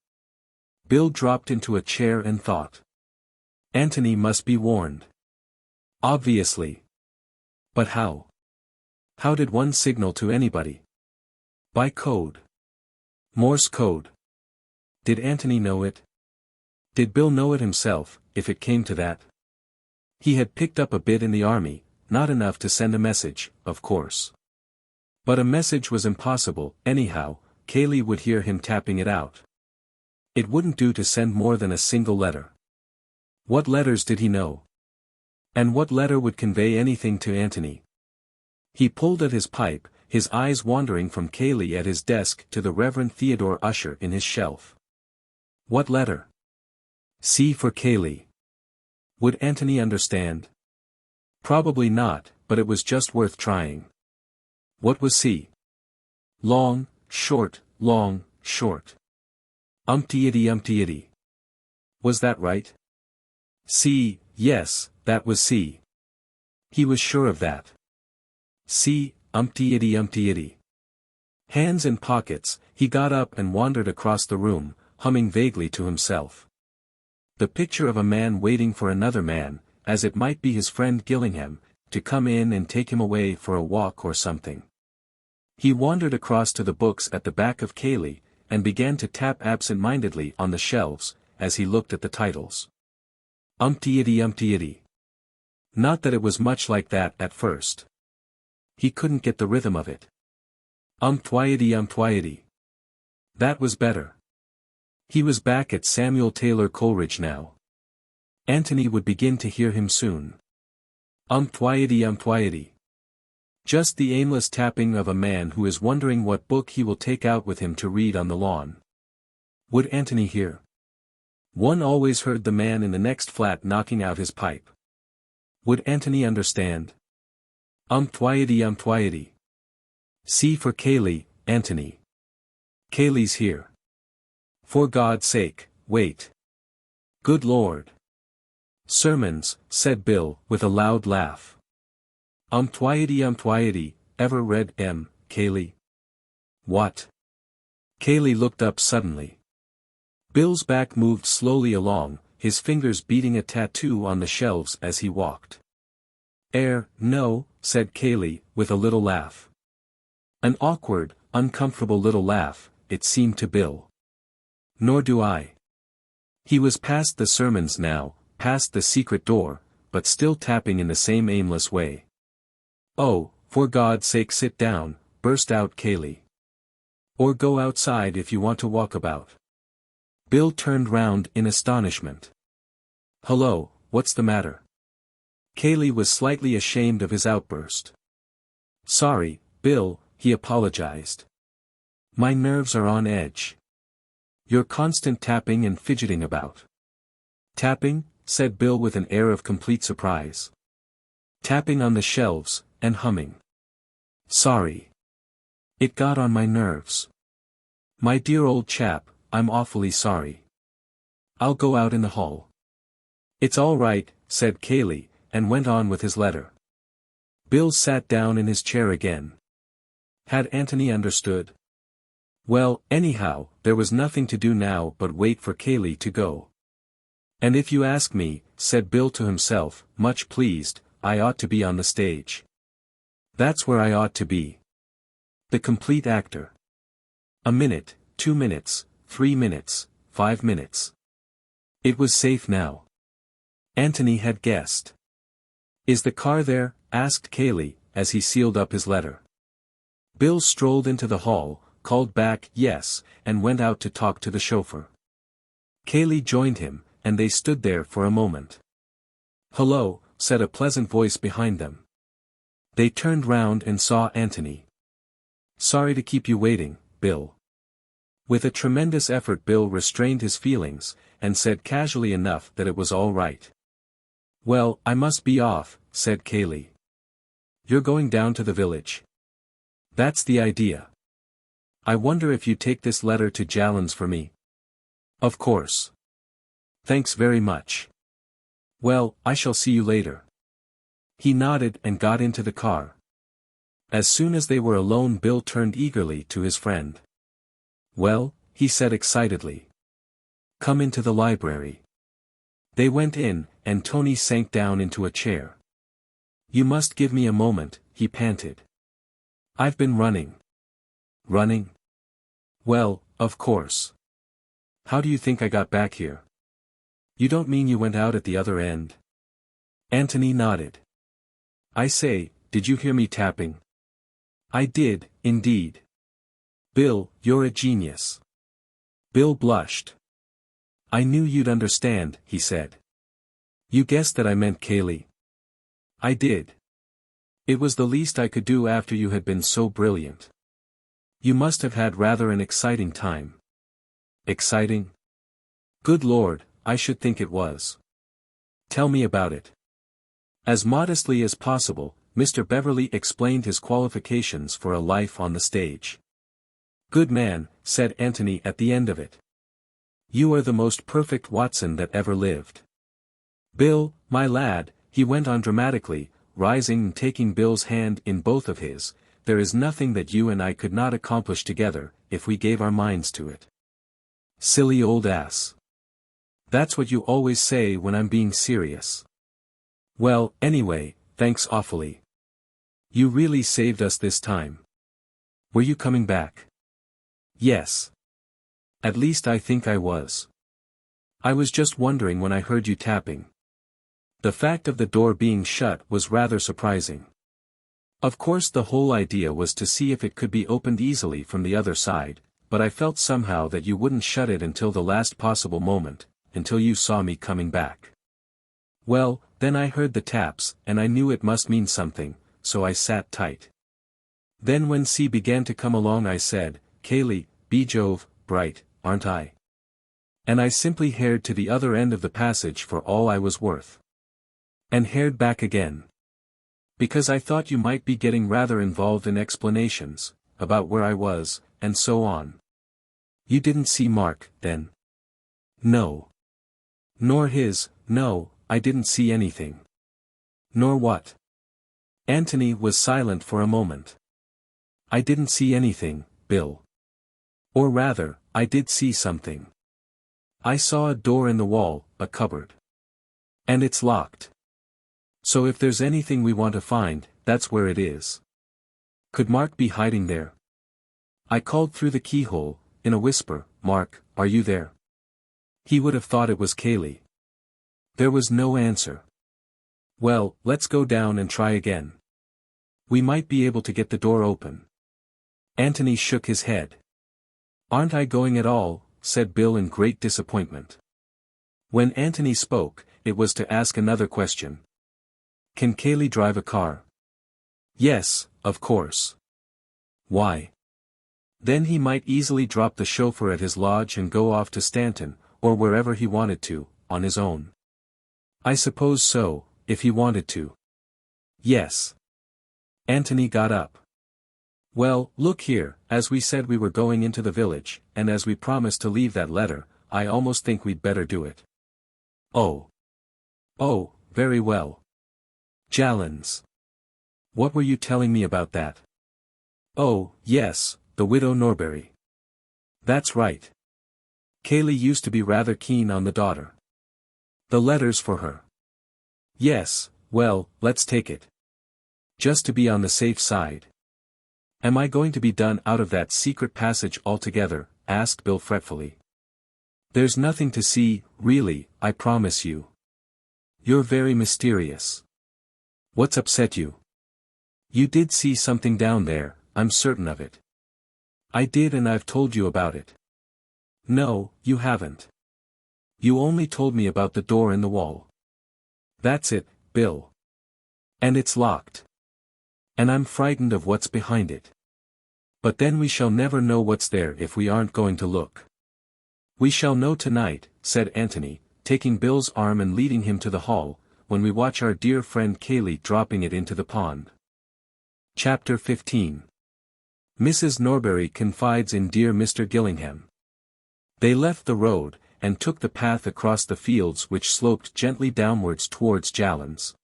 Speaker 1: Bill dropped into a chair and thought. Anthony must be warned. Obviously. But how? How did one signal to anybody? By code. Morse code. Did Anthony know it? Did Bill know it himself, if it came to that? He had picked up a bit in the army, not enough to send a message, of course. But a message was impossible, anyhow, Cayley would hear him tapping it out. It wouldn't do to send more than a single letter. What letters did he know? And what letter would convey anything to Anthony? He pulled at his pipe, his eyes wandering from Cayley at his desk to the Reverend Theodore Ussher in his shelf. What letter? C for Cayley. Would Anthony understand? Probably not, but it was just worth trying. What was C? Long, short, long, short. Umpty-itty. Was that right? C, yes, that was C. He was sure of that. C, umpty-itty. Hands in pockets, he got up and wandered across the room, humming vaguely to himself. The picture of a man waiting for another man, as it might be his friend Gillingham, to come in and take him away for a walk or something. He wandered across to the books at the back of Cayley, and began to tap absent-mindedly on the shelves, as he looked at the titles. Umpty-itty. Not that it was much like that at first. He couldn't get the rhythm of it. Umptwiety. That was better. He was back at Samuel Taylor Coleridge now. Anthony would begin to hear him soon. Umptwiety. Just the aimless tapping of a man who is wondering what book he will take out with him to read on the lawn. Would Anthony hear? One always heard the man in the next flat knocking out his pipe. Would Anthony understand? Umptwiety. C for Cayley, Anthony. Cayley's here. For God's sake, wait. Good Lord. Sermons, said Bill, with a loud laugh. Umptwiety, ever read M, Cayley? What? Cayley looked up suddenly. Bill's back moved slowly along, his fingers beating a tattoo on the shelves as he walked. No, said Cayley, with a little laugh. An awkward, uncomfortable little laugh, it seemed to Bill. Nor do I. He was past the sermons now, past the secret door, but still tapping in the same aimless way. Oh, for God's sake sit down, burst out Cayley. Or go outside if you want to walk about. Bill turned round in astonishment. Hello, what's the matter? Cayley was slightly ashamed of his outburst. Sorry, Bill, he apologized. My nerves are on edge. Your constant tapping and fidgeting about. Tapping? Said Bill with an air of complete surprise. Tapping on the shelves, and humming. Sorry. It got on my nerves. My dear old chap, I'm awfully sorry. I'll go out in the hall. It's all right, said Cayley, and went on with his letter. Bill sat down in his chair again. Had Anthony understood? Well, anyhow, there was nothing to do now but wait for Cayley to go. And if you ask me, said Bill to himself, much pleased, I ought to be on the stage. That's where I ought to be. The complete actor. A minute, 2 minutes, 3 minutes, 5 minutes. It was safe now. Anthony had guessed. Is the car there? Asked Cayley, as he sealed up his letter. Bill strolled into the hall, called back yes, and went out to talk to the chauffeur. Cayley joined him, and they stood there for a moment. Hello, said a pleasant voice behind them. They turned round and saw Anthony. Sorry to keep you waiting, Bill. With a tremendous effort Bill restrained his feelings, and said casually enough that it was all right. Well, I must be off, said Cayley. You're going down to the village. That's the idea. I wonder if you take this letter to Jallan's for me. Of course. Thanks very much. Well, I shall see you later. He nodded and got into the car. As soon as they were alone Bill turned eagerly to his friend. Well, he said excitedly. Come into the library. They went in, and Tony sank down into a chair. You must give me a moment, he panted. I've been running. Running? Well, of course. How do you think I got back here? You don't mean you went out at the other end? Anthony nodded. I say, did you hear me tapping? I did, indeed. Bill, you're a genius. Bill blushed. I knew you'd understand, he said. You guessed that I meant Cayley. I did. It was the least I could do after you had been so brilliant. You must have had rather an exciting time. Exciting? Good Lord, I should think it was. Tell me about it. As modestly as possible, Mr. Beverley explained his qualifications for a life on the stage. Good man, said Anthony at the end of it. You are the most perfect Watson that ever lived. Bill, my lad, he went on dramatically, rising and taking Bill's hand in both of his, there is nothing that you and I could not accomplish together, if we gave our minds to it. Silly old ass. That's what you always say when I'm being serious. Well, anyway, thanks awfully. You really saved us this time. Were you coming back? Yes. At least I think I was. I was just wondering when I heard you tapping. The fact of the door being shut was rather surprising. Of course the whole idea was to see if it could be opened easily from the other side, but I felt somehow that you wouldn't shut it until the last possible moment, until you saw me coming back. Well, then I heard the taps, and I knew it must mean something, so I sat tight. Then when C began to come along I said, Cayley, be Jove, bright, aren't I? And I simply hared to the other end of the passage for all I was worth. And hared back again. Because I thought you might be getting rather involved in explanations, about where I was, and so on. You didn't see Mark, then? No. Nor his, no, I didn't see anything. Nor what? Anthony was silent for a moment. I didn't see anything, Bill. Or rather, I did see something. I saw a door in the wall, a cupboard. And it's locked. So if there's anything we want to find, that's where it is. Could Mark be hiding there? I called through the keyhole, in a whisper, Mark, are you there? He would have thought it was Cayley. There was no answer. Well, let's go down and try again. We might be able to get the door open. Anthony shook his head. Aren't I going at all? Said Bill in great disappointment. When Anthony spoke, it was to ask another question. Can Cayley drive a car? Yes, of course. Why? Then he might easily drop the chauffeur at his lodge and go off to Stanton, or wherever he wanted to, on his own. I suppose so, if he wanted to. Yes. Anthony got up. Well, look here, as we said we were going into the village, and as we promised to leave that letter, I almost think we'd better do it. Oh. Oh, very well. Jalons. What were you telling me about that? Oh, yes, the widow Norbury. That's right. Cayley used to be rather keen on the daughter. The letter's for her. Yes, well, let's take it. Just to be on the safe side. Am I going to be done out of that secret passage altogether? Asked Bill fretfully. There's nothing to see, really, I promise you. You're very mysterious. What's upset you? You did see something down there, I'm certain of it. I did, and I've told you about it. No, you haven't. You only told me about the door in the wall. That's it, Bill. And it's locked. And I'm frightened of what's behind it. But then we shall never know what's there if we aren't going to look. We shall know tonight, said Anthony, taking Bill's arm and leading him to the hall, when we watch our dear friend Cayley dropping it into the pond. Chapter 15. Mrs. Norbury confides in dear Mr. Gillingham. They left the road, and took the path across the fields which sloped gently downwards towards Jalons.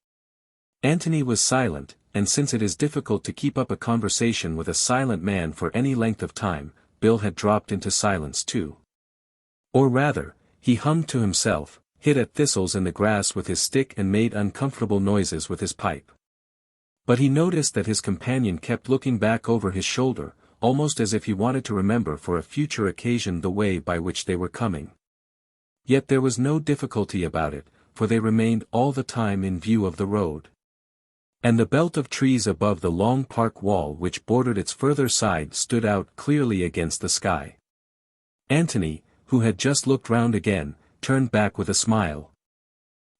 Speaker 1: Anthony was silent, and since it is difficult to keep up a conversation with a silent man for any length of time, Bill had dropped into silence too. Or rather, he hummed to himself, hit at thistles in the grass with his stick and made uncomfortable noises with his pipe. But he noticed that his companion kept looking back over his shoulder, almost as if he wanted to remember for a future occasion the way by which they were coming. Yet there was no difficulty about it, for they remained all the time in view of the road. And the belt of trees above the long park wall which bordered its further side stood out clearly against the sky. Anthony, who had just looked round again, turned back with a smile.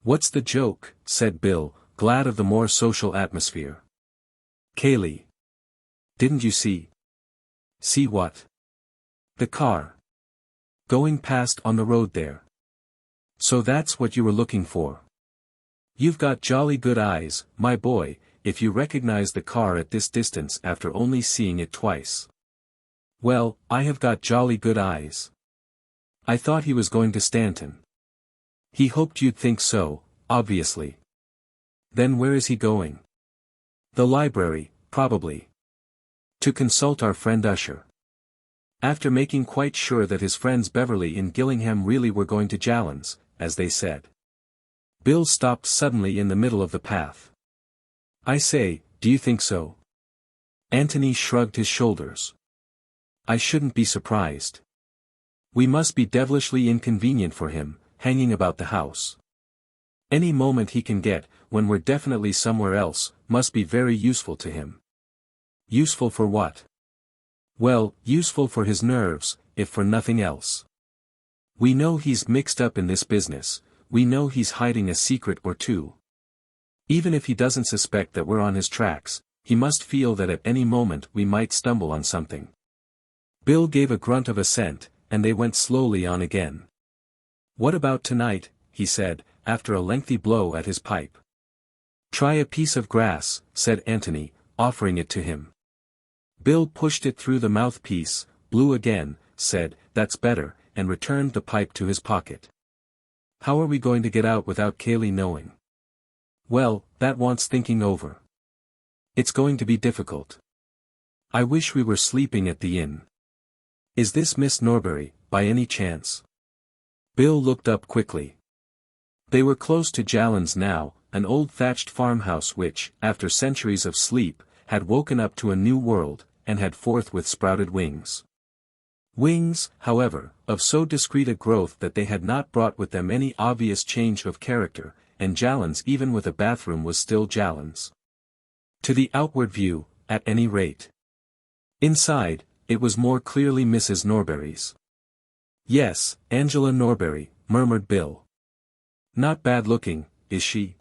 Speaker 1: "What's the joke?" said Bill, glad of the more social atmosphere. "Cayley. Didn't you see?" "See what?" "The car. Going past on the road there." "So that's what you were looking for. You've got jolly good eyes, my boy, if you recognize the car at this distance after only seeing it twice." "Well, I have got jolly good eyes." "I thought he was going to Stanton." "He hoped you'd think so, obviously." "Then where is he going?" "The library, probably. To consult our friend Ussher." After making quite sure that his friends Beverley and Gillingham really were going to Jallan's, as they said. Bill stopped suddenly in the middle of the path. "I say, do you think so?" Anthony shrugged his shoulders. "I shouldn't be surprised. We must be devilishly inconvenient for him, hanging about the house. Any moment he can get, when we're definitely somewhere else, must be very useful to him." "Useful for what?" "Well, useful for his nerves, if for nothing else. We know he's mixed up in this business, we know he's hiding a secret or two. Even if he doesn't suspect that we're on his tracks, he must feel that at any moment we might stumble on something." Bill gave a grunt of assent, and they went slowly on again. "What about tonight?" he said, after a lengthy blow at his pipe. "Try a piece of grass," said Anthony, offering it to him. Bill pushed it through the mouthpiece, blew again, said, "That's better," and returned the pipe to his pocket. "How are we going to get out without Cayley knowing?" "Well, that wants thinking over. It's going to be difficult. I wish we were sleeping at the inn. Is this Miss Norbury, by any chance?" Bill looked up quickly. They were close to Jallan's now, an old thatched farmhouse which, after centuries of sleep, had woken up to a new world, and had forthwith sprouted wings. Wings, however, of so discreet a growth that they had not brought with them any obvious change of character, and Jallan's even with a bathroom was still Jallan's. To the outward view, at any rate. Inside, it was more clearly Mrs. Norbury's. "Yes, Angela Norbury," murmured Bill. "Not bad looking, is she?"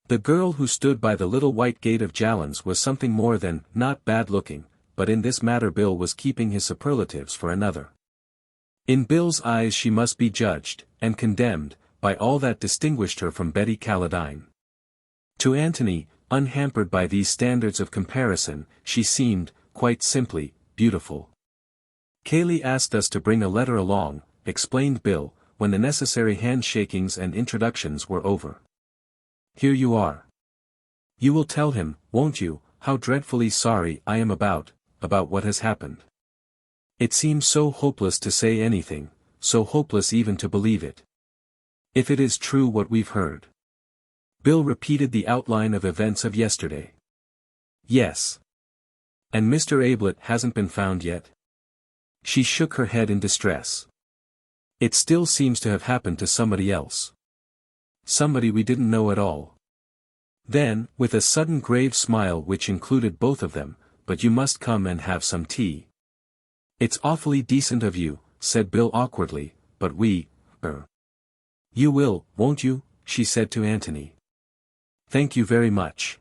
Speaker 1: The girl who stood by the little white gate of Jallan's was something more than not bad looking, but in this matter Bill was keeping his superlatives for another. In Bill's eyes she must be judged, and condemned, by all that distinguished her from Betty Calladine. To Anthony, unhampered by these standards of comparison, she seemed, quite simply, beautiful. "Cayley asked us to bring a letter along," explained Bill, when the necessary handshakings and introductions were over. "Here you are. You will tell him, won't you, how dreadfully sorry I am about what has happened. It seems so hopeless to say anything, so hopeless even to believe it. If it is true what we've heard." Bill repeated the outline of events of yesterday. "Yes. And Mr. Ablett hasn't been found yet?" She shook her head in distress. "It still seems to have happened to somebody else. Somebody we didn't know at all." Then, with a sudden grave smile which included both of them, "But you must come and have some tea." "It's awfully decent of you," said Bill awkwardly, "but You will, won't you?" she said to Anthony. "Thank you very much."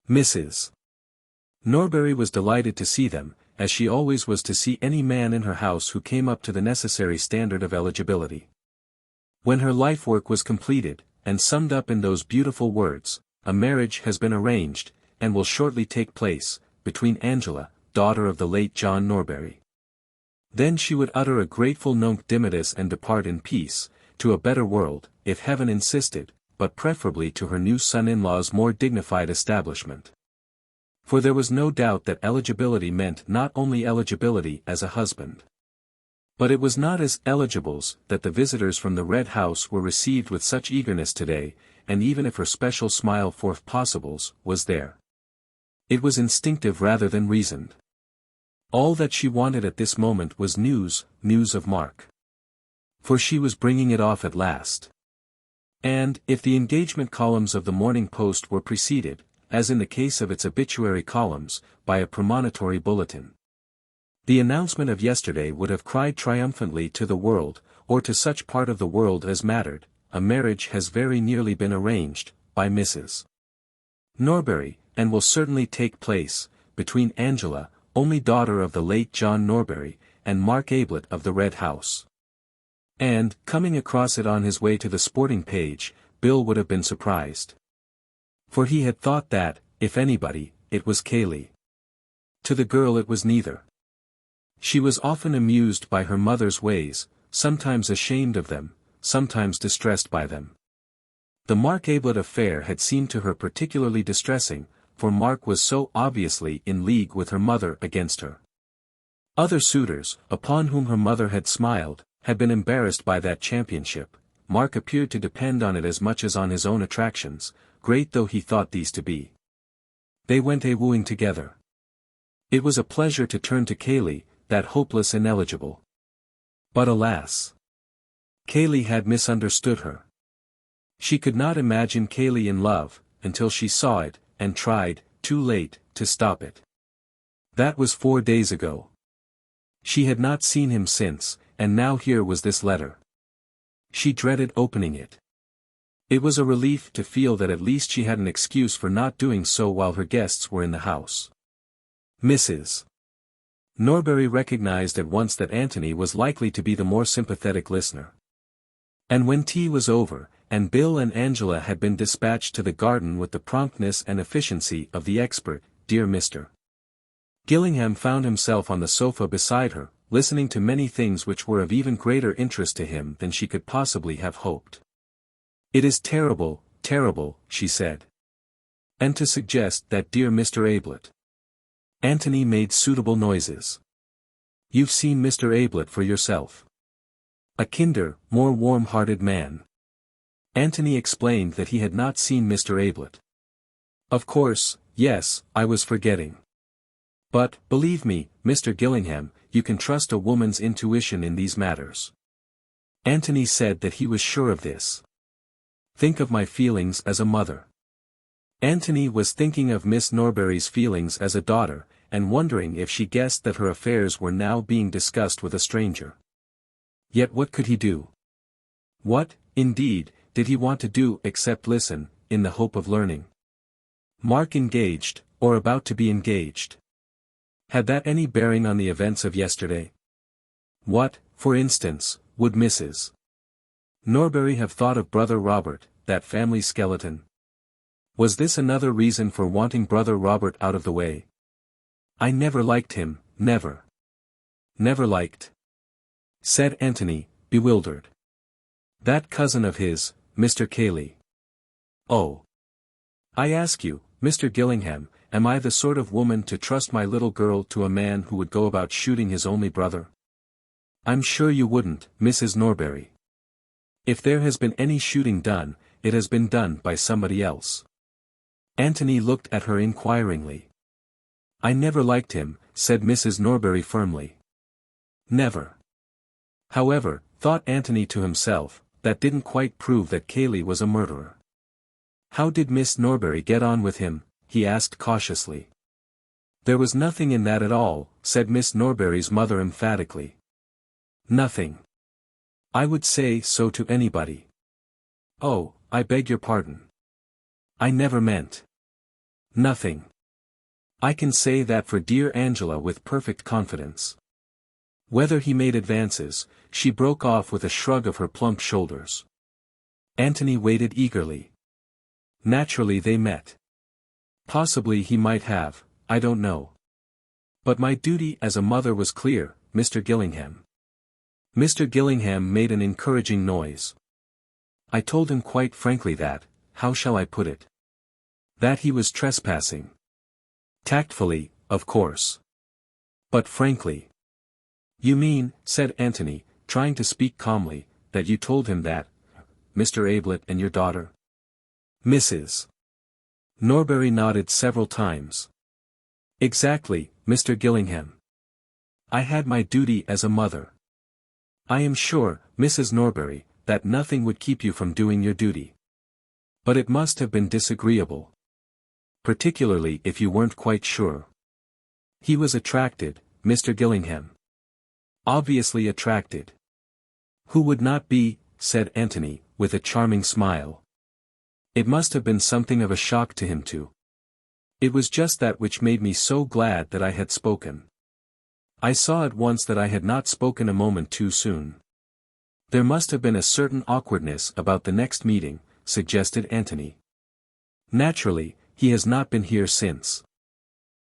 Speaker 1: Mrs. Norbury was delighted to see them, as she always was to see any man in her house who came up to the necessary standard of eligibility. When her life work was completed, and summed up in those beautiful words, "A marriage has been arranged, and will shortly take place, between Angela, daughter of the late John Norbury." Then she would utter a grateful Nunc Dimittis and depart in peace, to a better world, if heaven insisted, but preferably to her new son-in-law's more dignified establishment. For there was no doubt that eligibility meant not only eligibility as a husband. But it was not as eligibles that the visitors from the Red House were received with such eagerness today, and even if her special smile for possibles was there, it was instinctive rather than reasoned. All that she wanted at this moment was news of Mark. For she was bringing it off at last. And, if the engagement columns of the Morning Post were preceded, as in the case of its obituary columns, by a premonitory bulletin. The announcement of yesterday would have cried triumphantly to the world, or to such part of the world as mattered, a marriage has very nearly been arranged, by Mrs. Norbury, and will certainly take place, between Angela, only daughter of the late John Norbury, and Mark Ablett of the Red House. And, coming across it on his way to the sporting page, Bill would have been surprised. For he had thought that, if anybody, it was Cayley. To the girl it was neither. She was often amused by her mother's ways, sometimes ashamed of them, sometimes distressed by them. The Mark Ablett affair had seemed to her particularly distressing, for Mark was so obviously in league with her mother against her. Other suitors, upon whom her mother had smiled, had been embarrassed by that championship. Mark appeared to depend on it as much as on his own attractions, great though he thought these to be. They went a-wooing together. It was a pleasure to turn to Cayley, that hopeless ineligible. But alas! Cayley had misunderstood her. She could not imagine Cayley in love, until she saw it, and tried, too late, to stop it. That was 4 days ago. She had not seen him since, and now here was this letter. She dreaded opening it. It was a relief to feel that at least she had an excuse for not doing so while her guests were in the house. Mrs. Norbury recognized at once that Anthony was likely to be the more sympathetic listener. And when tea was over, and Bill and Angela had been dispatched to the garden with the promptness and efficiency of the expert, dear Mr. Gillingham found himself on the sofa beside her, listening to many things which were of even greater interest to him than she could possibly have hoped. "It is terrible, terrible," she said. "And to suggest that dear Mr. Ablett." Anthony made suitable noises. "You've seen Mr. Ablett for yourself. A kinder, more warm-hearted man." Anthony explained that he had not seen Mr. Ablett. "Of course, yes, I was forgetting. But, believe me, Mr. Gillingham, you can trust a woman's intuition in these matters." Anthony said that he was sure of this. "Think of my feelings as a mother." Anthony was thinking of Miss Norbury's feelings as a daughter, and wondering if she guessed that her affairs were now being discussed with a stranger. Yet what could he do? What, indeed, did he want to do except listen, in the hope of learning? Mark engaged, or about to be engaged. Had that any bearing on the events of yesterday? What, for instance, would Mrs. Norbury have thought of Brother Robert, that family skeleton? Was this another reason for wanting Brother Robert out of the way? "I never liked him, never." "Never liked?" said Anthony, bewildered. "That cousin of his, Mr. Cayley." "Oh. I ask you, Mr. Gillingham, am I the sort of woman to trust my little girl to a man who would go about shooting his only brother? I'm sure you wouldn't, Mrs. Norbury. If there has been any shooting done, it has been done by somebody else." Anthony looked at her inquiringly. "I never liked him," said Mrs. Norbury firmly. "Never." However, thought Anthony to himself, that didn't quite prove that Cayley was a murderer. "How did Miss Norbury get on with him?" he asked cautiously. "There was nothing in that at all," said Miss Norbury's mother emphatically. "Nothing. I would say so to anybody." "Oh, I beg your pardon. I never meant. Nothing. I can say that for dear Angela with perfect confidence." Whether he made advances, she broke off with a shrug of her plump shoulders. Anthony waited eagerly. Naturally they met. Possibly he might have, I don't know. But my duty as a mother was clear, Mr. Gillingham. Mr. Gillingham made an encouraging noise. I told him quite frankly that, how shall I put it? That he was trespassing. Tactfully, of course. But frankly. You mean, said Anthony, trying to speak calmly, that you told him that, Mr. Ablett and your daughter? Mrs. Norbury nodded several times. Exactly, Mr. Gillingham. I had my duty as a mother. I am sure, Mrs. Norbury, that nothing would keep you from doing your duty. But it must have been disagreeable. particularly if you weren't quite sure. He was attracted, Mr. Gillingham. Obviously attracted. Who would not be, said Anthony, with a charming smile. It must have been something of a shock to him too. It was just that which made me so glad that I had spoken. I saw at once that I had not spoken a moment too soon. There must have been a certain awkwardness about the next meeting, suggested Anthony. Naturally, he has not been here since.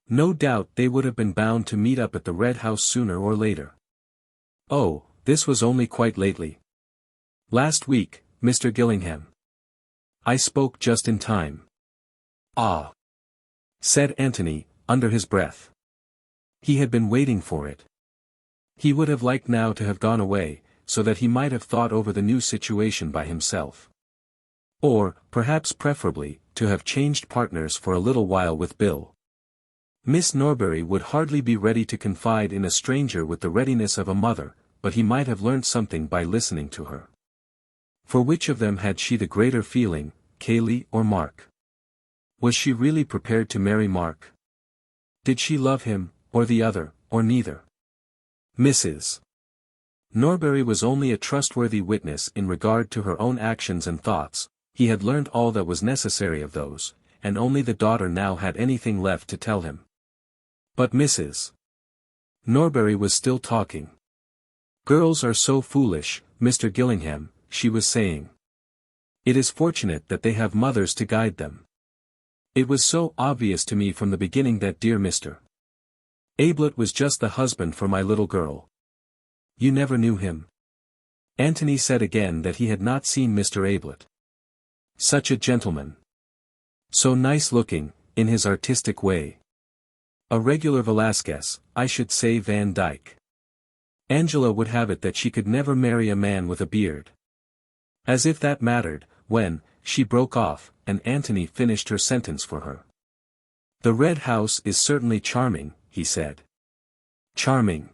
Speaker 1: No doubt they would have been bound to meet up at the Red House sooner or later. Oh, this was only quite lately. Last week, Mr. Gillingham. I spoke just in time. Ah, said Anthony, under his breath. He had been waiting for it. He would have liked now to have gone away, so that he might have thought over the new situation by himself. Or, perhaps preferably, to have changed partners for a little while with Bill. Miss Norbury would hardly be ready to confide in a stranger with the readiness of a mother, but he might have learnt something by listening to her. For which of them had she the greater feeling, Cayley or Mark? Was she really prepared to marry Mark? Did she love him, or the other, or neither? Mrs. Norbury was only a trustworthy witness in regard to her own actions and thoughts. He had learned all that was necessary of those, and only the daughter now had anything left to tell him. But Mrs. Norbury was still talking. Girls are so foolish, Mr. Gillingham, she was saying. It is fortunate that they have mothers to guide them. It was so obvious to me from the beginning that dear Mr. Ablett was just the husband for my little girl. You never knew him? Anthony said again that he had not seen Mr. Ablett. Such a gentleman. So nice-looking, in his artistic way. A regular Velasquez, I should say Van Dyck. Angela would have it that she could never marry a man with a beard. As if that mattered, when, she broke off, and Anthony finished her sentence for her. The Red House is certainly charming, he said. Charming.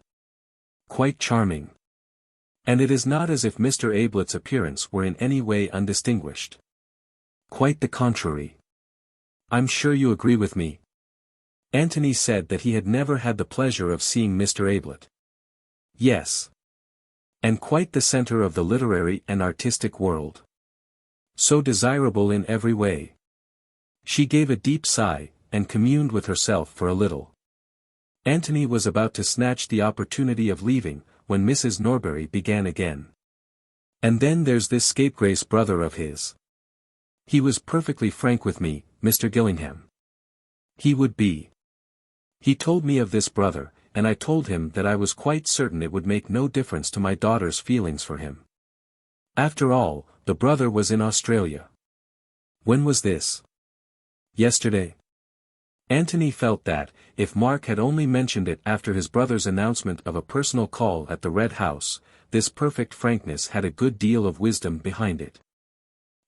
Speaker 1: Quite charming. And it is not as if Mr. Ablett's appearance were in any way undistinguished. Quite the contrary. I'm sure you agree with me. Anthony said that he had never had the pleasure of seeing Mr. Ablett. Yes. And quite the center of the literary and artistic world. So desirable in every way. She gave a deep sigh, and communed with herself for a little. Anthony was about to snatch the opportunity of leaving, when Mrs. Norbury began again. And then there's this scapegrace brother of his. He was perfectly frank with me, Mr. Gillingham. He would be. He told me of this brother, and I told him that I was quite certain it would make no difference to my daughter's feelings for him. After all, the brother was in Australia. When was this? Yesterday. Anthony felt that, if Mark had only mentioned it after his brother's announcement of a personal call at the Red House, this perfect frankness had a good deal of wisdom behind it.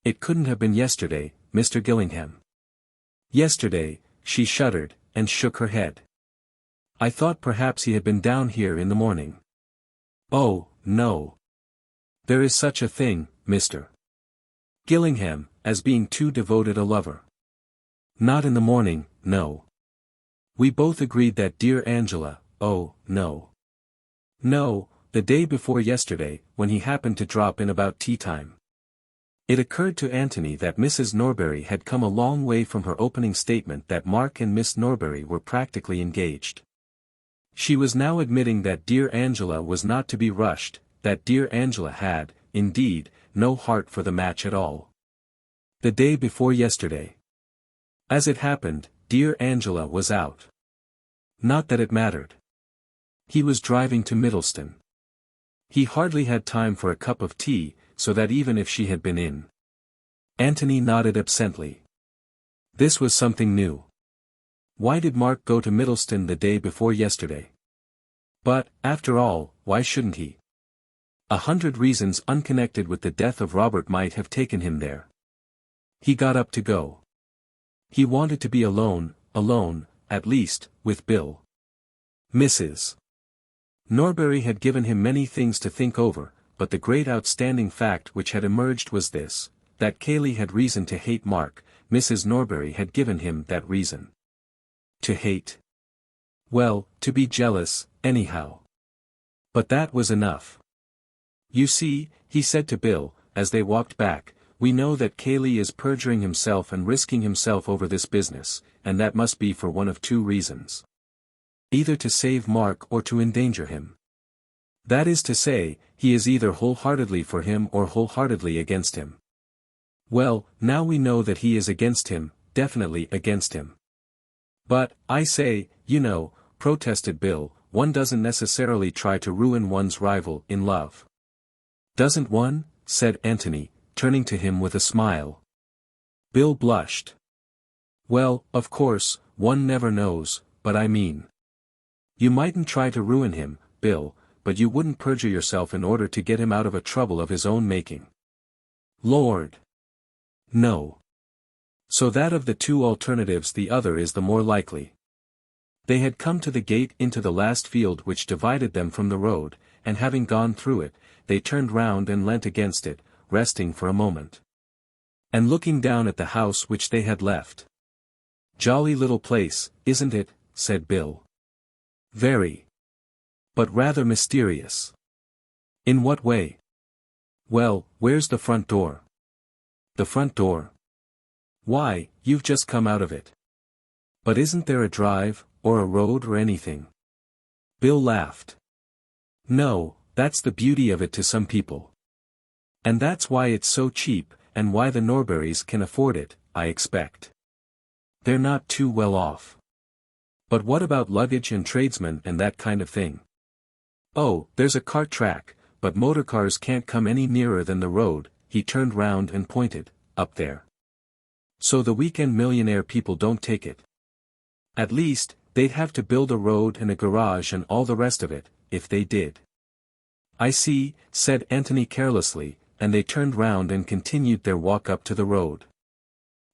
Speaker 1: It couldn't have been yesterday, Mr. Gillingham. Yesterday, she shuddered, and shook her head. I thought perhaps he had been down here in the morning. Oh, no. There is such a thing, Mr. Gillingham, as being too devoted a lover. Not in the morning, no. We both agreed that dear Angela, oh, no. No, the day before yesterday, when he happened to drop in about tea time. It occurred to Anthony that Mrs. Norbury had come a long way from her opening statement that Mark and Miss Norbury were practically engaged. She was now admitting that dear Angela was not to be rushed, that dear Angela had, indeed, no heart for the match at all. The day before yesterday. As it happened, dear Angela was out. Not that it mattered. He was driving to Middleston. He hardly had time for a cup of tea, so that even if she had been in. Anthony nodded absently. This was something new. Why did Mark go to Middleston the day before yesterday? But, after all, why shouldn't he? 100 reasons unconnected with the death of Robert might have taken him there. He got up to go. He wanted to be alone, at least, with Bill. Mrs. Norbury had given him many things to think over, but the great outstanding fact which had emerged was this, that Cayley had reason to hate Mark, Mrs. Norbury had given him that reason. To hate? Well, to be jealous, anyhow. But that was enough. You see, he said to Bill, as they walked back, we know that Cayley is perjuring himself and risking himself over this business, and that must be for one of two reasons. Either to save Mark or to endanger him. That is to say, he is either wholeheartedly for him or wholeheartedly against him. Well, now we know that he is against him, definitely against him. But, I say, you know, protested Bill, one doesn't necessarily try to ruin one's rival in love. Doesn't one? Said Anthony, turning to him with a smile. Bill blushed. Well, of course, one never knows, but I mean. You mightn't try to ruin him, Bill, but you wouldn't perjure yourself in order to get him out of a trouble of his own making. Lord! No. So that of the two alternatives the other is the more likely. They had come to the gate into the last field which divided them from the road, and having gone through it, they turned round and leant against it, resting for a moment. And looking down at the house which they had left. Jolly little place, isn't it? Said Bill. Very. But rather mysterious. In what way? Well, where's the front door? The front door? Why, you've just come out of it. But isn't there a drive, or a road or anything? Bill laughed. No, that's the beauty of it to some people. And that's why it's so cheap, and why the Norburys can afford it, I expect. They're not too well off. But what about luggage and tradesmen and that kind of thing? Oh, there's a cart track, but motorcars can't come any nearer than the road, he turned round and pointed, up there. So the weekend millionaire people don't take it. At least, they'd have to build a road and a garage and all the rest of it, if they did. I see, said Anthony carelessly, and they turned round and continued their walk up to the road.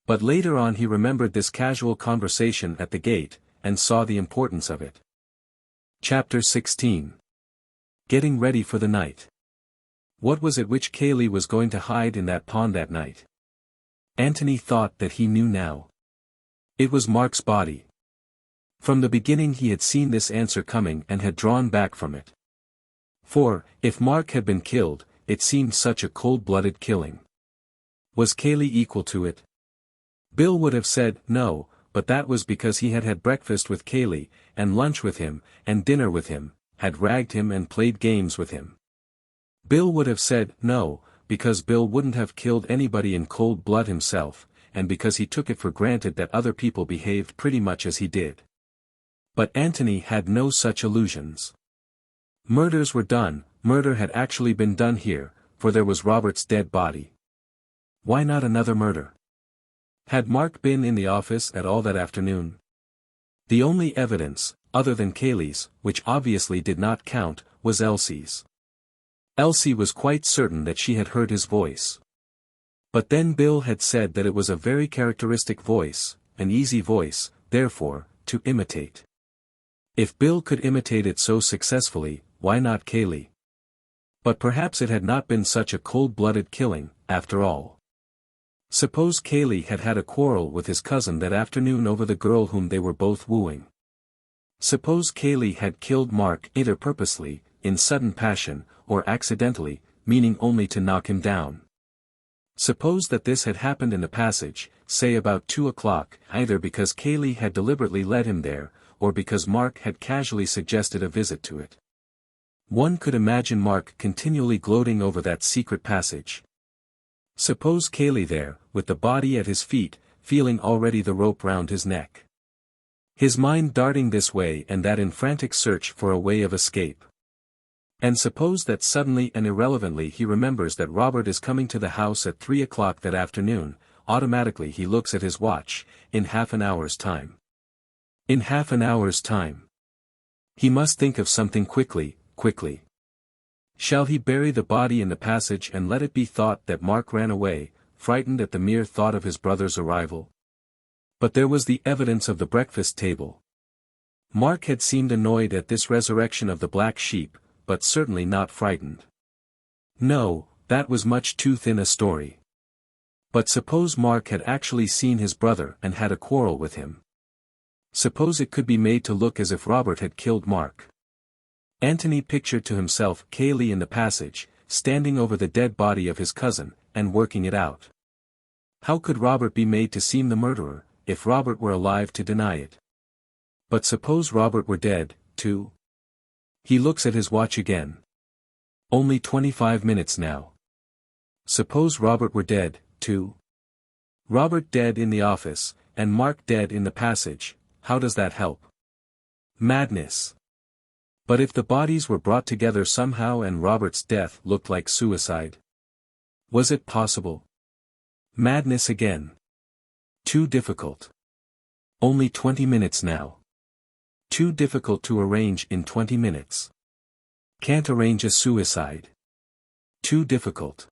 Speaker 1: But later on he remembered this casual conversation at the gate, and saw the importance of it. Chapter 16. Getting ready for the night. What was it which Cayley was going to hide in that pond that night? Anthony thought that he knew now. It was Mark's body. From the beginning he had seen this answer coming and had drawn back from it. For, if Mark had been killed, it seemed such a cold-blooded killing. Was Cayley equal to it? Bill would have said no, but that was because he had had breakfast with Cayley, and lunch with him, and dinner with him, had ragged him and played games with him. Bill would have said no, because Bill wouldn't have killed anybody in cold blood himself, and because he took it for granted that other people behaved pretty much as he did. But Anthony had no such illusions. Murders were done, murder had actually been done here, for there was Robert's dead body. Why not another murder? Had Mark been in the office at all that afternoon? The only evidence, other than Cayley's, which obviously did not count, was Elsie's. Elsie was quite certain that she had heard his voice. But then Bill had said that it was a very characteristic voice, an easy voice, therefore, to imitate. If Bill could imitate it so successfully, why not Cayley? But perhaps it had not been such a cold-blooded killing, after all. Suppose Cayley had had a quarrel with his cousin that afternoon over the girl whom they were both wooing. Suppose Cayley had killed Mark either purposely, in sudden passion, or accidentally, meaning only to knock him down. Suppose that this had happened in the passage, say about 2 o'clock, either because Cayley had deliberately led him there, or because Mark had casually suggested a visit to it. One could imagine Mark continually gloating over that secret passage. Suppose Cayley there, with the body at his feet, feeling already the rope round his neck. His mind darting this way and that in frantic search for a way of escape. And suppose that suddenly and irrelevantly he remembers that Robert is coming to the house at 3 o'clock that afternoon, automatically he looks at his watch, in half an hour's time. In half an hour's time. He must think of something quickly. Shall he bury the body in the passage and let it be thought that Mark ran away, frightened at the mere thought of his brother's arrival? But there was the evidence of the breakfast table. Mark had seemed annoyed at this resurrection of the black sheep, but certainly not frightened. No, that was much too thin a story. But suppose Mark had actually seen his brother and had a quarrel with him. Suppose it could be made to look as if Robert had killed Mark. Anthony pictured to himself Cayley in the passage, standing over the dead body of his cousin, and working it out. How could Robert be made to seem the murderer, if Robert were alive to deny it? But suppose Robert were dead, too? He looks at his watch again. Only 25 minutes now. Suppose Robert were dead, too? Robert dead in the office, and Mark dead in the passage, how does that help? Madness. But if the bodies were brought together somehow and Robert's death looked like suicide? Was it possible? Madness again. Too difficult. Only 20 minutes now. Too difficult to arrange in 20 minutes. Can't arrange a suicide. Too difficult.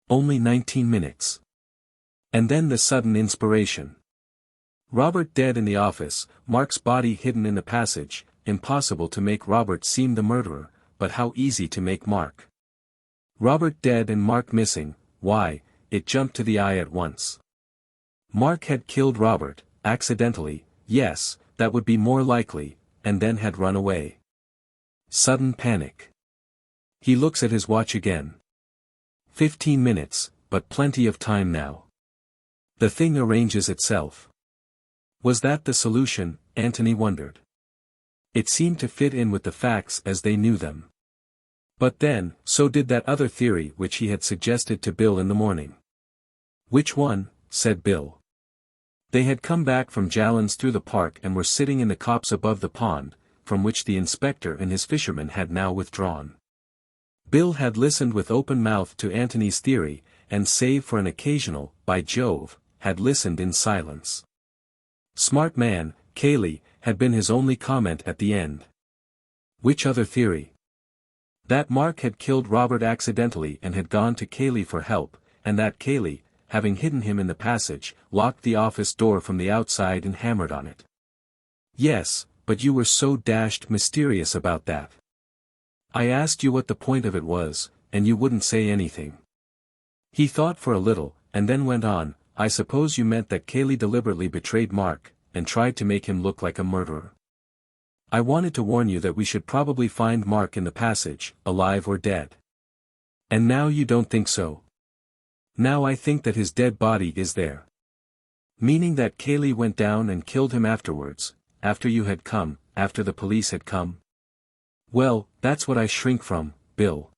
Speaker 1: Only 19 minutes. And then the sudden inspiration. Robert dead in the office, Mark's body hidden in the passage, impossible to make Robert seem the murderer, but how easy to make Mark. Robert dead and Mark missing, why, it jumped to the eye at once. Mark had killed Robert, accidentally, yes, that would be more likely, and then had run away. Sudden panic. He looks at his watch again. 15 minutes, but plenty of time now. The thing arranges itself. Was that the solution, Anthony wondered. It seemed to fit in with the facts as they knew them. But then, so did that other theory which he had suggested to Bill in the morning. Which one? Said Bill. They had come back from Jallan's through the park and were sitting in the copse above the pond, from which the inspector and his fishermen had now withdrawn. Bill had listened with open mouth to Anthony's theory, and save for an occasional, by Jove, had listened in silence. Smart man, Cayley, had been his only comment at the end. Which other theory? That Mark had killed Robert accidentally and had gone to Cayley for help, and that Cayley, having hidden him in the passage, locked the office door from the outside and hammered on it. Yes, but you were so dashed mysterious about that. I asked you what the point of it was, and you wouldn't say anything. He thought for a little, and then went on, I suppose you meant that Cayley deliberately betrayed Mark, and tried to make him look like a murderer. I wanted to warn you that we should probably find Mark in the passage, alive or dead. And now you don't think so? Now I think that his dead body is there. Meaning that Cayley went down and killed him afterwards, after you had come, after the police had come? Well, that's what I shrink from, Bill.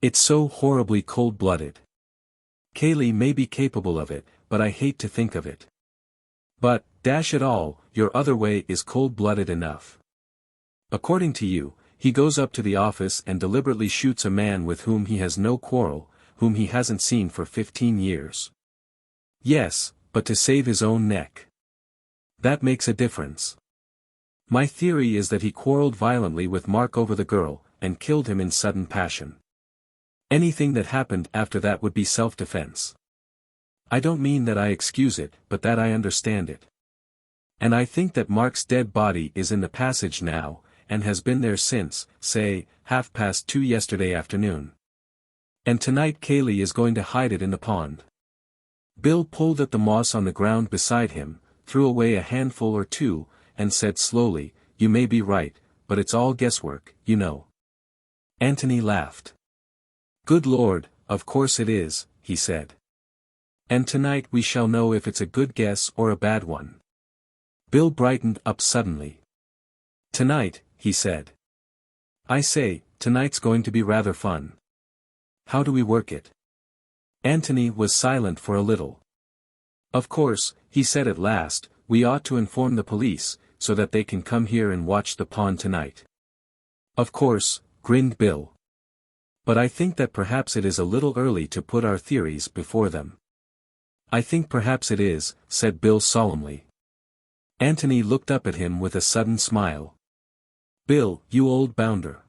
Speaker 1: It's so horribly cold-blooded. Cayley may be capable of it, but I hate to think of it. But, dash it all, your other way is cold-blooded enough. According to you, he goes up to the office and deliberately shoots a man with whom he has no quarrel, whom he hasn't seen for 15 years. Yes, but to save his own neck. That makes a difference. My theory is that he quarreled violently with Mark over the girl, and killed him in sudden passion. Anything that happened after that would be self-defense. I don't mean that I excuse it, but that I understand it. And I think that Mark's dead body is in the passage now, and has been there since, say, 2:30 yesterday afternoon. And tonight Cayley is going to hide it in the pond. Bill pulled at the moss on the ground beside him, threw away a handful or two, and said slowly, you may be right, but it's all guesswork, you know. Anthony laughed. Good Lord, of course it is, he said. And tonight we shall know if it's a good guess or a bad one. Bill brightened up suddenly. Tonight, he said. I say, tonight's going to be rather fun. How do we work it? Anthony was silent for a little. Of course, he said at last, we ought to inform the police, so that they can come here and watch the pond tonight. Of course, grinned Bill. But I think that perhaps it is a little early to put our theories before them. I think perhaps it is, said Bill solemnly. Anthony looked up at him with a sudden smile. Bill, you old bounder.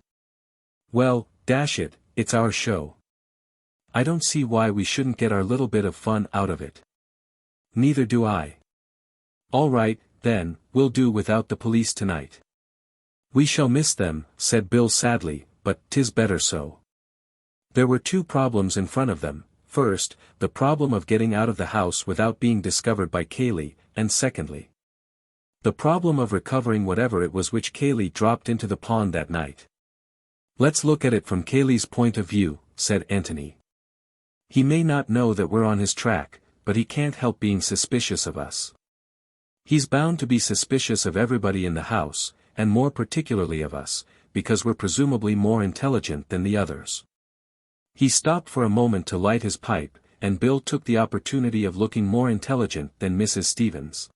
Speaker 1: Well, dash it, it's our show. I don't see why we shouldn't get our little bit of fun out of it. Neither do I. All right, then, we'll do without the police tonight. We shall miss them, said Bill sadly, but 'tis better so. There were two problems in front of them. First, the problem of getting out of the house without being discovered by Cayley, and secondly, the problem of recovering whatever it was which Cayley dropped into the pond that night. "Let's look at it from Cayley's point of view," said Anthony. "He may not know that we're on his track, but he can't help being suspicious of us. He's bound to be suspicious of everybody in the house, and more particularly of us, because we're presumably more intelligent than the others." He stopped for a moment to light his pipe, and Bill took the opportunity of looking more intelligent than Mrs. Stevens.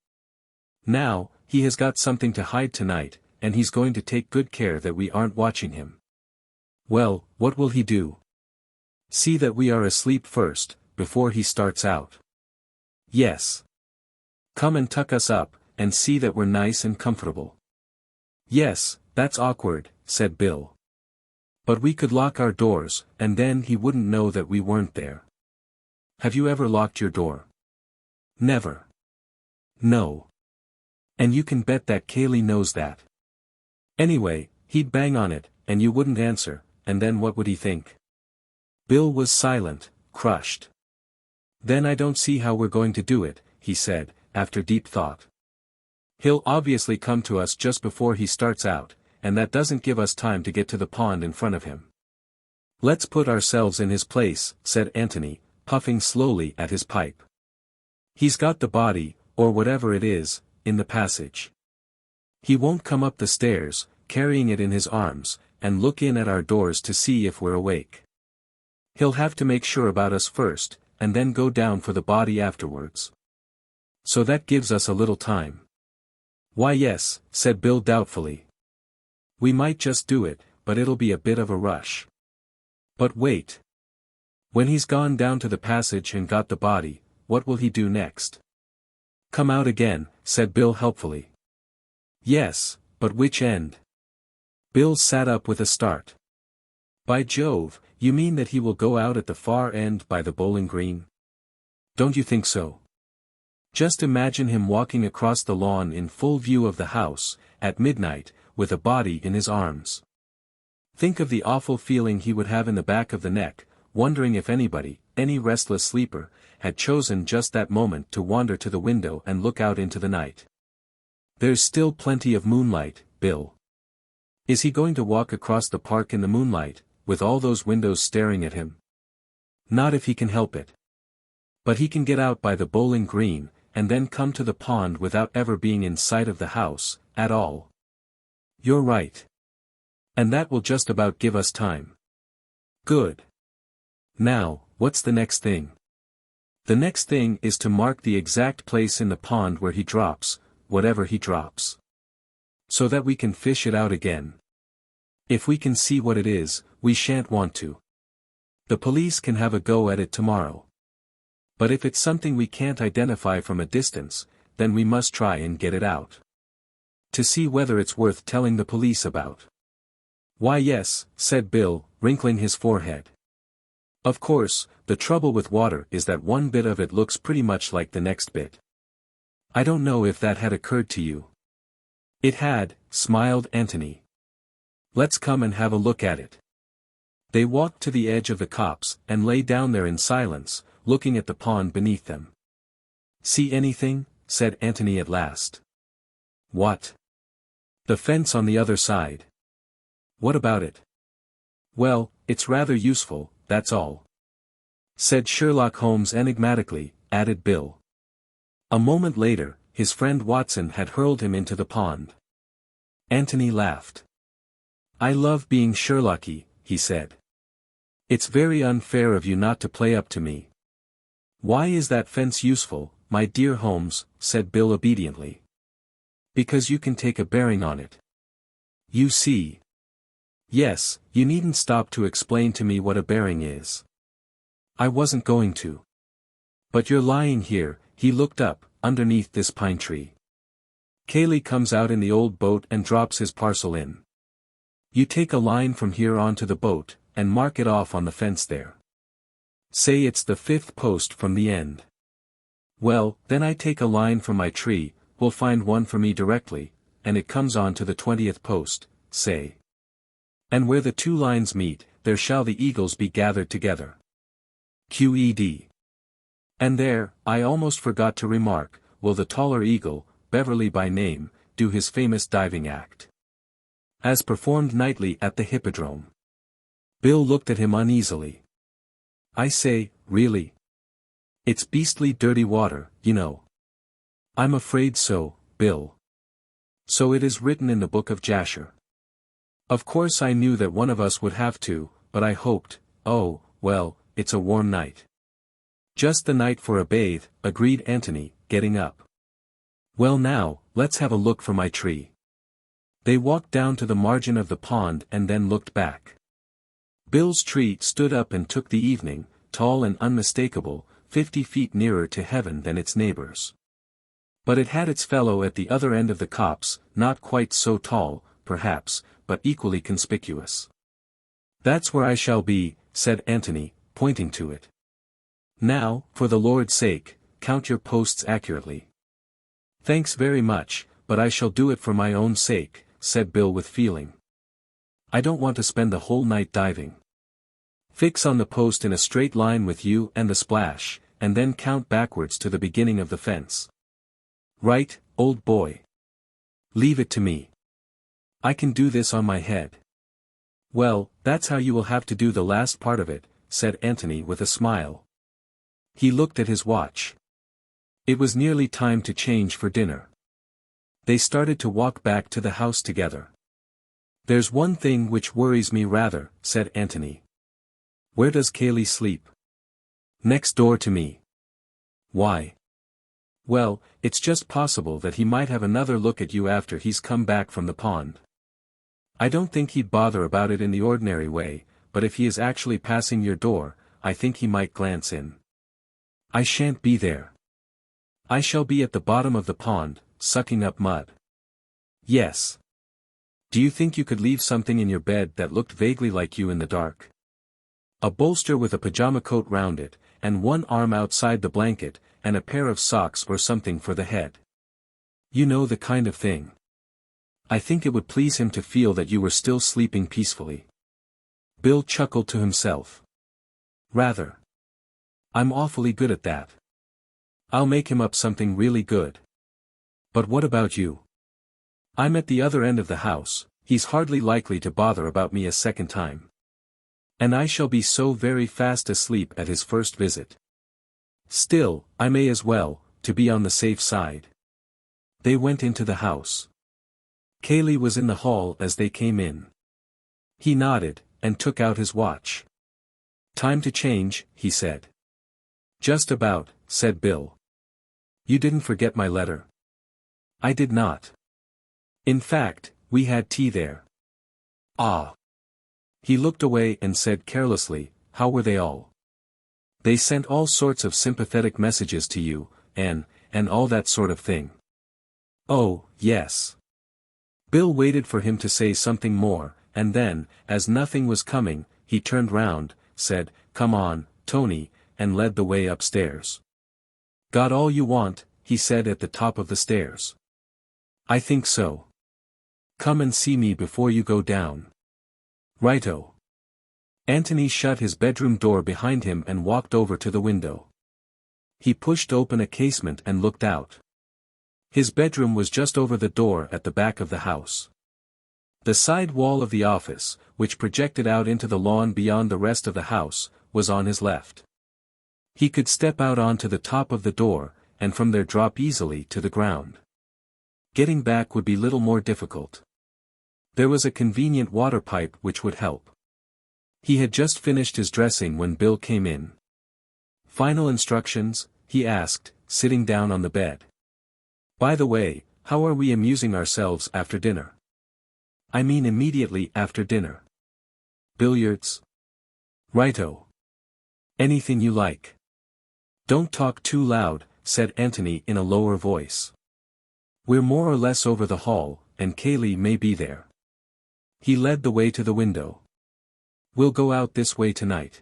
Speaker 1: "Now, he has got something to hide tonight, and he's going to take good care that we aren't watching him." "Well, what will he do?" "See that we are asleep first, before he starts out." "Yes." "Come and tuck us up, and see that we're nice and comfortable." "Yes, that's awkward," said Bill. "But we could lock our doors, and then he wouldn't know that we weren't there." "Have you ever locked your door?" "Never." "No. And you can bet that Cayley knows that. Anyway, he'd bang on it, and you wouldn't answer, and then what would he think?" Bill was silent, crushed. "Then I don't see how we're going to do it," he said, after deep thought. "He'll obviously come to us just before he starts out, and that doesn't give us time to get to the pond in front of him." "Let's put ourselves in his place," said Anthony, puffing slowly at his pipe. "He's got the body, or whatever it is, in the passage. He won't come up the stairs, carrying it in his arms, and look in at our doors to see if we're awake. He'll have to make sure about us first, and then go down for the body afterwards. So that gives us a little time." "Why yes," said Bill doubtfully. "We might just do it, but it'll be a bit of a rush." "But wait. When he's gone down to the passage and got the body, what will he do next?" "Come out again," said Bill helpfully. "Yes, but which end?" Bill sat up with a start. "By Jove, you mean that he will go out at the far end by the bowling green? Don't you think so? Just imagine him walking across the lawn in full view of the house, at midnight, with a body in his arms. Think of the awful feeling he would have in the back of the neck, wondering if anybody, any restless sleeper, had chosen just that moment to wander to the window and look out into the night. There's still plenty of moonlight, Bill. Is he going to walk across the park in the moonlight, with all those windows staring at him? Not if he can help it. But he can get out by the bowling green, and then come to the pond without ever being in sight of the house, at all. You're right. And that will just about give us time. Good. Now, what's the next thing? The next thing is to mark the exact place in the pond where he drops, whatever he drops. So that we can fish it out again. If we can see what it is, we shan't want to. The police can have a go at it tomorrow. But if it's something we can't identify from a distance, then we must try and get it out. To see whether it's worth telling the police about." "Why yes," said Bill, wrinkling his forehead. "Of course, the trouble with water is that one bit of it looks pretty much like the next bit. I don't know if that had occurred to you." "It had," smiled Anthony. "Let's come and have a look at it." They walked to the edge of the copse, and lay down there in silence, looking at the pond beneath them. "See anything?" said Anthony at last. "What?" "The fence on the other side." "What about it?" "Well, it's rather useful, that's all." Said Sherlock Holmes enigmatically, added Bill. A moment later, his friend Watson had hurled him into the pond. Anthony laughed. "I love being Sherlocky," he said. "It's very unfair of you not to play up to me." "Why is that fence useful, my dear Holmes?" said Bill obediently. "Because you can take a bearing on it. You see." "Yes, you needn't stop to explain to me what a bearing is." "I wasn't going to. But you're lying here," he looked up, "underneath this pine tree. Cayley comes out in the old boat and drops his parcel in. You take a line from here onto the boat, and mark it off on the fence there. Say it's the 5th post from the end. Well, then I take a line from my tree, will find one for me directly, and it comes on to the 20th post, say. And where the two lines meet, there shall the eagles be gathered together. QED. And there, I almost forgot to remark, will the taller eagle, Beverley by name, do his famous diving act. As performed nightly at the Hippodrome. Bill looked at him uneasily. I say, really? It's beastly dirty water, you know. I'm afraid so, Bill. So it is written in the book of Jasher. Of course I knew that one of us would have to, but I hoped, oh, well, it's a warm night. Just the night for a bathe, agreed Anthony, getting up. Well now, let's have a look for my tree. They walked down to the margin of the pond and then looked back. Bill's tree stood up and took the evening, tall and unmistakable, 50 feet nearer to heaven than its neighbors. But it had its fellow at the other end of the copse, not quite so tall, perhaps, but equally conspicuous. That's where I shall be, said Anthony, pointing to it. Now, for the Lord's sake, count your posts accurately. Thanks very much, but I shall do it for my own sake, said Bill with feeling. I don't want to spend the whole night diving. Fix on the post in a straight line with you and the splash, and then count backwards to the beginning of the fence. Right, old boy. Leave it to me. I can do this on my head. Well, that's how you will have to do the last part of it, said Anthony with a smile. He looked at his watch. It was nearly time to change for dinner. They started to walk back to the house together. There's one thing which worries me rather, said Anthony. Where does Cayley sleep? Next door to me. Why? Well, it's just possible that he might have another look at you after he's come back from the pond. I don't think he'd bother about it in the ordinary way, but if he is actually passing your door, I think he might glance in. I shan't be there. I shall be at the bottom of the pond, sucking up mud. Yes. Do you think you could leave something in your bed that looked vaguely like you in the dark? A bolster with a pajama coat round it, and one arm outside the blanket, and a pair of socks or something for the head. You know the kind of thing. I think it would please him to feel that you were still sleeping peacefully. Bill chuckled to himself. Rather. I'm awfully good at that. I'll make him up something really good. But what about you? I'm at the other end of the house, he's hardly likely to bother about me a second time. And I shall be so very fast asleep at his first visit. Still, I may as well, to be on the safe side. They went into the house. Cayley was in the hall as they came in. He nodded, and took out his watch. Time to change, he said. Just about, said Bill. You didn't forget my letter? I did not. In fact, we had tea there. Ah. He looked away and said carelessly, how were they all? They sent all sorts of sympathetic messages to you, and all that sort of thing. Oh, yes. Bill waited for him to say something more, and then, as nothing was coming, he turned round, said, Come on, Tony, and led the way upstairs. Got all you want, he said at the top of the stairs. I think so. Come and see me before you go down. Righto. Anthony shut his bedroom door behind him and walked over to the window. He pushed open a casement and looked out. His bedroom was just over the door at the back of the house. The side wall of the office, which projected out into the lawn beyond the rest of the house, was on his left. He could step out onto the top of the door, and from there drop easily to the ground. Getting back would be little more difficult. There was a convenient water pipe which would help. He had just finished his dressing when Bill came in. Final instructions, he asked, sitting down on the bed. By the way, how are we amusing ourselves after dinner? I mean immediately after dinner. Billiards? Righto. Anything you like. Don't talk too loud, said Anthony in a lower voice. We're more or less over the hall, and Cayley may be there. He led the way to the window. We'll go out this way tonight.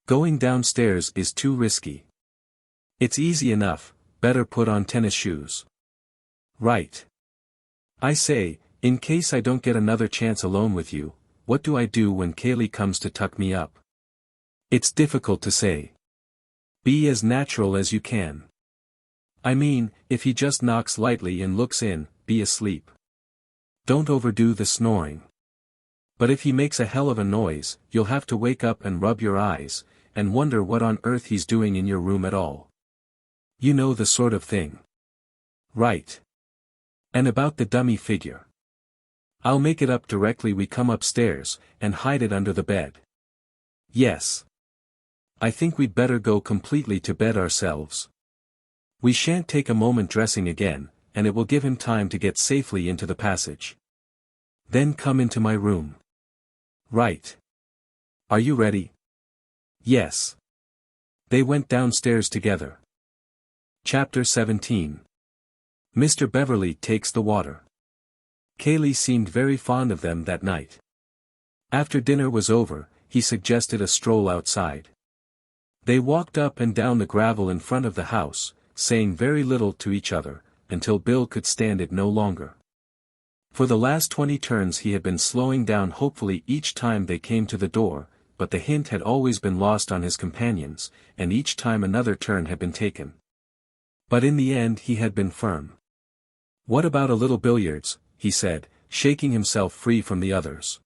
Speaker 1: Going downstairs is too risky. It's easy enough, better put on tennis shoes. Right. I say, in case I don't get another chance alone with you, what do I do when Cayley comes to tuck me up? It's difficult to say. Be as natural as you can. I mean, if he just knocks lightly and looks in, be asleep. Don't overdo the snoring. But if he makes a hell of a noise, you'll have to wake up and rub your eyes, and wonder what on earth he's doing in your room at all. You know the sort of thing. Right. And about the dummy figure. I'll make it up directly we come upstairs, and hide it under the bed. Yes. I think we'd better go completely to bed ourselves. We shan't take a moment dressing again, and it will give him time to get safely into the passage. Then come into my room. Right. Are you ready? Yes. They went downstairs together. Chapter 17. Mr. Beverley takes the water. Cayley seemed very fond of them that night. After dinner was over, he suggested a stroll outside. They walked up and down the gravel in front of the house, saying very little to each other, until Bill could stand it no longer. For the last 20 turns he had been slowing down hopefully each time they came to the door, but the hint had always been lost on his companions, and each time another turn had been taken. But in the end he had been firm. "What about a little billiards?" he said, shaking himself free from the others.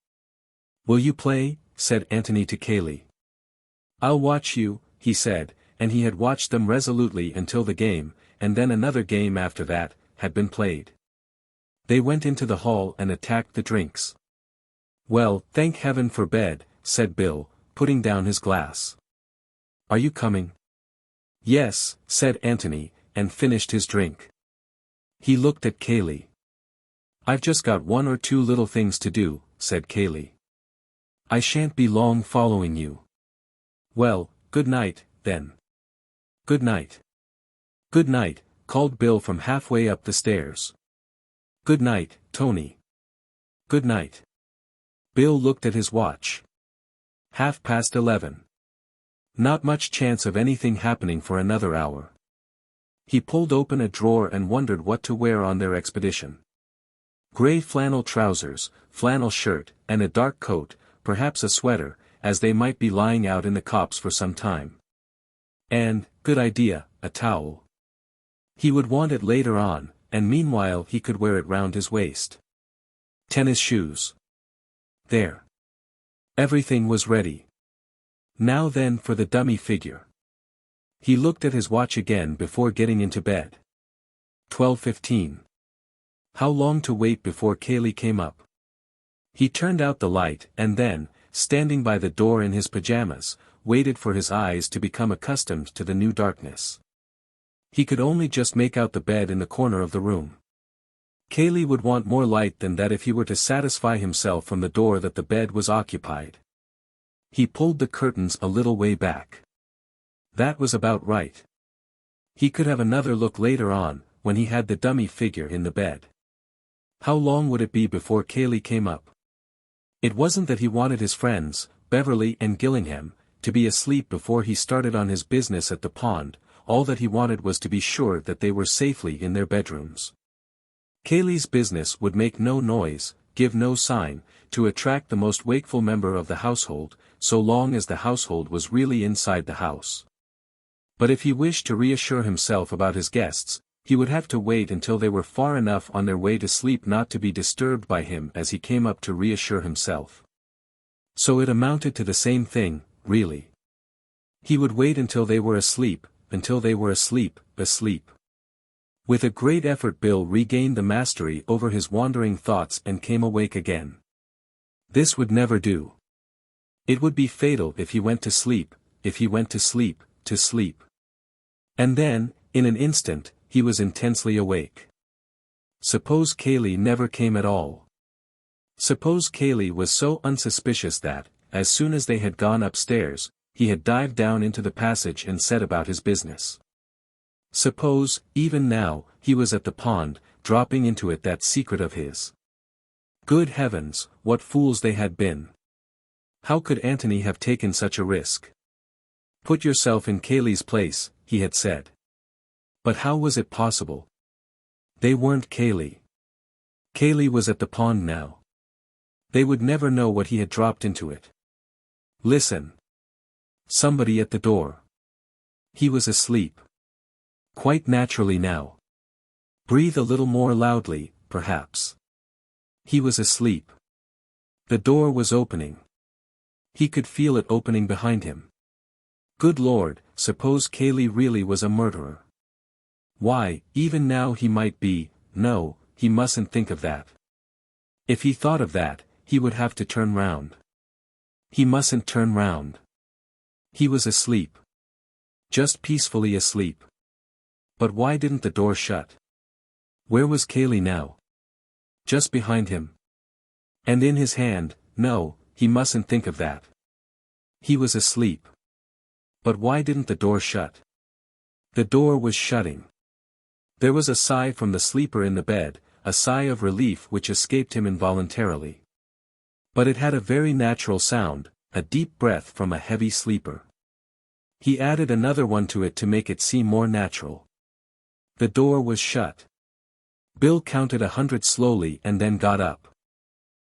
Speaker 1: "Will you play?" said Anthony to Cayley. "I'll watch you," he said, and he had watched them resolutely until the game, and then another game after that, had been played. They went into the hall and attacked the drinks. "Well, thank heaven for bed," said Bill, putting down his glass. "Are you coming?" "Yes," said Anthony, and finished his drink. He looked at Cayley. "I've just got one or two little things to do," said Cayley. "I shan't be long following you." "Well, good night, then." "Good night." "Good night," called Bill from halfway up the stairs. "Good night, Tony." "Good night." Bill looked at his watch. 11:30. Not much chance of anything happening for another hour. He pulled open a drawer and wondered what to wear on their expedition. Gray flannel trousers, flannel shirt, and a dark coat, perhaps a sweater, as they might be lying out in the copse for some time. And, good idea, a towel. He would want it later on, and meanwhile he could wear it round his waist. Tennis shoes. There. Everything was ready. Now then for the dummy figure. He looked at his watch again before getting into bed. 12:15. How long to wait before Cayley came up? He turned out the light and then, standing by the door in his pajamas, waited for his eyes to become accustomed to the new darkness. He could only just make out the bed in the corner of the room. Cayley would want more light than that if he were to satisfy himself from the door that the bed was occupied. He pulled the curtains a little way back. That was about right. He could have another look later on, when he had the dummy figure in the bed. How long would it be before Cayley came up? It wasn't that he wanted his friends, Beverley and Gillingham, to be asleep before he started on his business at the pond. All that he wanted was to be sure that they were safely in their bedrooms. Cayley's business would make no noise, give no sign, to attract the most wakeful member of the household, so long as the household was really inside the house. But if he wished to reassure himself about his guests, he would have to wait until they were far enough on their way to sleep not to be disturbed by him as he came up to reassure himself. So it amounted to the same thing, really. He would wait until they were asleep, asleep. With a great effort Bill regained the mastery over his wandering thoughts and came awake again. This would never do. It would be fatal if he went to sleep, to sleep. And then, in an instant, he was intensely awake. Suppose Cayley never came at all. Suppose Cayley was so unsuspicious that, as soon as they had gone upstairs, he had dived down into the passage and set about his business. Suppose, even now, he was at the pond, dropping into it that secret of his. Good heavens, what fools they had been. How could Anthony have taken such a risk? Put yourself in Cayley's place, he had said. But how was it possible? They weren't Cayley. Cayley was at the pond now. They would never know what he had dropped into it. Listen. Somebody at the door. He was asleep. Quite naturally now. Breathe a little more loudly, perhaps. He was asleep. The door was opening. He could feel it opening behind him. Good Lord, suppose Cayley really was a murderer. Why, even now he might be. No, he mustn't think of that. If he thought of that, he would have to turn round. He mustn't turn round. He was asleep. Just peacefully asleep. But why didn't the door shut? Where was Cayley now? Just behind him. And in his hand. No, he mustn't think of that. He was asleep. But why didn't the door shut? The door was shutting. There was a sigh from the sleeper in the bed, a sigh of relief which escaped him involuntarily. But it had a very natural sound, a deep breath from a heavy sleeper. He added another one to it to make it seem more natural. The door was shut. Bill counted 100 slowly and then got up.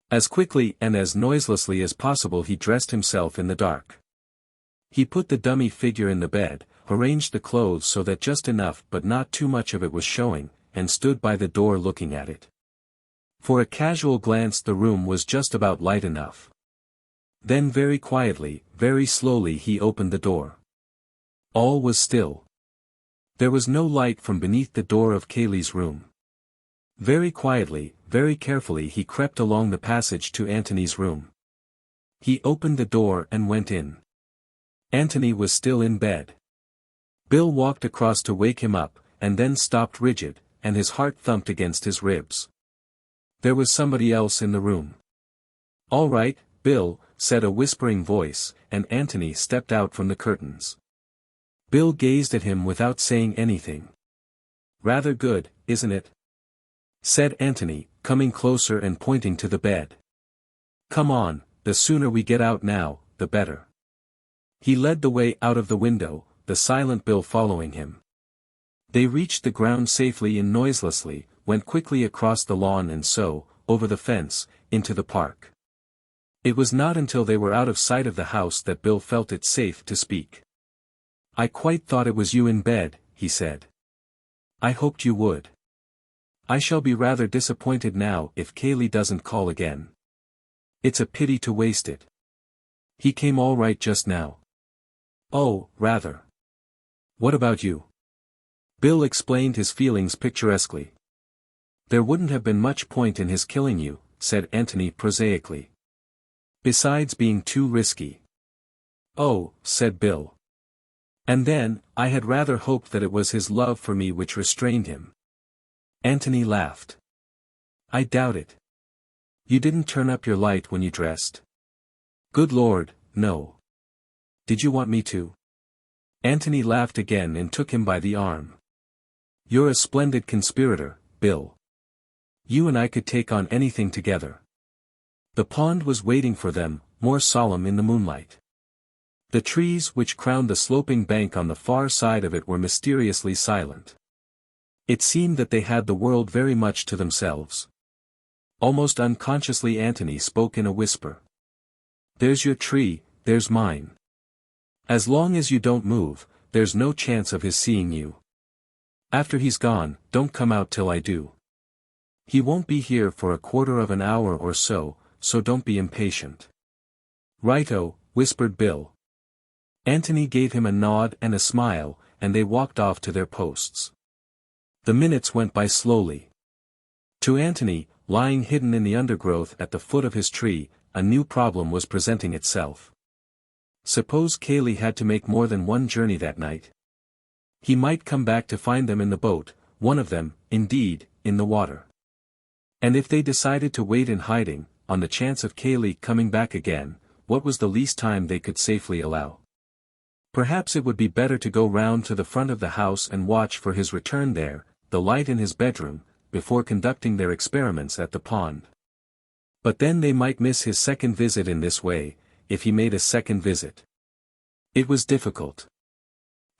Speaker 1: As quickly and as noiselessly as possible he dressed himself in the dark. He put the dummy figure in the bed, arranged the clothes so that just enough but not too much of it was showing, and stood by the door looking at it. For a casual glance the room was just about light enough. Then very quietly, very slowly he opened the door. All was still. There was no light from beneath the door of Cayley's room. Very quietly, very carefully he crept along the passage to Anthony's room. He opened the door and went in. Anthony was still in bed. Bill walked across to wake him up, and then stopped rigid, and his heart thumped against his ribs. There was somebody else in the room. "All right, Bill," said a whispering voice, and Anthony stepped out from the curtains. Bill gazed at him without saying anything. "Rather good, isn't it?" said Anthony, coming closer and pointing to the bed. "Come on, the sooner we get out now, the better." He led the way out of the window, the silent Bill following him. They reached the ground safely and noiselessly, went quickly across the lawn and so, over the fence, into the park. It was not until they were out of sight of the house that Bill felt it safe to speak. "I quite thought it was you in bed," he said. "I hoped you would. I shall be rather disappointed now if Cayley doesn't call again. It's a pity to waste it. He came all right just now." "Oh, rather. What about you?" Bill explained his feelings picturesquely. "There wouldn't have been much point in his killing you," said Anthony prosaically. "Besides being too risky." "Oh," said Bill. "And then, I had rather hoped that it was his love for me which restrained him." Anthony laughed. "I doubt it. You didn't turn up your light when you dressed?" "Good Lord, no. Did you want me to?" Anthony laughed again and took him by the arm. "You're a splendid conspirator, Bill. You and I could take on anything together." The pond was waiting for them, more solemn in the moonlight. The trees which crowned the sloping bank on the far side of it were mysteriously silent. It seemed that they had the world very much to themselves. Almost unconsciously Anthony spoke in a whisper. "There's your tree, there's mine. As long as you don't move, there's no chance of his seeing you. After he's gone, don't come out till I do. He won't be here for a quarter of an hour or so, so don't be impatient." "Righto," whispered Bill. Anthony gave him a nod and a smile, and they walked off to their posts. The minutes went by slowly. To Anthony, lying hidden in the undergrowth at the foot of his tree, a new problem was presenting itself. Suppose Cayley had to make more than one journey that night? He might come back to find them in the boat, one of them, indeed, in the water. And if they decided to wait in hiding, on the chance of Cayley coming back again, what was the least time they could safely allow? Perhaps it would be better to go round to the front of the house and watch for his return there, the light in his bedroom, before conducting their experiments at the pond. But then they might miss his second visit in this way, if he made a second visit. It was difficult.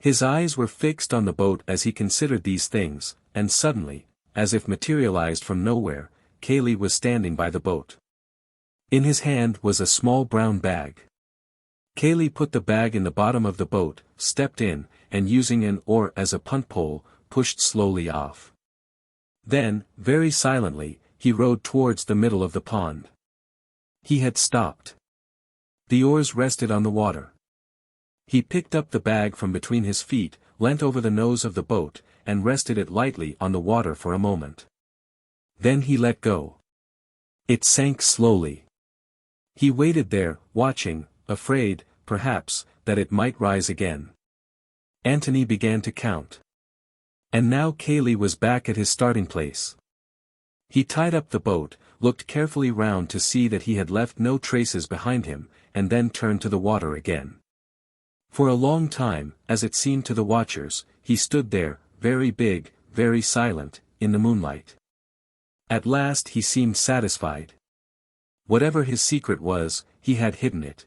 Speaker 1: His eyes were fixed on the boat as he considered these things, and suddenly, as if materialized from nowhere, Cayley was standing by the boat. In his hand was a small brown bag. Cayley put the bag in the bottom of the boat, stepped in, and using an oar as a punt pole, pushed slowly off. Then, very silently, he rowed towards the middle of the pond. He had stopped. The oars rested on the water. He picked up the bag from between his feet, leant over the nose of the boat, and rested it lightly on the water for a moment. Then he let go. It sank slowly. He waited there, watching, afraid, perhaps, that it might rise again. Anthony began to count. And now Cayley was back at his starting place. He tied up the boat, looked carefully round to see that he had left no traces behind him, and then turned to the water again. For a long time, as it seemed to the watchers, he stood there, very big, very silent, in the moonlight. At last he seemed satisfied. Whatever his secret was, he had hidden it.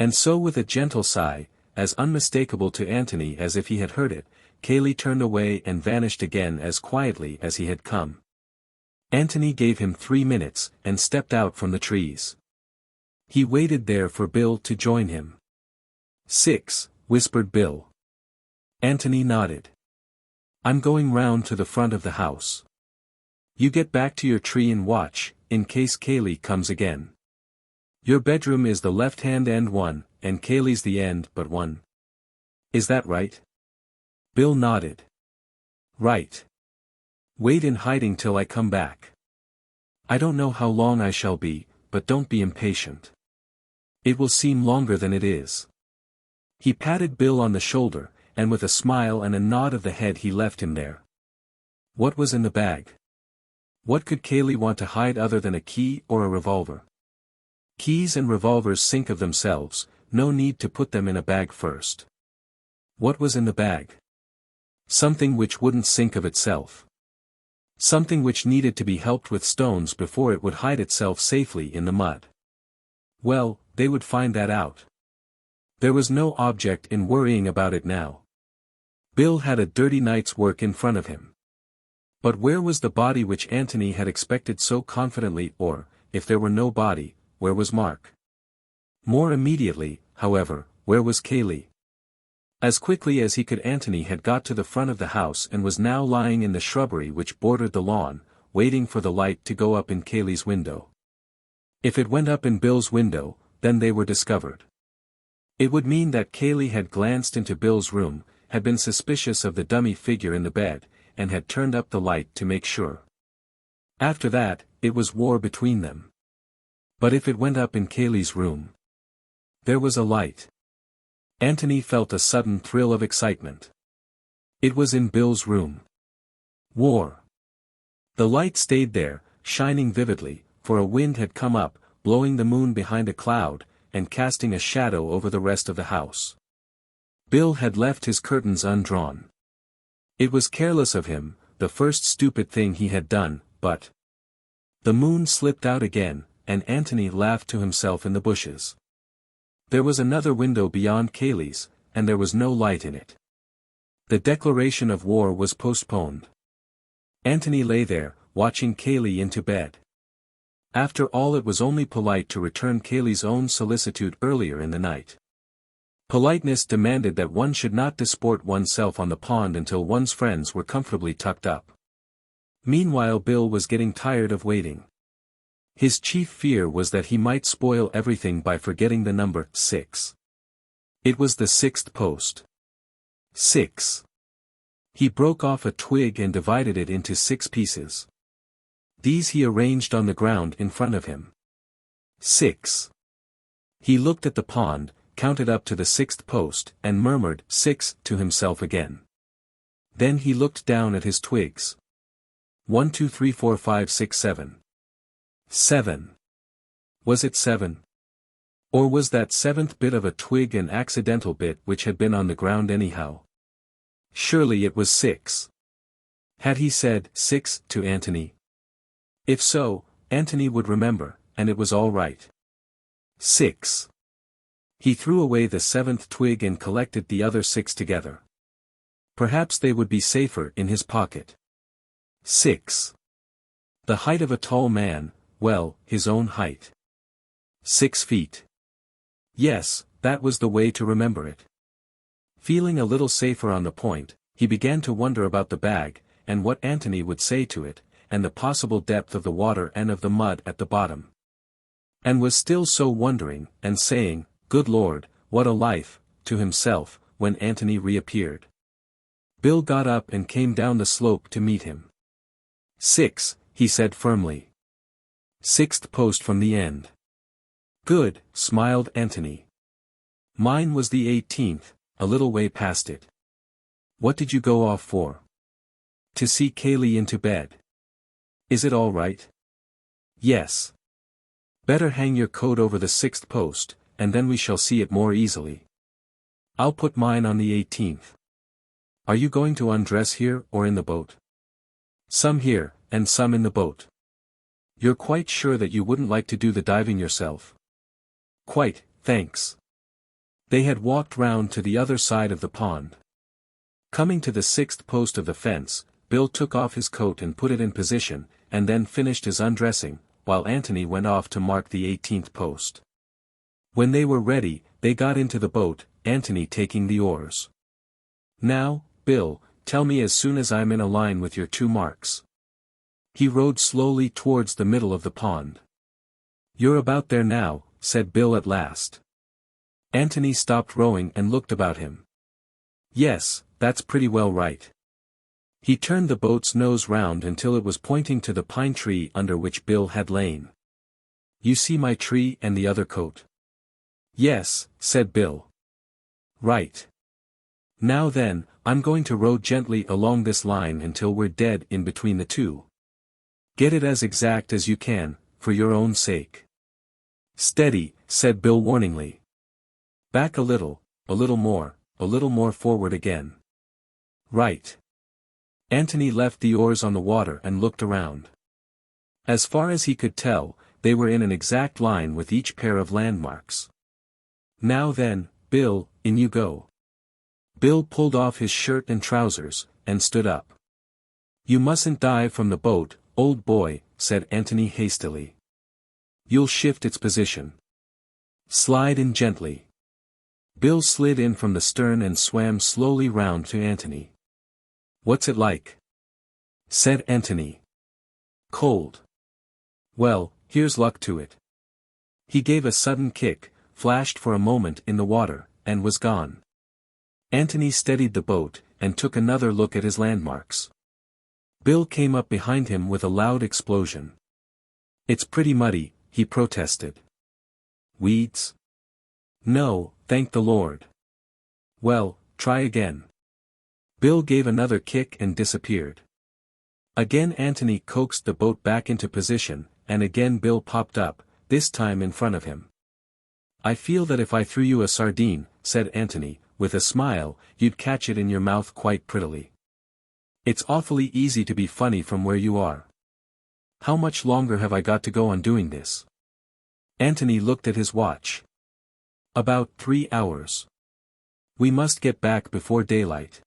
Speaker 1: And so with a gentle sigh, as unmistakable to Anthony as if he had heard it, Cayley turned away and vanished again as quietly as he had come. Anthony gave him 3 minutes, and stepped out from the trees. He waited there for Bill to join him. "6," whispered Bill. Anthony nodded. "I'm going round to the front of the house. You get back to your tree and watch, in case Cayley comes again. Your bedroom is the left-hand end one, and Cayley's the end but one. Is that right?" Bill nodded. "Right. Wait in hiding till I come back. I don't know how long I shall be, but don't be impatient. It will seem longer than it is." He patted Bill on the shoulder, and with a smile and a nod of the head he left him there. What was in the bag? What could Cayley want to hide other than a key or a revolver? Keys and revolvers sink of themselves, no need to put them in a bag first. What was in the bag? Something which wouldn't sink of itself. Something which needed to be helped with stones before it would hide itself safely in the mud. Well, they would find that out. There was no object in worrying about it now. Bill had a dirty night's work in front of him. But where was the body which Anthony had expected so confidently, or, if there were no body, where was Mark? More immediately, however, where was Cayley? As quickly as he could Anthony had got to the front of the house and was now lying in the shrubbery which bordered the lawn, waiting for the light to go up in Cayley's window. If it went up in Bill's window, then they were discovered. It would mean that Cayley had glanced into Bill's room, had been suspicious of the dummy figure in the bed, and had turned up the light to make sure. After that, it was war between them. But if it went up in Cayley's room? There was a light. Anthony felt a sudden thrill of excitement. It was in Bill's room. War. The light stayed there, shining vividly, for a wind had come up, blowing the moon behind a cloud, and casting a shadow over the rest of the house. Bill had left his curtains undrawn. It was careless of him, the first stupid thing he had done, but... The moon slipped out again, and Anthony laughed to himself in the bushes. There was another window beyond Cayley's, and there was no light in it. The declaration of war was postponed. Anthony lay there, watching Cayley into bed. After all, it was only polite to return Cayley's own solicitude earlier in the night. Politeness demanded that one should not disport oneself on the pond until one's friends were comfortably tucked up. Meanwhile Bill was getting tired of waiting. His chief fear was that he might spoil everything by forgetting the number 6. It was the 6th post. 6. He broke off a twig and divided it into 6 pieces. These he arranged on the ground in front of him. 6. He looked at the pond, counted up to the 6th post, and murmured 6 to himself again. Then he looked down at his twigs. 1 2 3 4 5 6 7. 7. Was it 7? Or was that 7th bit of a twig an accidental bit which had been on the ground anyhow? Surely it was 6. Had he said 6 to Anthony? If so, Anthony would remember, and it was all right. 6. He threw away the 7th twig and collected the other 6 together. Perhaps they would be safer in his pocket. 6. The height of a tall man, well, his own height. 6 feet. Yes, that was the way to remember it. Feeling a little safer on the point, he began to wonder about the bag, and what Antony would say to it, and the possible depth of the water and of the mud at the bottom. And was still so wondering, and saying, "Good Lord, what a life," to himself, when Antony reappeared. Bill got up and came down the slope to meet him. "Six," he said firmly. "Sixth post from the end." "Good," smiled Antony. "Mine was the 18th, a little way past it." "What did you go off for?" "To see Cayley into bed." "Is it all right?" "Yes." "Better hang your coat over the 6th post, and then we shall see it more easily." "I'll put mine on the 18th. "Are you going to undress here or in the boat?" "Some here, and some in the boat." "You're quite sure that you wouldn't like to do the diving yourself?" "Quite, thanks." They had walked round to the other side of the pond. Coming to the 6th post of the fence, Bill took off his coat and put it in position, and then finished his undressing, while Antony went off to mark the 18th post. When they were ready, they got into the boat, Antony taking the oars. "Now, Bill, tell me as soon as I'm in a line with your 2 marks." He rowed slowly towards the middle of the pond. "You're about there now," said Bill at last. Antony stopped rowing and looked about him. "Yes, that's pretty well right." He turned the boat's nose round until it was pointing to the pine tree under which Bill had lain. "You see my tree and the other coat?" "Yes," said Bill. "Right. Now then, I'm going to row gently along this line until we're dead in between the two. Get it as exact as you can, for your own sake." "Steady," said Bill warningly. "Back a little more forward again." "Right." Antony left the oars on the water and looked around. As far as he could tell, they were in an exact line with each pair of landmarks. "Now then, Bill, in you go." Bill pulled off his shirt and trousers, and stood up. "You mustn't dive from the boat, old boy," said Antony hastily. "You'll shift its position. Slide in gently." Bill slid in from the stern and swam slowly round to Antony. "What's it like?" said Antony. "Cold." "Well, here's luck to it." He gave a sudden kick, flashed for a moment in the water, and was gone. Antony steadied the boat, and took another look at his landmarks. Bill came up behind him with a loud explosion. "It's pretty muddy," he protested. "Weeds?" "No, thank the Lord." "Well, try again." Bill gave another kick and disappeared. Again Antony coaxed the boat back into position, and again Bill popped up, this time in front of him. "I feel that if I threw you a sardine," said Antony, with a smile, "you'd catch it in your mouth quite prettily. It's awfully easy to be funny from where you are. How much longer have I got to go on doing this?" Antony looked at his watch. "About 3 hours. We must get back before daylight.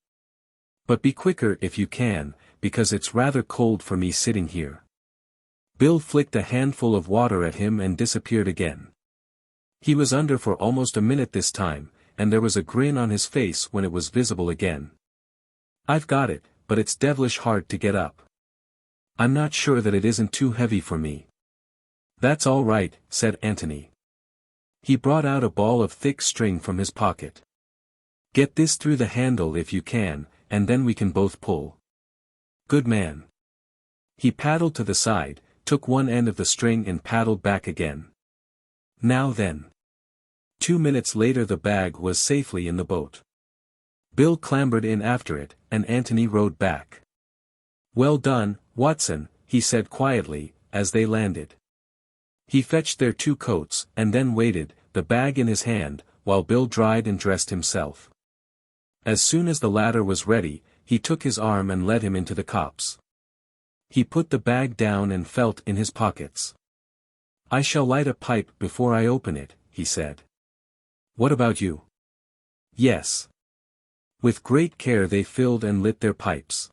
Speaker 1: But be quicker if you can, because it's rather cold for me sitting here." Bill flicked a handful of water at him and disappeared again. He was under for almost a minute this time, and there was a grin on his face when it was visible again. "I've got it, but it's devilish hard to get up. I'm not sure that it isn't too heavy for me." "That's all right," said Antony. He brought out a ball of thick string from his pocket. "Get this through the handle if you can, and then we can both pull." "Good man." He paddled to the side, took one end of the string and paddled back again. "Now then." 2 minutes later the bag was safely in the boat. Bill clambered in after it, and Antony rowed back. "Well done, Watson," he said quietly, as they landed. He fetched their 2 coats, and then waited, the bag in his hand, while Bill dried and dressed himself. As soon as the latter was ready, he took his arm and led him into the copse. He put the bag down and felt in his pockets. "I shall light a pipe before I open it," he said. "What about you?" "Yes." With great care they filled and lit their pipes.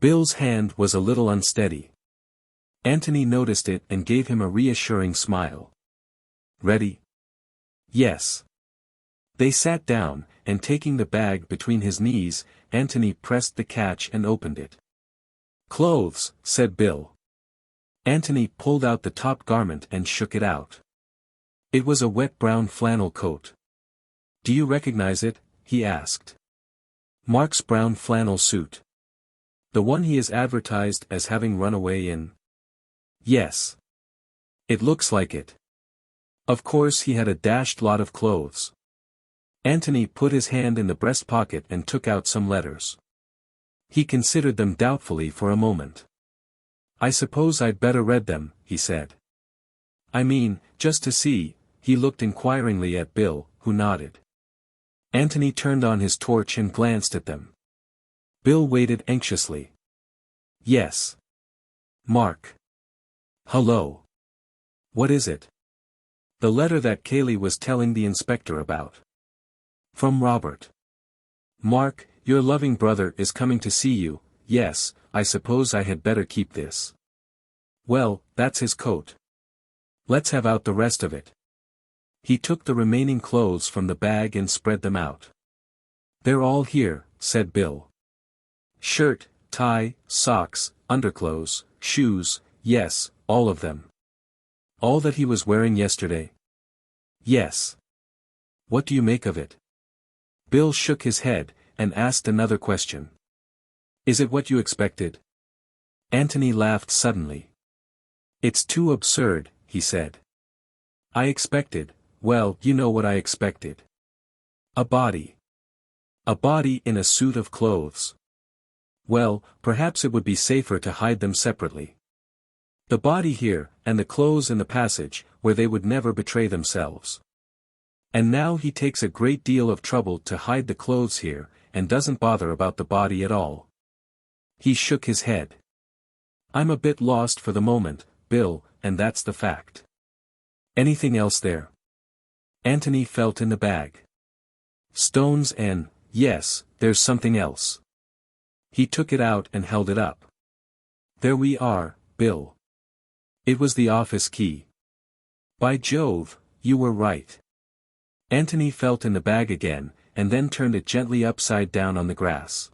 Speaker 1: Bill's hand was a little unsteady. Antony noticed it and gave him a reassuring smile. "Ready?" Yes. They sat down, and taking the bag between his knees, Anthony pressed the catch and opened it. "Clothes," said Bill. Anthony pulled out the top garment and shook it out. It was a wet brown flannel coat. "Do you recognize it?" he asked. "Mark's brown flannel suit. The one he is advertised as having run away in?" "Yes. It looks like it. Of course he had a dashed lot of clothes." Anthony put his hand in the breast pocket and took out some letters. He considered them doubtfully for a moment. "I suppose I'd better read them," he said. "I mean, just to see," he looked inquiringly at Bill, who nodded. Anthony turned on his torch and glanced at them. Bill waited anxiously. "Yes. Mark. Hello. What is it?" "The letter that Cayley was telling the inspector about. From Robert. Mark, your loving brother is coming to see you. Yes, I suppose I had better keep this. Well, that's his coat. Let's have out the rest of it." He took the remaining clothes from the bag and spread them out. "They're all here," said Bill. "Shirt, tie, socks, underclothes, shoes, yes, all of them." "All that he was wearing yesterday?" "Yes." "What do you make of it?" Bill shook his head, and asked another question. "Is it what you expected?" Anthony laughed suddenly. "It's too absurd," he said. "I expected, well, you know what I expected. A body. A body in a suit of clothes. Well, perhaps it would be safer to hide them separately. The body here, and the clothes in the passage, where they would never betray themselves. And now he takes a great deal of trouble to hide the clothes here, and doesn't bother about the body at all." He shook his head. "I'm a bit lost for the moment, Bill, and that's the fact. Anything else there?" Anthony felt in the bag. "Stones and, yes, there's something else." He took it out and held it up. "There we are, Bill. It was the office key. By Jove, you were right." Anthony felt in the bag again, and then turned it gently upside down on the grass.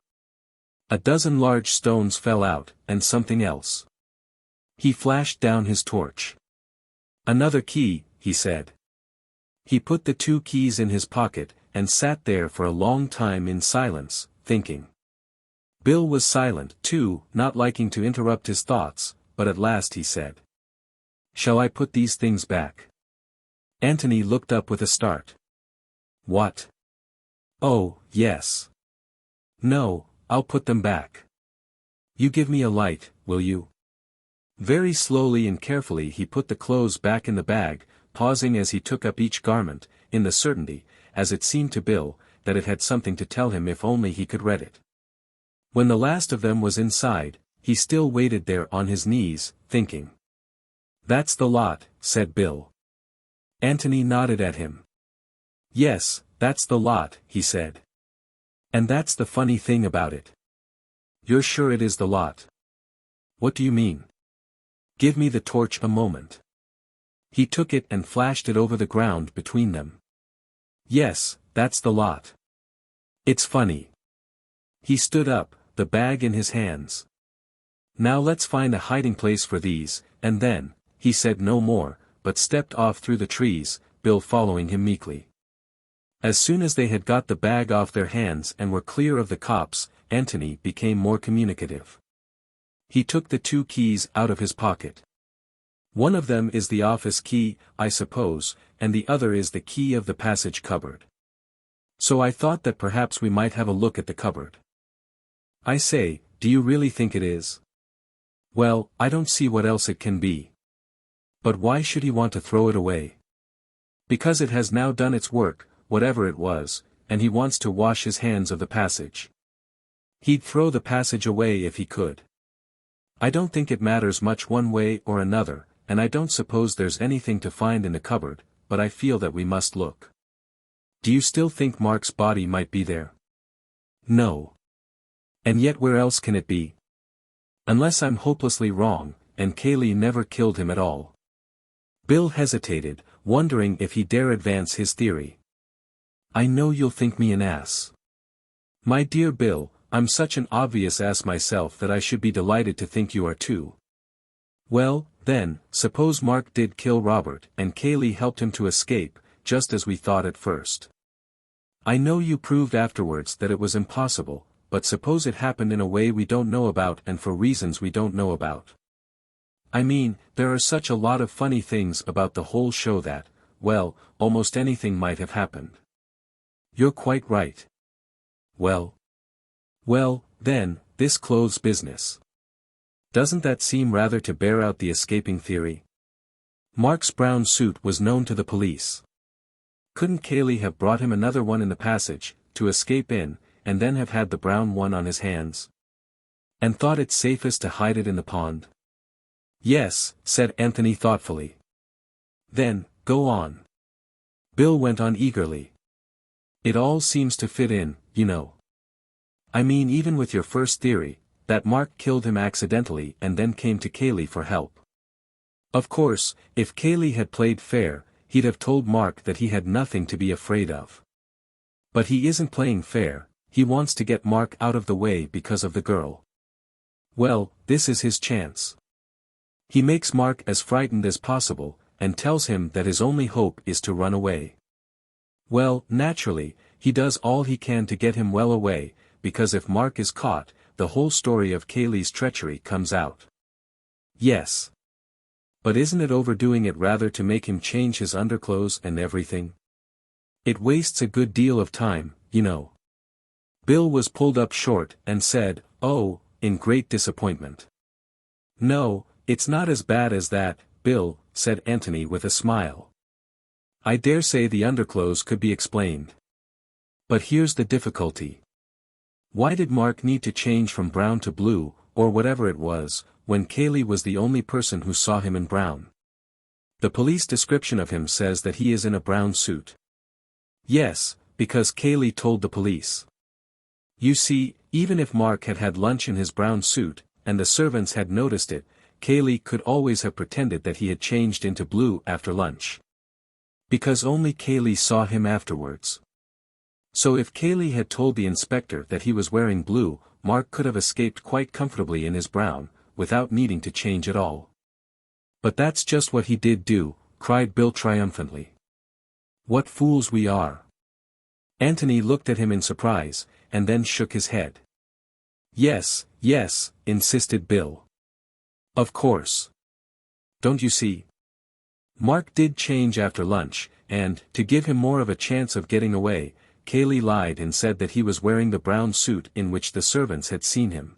Speaker 1: A dozen large stones fell out, and something else. He flashed down his torch. "Another key," he said. He put the 2 keys in his pocket, and sat there for a long time in silence, thinking. Bill was silent, too, not liking to interrupt his thoughts, but at last he said. "Shall I put these things back?" Anthony looked up with a start. "What? Oh, yes. No, I'll put them back. You give me a light, will you?" Very slowly and carefully he put the clothes back in the bag, pausing as he took up each garment, in the certainty, as it seemed to Bill, that it had something to tell him if only he could read it. When the last of them was inside, he still waited there on his knees, thinking. "That's the lot," said Bill. Anthony nodded at him. "Yes, that's the lot," he said. "And that's the funny thing about it." "You're sure it is the lot?" "What do you mean?" "Give me the torch a moment." He took it and flashed it over the ground between them. "Yes, that's the lot. It's funny." He stood up, the bag in his hands. "Now let's find a hiding place for these," and then, he said no more, but stepped off through the trees, Bill following him meekly. As soon as they had got the bag off their hands and were clear of the copse, Anthony became more communicative. He took the 2 keys out of his pocket. "One of them is the office key, I suppose, and the other is the key of the passage cupboard. So I thought that perhaps we might have a look at the cupboard." "I say, do you really think it is?" "Well, I don't see what else it can be." "But why should he want to throw it away?" "Because it has now done its work, whatever it was, and he wants to wash his hands of the passage. He'd throw the passage away if he could. I don't think it matters much one way or another, and I don't suppose there's anything to find in the cupboard, but I feel that we must look." "Do you still think Mark's body might be there?" "No. And yet where else can it be? Unless I'm hopelessly wrong, and Cayley never killed him at all." Bill hesitated, wondering if he dare advance his theory. "I know you'll think me an ass. My dear Bill, I'm such an obvious ass myself that I should be delighted to think you are too. Well, then, suppose Mark did kill Robert and Cayley helped him to escape, just as we thought at first. I know you proved afterwards that it was impossible, but suppose it happened in a way we don't know about and for reasons we don't know about. I mean, there are such a lot of funny things about the whole show that, well, almost anything might have happened." "You're quite right. Well, then, this clothes business. Doesn't that seem rather to bear out the escaping theory? Mark's brown suit was known to the police. Couldn't Cayley have brought him another one in the passage, to escape in, and then have had the brown one on his hands? And thought it safest to hide it in the pond?" "Yes," said Anthony thoughtfully. "Then, go on." Bill went on eagerly. "It all seems to fit in, you know. I mean even with your first theory, that Mark killed him accidentally and then came to Cayley for help. Of course, if Cayley had played fair, he'd have told Mark that he had nothing to be afraid of. But he isn't playing fair, he wants to get Mark out of the way because of the girl. Well, this is his chance. He makes Mark as frightened as possible, and tells him that his only hope is to run away. Well, naturally, he does all he can to get him well away, because if Mark is caught, the whole story of Cayley's treachery comes out. Yes. But isn't it overdoing it rather to make him change his underclothes and everything? It wastes a good deal of time, you know." Bill was pulled up short and said, "Oh," in great disappointment. "No, it's not as bad as that, Bill," said Anthony with a smile. "I dare say the underclothes could be explained. But here's the difficulty. Why did Mark need to change from brown to blue, or whatever it was, when Cayley was the only person who saw him in brown? The police description of him says that he is in a brown suit." "Yes, because Cayley told the police. You see, even if Mark had had lunch in his brown suit, and the servants had noticed it, Cayley could always have pretended that he had changed into blue after lunch. Because only Cayley saw him afterwards. So if Cayley had told the inspector that he was wearing blue, Mark could have escaped quite comfortably in his brown, without needing to change at all. But that's just what he did do," cried Bill triumphantly. "What fools we are." Anthony looked at him in surprise, and then shook his head. Yes, insisted Bill. "Of course. Don't you see? Mark did change after lunch, and, to give him more of a chance of getting away, Cayley lied and said that he was wearing the brown suit in which the servants had seen him.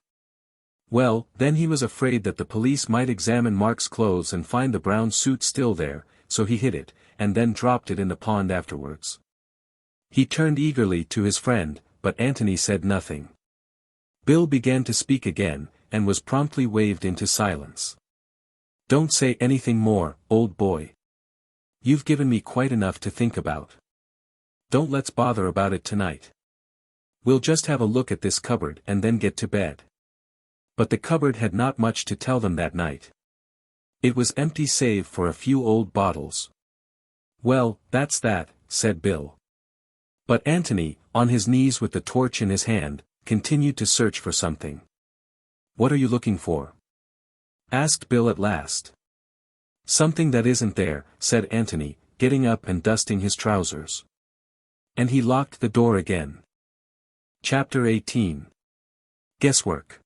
Speaker 1: Well, then he was afraid that the police might examine Mark's clothes and find the brown suit still there, so he hid it, and then dropped it in the pond afterwards." He turned eagerly to his friend, but Anthony said nothing. Bill began to speak again, and was promptly waved into silence. "Don't say anything more, old boy. You've given me quite enough to think about. Let's bother about it tonight. We'll just have a look at this cupboard and then get to bed." But the cupboard had not much to tell them that night. It was empty save for a few old bottles. "Well, that's that," said Bill. But Anthony, on his knees with the torch in his hand, continued to search for something. "What are you looking for?" asked Bill at last. "Something that isn't there," said Anthony, getting up and dusting his trousers. And he locked the door again. Chapter 18. Guesswork.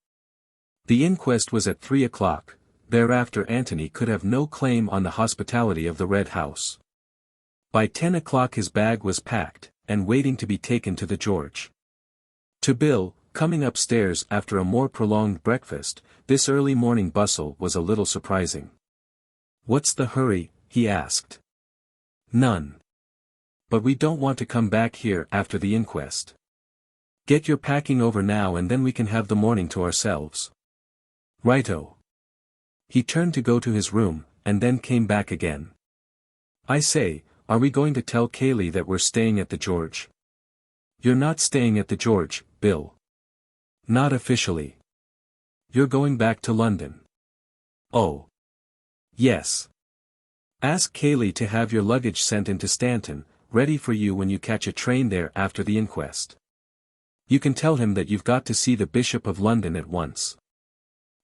Speaker 1: The inquest was at 3 o'clock, thereafter Anthony could have no claim on the hospitality of the Red House. By 10 o'clock his bag was packed, and waiting to be taken to the George. To Bill, coming upstairs after a more prolonged breakfast, this early morning bustle was a little surprising. "What's the hurry?" he asked. "None. But we don't want to come back here after the inquest. Get your packing over now and then we can have the morning to ourselves." "Righto." He turned to go to his room, and then came back again. "I say, are we going to tell Cayley that we're staying at the George?" "You're not staying at the George, Bill. Not officially. You're going back to London." "Oh. Yes. Ask Cayley to have your luggage sent into Stanton, ready for you when you catch a train there after the inquest. You can tell him that you've got to see the Bishop of London at once.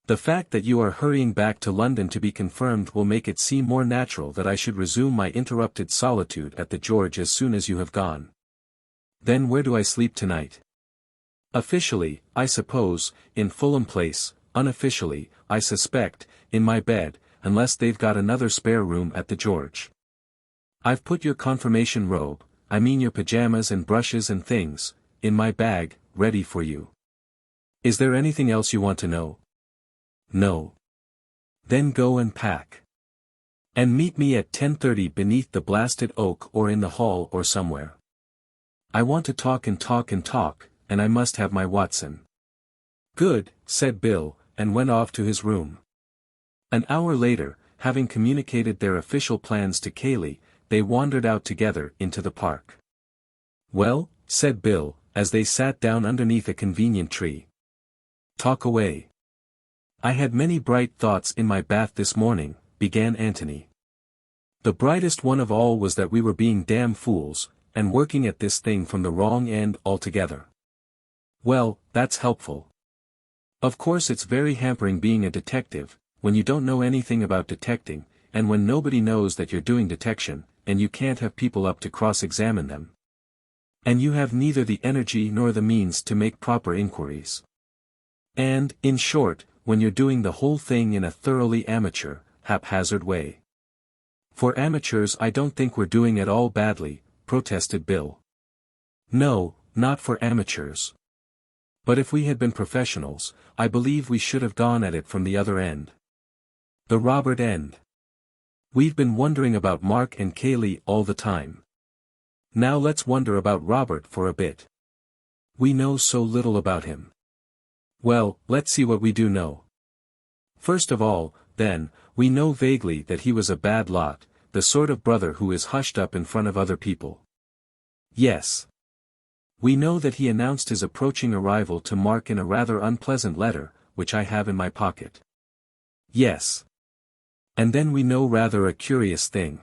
Speaker 1: The fact that you are hurrying back to London to be confirmed will make it seem more natural that I should resume my interrupted solitude at the George as soon as you have gone. Then where do I sleep tonight? Officially, I suppose, in Fulham Place, unofficially, I suspect, in my bed, unless they've got another spare room at the George. I've put your confirmation robe, I mean your pajamas and brushes and things, in my bag, ready for you. Is there anything else you want to know? No. Then go and pack. And meet me at 10:30 beneath the blasted oak or in the hall or somewhere. I want to talk and talk and talk, and I must have my Watson. Good, said Bill, and went off to his room. An hour later, having communicated their official plans to Cayley, they wandered out together into the park. Well, said Bill, as they sat down underneath a convenient tree. Talk away. I had many bright thoughts in my bath this morning, began Anthony. The brightest one of all was that we were being damn fools, and working at this thing from the wrong end altogether. Well, that's helpful. Of course it's very hampering being a detective, when you don't know anything about detecting, and when nobody knows that you're doing detection, and you can't have people up to cross-examine them. And you have neither the energy nor the means to make proper inquiries. And, in short, when you're doing the whole thing in a thoroughly amateur, haphazard way. For amateurs I don't think we're doing it all badly, protested Bill. No, not for amateurs. But if we had been professionals, I believe we should have gone at it from the other end. The Robert end. We've been wondering about Mark and Cayley all the time. Now let's wonder about Robert for a bit. We know so little about him. Well, let's see what we do know. First of all, then, we know vaguely that he was a bad lot, the sort of brother who is hushed up in front of other people. Yes. We know that he announced his approaching arrival to Mark in a rather unpleasant letter, which I have in my pocket. Yes. And then we know rather a curious thing.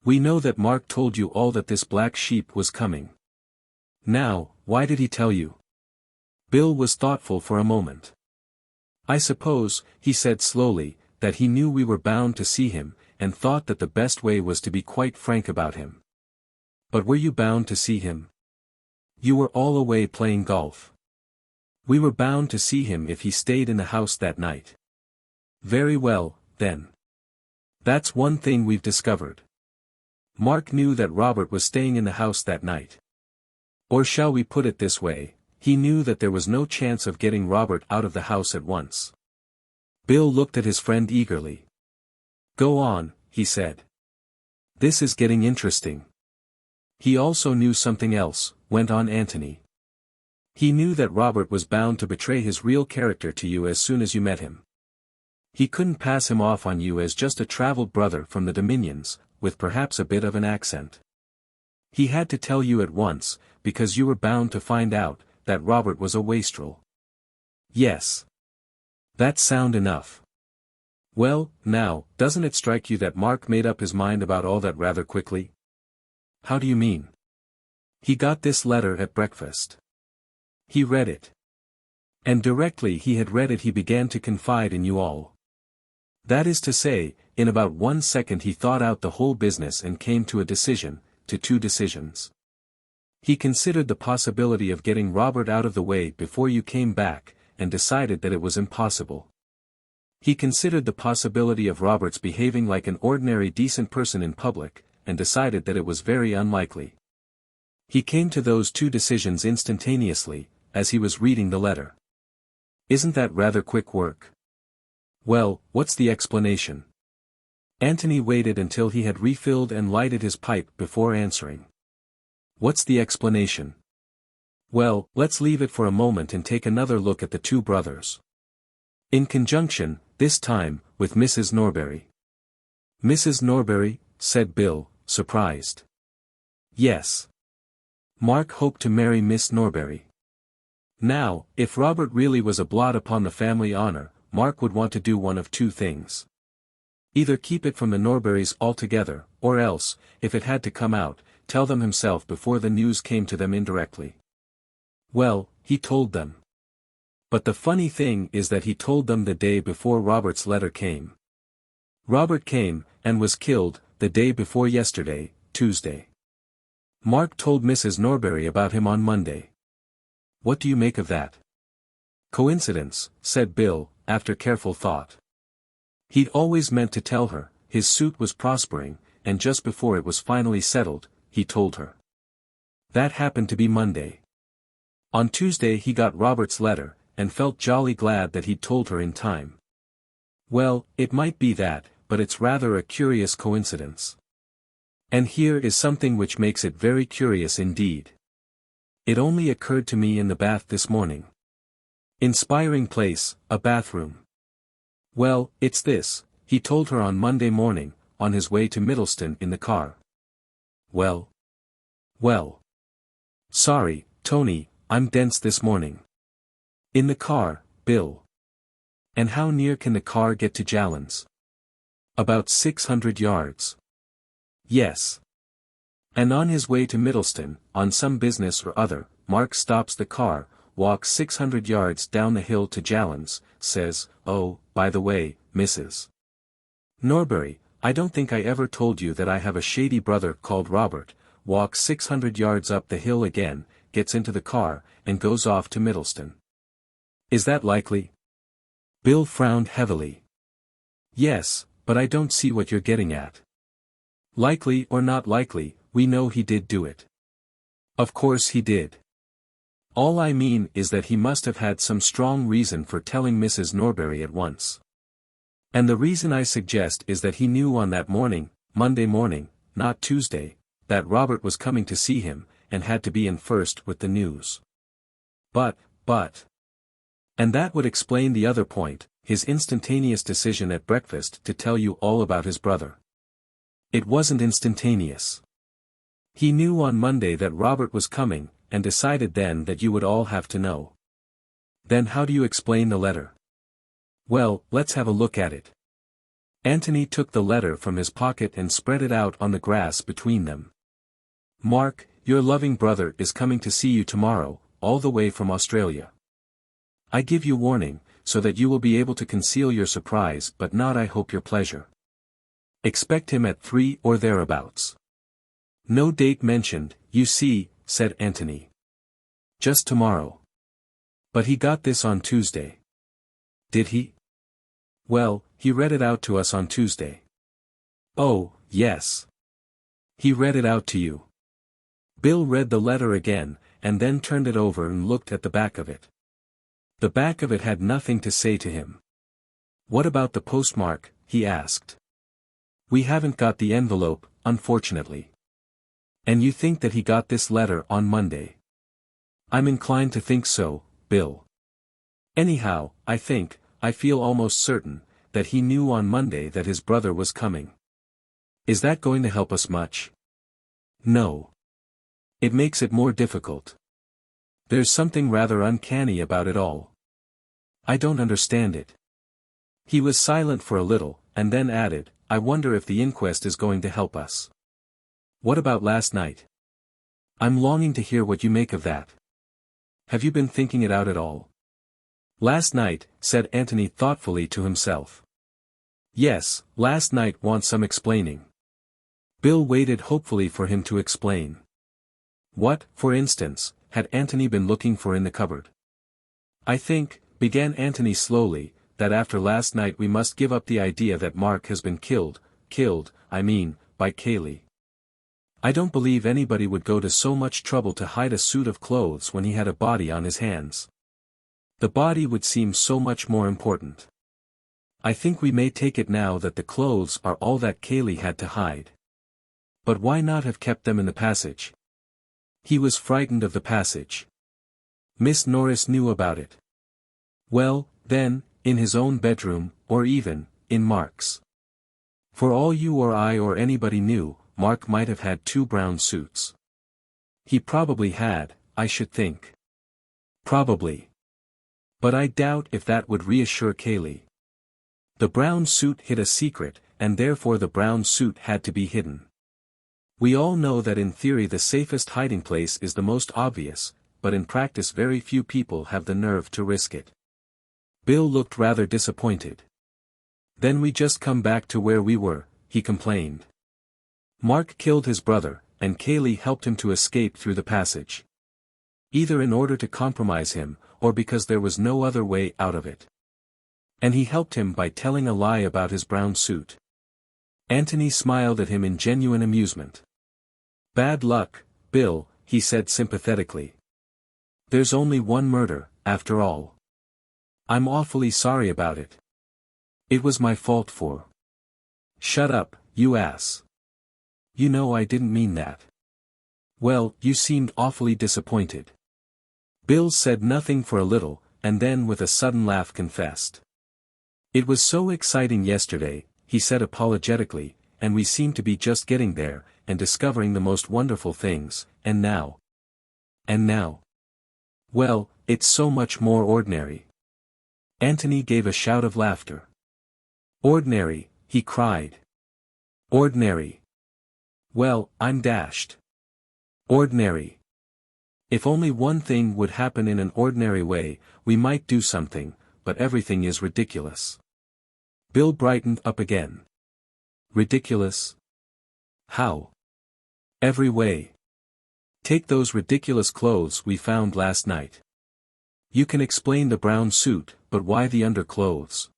Speaker 1: We know that Mark told you all that this black sheep was coming. Now, why did he tell you? Bill was thoughtful for a moment. I suppose, he said slowly, that he knew we were bound to see him, and thought that the best way was to be quite frank about him. But were you bound to see him? You were all away playing golf. We were bound to see him if he stayed in the house that night. Very well, then. That's one thing we've discovered. Mark knew that Robert was staying in the house that night. Or shall we put it this way? He knew that there was no chance of getting Robert out of the house at once. Bill looked at his friend eagerly. Go on, he said. This is getting interesting. He also knew something else, went on Anthony. He knew that Robert was bound to betray his real character to you as soon as you met him. He couldn't pass him off on you as just a travelled brother from the Dominions, with perhaps a bit of an accent. He had to tell you at once, because you were bound to find out, that Robert was a wastrel. Yes. That's sound enough. Well, now, doesn't it strike you that Mark made up his mind about all that rather quickly? How do you mean? He got this letter at breakfast. He read it. And directly he had read it he began to confide in you all. That is to say, in about 1 second he thought out the whole business and came to a decision, to 2 decisions. He considered the possibility of getting Robert out of the way before you came back, and decided that it was impossible. He considered the possibility of Robert's behaving like an ordinary decent person in public, and decided that it was very unlikely. He came to those 2 decisions instantaneously, as he was reading the letter. Isn't that rather quick work? Well, what's the explanation? Anthony waited until he had refilled and lighted his pipe before answering. What's the explanation? Well, let's leave it for a moment and take another look at the 2 brothers. In conjunction, this time, with Mrs. Norbury. Mrs. Norbury, said Bill, surprised. Yes. Mark hoped to marry Miss Norbury. Now, if Robert really was a blot upon the family honor, Mark would want to do one of 2 things. Either keep it from the Norburys altogether, or else, if it had to come out, tell them himself before the news came to them indirectly. Well, he told them. But the funny thing is that he told them the day before Robert's letter came. Robert came, and was killed, the day before yesterday, Tuesday. Mark told Mrs. Norbury about him on Monday. What do you make of that? Coincidence, said Bill, after careful thought. He'd always meant to tell her, his suit was prospering, and just before it was finally settled, he told her. That happened to be Monday. On Tuesday he got Robert's letter, and felt jolly glad that he'd told her in time. Well, it might be that, but it's rather a curious coincidence. And here is something which makes it very curious indeed. It only occurred to me in the bath this morning. Inspiring place, a bathroom. Well, it's this, he told her on Monday morning, on his way to Middleston in the car. Well. Sorry, Tony, I'm dense this morning. In the car, Bill. And how near can the car get to Jallands? About 600 yards. Yes. And on his way to Middleston, on some business or other, Mark stops the car, walks 600 yards down the hill to Jallands, says, "Oh, by the way, Mrs. Norbury, I don't think I ever told you that I have a shady brother called Robert," walks 600 yards up the hill again, gets into the car, and goes off to Middleston. Is that likely? Bill frowned heavily. Yes, but I don't see what you're getting at. Likely or not likely, we know he did do it. Of course he did. All I mean is that he must have had some strong reason for telling Mrs. Norbury at once. And the reason I suggest is that he knew on that morning, Monday morning, not Tuesday, that Robert was coming to see him, and had to be in first with the news. But. And that would explain the other point, his instantaneous decision at breakfast to tell you all about his brother. It wasn't instantaneous. He knew on Monday that Robert was coming, and decided then that you would all have to know. Then how do you explain the letter? Well, let's have a look at it. Anthony took the letter from his pocket and spread it out on the grass between them. Mark, your loving brother is coming to see you tomorrow, all the way from Australia. I give you warning, so that you will be able to conceal your surprise but not I hope your pleasure. Expect him at 3 or thereabouts. No date mentioned, you see, said Anthony. Just tomorrow. But he got this on Tuesday. Did he? Well, he read it out to us on Tuesday. Oh, yes. He read it out to you. Bill read the letter again, and then turned it over and looked at the back of it. The back of it had nothing to say to him. What about the postmark, he asked. We haven't got the envelope, unfortunately. And you think that he got this letter on Monday? I'm inclined to think so, Bill. Anyhow, I feel almost certain, that he knew on Monday that his brother was coming. Is that going to help us much? No. It makes it more difficult. There's something rather uncanny about it all. I don't understand it. He was silent for a little, and then added, I wonder if the inquest is going to help us. What about last night? I'm longing to hear what you make of that. Have you been thinking it out at all? Last night, said Anthony thoughtfully to himself. Yes, last night wants some explaining. Bill waited hopefully for him to explain. What, for instance, had Anthony been looking for in the cupboard? I think, began Anthony slowly, that after last night we must give up the idea that Mark has been killed, by Cayley. I don't believe anybody would go to so much trouble to hide a suit of clothes when he had a body on his hands. The body would seem so much more important. I think we may take it now that the clothes are all that Cayley had to hide. But why not have kept them in the passage? He was frightened of the passage. Miss Norris knew about it. Well, then, in his own bedroom, or even, in Mark's. For all you or I or anybody knew, Mark might have had 2 brown suits. He probably had, I should think. Probably. But I doubt if that would reassure Cayley. The brown suit hid a secret, and therefore the brown suit had to be hidden. We all know that in theory the safest hiding place is the most obvious, but in practice very few people have the nerve to risk it. Bill looked rather disappointed. Then we just come back to where we were, he complained. Mark killed his brother, and Cayley helped him to escape through the passage. Either in order to compromise him, or because there was no other way out of it. And he helped him by telling a lie about his brown suit. Anthony smiled at him in genuine amusement. Bad luck, Bill, he said sympathetically. There's only one murder, after all. I'm awfully sorry about it. It was my fault for. Shut up, you ass. You know I didn't mean that. Well, you seemed awfully disappointed. Bill said nothing for a little, and then with a sudden laugh confessed. It was so exciting yesterday, he said apologetically, and we seemed to be just getting there, and discovering the most wonderful things, and now. Well, it's so much more ordinary. Anthony gave a shout of laughter. Ordinary, he cried. Ordinary. Well, I'm dashed. Ordinary. If only one thing would happen in an ordinary way, we might do something, but everything is ridiculous. Bill brightened up again. Ridiculous? How? Every way. Take those ridiculous clothes we found last night. You can explain the brown suit, but why the underclothes?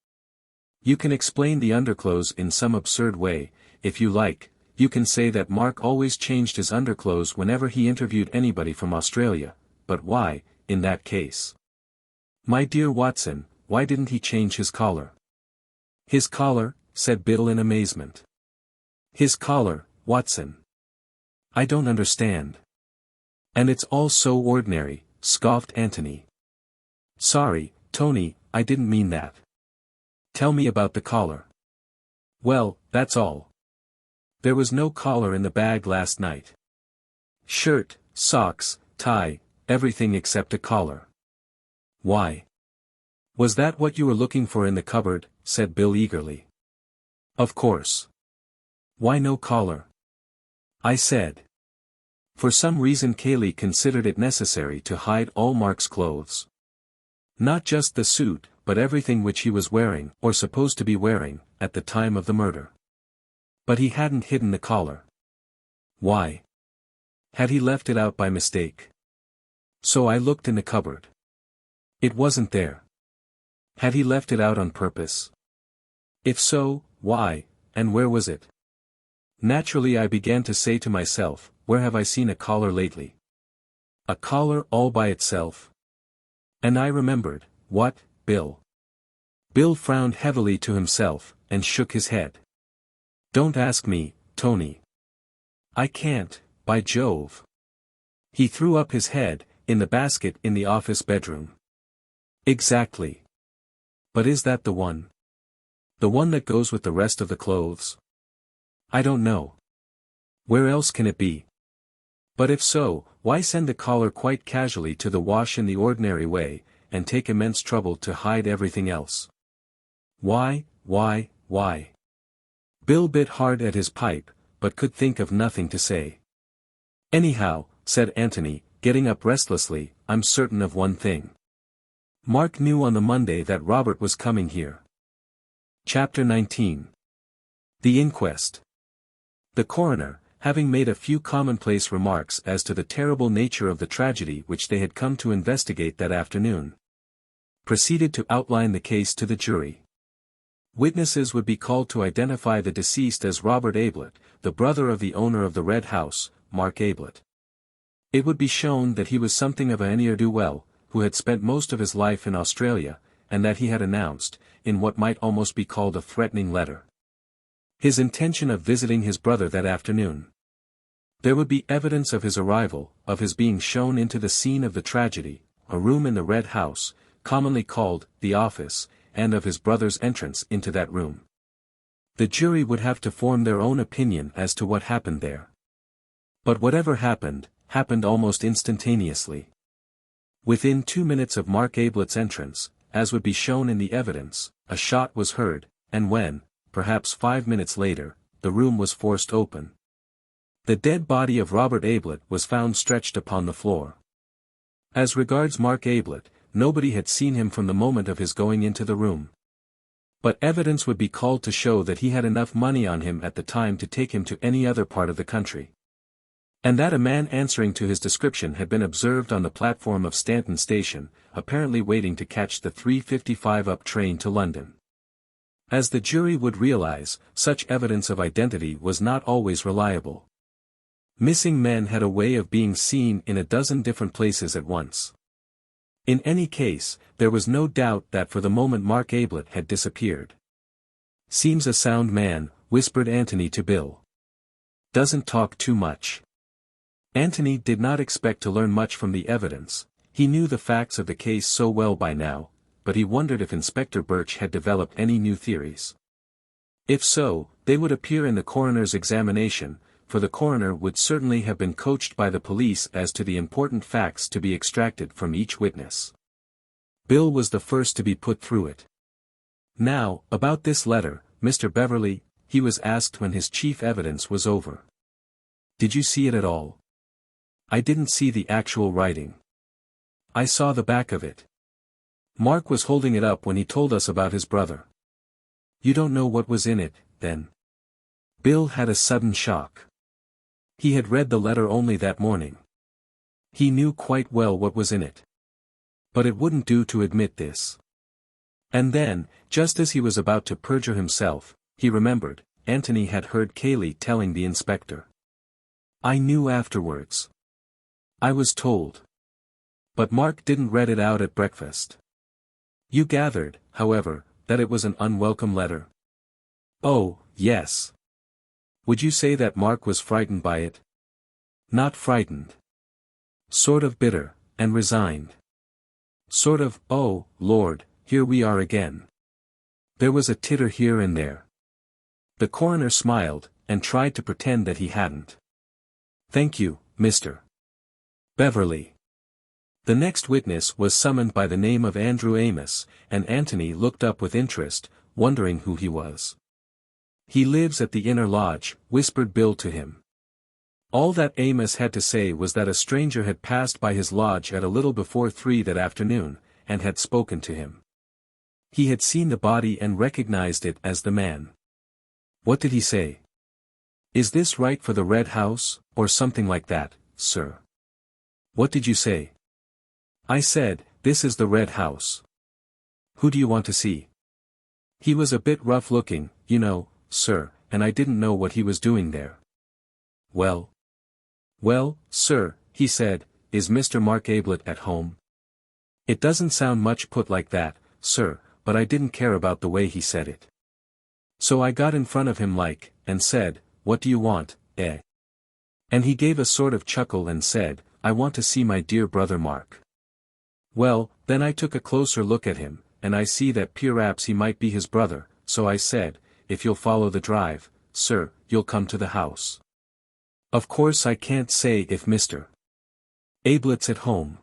Speaker 1: You can explain the underclothes in some absurd way, if you like. You can say that Mark always changed his underclothes whenever he interviewed anybody from Australia, but why, in that case? My dear Watson, why didn't he change his collar? His collar, said Bill in amazement. His collar, Watson. I don't understand. And it's all so ordinary, scoffed Anthony. Sorry, Tony, I didn't mean that. Tell me about the collar. Well, that's all. There was no collar in the bag last night. Shirt, socks, tie, everything except a collar. Why? Was that what you were looking for in the cupboard? Said Bill eagerly. Of course. Why no collar? I said. For some reason Cayley considered it necessary to hide all Mark's clothes. Not just the suit, but everything which he was wearing, or supposed to be wearing, at the time of the murder. But he hadn't hidden the collar. Why? Had he left it out by mistake? So I looked in the cupboard. It wasn't there. Had he left it out on purpose? If so, why, and where was it? Naturally I began to say to myself, where have I seen a collar lately? A collar all by itself? And I remembered, what, Bill? Bill frowned heavily to himself, and shook his head. Don't ask me, Tony. I can't, by Jove. He threw up his head, in the basket in the office bedroom. Exactly. But is that the one? The one that goes with the rest of the clothes? I don't know. Where else can it be? But if so, why send the collar quite casually to the wash in the ordinary way, and take immense trouble to hide everything else? Why? Bill bit hard at his pipe, but could think of nothing to say. Anyhow, said Anthony, getting up restlessly, I'm certain of one thing. Mark knew on the Monday that Robert was coming here. Chapter 19. The Inquest. The coroner, having made a few commonplace remarks as to the terrible nature of the tragedy which they had come to investigate that afternoon, proceeded to outline the case to the jury. Witnesses would be called to identify the deceased as Robert Ablett, the brother of the owner of the Red House, Mark Ablett. It would be shown that he was something of a ne'er-do-well, who had spent most of his life in Australia, and that he had announced, in what might almost be called a threatening letter, his intention of visiting his brother that afternoon. There would be evidence of his arrival, of his being shown into the scene of the tragedy, a room in the Red House, commonly called the office, and of his brother's entrance into that room. The jury would have to form their own opinion as to what happened there. But whatever happened, happened almost instantaneously. Within 2 minutes of Mark Ablett's entrance, as would be shown in the evidence, a shot was heard, and when, perhaps 5 minutes later, the room was forced open. The dead body of Robert Ablett was found stretched upon the floor. As regards Mark Ablett, nobody had seen him from the moment of his going into the room. But evidence would be called to show that he had enough money on him at the time to take him to any other part of the country. And that a man answering to his description had been observed on the platform of Stanton Station, apparently waiting to catch the 3:55 up train to London. As the jury would realize, such evidence of identity was not always reliable. Missing men had a way of being seen in a dozen different places at once. In any case, there was no doubt that for the moment Mark Ablett had disappeared. "Seems a sound man," whispered Anthony to Bill. "Doesn't talk too much." Anthony did not expect to learn much from the evidence, he knew the facts of the case so well by now, but he wondered if Inspector Birch had developed any new theories. If so, they would appear in the coroner's examination, for the coroner would certainly have been coached by the police as to the important facts to be extracted from each witness. Bill was the first to be put through it. "Now, about this letter, Mr. Beverley," he was asked when his chief evidence was over. "Did you see it at all?" "I didn't see the actual writing. I saw the back of it. Mark was holding it up when he told us about his brother." "You don't know what was in it, then?" Bill had a sudden shock. He had read the letter only that morning. He knew quite well what was in it. But it wouldn't do to admit this. And then, just as he was about to perjure himself, he remembered, Anthony had heard Cayley telling the inspector. "I knew afterwards. I was told." But Mark didn't read it out at breakfast. "You gathered, however, that it was an unwelcome letter?" "Oh, yes." "Would you say that Mark was frightened by it?" "Not frightened. Sort of bitter, and resigned. Sort of, oh, Lord, here we are again." There was a titter here and there. The coroner smiled, and tried to pretend that he hadn't. "Thank you, Mr. Beverley." The next witness was summoned by the name of Andrew Amos, and Anthony looked up with interest, wondering who he was. "He lives at the inner lodge," whispered Bill to him. All that Amos had to say was that a stranger had passed by his lodge at a little before 3 that afternoon, and had spoken to him. He had seen the body and recognized it as the man. "What did he say?" "Is this right for the Red House, or something like that, sir?" "What did you say?" "I said, this is the Red House. Who do you want to see?" "He was a bit rough-looking, you know, sir, and I didn't know what he was doing there." "Well, sir," he said, "is Mr. Mark Ablett at home?" It doesn't sound much put like that, sir, but I didn't care about the way he said it. So I got in front of him like, and said, "What do you want, eh?" And he gave a sort of chuckle and said, "I want to see my dear brother Mark." Well, then I took a closer look at him, and I see that p'raps he might be his brother, so I said, "If you'll follow the drive, sir, you'll come to the house." Of course I can't say if Mr. Ablett's at home.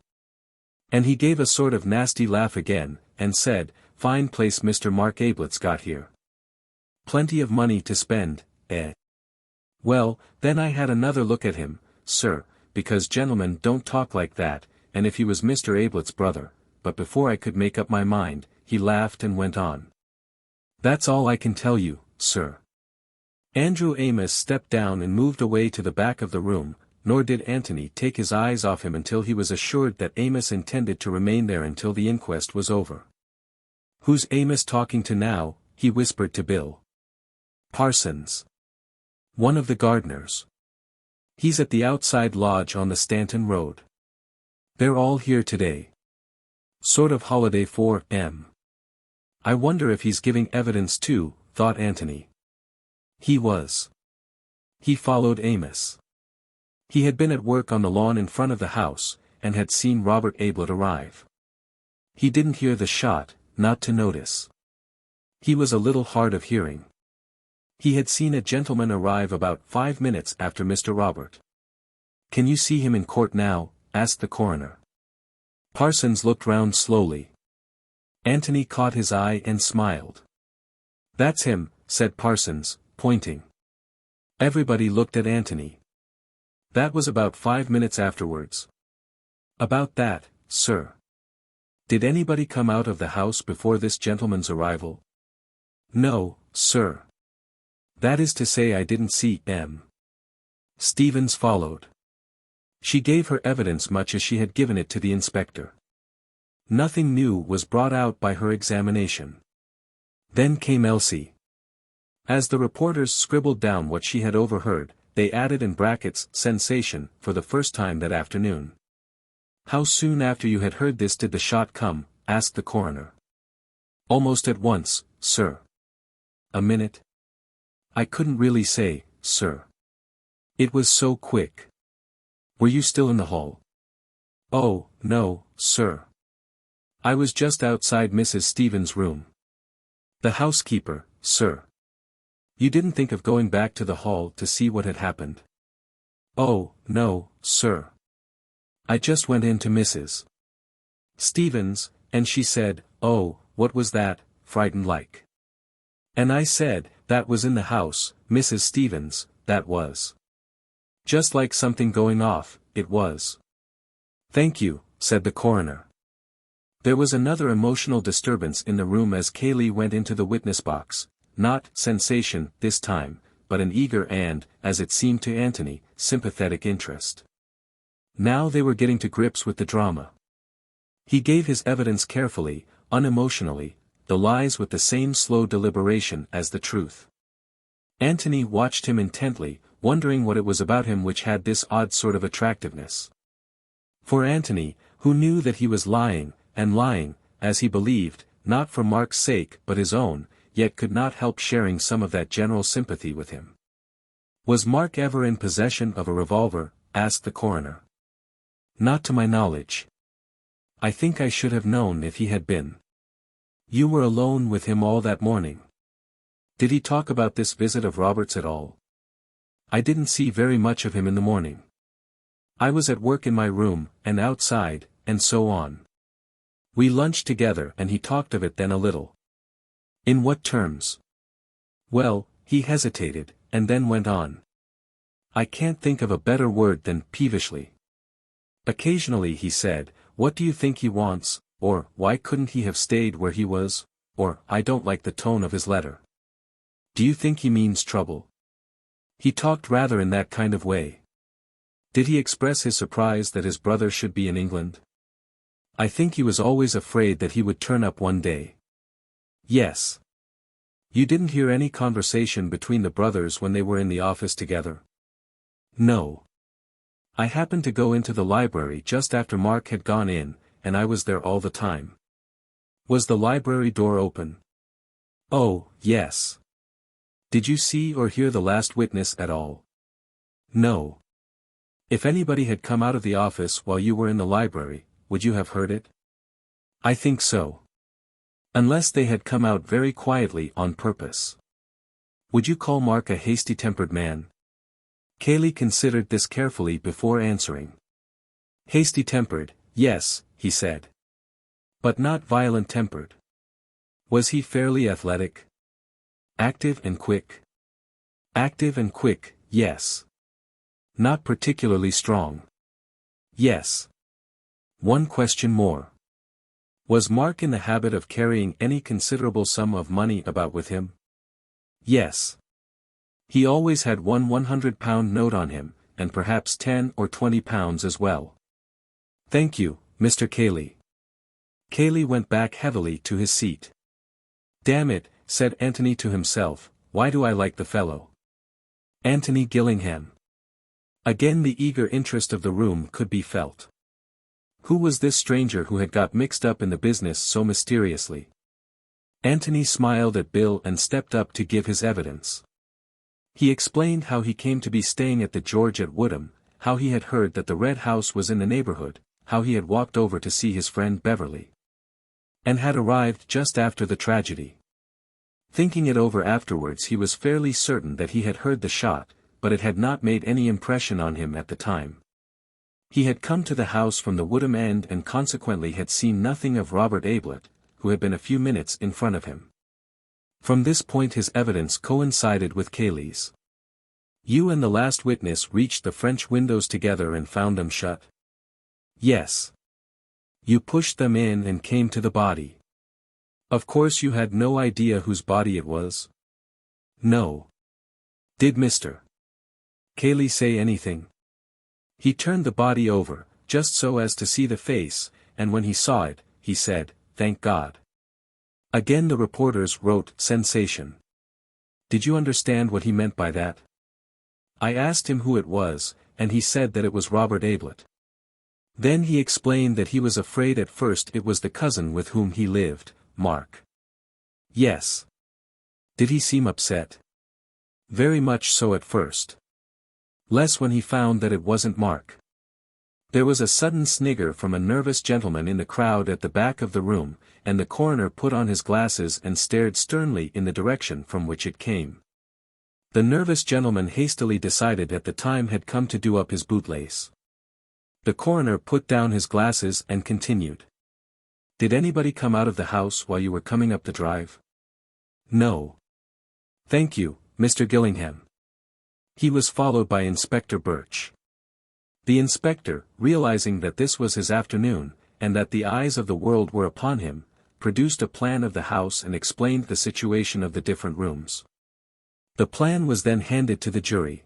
Speaker 1: And he gave a sort of nasty laugh again, and said, "Fine place Mr. Mark Ablett's got here. Plenty of money to spend, eh?" Well, then I had another look at him, sir, because gentlemen don't talk like that, and if he was Mr. Ablett's brother, but before I could make up my mind, he laughed and went on. "That's all I can tell you, sir." Andrew Amos stepped down and moved away to the back of the room, nor did Anthony take his eyes off him until he was assured that Amos intended to remain there until the inquest was over. "Who's Amos talking to now?" he whispered to Bill. "Parsons. One of the gardeners. He's at the outside lodge on the Stanton Road. They're all here today. Sort of holiday for 'em. I wonder if he's giving evidence too," thought Anthony. He was. He followed Amos. He had been at work on the lawn in front of the house, and had seen Robert Ablett arrive. He didn't hear the shot, not to notice. He was a little hard of hearing. He had seen a gentleman arrive about 5 minutes after Mr. Robert. "Can you see him in court now?" asked the coroner. Parsons looked round slowly. Anthony caught his eye and smiled. "That's him," said Parsons, pointing. Everybody looked at Anthony. That was about 5 minutes afterwards. About that, sir. Did anybody come out of the house before this gentleman's arrival? No, sir. That is to say, I didn't see M. Stevens followed. She gave her evidence much as she had given it to the inspector. Nothing new was brought out by her examination. Then came Elsie. As the reporters scribbled down what she had overheard, they added in brackets, "sensation," for the first time that afternoon. How soon after you had heard this did the shot come? Asked the coroner. Almost at once, sir. A minute? I couldn't really say, sir. It was so quick. Were you still in the hall? Oh, no, sir. I was just outside Mrs. Stevens' room. The housekeeper, sir. You didn't think of going back to the hall to see what had happened? Oh, no, sir. I just went in to Mrs. Stevens, and she said, "Oh, what was that, frightened like?" And I said, "That was in the house, Mrs. Stevens, that was. Just like something going off, it was." "Thank you," said the coroner. There was another emotional disturbance in the room as Cayley went into the witness box, not sensation this time, but an eager and, as it seemed to Anthony, sympathetic interest. Now they were getting to grips with the drama. He gave his evidence carefully, unemotionally, the lies with the same slow deliberation as the truth. Anthony watched him intently, wondering what it was about him which had this odd sort of attractiveness. For Anthony, who knew that he was lying, and lying, as he believed, not for Mark's sake but his own, yet could not help sharing some of that general sympathy with him. "Was Mark ever in possession of a revolver?" asked the coroner. "Not to my knowledge. I think I should have known if he had been." "You were alone with him all that morning. Did he talk about this visit of Robert's at all?" "I didn't see very much of him in the morning. I was at work in my room, and outside, and so on. We lunched together and he talked of it then a little." "In what terms?" "Well, he hesitated, and then went on. I can't think of a better word than peevishly. Occasionally he said, 'What do you think he wants?' or 'Why couldn't he have stayed where he was?' or 'I don't like the tone of his letter. Do you think he means trouble?' He talked rather in that kind of way." "Did he express his surprise that his brother should be in England?" "I think he was always afraid that he would turn up one day." "Yes. You didn't hear any conversation between the brothers when they were in the office together?" "No. I happened to go into the library just after Mark had gone in, and I was there all the time." "Was the library door open?" "Oh, yes." "Did you see or hear the last witness at all?" "No." "If anybody had come out of the office while you were in the library, would you have heard it?" "I think so. Unless they had come out very quietly on purpose." "Would you call Mark a hasty-tempered man?" Cayley considered this carefully before answering. "Hasty-tempered, yes," he said. "But not violent-tempered." "Was he fairly athletic?" "Active and quick?" "Active and quick, yes." "Not particularly strong?" "Yes." One question more. Was Mark in the habit of carrying any considerable sum of money about with him? Yes. He always had one £100 note on him, and perhaps £10 or £20 as well. "Thank you, Mr. Cayley." Cayley went back heavily to his seat. "Damn it," said Anthony to himself, "why do I like the fellow? Anthony Gillingham." Again the eager interest of the room could be felt. Who was this stranger who had got mixed up in the business so mysteriously? Anthony smiled at Bill and stepped up to give his evidence. He explained how he came to be staying at the George at Woodham, how he had heard that the Red House was in the neighborhood, how he had walked over to see his friend Beverley, and had arrived just after the tragedy. Thinking it over afterwards, he was fairly certain that he had heard the shot, but it had not made any impression on him at the time. He had come to the house from the Woodham end and consequently had seen nothing of Robert Ablett, who had been a few minutes in front of him. From this point his evidence coincided with Cayley's. You and the last witness reached the French windows together and found them shut? Yes. You pushed them in and came to the body. Of course you had no idea whose body it was? No. Did Mr. Cayley say anything? He turned the body over, just so as to see the face, and when he saw it, he said, "Thank God." Again the reporters wrote, "Sensation." Did you understand what he meant by that? I asked him who it was, and he said that it was Robert Ablett. Then he explained that he was afraid at first it was the cousin with whom he lived, Mark. Yes. Did he seem upset? Very much so at first. Less when he found that it wasn't Mark. There was a sudden snigger from a nervous gentleman in the crowd at the back of the room, and the coroner put on his glasses and stared sternly in the direction from which it came. The nervous gentleman hastily decided that the time had come to do up his bootlace. The coroner put down his glasses and continued. Did anybody come out of the house while you were coming up the drive? No. Thank you, Mr. Gillingham. He was followed by Inspector Birch. The inspector, realizing that this was his afternoon, and that the eyes of the world were upon him, produced a plan of the house and explained the situation of the different rooms. The plan was then handed to the jury.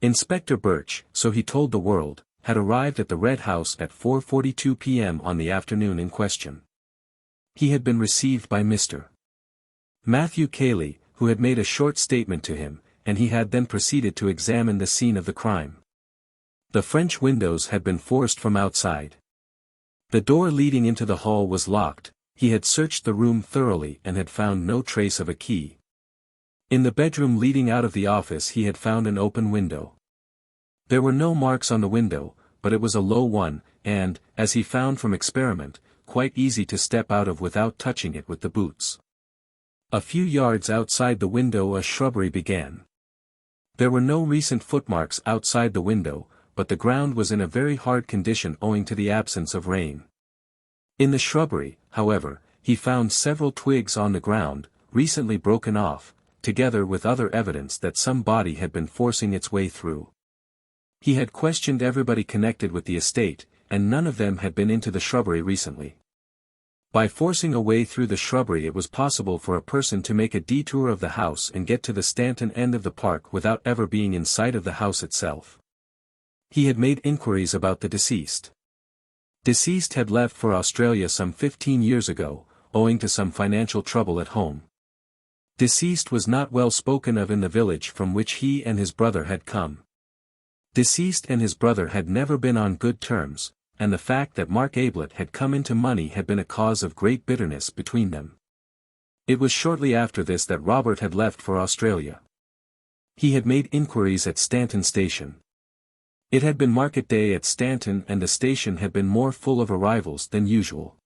Speaker 1: Inspector Birch, so he told the world, had arrived at the Red House at 4:42 p.m. on the afternoon in question. He had been received by Mr. Matthew Cayley, who had made a short statement to him, and he had then proceeded to examine the scene of the crime. The French windows had been forced from outside. The door leading into the hall was locked. He had searched the room thoroughly and had found no trace of a key. In the bedroom leading out of the office he had found an open window. There were no marks on the window, but it was a low one, and, as he found from experiment, quite easy to step out of without touching it with the boots. A few yards outside the window a shrubbery began. There were no recent footmarks outside the window, but the ground was in a very hard condition owing to the absence of rain. In the shrubbery, however, he found several twigs on the ground, recently broken off, together with other evidence that some body had been forcing its way through. He had questioned everybody connected with the estate, and none of them had been into the shrubbery recently. By forcing a way through the shrubbery it was possible for a person to make a detour of the house and get to the Stanton end of the park without ever being in sight of the house itself. He had made inquiries about the deceased. Deceased had left for Australia some 15 years ago, owing to some financial trouble at home. Deceased was not well spoken of in the village from which he and his brother had come. Deceased and his brother had never been on good terms, and the fact that Mark Ablett had come into money had been a cause of great bitterness between them. It was shortly after this that Robert had left for Australia. He had made inquiries at Stanton Station. It had been market day at Stanton and the station had been more full of arrivals than usual.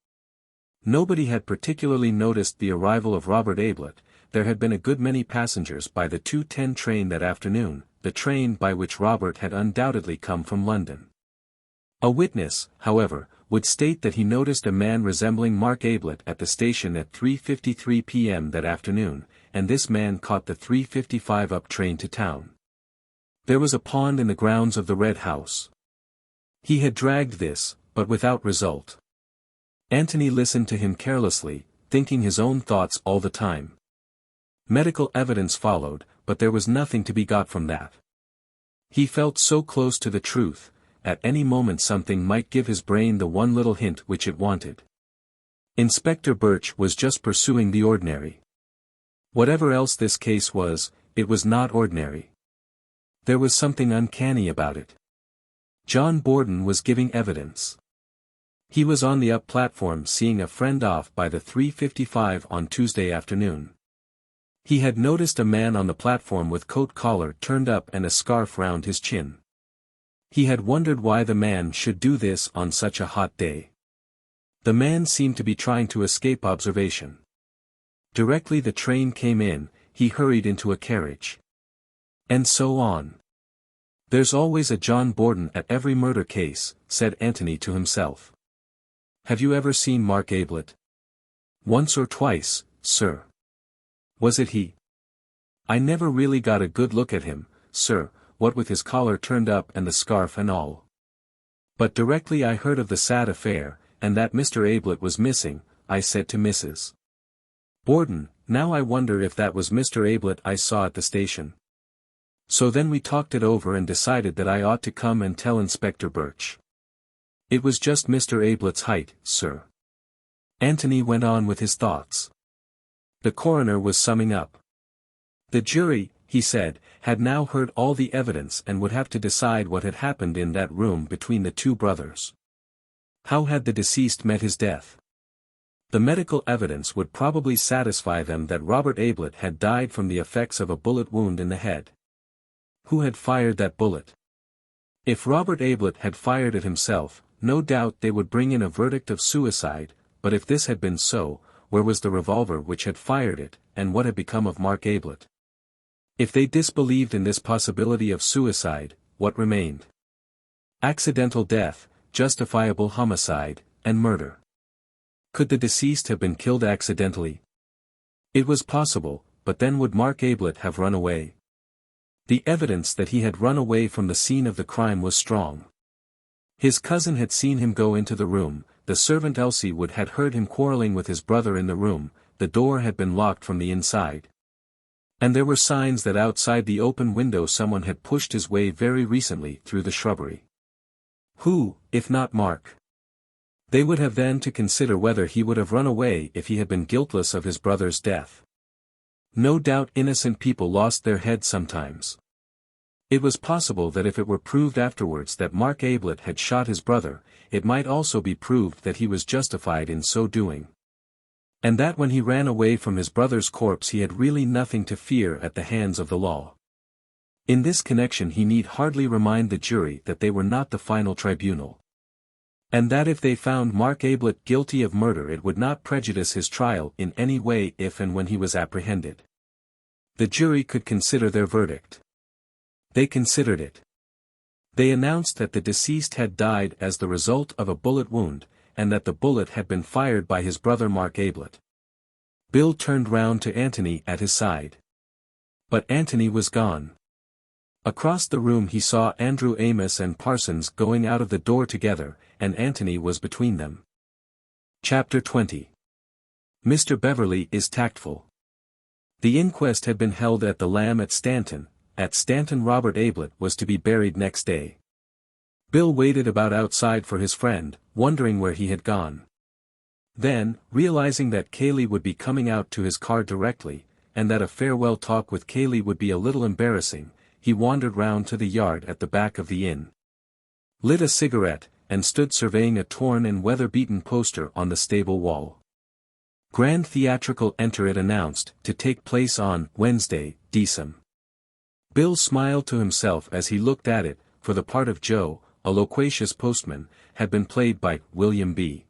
Speaker 1: Nobody had particularly noticed the arrival of Robert Ablett. There had been a good many passengers by the 2:10 train that afternoon, the train by which Robert had undoubtedly come from London. A witness, however, would state that he noticed a man resembling Mark Ablett at the station at 3:53 p.m. that afternoon, and this man caught the 3:55 up train to town. There was a pond in the grounds of the Red House. He had dragged this, but without result. Anthony listened to him carelessly, thinking his own thoughts all the time. Medical evidence followed, but there was nothing to be got from that. He felt so close to the truth, at any moment something might give his brain the one little hint which it wanted. Inspector Birch was just pursuing the ordinary. Whatever else this case was, it was not ordinary. There was something uncanny about it. John Borden was giving evidence. He was on the up platform seeing a friend off by the 3:55 on Tuesday afternoon. He had noticed a man on the platform with coat collar turned up and a scarf round his chin. He had wondered why the man should do this on such a hot day. The man seemed to be trying to escape observation. Directly the train came in, he hurried into a carriage. And so on. There's always a John Borden at every murder case, said Anthony to himself. Have you ever seen Mark Ablett? Once or twice, sir. Was it he? I never really got a good look at him, sir, what with his collar turned up and the scarf and all. But directly I heard of the sad affair, and that Mr. Ablett was missing, I said to Mrs. Borden, now I wonder if that was Mr. Ablett I saw at the station. So then we talked it over and decided that I ought to come and tell Inspector Birch. It was just Mr. Ablett's height, sir. Anthony went on with his thoughts. The coroner was summing up. The jury, he said, had now heard all the evidence and would have to decide what had happened in that room between the two brothers. How had the deceased met his death? The medical evidence would probably satisfy them that Robert Ablett had died from the effects of a bullet wound in the head. Who had fired that bullet? If Robert Ablett had fired it himself, no doubt they would bring in a verdict of suicide, but if this had been so, where was the revolver which had fired it, and what had become of Mark Ablett? If they disbelieved in this possibility of suicide, what remained? Accidental death, justifiable homicide, and murder. Could the deceased have been killed accidentally? It was possible, but then would Mark Ablett have run away? The evidence that he had run away from the scene of the crime was strong. His cousin had seen him go into the room, the servant Elsie Wood had heard him quarreling with his brother in the room, the door had been locked from the inside. And there were signs that outside the open window someone had pushed his way very recently through the shrubbery. Who, if not Mark? They would have then to consider whether he would have run away if he had been guiltless of his brother's death. No doubt innocent people lost their heads sometimes. It was possible that if it were proved afterwards that Mark Ablett had shot his brother, it might also be proved that he was justified in so doing. And that when he ran away from his brother's corpse he had really nothing to fear at the hands of the law. In this connection he need hardly remind the jury that they were not the final tribunal. And that if they found Mark Ablett guilty of murder it would not prejudice his trial in any way if and when he was apprehended. The jury could consider their verdict. They considered it. They announced that the deceased had died as the result of a bullet wound, and that the bullet had been fired by his brother Mark Ablett. Bill turned round to Anthony at his side. But Anthony was gone. Across the room he saw Andrew Amos and Parsons going out of the door together, and Anthony was between them. Chapter 20. Mr. Beverley Is Tactful. The inquest had been held at the Lamb at Stanton. At Stanton Robert Ablett was to be buried next day. Bill waited about outside for his friend, wondering where he had gone. Then, realizing that Cayley would be coming out to his car directly, and that a farewell talk with Cayley would be a little embarrassing, he wandered round to the yard at the back of the inn. Lit a cigarette, and stood surveying a torn and weather-beaten poster on the stable wall. Grand Theatrical Enter it announced, to take place on Wednesday, Decem. Bill smiled to himself as he looked at it, for the part of Joe, a loquacious postman, had been played by William B.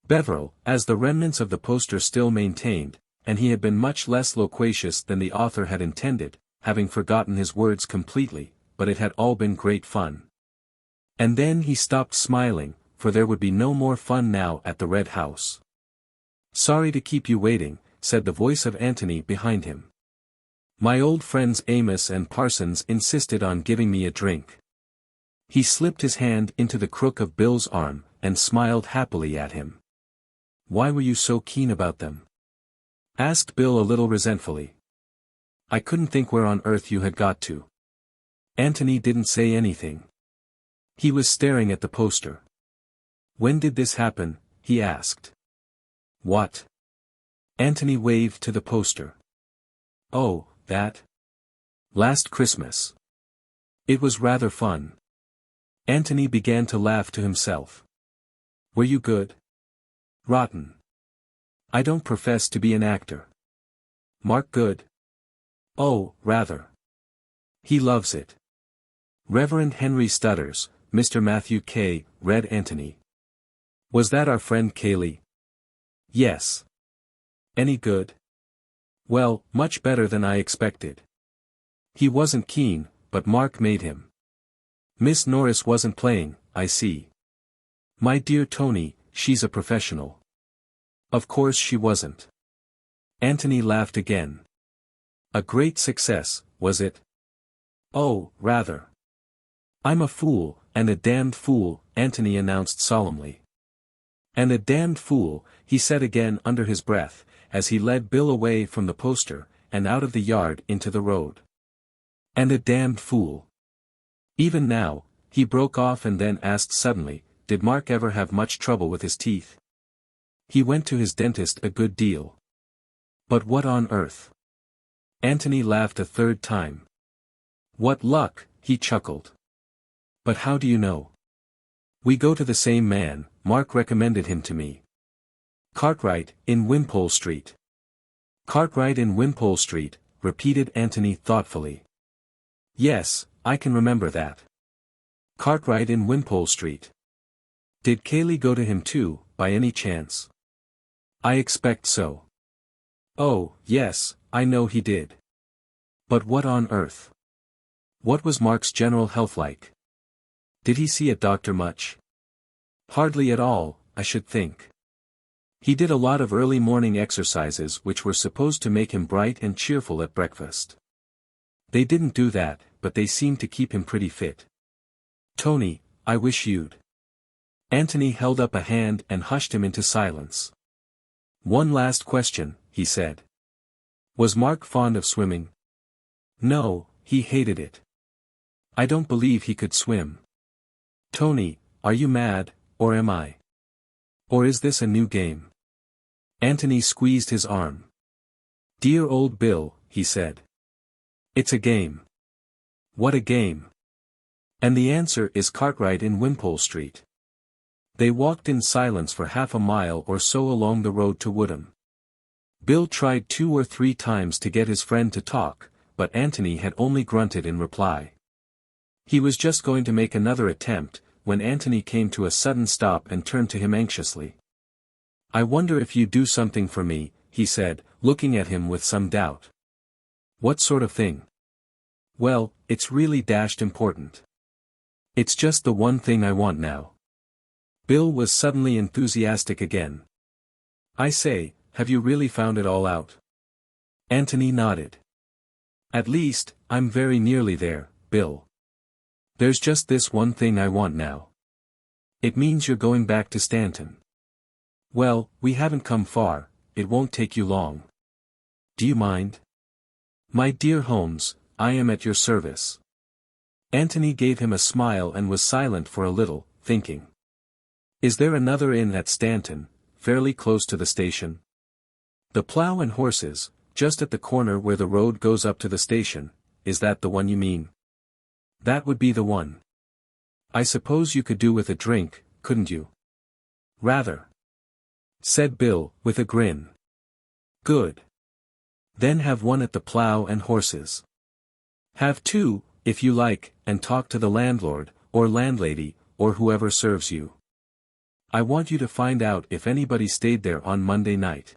Speaker 1: Beverley, as the remnants of the poster still maintained, and he had been much less loquacious than the author had intended, having forgotten his words completely, but it had all been great fun. And then he stopped smiling, for there would be no more fun now at the Red House. "Sorry to keep you waiting," said the voice of Anthony behind him. "My old friends Amos and Parsons insisted on giving me a drink." He slipped his hand into the crook of Bill's arm, and smiled happily at him. "Why were you so keen about them?" asked Bill a little resentfully. "I couldn't think where on earth you had got to." Anthony didn't say anything. He was staring at the poster. "When did this happen?" he asked. "What?" Anthony waved to the poster. "Oh, that? Last Christmas. It was rather fun." Anthony began to laugh to himself. "Were you good?" "Rotten. I don't profess to be an actor." "Mark good?" "Oh, rather. He loves it." Reverend Henry Stutters, Mr. Matthew K., read Anthony. "Was that our friend Cayley?" "Yes." "Any good?" "Well, much better than I expected. He wasn't keen, but Mark made him." "Miss Norris wasn't playing, I see." "My dear Tony, she's a professional." "Of course she wasn't." Anthony laughed again. A great success, was it? Oh, rather. I'm a fool, and a damned fool, Anthony announced solemnly. And a damned fool, he said again under his breath, as he led Bill away from the poster, and out of the yard into the road. And a damned fool. Even now, he broke off and then asked suddenly, did Mark ever have much trouble with his teeth? He went to his dentist a good deal. But what on earth? Anthony laughed a third time. What luck, he chuckled. But how do you know? We go to the same man, Mark recommended him to me. Cartwright, in Wimpole Street. Cartwright in Wimpole Street, repeated Anthony thoughtfully. Yes, I can remember that. Cartwright in Wimpole Street. Did Cayley go to him too, by any chance? I expect so. Oh, yes, I know he did. But what on earth? What was Mark's general health like? Did he see a doctor much? Hardly at all, I should think. He did a lot of early morning exercises which were supposed to make him bright and cheerful at breakfast. They didn't do that, but they seemed to keep him pretty fit. Tony, I wish you'd. Anthony held up a hand and hushed him into silence. One last question, he said. Was Mark fond of swimming? No, he hated it. I don't believe he could swim. Tony, are you mad, or am I? Or is this a new game? Anthony squeezed his arm. Dear old Bill, he said. It's a game. What a game. And the answer is Cartwright in Wimpole Street. They walked in silence for half a mile or so along the road to Woodham. Bill tried 2 or 3 times to get his friend to talk, but Anthony had only grunted in reply. He was just going to make another attempt, when Anthony came to a sudden stop and turned to him anxiously. I wonder if you'd do something for me, he said, looking at him with some doubt. What sort of thing? Well, it's really dashed important. It's just the one thing I want now. Bill was suddenly enthusiastic again. I say, have you really found it all out? Anthony nodded. At least, I'm very nearly there, Bill. There's just this one thing I want now. It means you're going back to Stanton. Well, we haven't come far, it won't take you long. Do you mind? My dear Holmes, I am at your service. Anthony gave him a smile and was silent for a little, thinking. Is there another inn at Stanton, fairly close to the station? The Plough and Horses, just at the corner where the road goes up to the station, is that the one you mean? That would be the one. I suppose you could do with a drink, couldn't you? Rather. Said Bill, with a grin. Good. Then have one at the Plough and Horses. Have 2, if you like, and talk to the landlord, or landlady, or whoever serves you. I want you to find out if anybody stayed there on Monday night.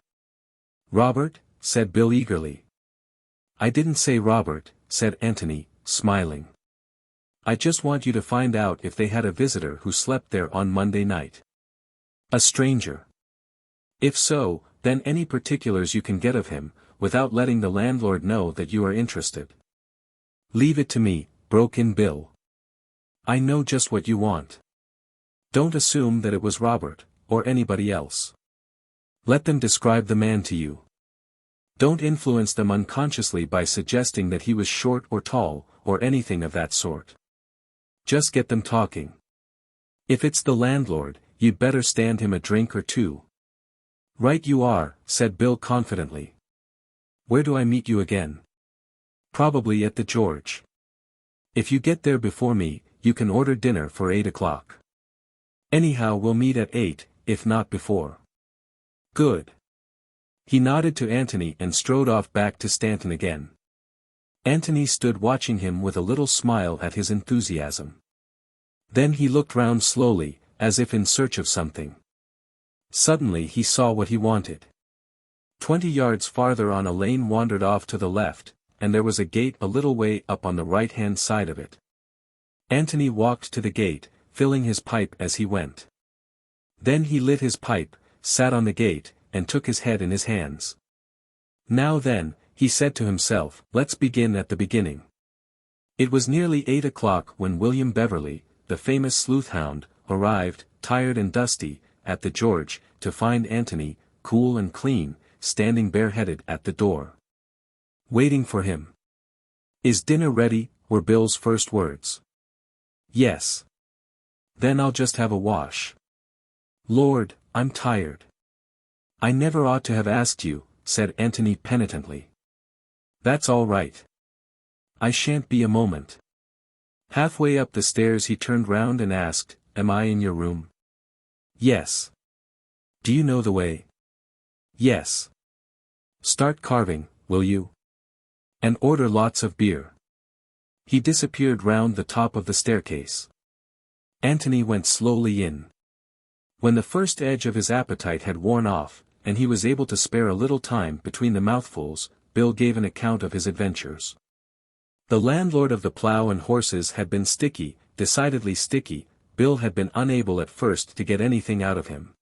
Speaker 1: Robert? Said Bill eagerly. I didn't say Robert, said Anthony, smiling. I just want you to find out if they had a visitor who slept there on Monday night. A stranger. If so, then any particulars you can get of him, without letting the landlord know that you are interested. Leave it to me, broke in Bill. I know just what you want. Don't assume that it was Robert, or anybody else. Let them describe the man to you. Don't influence them unconsciously by suggesting that he was short or tall, or anything of that sort. Just get them talking. If it's the landlord, you'd better stand him a drink or 2. Right you are, said Bill confidently. Where do I meet you again? Probably at the George. If you get there before me, you can order dinner for 8 o'clock. Anyhow we'll meet at 8, if not before. Good. He nodded to Anthony and strode off back to Stanton again. Anthony stood watching him with a little smile at his enthusiasm. Then he looked round slowly, as if in search of something. Suddenly he saw what he wanted. 20 yards farther on a lane wandered off to the left, and there was a gate a little way up on the right-hand side of it. Anthony walked to the gate, filling his pipe as he went. Then he lit his pipe, sat on the gate, and took his head in his hands. Now then, he said to himself, let's begin at the beginning. It was nearly 8 o'clock when William Beverley, the famous sleuth-hound, arrived, tired and dusty, at the George, to find Anthony, cool and clean, standing bareheaded at the door. Waiting for him. "Is dinner ready?" were Bill's first words. "Yes." "Then I'll just have a wash." "Lord, I'm tired." "I never ought to have asked you," said Anthony penitently. "That's all right. I shan't be a moment." Halfway up the stairs he turned round and asked, "Am I in your room?" "Yes." "Do you know the way?" "Yes." "Start carving, will you? And order lots of beer." He disappeared round the top of the staircase. Anthony went slowly in. When the first edge of his appetite had worn off, and he was able to spare a little time between the mouthfuls, Bill gave an account of his adventures. The landlord of the Plough and Horses had been sticky, decidedly sticky. Bill had been unable at first to get anything out of him.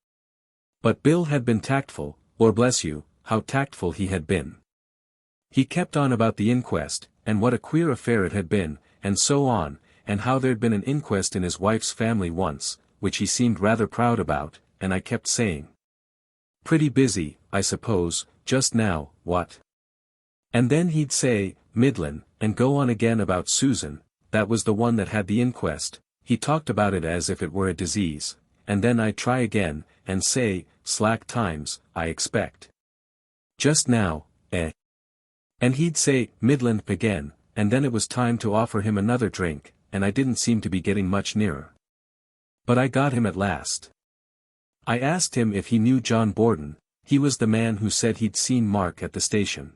Speaker 1: But Bill had been tactful, or bless you, how tactful he had been. He kept on about the inquest, and what a queer affair it had been, and so on, and how there'd been an inquest in his wife's family once, which he seemed rather proud about, and I kept saying, "Pretty busy, I suppose, just now, what?" And then he'd say, "Midland," and go on again about Susan, that was the one that had the inquest. He talked about it as if it were a disease, and then I'd try again, and say, "Slack times, I expect." "Just now, eh?" And he'd say, "Midland," again, and then it was time to offer him another drink, and I didn't seem to be getting much nearer. But I got him at last. I asked him if he knew John Borden. He was the man who said he'd seen Mark at the station.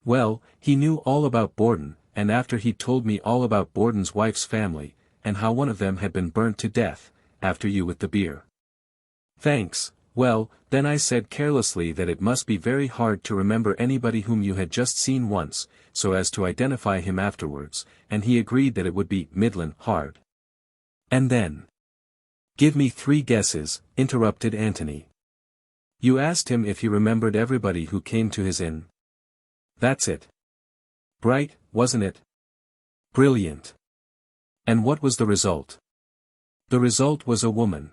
Speaker 1: Well, he knew all about Borden, and after he'd told me all about Borden's wife's family, and how one of them had been burnt to death, after you with the beer. "Thanks, well, then," I said carelessly, "that it must be very hard to remember anybody whom you had just seen once, so as to identify him afterwards," and he agreed that it would be Midland hard. "And then?" "Give me 3 guesses, interrupted Anthony. "You asked him if he remembered everybody who came to his inn." "That's it." "Bright, wasn't it?" "Brilliant." "And what was the result?" "The result was a woman."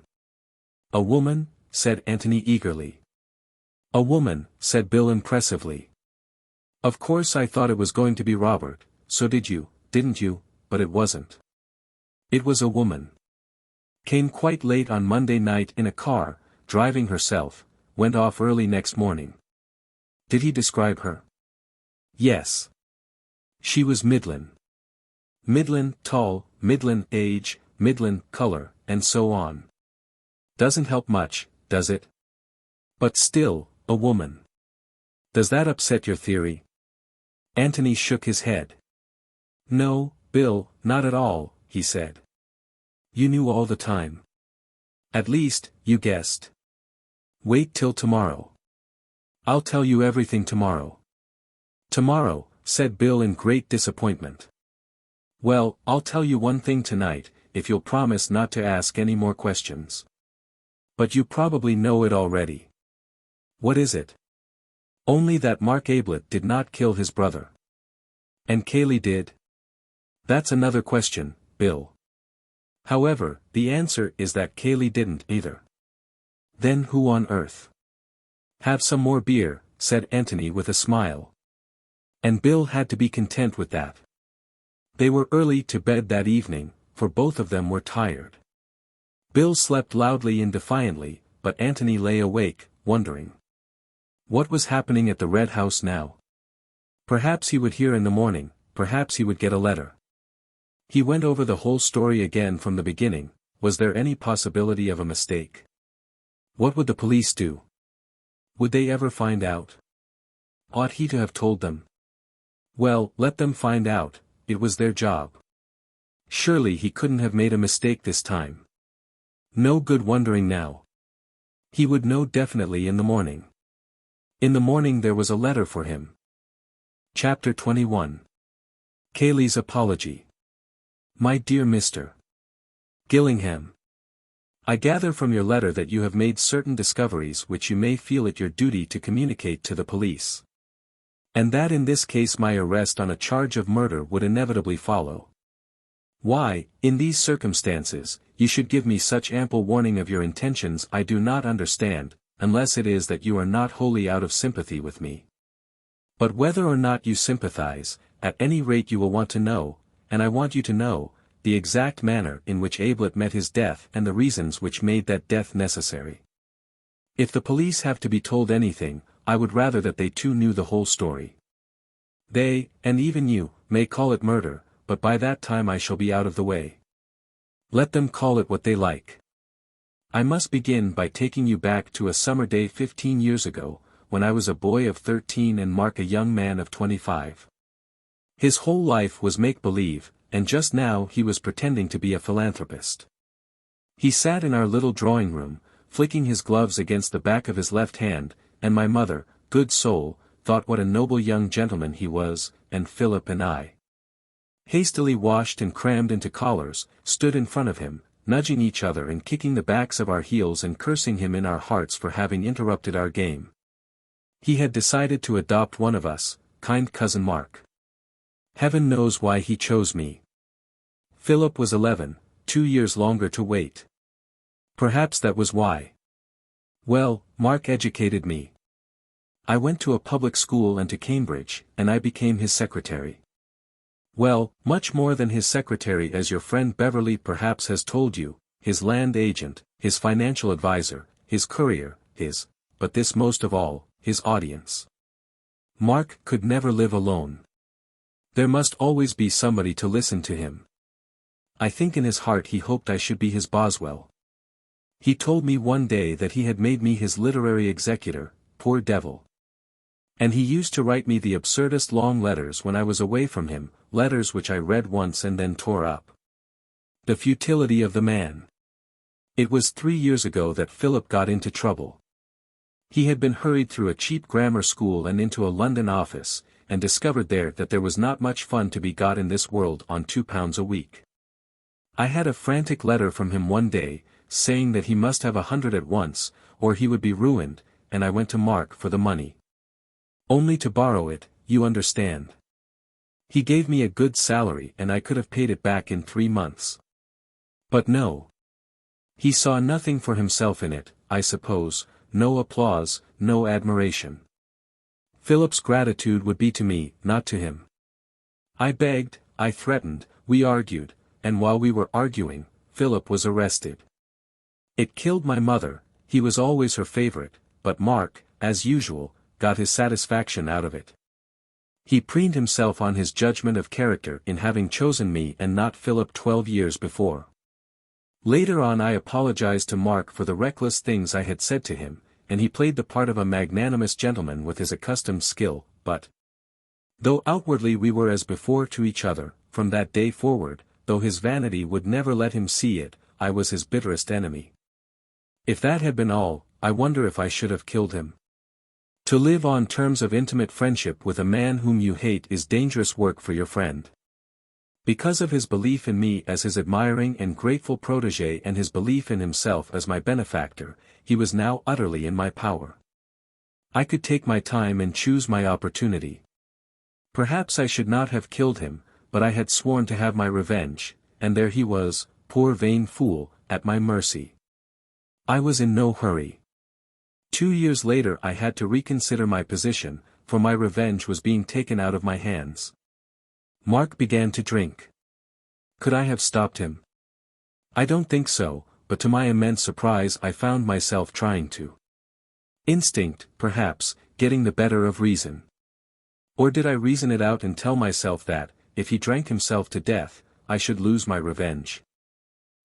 Speaker 1: "A woman?" said Anthony eagerly. "A woman," said Bill impressively. "Of course I thought it was going to be Robert, so did you, didn't you? But it wasn't. It was a woman. Came quite late on Monday night in a car, driving herself, went off early next morning." "Did he describe her?" "Yes. She was Midland. Midland tall, Midland age, Midland color, and so on. Doesn't help much, does it? But still, a woman. Does that upset your theory?" Anthony shook his head. "No, Bill, not at all," he said. "You knew all the time. At least, you guessed. Wait till tomorrow. I'll tell you everything tomorrow." "Tomorrow," said Bill in great disappointment. "Well, I'll tell you one thing tonight, if you'll promise not to ask any more questions. But you probably know it already." "What is it?" "Only that Mark Ablett did not kill his brother." "And Cayley did?" "That's another question, Bill. However, the answer is that Cayley didn't either." "Then who on earth?" "Have some more beer," said Anthony with a smile. And Bill had to be content with that. They were early to bed that evening, for both of them were tired. Bill slept loudly and defiantly, but Anthony lay awake, wondering. What was happening at the Red House now? Perhaps he would hear in the morning, perhaps he would get a letter. He went over the whole story again from the beginning. Was there any possibility of a mistake? What would the police do? Would they ever find out? Ought he to have told them? Well, let them find out, it was their job. Surely he couldn't have made a mistake this time. No good wondering now. He would know definitely in the morning. In the morning there was a letter for him. Chapter 21. Cayley's Apology. My dear Mr. Gillingham, I gather from your letter that you have made certain discoveries which you may feel it your duty to communicate to the police. And that in this case my arrest on a charge of murder would inevitably follow. Why, in these circumstances, you should give me such ample warning of your intentions I do not understand, unless it is that you are not wholly out of sympathy with me. But whether or not you sympathize, at any rate you will want to know, and I want you to know, the exact manner in which Ablett met his death and the reasons which made that death necessary. If the police have to be told anything, I would rather that they too knew the whole story. They, and even you, may call it murder, but by that time I shall be out of the way. Let them call it what they like. I must begin by taking you back to a summer day 15 years ago, when I was a boy of 13 and Mark a young man of 25. His whole life was make-believe, and just now he was pretending to be a philanthropist. He sat in our little drawing room, flicking his gloves against the back of his left hand, and my mother, good soul, thought what a noble young gentleman he was, and Philip and I, hastily washed and crammed into collars, stood in front of him, nudging each other and kicking the backs of our heels and cursing him in our hearts for having interrupted our game. He had decided to adopt one of us, kind cousin Mark. Heaven knows why he chose me. Philip was 11, 2 years longer to wait. Perhaps that was why. Well, Mark educated me. I went to a public school and to Cambridge, and I became his secretary. Well, much more than his secretary, as your friend Beverley perhaps has told you, his land agent, his financial advisor, his courier, but this most of all, his audience. Mark could never live alone. There must always be somebody to listen to him. I think in his heart he hoped I should be his Boswell. He told me one day that he had made me his literary executor, poor devil. And he used to write me the absurdest long letters when I was away from him, letters which I read once and then tore up. The futility of the man. It was 3 years ago that Philip got into trouble. He had been hurried through a cheap grammar school and into a London office, and discovered there that there was not much fun to be got in this world on £2 a week. I had a frantic letter from him one day, saying that he must have 100 at once, or he would be ruined, and I went to Mark for the money. Only to borrow it, you understand. He gave me a good salary and I could have paid it back in 3 months. But no. He saw nothing for himself in it, I suppose, no applause, no admiration. Philip's gratitude would be to me, not to him. I begged, I threatened, we argued, and while we were arguing, Philip was arrested. It killed my mother, he was always her favorite, but Mark, as usual, got his satisfaction out of it. He preened himself on his judgment of character in having chosen me and not Philip 12 years before. Later on I apologized to Mark for the reckless things I had said to him, and he played the part of a magnanimous gentleman with his accustomed skill, but though outwardly we were as before to each other, from that day forward, though his vanity would never let him see it, I was his bitterest enemy. If that had been all, I wonder if I should have killed him. To live on terms of intimate friendship with a man whom you hate is dangerous work for your friend. Because of his belief in me as his admiring and grateful protégé and his belief in himself as my benefactor, he was now utterly in my power. I could take my time and choose my opportunity. Perhaps I should not have killed him, but I had sworn to have my revenge, and there he was, poor vain fool, at my mercy. I was in no hurry. 2 years later I had to reconsider my position, for my revenge was being taken out of my hands. Mark began to drink. Could I have stopped him? I don't think so, but to my immense surprise I found myself trying to. Instinct, perhaps, getting the better of reason. Or did I reason it out and tell myself that, if he drank himself to death, I should lose my revenge?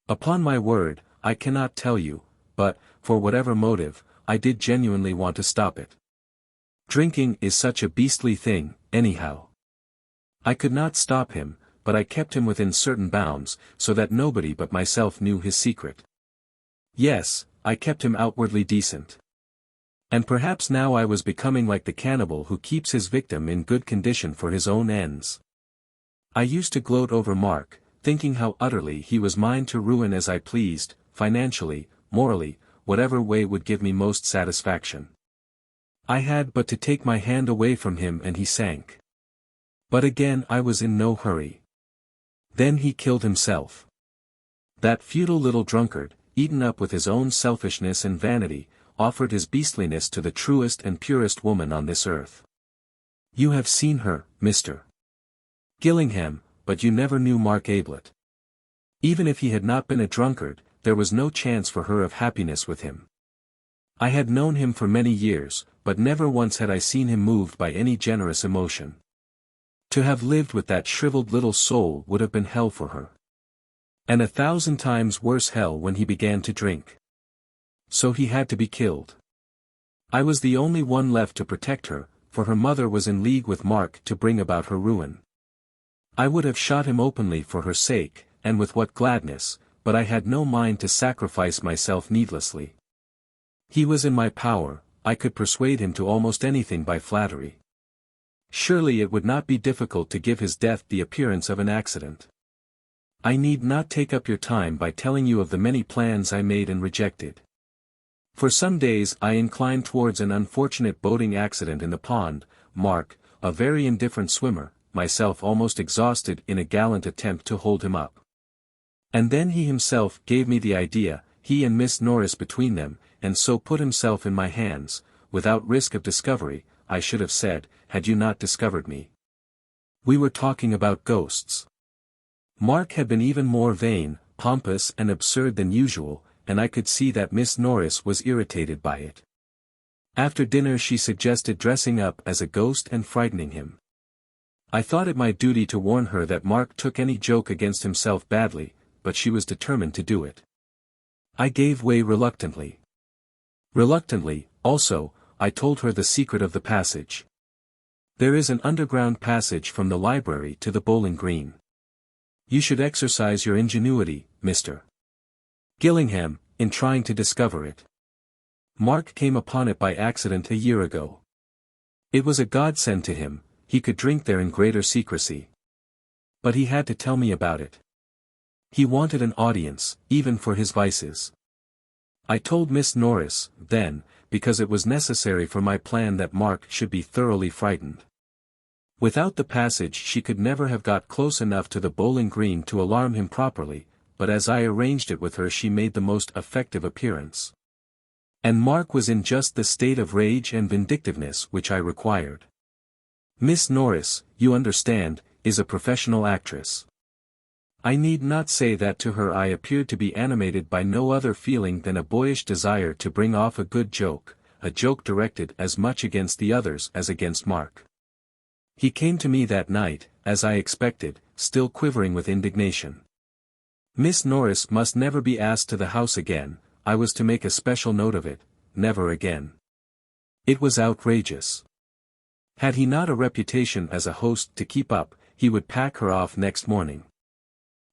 Speaker 1: Upon my word, I cannot tell you, but, for whatever motive, I did genuinely want to stop it. Drinking is such a beastly thing, anyhow. I could not stop him, but I kept him within certain bounds, so that nobody but myself knew his secret. Yes, I kept him outwardly decent. And perhaps now I was becoming like the cannibal who keeps his victim in good condition for his own ends. I used to gloat over Mark, thinking how utterly he was mine to ruin as I pleased, financially, morally, whatever way would give me most satisfaction. I had but to take my hand away from him and he sank. But again I was in no hurry. Then he killed himself. That futile little drunkard, eaten up with his own selfishness and vanity, offered his beastliness to the truest and purest woman on this earth. You have seen her, Mr. Gillingham, but you never knew Mark Ablett. Even if he had not been a drunkard, there was no chance for her of happiness with him. I had known him for many years, but never once had I seen him moved by any generous emotion. To have lived with that shriveled little soul would have been hell for her. And 1,000 times worse hell when he began to drink. So he had to be killed. I was the only one left to protect her, for her mother was in league with Mark to bring about her ruin. I would have shot him openly for her sake, and with what gladness, but I had no mind to sacrifice myself needlessly. He was in my power, I could persuade him to almost anything by flattery. Surely it would not be difficult to give his death the appearance of an accident. I need not take up your time by telling you of the many plans I made and rejected. For some days I inclined towards an unfortunate boating accident in the pond, Mark, a very indifferent swimmer, myself almost exhausted in a gallant attempt to hold him up. And then he himself gave me the idea, he and Miss Norris between them, and so put himself in my hands, without risk of discovery, I should have said, had you not discovered me. We were talking about ghosts. Mark had been even more vain, pompous and absurd than usual, and I could see that Miss Norris was irritated by it. After dinner she suggested dressing up as a ghost and frightening him. I thought it my duty to warn her that Mark took any joke against himself badly, but she was determined to do it. I gave way reluctantly. Reluctantly, also, I told her the secret of the passage. There is an underground passage from the library to the bowling green. You should exercise your ingenuity, Mr. Gillingham, in trying to discover it. Mark came upon it by accident a year ago. It was a godsend to him, he could drink there in greater secrecy. But he had to tell me about it. He wanted an audience, even for his vices. I told Miss Norris, then, because it was necessary for my plan that Mark should be thoroughly frightened. Without the passage she could never have got close enough to the bowling green to alarm him properly, but as I arranged it with her she made the most effective appearance. And Mark was in just the state of rage and vindictiveness which I required. Miss Norris, you understand, is a professional actress. I need not say that to her I appeared to be animated by no other feeling than a boyish desire to bring off a good joke, a joke directed as much against the others as against Mark. He came to me that night, as I expected, still quivering with indignation. Miss Norris must never be asked to the house again, I was to make a special note of it, never again. It was outrageous. Had he not a reputation as a host to keep up, he would pack her off next morning.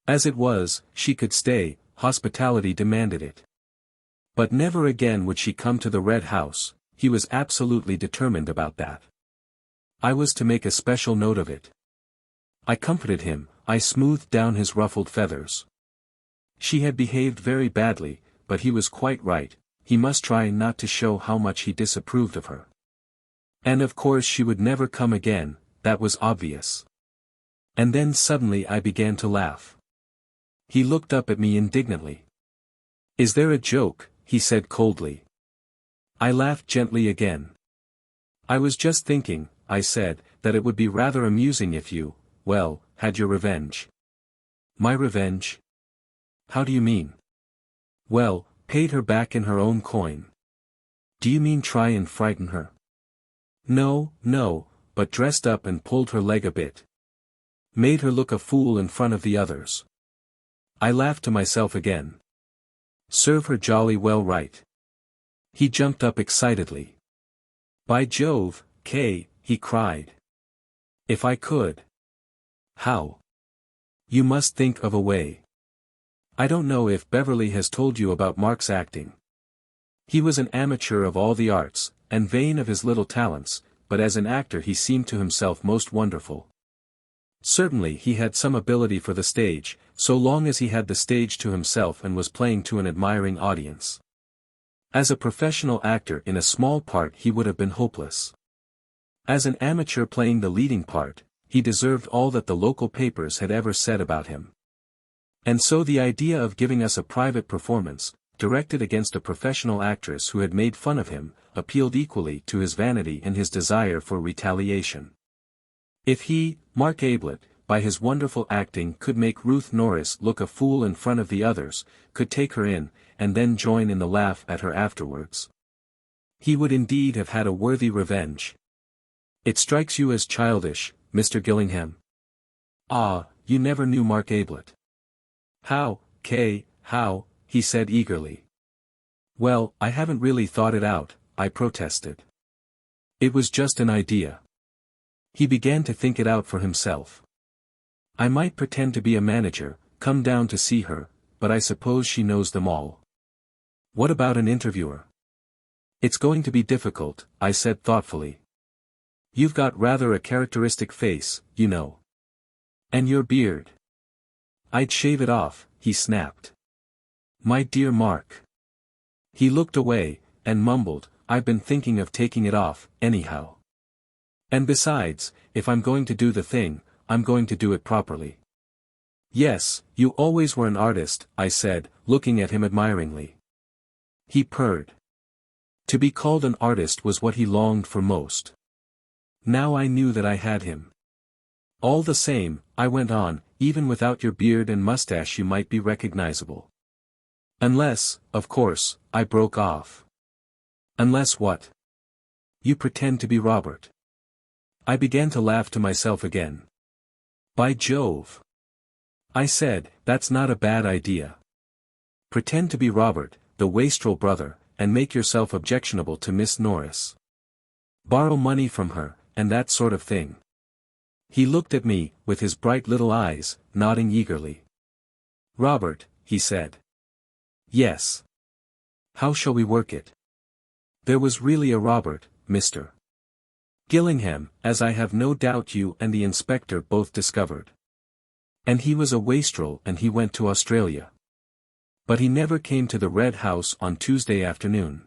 Speaker 1: As it was, she could stay, hospitality demanded it. But never again would she come to the Red House, he was absolutely determined about that. I was to make a special note of it. I comforted him, I smoothed down his ruffled feathers. She had behaved very badly, but he was quite right, he must try not to show how much he disapproved of her. And of course she would never come again, that was obvious. And then suddenly I began to laugh. He looked up at me indignantly. Is there a joke? He said coldly. I laughed gently again. I was just thinking, I said, that it would be rather amusing if you, well, had your revenge. My revenge? How do you mean? Well, paid her back in her own coin. Do you mean try and frighten her? No, but dressed up and pulled her leg a bit. Made her look a fool in front of the others. I laughed to myself again. Serve her jolly well right. He jumped up excitedly. By Jove, Kay, he cried. If I could. How? You must think of a way. I don't know if Beverley has told you about Mark's acting. He was an amateur of all the arts, and vain of his little talents, but as an actor he seemed to himself most wonderful. Certainly he had some ability for the stage, so long as he had the stage to himself and was playing to an admiring audience. As a professional actor in a small part he would have been hopeless. As an amateur playing the leading part, he deserved all that the local papers had ever said about him. And so the idea of giving us a private performance, directed against a professional actress who had made fun of him, appealed equally to his vanity and his desire for retaliation. If he, Mark Ablett, by his wonderful acting could make Ruth Norris look a fool in front of the others, could take her in, and then join in the laugh at her afterwards, he would indeed have had a worthy revenge. It strikes you as childish, Mr. Gillingham? Ah, you never knew Mark Ablett. How, Kay, how, he said eagerly. Well, I haven't really thought it out, I protested. It was just an idea. He began to think it out for himself. I might pretend to be a manager, come down to see her, but I suppose she knows them all. What about an interviewer? It's going to be difficult, I said thoughtfully. You've got rather a characteristic face, you know. And your beard. I'd shave it off, he snapped. My dear Mark. He looked away, and mumbled, I've been thinking of taking it off, anyhow. And besides, if I'm going to do the thing, I'm going to do it properly. Yes, you always were an artist, I said, looking at him admiringly. He purred. To be called an artist was what he longed for most. Now I knew that I had him. All the same, I went on, even without your beard and mustache you might be recognizable. Unless, of course, I broke off. Unless what? You pretend to be Robert. I began to laugh to myself again. By Jove! I said, that's not a bad idea. Pretend to be Robert, the wastrel brother, and make yourself objectionable to Miss Norris. Borrow money from her, and that sort of thing. He looked at me, with his bright little eyes, nodding eagerly. Robert, he said. Yes. How shall we work it? There was really a Robert, Mr. Gillingham, as I have no doubt you and the inspector both discovered. And he was a wastrel and he went to Australia. But he never came to the Red House on Tuesday afternoon.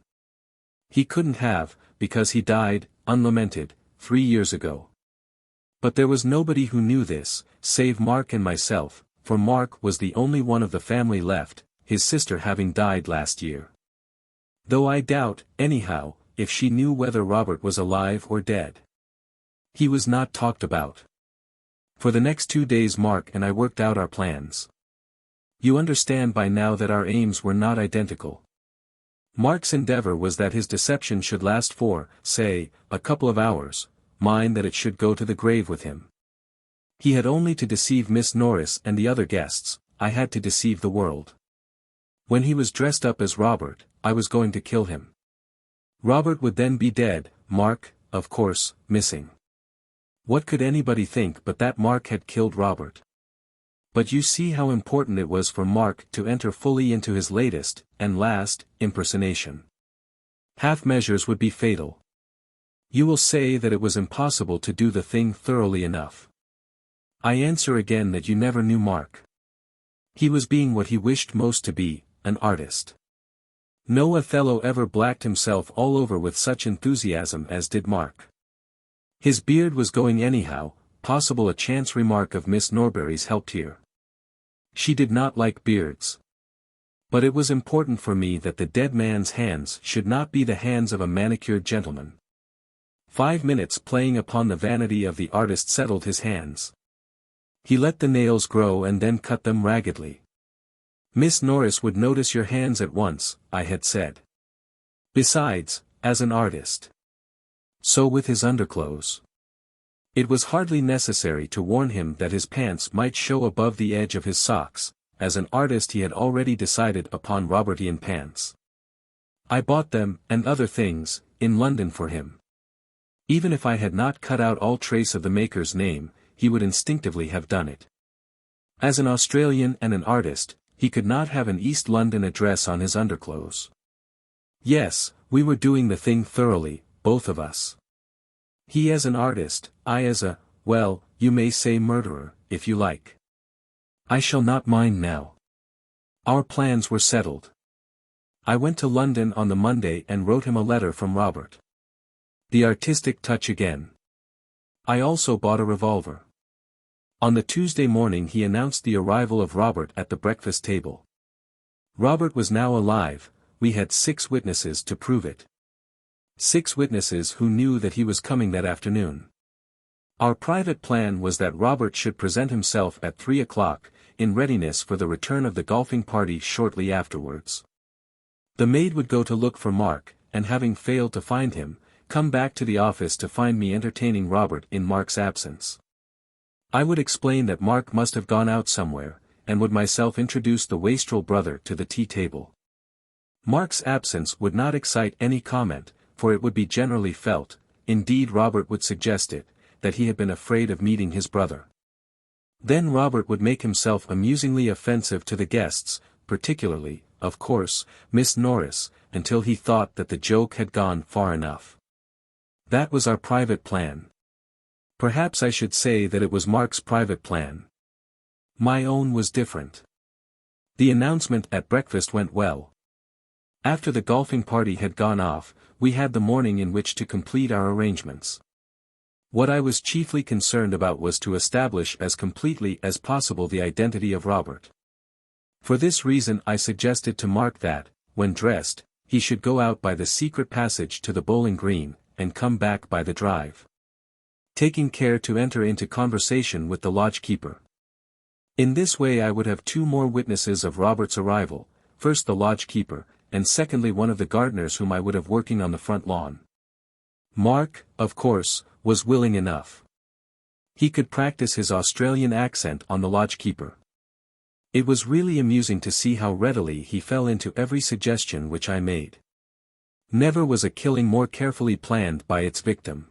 Speaker 1: He couldn't have, because he died, unlamented, 3 years ago. But there was nobody who knew this, save Mark and myself, for Mark was the only one of the family left, his sister having died last year. Though I doubt, anyhow, if she knew whether Robert was alive or dead. He was not talked about. For the next 2 days Mark and I worked out our plans. You understand by now that our aims were not identical. Mark's endeavor was that his deception should last for, say, a couple of hours, mine that it should go to the grave with him. He had only to deceive Miss Norris and the other guests, I had to deceive the world. When he was dressed up as Robert, I was going to kill him. Robert would then be dead, Mark, of course, missing. What could anybody think but that Mark had killed Robert? But you see how important it was for Mark to enter fully into his latest, and last, impersonation. Half measures would be fatal. You will say that it was impossible to do the thing thoroughly enough. I answer again that you never knew Mark. He was being what he wished most to be, an artist. No Othello ever blacked himself all over with such enthusiasm as did Mark. His beard was going anyhow, possible a chance remark of Miss Norbury's helped here. She did not like beards. But it was important for me that the dead man's hands should not be the hands of a manicured gentleman. 5 minutes playing upon the vanity of the artist settled his hands. He let the nails grow and then cut them raggedly. Miss Norris would notice your hands at once, I had said. Besides, as an artist. So with his underclothes. It was hardly necessary to warn him that his pants might show above the edge of his socks. As an artist he had already decided upon Robertian pants. I bought them, and other things, in London for him. Even if I had not cut out all trace of the maker's name, he would instinctively have done it. As an Australian and an artist, he could not have an East London address on his underclothes. Yes, we were doing the thing thoroughly, both of us. He as an artist, I as a, well, you may say murderer, if you like. I shall not mind now. Our plans were settled. I went to London on the Monday and wrote him a letter from Robert. The artistic touch again. I also bought a revolver. On the Tuesday morning he announced the arrival of Robert at the breakfast table. Robert was now alive, we had 6 witnesses to prove it. 6 witnesses who knew that he was coming that afternoon. Our private plan was that Robert should present himself at 3 o'clock, in readiness for the return of the golfing party shortly afterwards. The maid would go to look for Mark, and having failed to find him, come back to the office to find me entertaining Robert in Mark's absence. I would explain that Mark must have gone out somewhere, and would myself introduce the wastrel brother to the tea table. Mark's absence would not excite any comment, for it would be generally felt, indeed Robert would suggest it, that he had been afraid of meeting his brother. Then Robert would make himself amusingly offensive to the guests, particularly, of course, Miss Norris, until he thought that the joke had gone far enough. That was our private plan. Perhaps I should say that it was Mark's private plan. My own was different. The announcement at breakfast went well. After the golfing party had gone off, we had the morning in which to complete our arrangements. What I was chiefly concerned about was to establish as completely as possible the identity of Robert. For this reason I suggested to Mark that, when dressed, he should go out by the secret passage to the bowling green, and come back by the drive. Taking care to enter into conversation with the lodge-keeper. In this way I would have 2 more witnesses of Robert's arrival, first the lodge-keeper, and secondly one of the gardeners whom I would have working on the front lawn. Mark, of course, was willing enough. He could practice his Australian accent on the lodge-keeper. It was really amusing to see how readily he fell into every suggestion which I made. Never was a killing more carefully planned by its victim.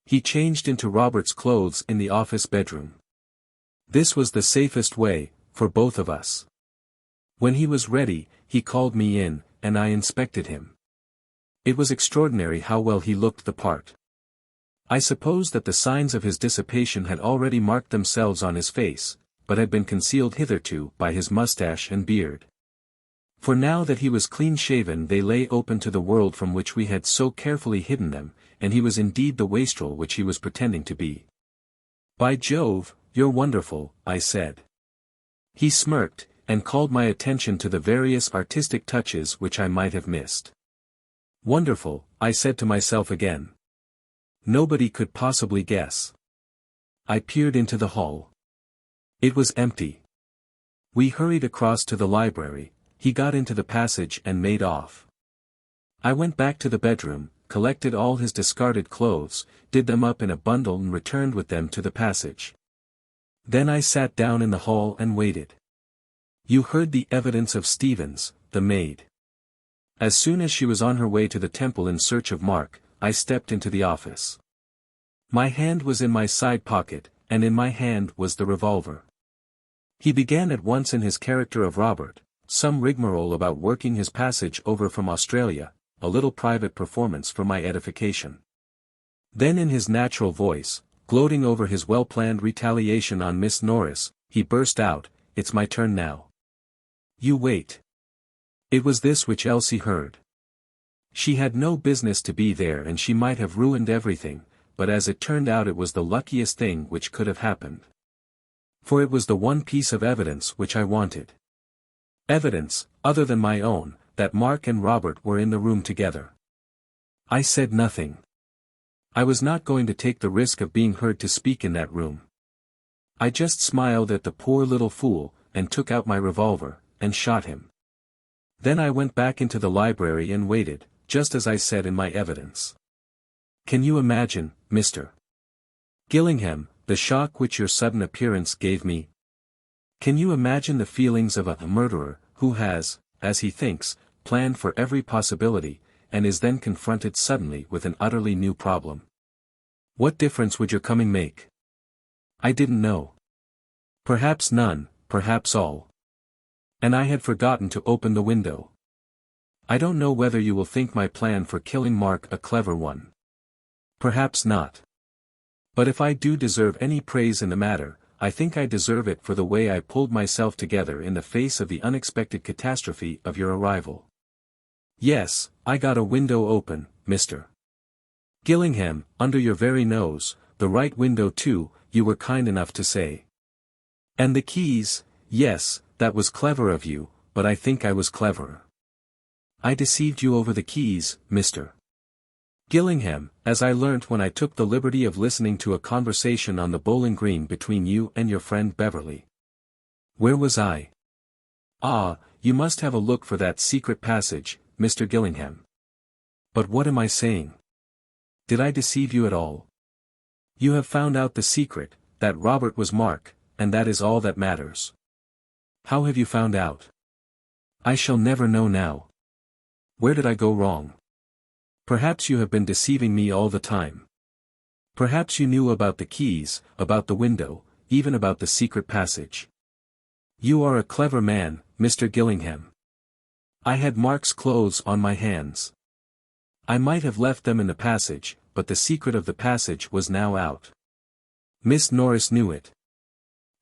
Speaker 1: He changed into Robert's clothes in the office bedroom. This was the safest way, for both of us. When he was ready, he called me in, and I inspected him. It was extraordinary how well he looked the part. I suppose that the signs of his dissipation had already marked themselves on his face, but had been concealed hitherto by his mustache and beard. For now that he was clean-shaven they lay open to the world from which we had so carefully hidden them, and he was indeed the wastrel which he was pretending to be. "By Jove, you're wonderful," I said. He smirked, and called my attention to the various artistic touches which I might have missed. "Wonderful," I said to myself again. Nobody could possibly guess. I peered into the hall. It was empty. We hurried across to the library, he got into the passage and made off. I went back to the bedroom, collected all his discarded clothes, did them up in a bundle and returned with them to the passage. Then I sat down in the hall and waited. You heard the evidence of Stevens, the maid. As soon as she was on her way to the temple in search of Mark, I stepped into the office. My hand was in my side pocket, and in my hand was the revolver. He began at once in his character of Robert, some rigmarole about working his passage over from Australia, a little private performance for my edification. Then in his natural voice, gloating over his well-planned retaliation on Miss Norris, he burst out, "It's my turn now. You wait." It was this which Elsie heard. She had no business to be there and she might have ruined everything, but as it turned out it was the luckiest thing which could have happened. For it was the one piece of evidence which I wanted. Evidence, other than my own, that Mark and Robert were in the room together. I said nothing. I was not going to take the risk of being heard to speak in that room. I just smiled at the poor little fool, and took out my revolver, and shot him. Then I went back into the library and waited, just as I said in my evidence. Can you imagine, Mr. Gillingham, the shock which your sudden appearance gave me? Can you imagine the feelings of a murderer, who has, as he thinks, planned for every possibility, and is then confronted suddenly with an utterly new problem? What difference would your coming make? I didn't know. Perhaps none, perhaps all. And I had forgotten to open the window. I don't know whether you will think my plan for killing Mark a clever one. Perhaps not. But if I do deserve any praise in the matter, I think I deserve it for the way I pulled myself together in the face of the unexpected catastrophe of your arrival. Yes, I got a window open, Mr. Gillingham, under your very nose, the right window too, you were kind enough to say. And the keys, yes, that was clever of you, but I think I was cleverer. I deceived you over the keys, Mr. Gillingham, as I learnt when I took the liberty of listening to a conversation on the bowling green between you and your friend Beverley. Where was I? Ah, you must have a look for that secret passage, Mr. Gillingham. But what am I saying? Did I deceive you at all? You have found out the secret, that Robert was Mark, and that is all that matters. How have you found out? I shall never know now. Where did I go wrong? Perhaps you have been deceiving me all the time. Perhaps you knew about the keys, about the window, even about the secret passage. You are a clever man, Mr. Gillingham. I had Mark's clothes on my hands. I might have left them in the passage, but the secret of the passage was now out. Miss Norris knew it.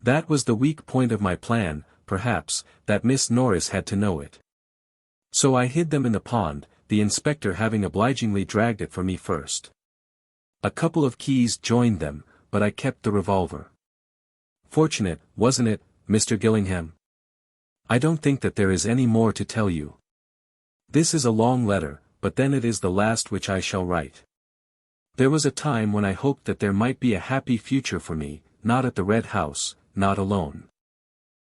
Speaker 1: That was the weak point of my plan, perhaps, that Miss Norris had to know it. So I hid them in the pond, the inspector having obligingly dragged it for me first. A couple of keys joined them, but I kept the revolver. Fortunate, wasn't it, Mr. Gillingham? I don't think that there is any more to tell you. This is a long letter, but then it is the last which I shall write. There was a time when I hoped that there might be a happy future for me, not at the Red House, not alone.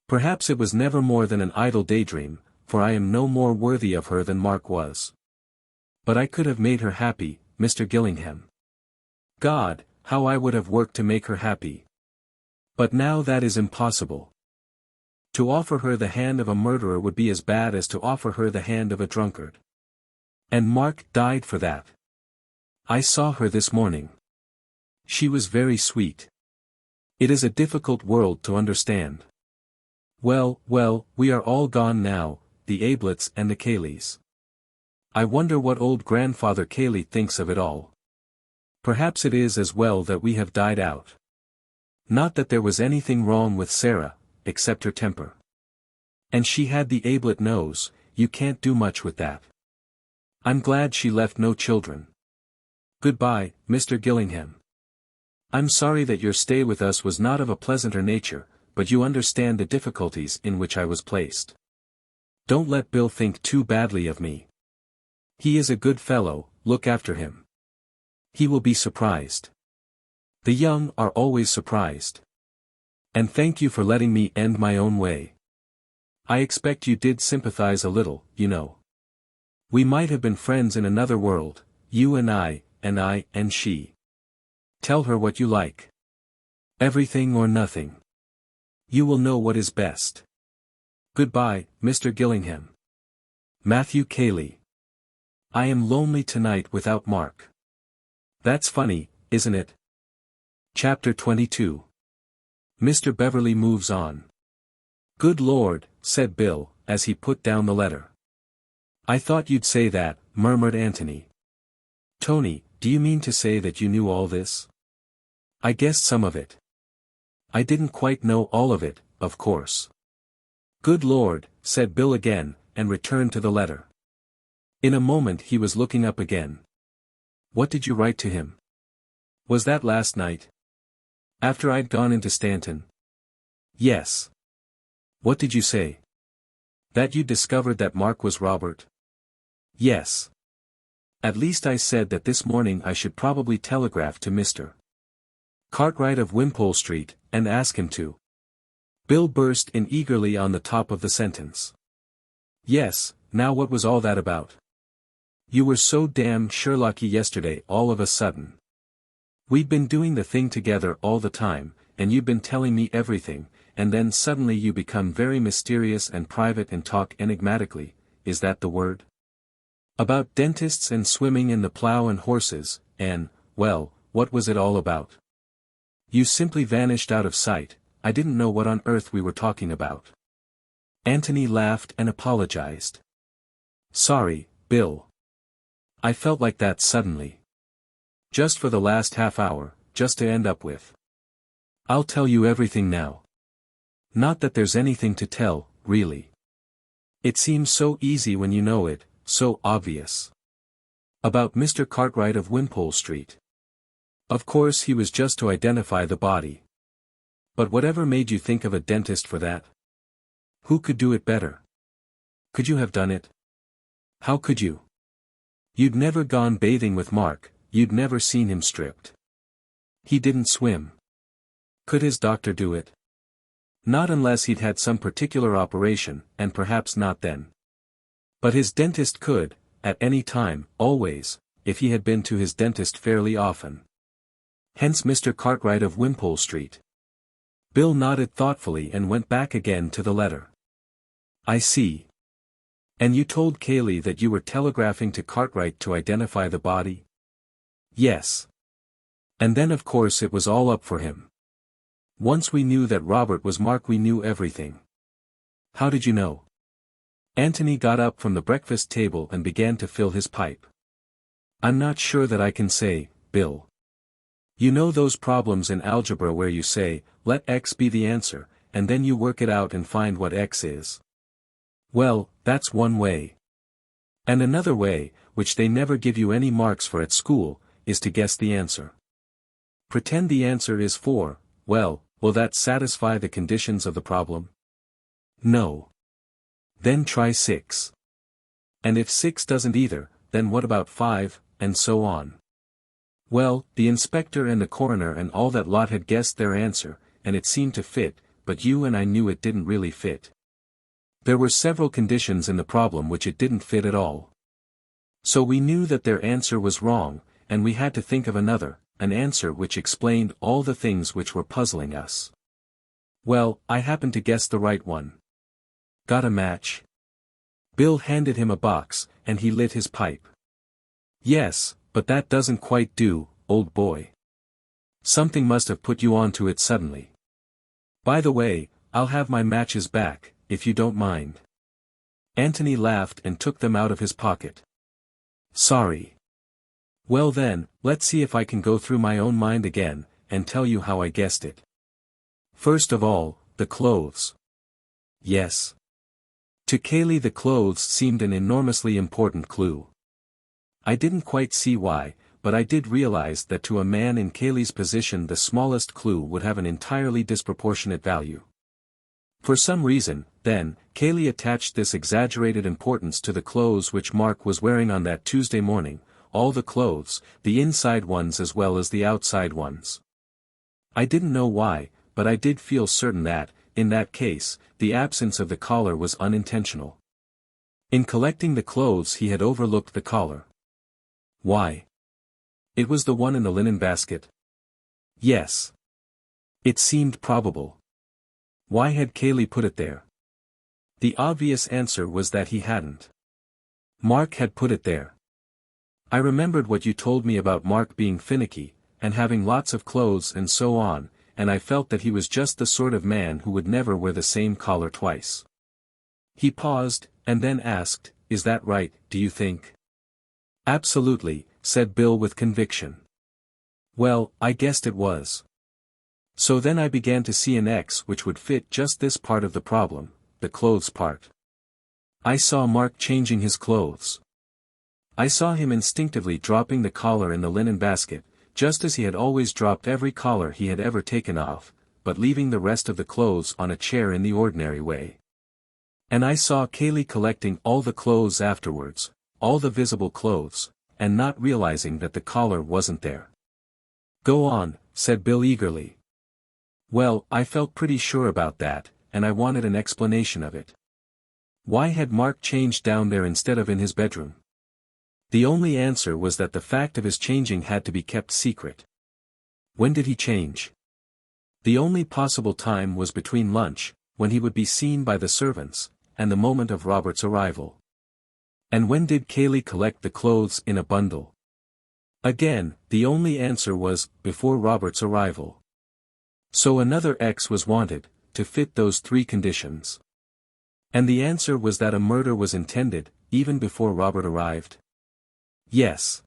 Speaker 1: Perhaps it was never more than an idle daydream, for I am no more worthy of her than Mark was. But I could have made her happy, Mr. Gillingham. God, how I would have worked to make her happy. But now that is impossible. To offer her the hand of a murderer would be as bad as to offer her the hand of a drunkard. And Mark died for that. I saw her this morning. She was very sweet. It is a difficult world to understand. Well, we are all gone now, the Abletts and the Cayleys. I wonder what old grandfather Cayley thinks of it all. Perhaps it is as well that we have died out. Not that there was anything wrong with Sarah, except her temper. And she had the Ablett nose, you can't do much with that. I'm glad she left no children. Goodbye, Mr. Gillingham. I'm sorry that your stay with us was not of a pleasanter nature, but you understand the difficulties in which I was placed. Don't let Bill think too badly of me. He is a good fellow, look after him. He will be surprised. The young are always surprised. And thank you for letting me end my own way. I expect you did sympathize a little, you know. We might have been friends in another world, you and I and she. Tell her what you like. Everything or nothing. You will know what is best. Goodbye, Mr. Gillingham. Matthew Cayley. I am lonely tonight without Mark. That's funny, isn't it? Chapter 22. Mr. Beverley moves on. Good Lord, said Bill, as he put down the letter. I thought you'd say that, murmured Anthony. Tony, do you mean to say that you knew all this? I guessed some of it. I didn't quite know all of it, of course. Good Lord, said Bill again, and returned to the letter. In a moment he was looking up again. What did you write to him? Was that last night? After I'd gone into Stanton? Yes. What did you say? That you'd discovered that Mark was Robert? Yes. At least I said that this morning I should probably telegraph to Mr. Cartwright of Wimpole Street, and ask him to. Bill burst in eagerly on the top of the sentence. Yes, now what was all that about? You were so damn Sherlocky yesterday all of a sudden. We'd been doing the thing together all the time, and you'd been telling me everything, and then suddenly you become very mysterious and private and talk enigmatically, is that the word? About dentists and swimming and the plow and horses, and, well, what was it all about? You simply vanished out of sight, I didn't know what on earth we were talking about. Anthony laughed and apologized. Sorry, Bill. I felt like that suddenly. Just for the last half hour, just to end up with. I'll tell you everything now. Not that there's anything to tell, really. It seems so easy when you know it, so obvious. About Mr. Cartwright of Wimpole Street. Of course he was just to identify the body. But whatever made you think of a dentist for that? Who could do it better? Could you have done it? How could you? You'd never gone bathing with Mark, you'd never seen him stripped. He didn't swim. Could his doctor do it? Not unless he'd had some particular operation, and perhaps not then. But his dentist could, at any time, always, if he had been to his dentist fairly often. Hence Mr. Cartwright of Wimpole Street. Bill nodded thoughtfully and went back again to the letter. I see. And you told Cayley that you were telegraphing to Cartwright to identify the body? Yes. And then of course it was all up for him. Once we knew that Robert was Mark, we knew everything. How did you know? Anthony got up from the breakfast table and began to fill his pipe. I'm not sure that I can say, Bill. You know those problems in algebra where you say, let x be the answer, and then you work it out and find what x is? Well, that's one way. And another way, which they never give you any marks for at school, is to guess the answer. Pretend the answer is 4, well, will that satisfy the conditions of the problem? No. Then try 6. And if 6 doesn't either, then what about 5, and so on. Well, the inspector and the coroner and all that lot had guessed their answer, and it seemed to fit, but you and I knew it didn't really fit. There were several conditions in the problem which it didn't fit at all. So we knew that their answer was wrong, and we had to think of another, an answer which explained all the things which were puzzling us. Well, I happened to guess the right one. Got a match? Bill handed him a box, and he lit his pipe. Yes, but that doesn't quite do, old boy. Something must have put you onto it suddenly. By the way, I'll have my matches back, if you don't mind. Anthony laughed and took them out of his pocket. Sorry. Well then, let's see if I can go through my own mind again, and tell you how I guessed it. First of all, the clothes. Yes. To Cayley the clothes seemed an enormously important clue. I didn't quite see why, but I did realize that to a man in Cayley's position the smallest clue would have an entirely disproportionate value. For some reason, then, Cayley attached this exaggerated importance to the clothes which Mark was wearing on that Tuesday morning, all the clothes, the inside ones as well as the outside ones. I didn't know why, but I did feel certain that, in that case, the absence of the collar was unintentional. In collecting the clothes he had overlooked the collar. Why? It was the one in the linen basket? Yes. It seemed probable. Why had Cayley put it there? The obvious answer was that he hadn't. Mark had put it there. I remembered what you told me about Mark being finicky, and having lots of clothes and so on, and I felt that he was just the sort of man who would never wear the same collar twice. He paused, and then asked, Is that right, do you think? Absolutely, said Bill with conviction. Well, I guessed it was. So then I began to see an X which would fit just this part of the problem, the clothes part. I saw Mark changing his clothes. I saw him instinctively dropping the collar in the linen basket, just as he had always dropped every collar he had ever taken off, but leaving the rest of the clothes on a chair in the ordinary way. And I saw Cayley collecting all the clothes afterwards, all the visible clothes, and not realizing that the collar wasn't there. Go on, said Bill eagerly. Well, I felt pretty sure about that, and I wanted an explanation of it. Why had Mark changed down there instead of in his bedroom? The only answer was that the fact of his changing had to be kept secret. When did he change? The only possible time was between lunch, when he would be seen by the servants, and the moment of Robert's arrival. And when did Cayley collect the clothes in a bundle? Again, the only answer was, before Robert's arrival. So another X was wanted, to fit those three conditions. And the answer was that a murder was intended, even before Robert arrived? Yes.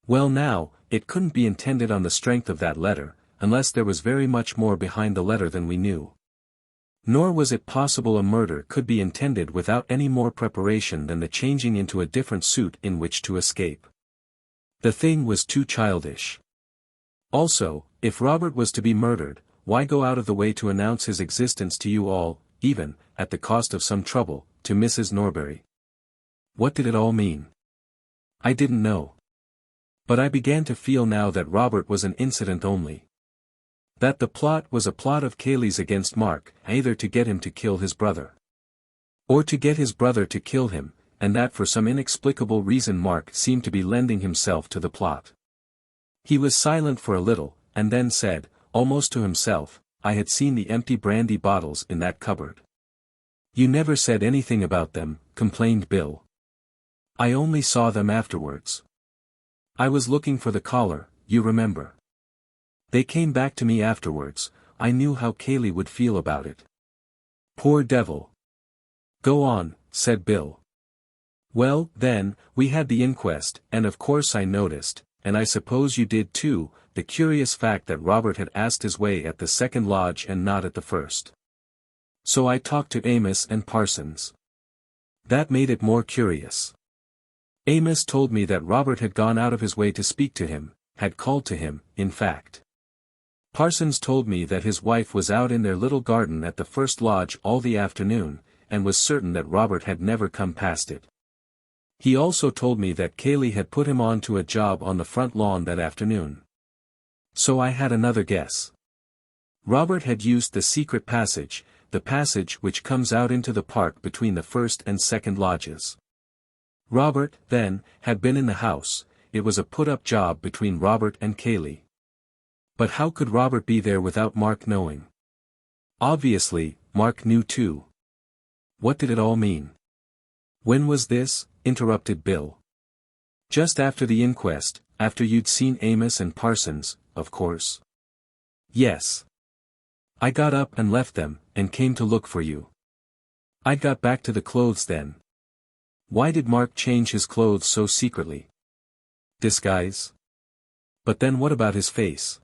Speaker 1: Well now, it couldn't be intended on the strength of that letter, unless there was very much more behind the letter than we knew. Nor was it possible a murder could be intended without any more preparation than the changing into a different suit in which to escape. The thing was too childish. Also, if Robert was to be murdered, why go out of the way to announce his existence to you all, even, at the cost of some trouble, to Mrs. Norbury? What did it all mean? I didn't know. But I began to feel now that Robert was an incident only. That the plot was a plot of Cayley's against Mark, either to get him to kill his brother, or to get his brother to kill him, and that for some inexplicable reason Mark seemed to be lending himself to the plot. He was silent for a little, and then said, almost to himself, I had seen the empty brandy bottles in that cupboard. You never said anything about them, complained Bill. I only saw them afterwards. I was looking for the collar, you remember. They came back to me afterwards. I knew how Cayley would feel about it. Poor devil. Go on, said Bill. Well, then, we had the inquest, and of course I noticed, and I suppose you did too, the curious fact that Robert had asked his way at the second lodge and not at the first. So I talked to Amos and Parsons. That made it more curious. Amos told me that Robert had gone out of his way to speak to him, had called to him, in fact. Parsons told me that his wife was out in their little garden at the first lodge all the afternoon, and was certain that Robert had never come past it. He also told me that Cayley had put him on to a job on the front lawn that afternoon. So I had another guess. Robert had used the secret passage, the passage which comes out into the park between the first and second lodges. Robert, then, had been in the house. It was a put-up job between Robert and Cayley. But how could Robert be there without Mark knowing? Obviously, Mark knew too. What did it all mean? When was this? Interrupted Bill. Just after the inquest, after you'd seen Amos and Parsons, of course. Yes. I got up and left them, and came to look for you. I'd got back to the clothes then. Why did Mark change his clothes so secretly? Disguise? But then what about his face?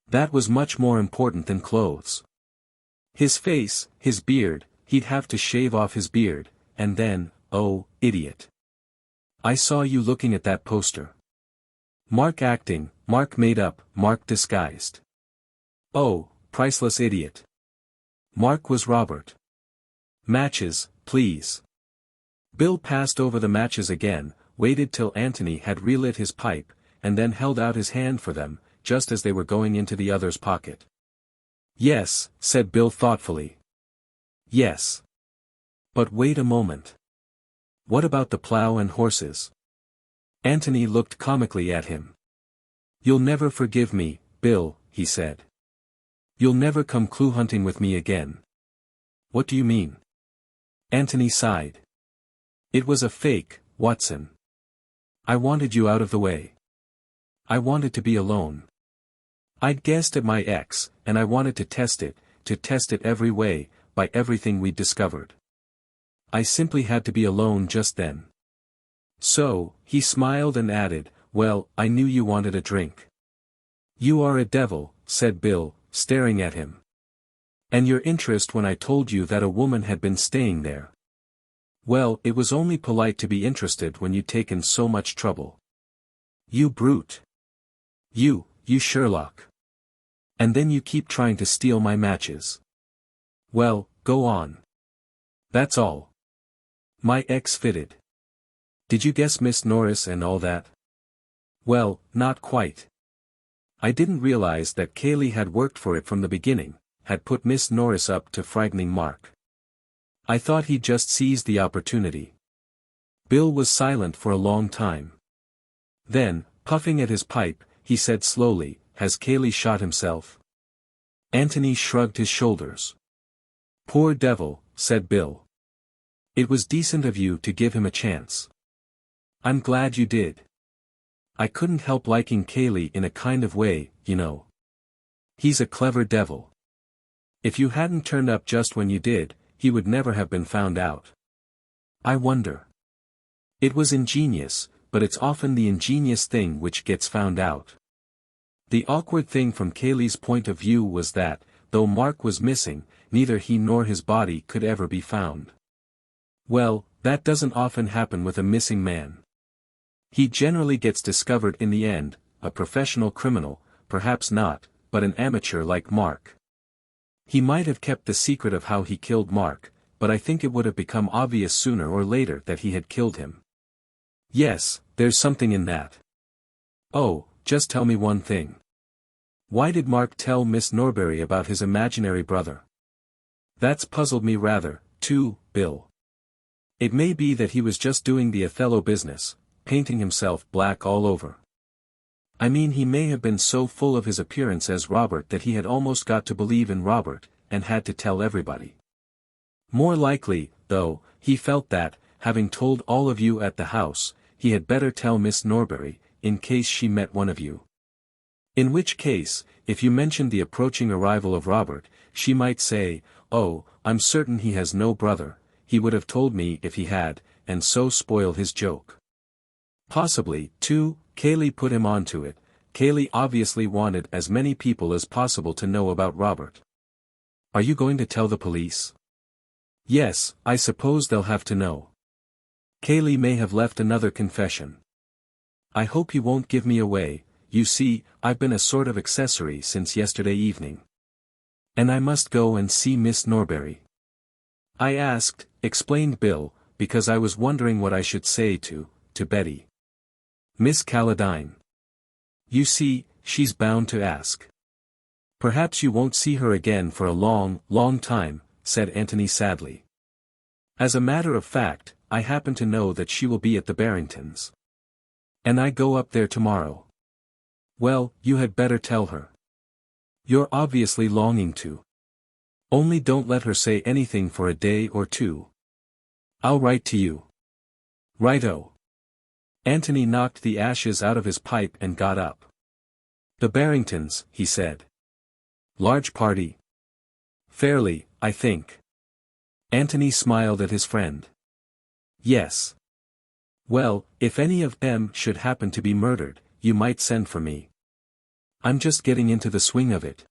Speaker 1: That was much more important than clothes. His face, his beard, he'd have to shave off his beard, and then, oh, idiot. I saw you looking at that poster. Mark acting, Mark made up, Mark disguised. Oh, priceless idiot. Mark was Robert. Matches, please. Bill passed over the matches again, waited till Anthony had relit his pipe, and then held out his hand for them, just as they were going into the other's pocket. Yes, said Bill thoughtfully. Yes. But wait a moment. What about the plow and horses? Anthony looked comically at him. You'll never forgive me, Bill, he said. You'll never come clue hunting with me again. What do you mean? Anthony sighed. It was a fake, Watson. I wanted you out of the way. I wanted to be alone. I'd guessed at my ex, and I wanted to test it every way, by everything we'd discovered. I simply had to be alone just then. So, he smiled and added, well, I knew you wanted a drink. You are a devil, said Bill, staring at him. And your interest when I told you that a woman had been staying there. Well, it was only polite to be interested when you'd taken so much trouble. You brute. You Sherlock. And then you keep trying to steal my matches. Well, go on. That's all. My ex fitted. Did you guess Miss Norris and all that? Well, not quite. I didn't realize that Cayley had worked for it from the beginning, had put Miss Norris up to frightening Mark. I thought he'd just seized the opportunity. Bill was silent for a long time. Then, puffing at his pipe, he said slowly, has Cayley shot himself? Anthony shrugged his shoulders. Poor devil, said Bill. It was decent of you to give him a chance. I'm glad you did. I couldn't help liking Cayley in a kind of way, you know. He's a clever devil. If you hadn't turned up just when you did, he would never have been found out. I wonder. It was ingenious, but it's often the ingenious thing which gets found out. The awkward thing from Cayley's point of view was that, though Mark was missing, neither he nor his body could ever be found. Well, that doesn't often happen with a missing man. He generally gets discovered in the end, a professional criminal, perhaps not, but an amateur like Mark. He might have kept the secret of how he killed Mark, but I think it would have become obvious sooner or later that he had killed him. Yes, there's something in that. Oh, just tell me one thing. Why did Mark tell Miss Norbury about his imaginary brother? That's puzzled me rather, too, Bill. It may be that he was just doing the Othello business, painting himself black all over. I mean, he may have been so full of his appearance as Robert that he had almost got to believe in Robert, and had to tell everybody. More likely, though, he felt that, having told all of you at the house, he had better tell Miss Norbury, in case she met one of you. In which case, if you mentioned the approaching arrival of Robert, she might say, "Oh, I'm certain he has no brother, he would have told me if he had," and so spoil his joke. Possibly, too, Cayley put him on to it. Cayley obviously wanted as many people as possible to know about Robert. Are you going to tell the police? Yes, I suppose they'll have to know. Cayley may have left another confession. I hope he won't give me away. You see, I've been a sort of accessory since yesterday evening. And I must go and see Miss Norbury. I asked, explained Bill, because I was wondering what I should say to Betty. Miss Calladine. You see, she's bound to ask. Perhaps you won't see her again for a long, long time, said Anthony sadly. As a matter of fact, I happen to know that she will be at the Barringtons. And I go up there tomorrow. Well, you had better tell her. You're obviously longing to. Only don't let her say anything for a day or two. I'll write to you. Righto. Anthony knocked the ashes out of his pipe and got up. The Barringtons, he said. Large party? Fairly, I think. Anthony smiled at his friend. Yes. Well, if any of them should happen to be murdered, you might send for me. I'm just getting into the swing of it.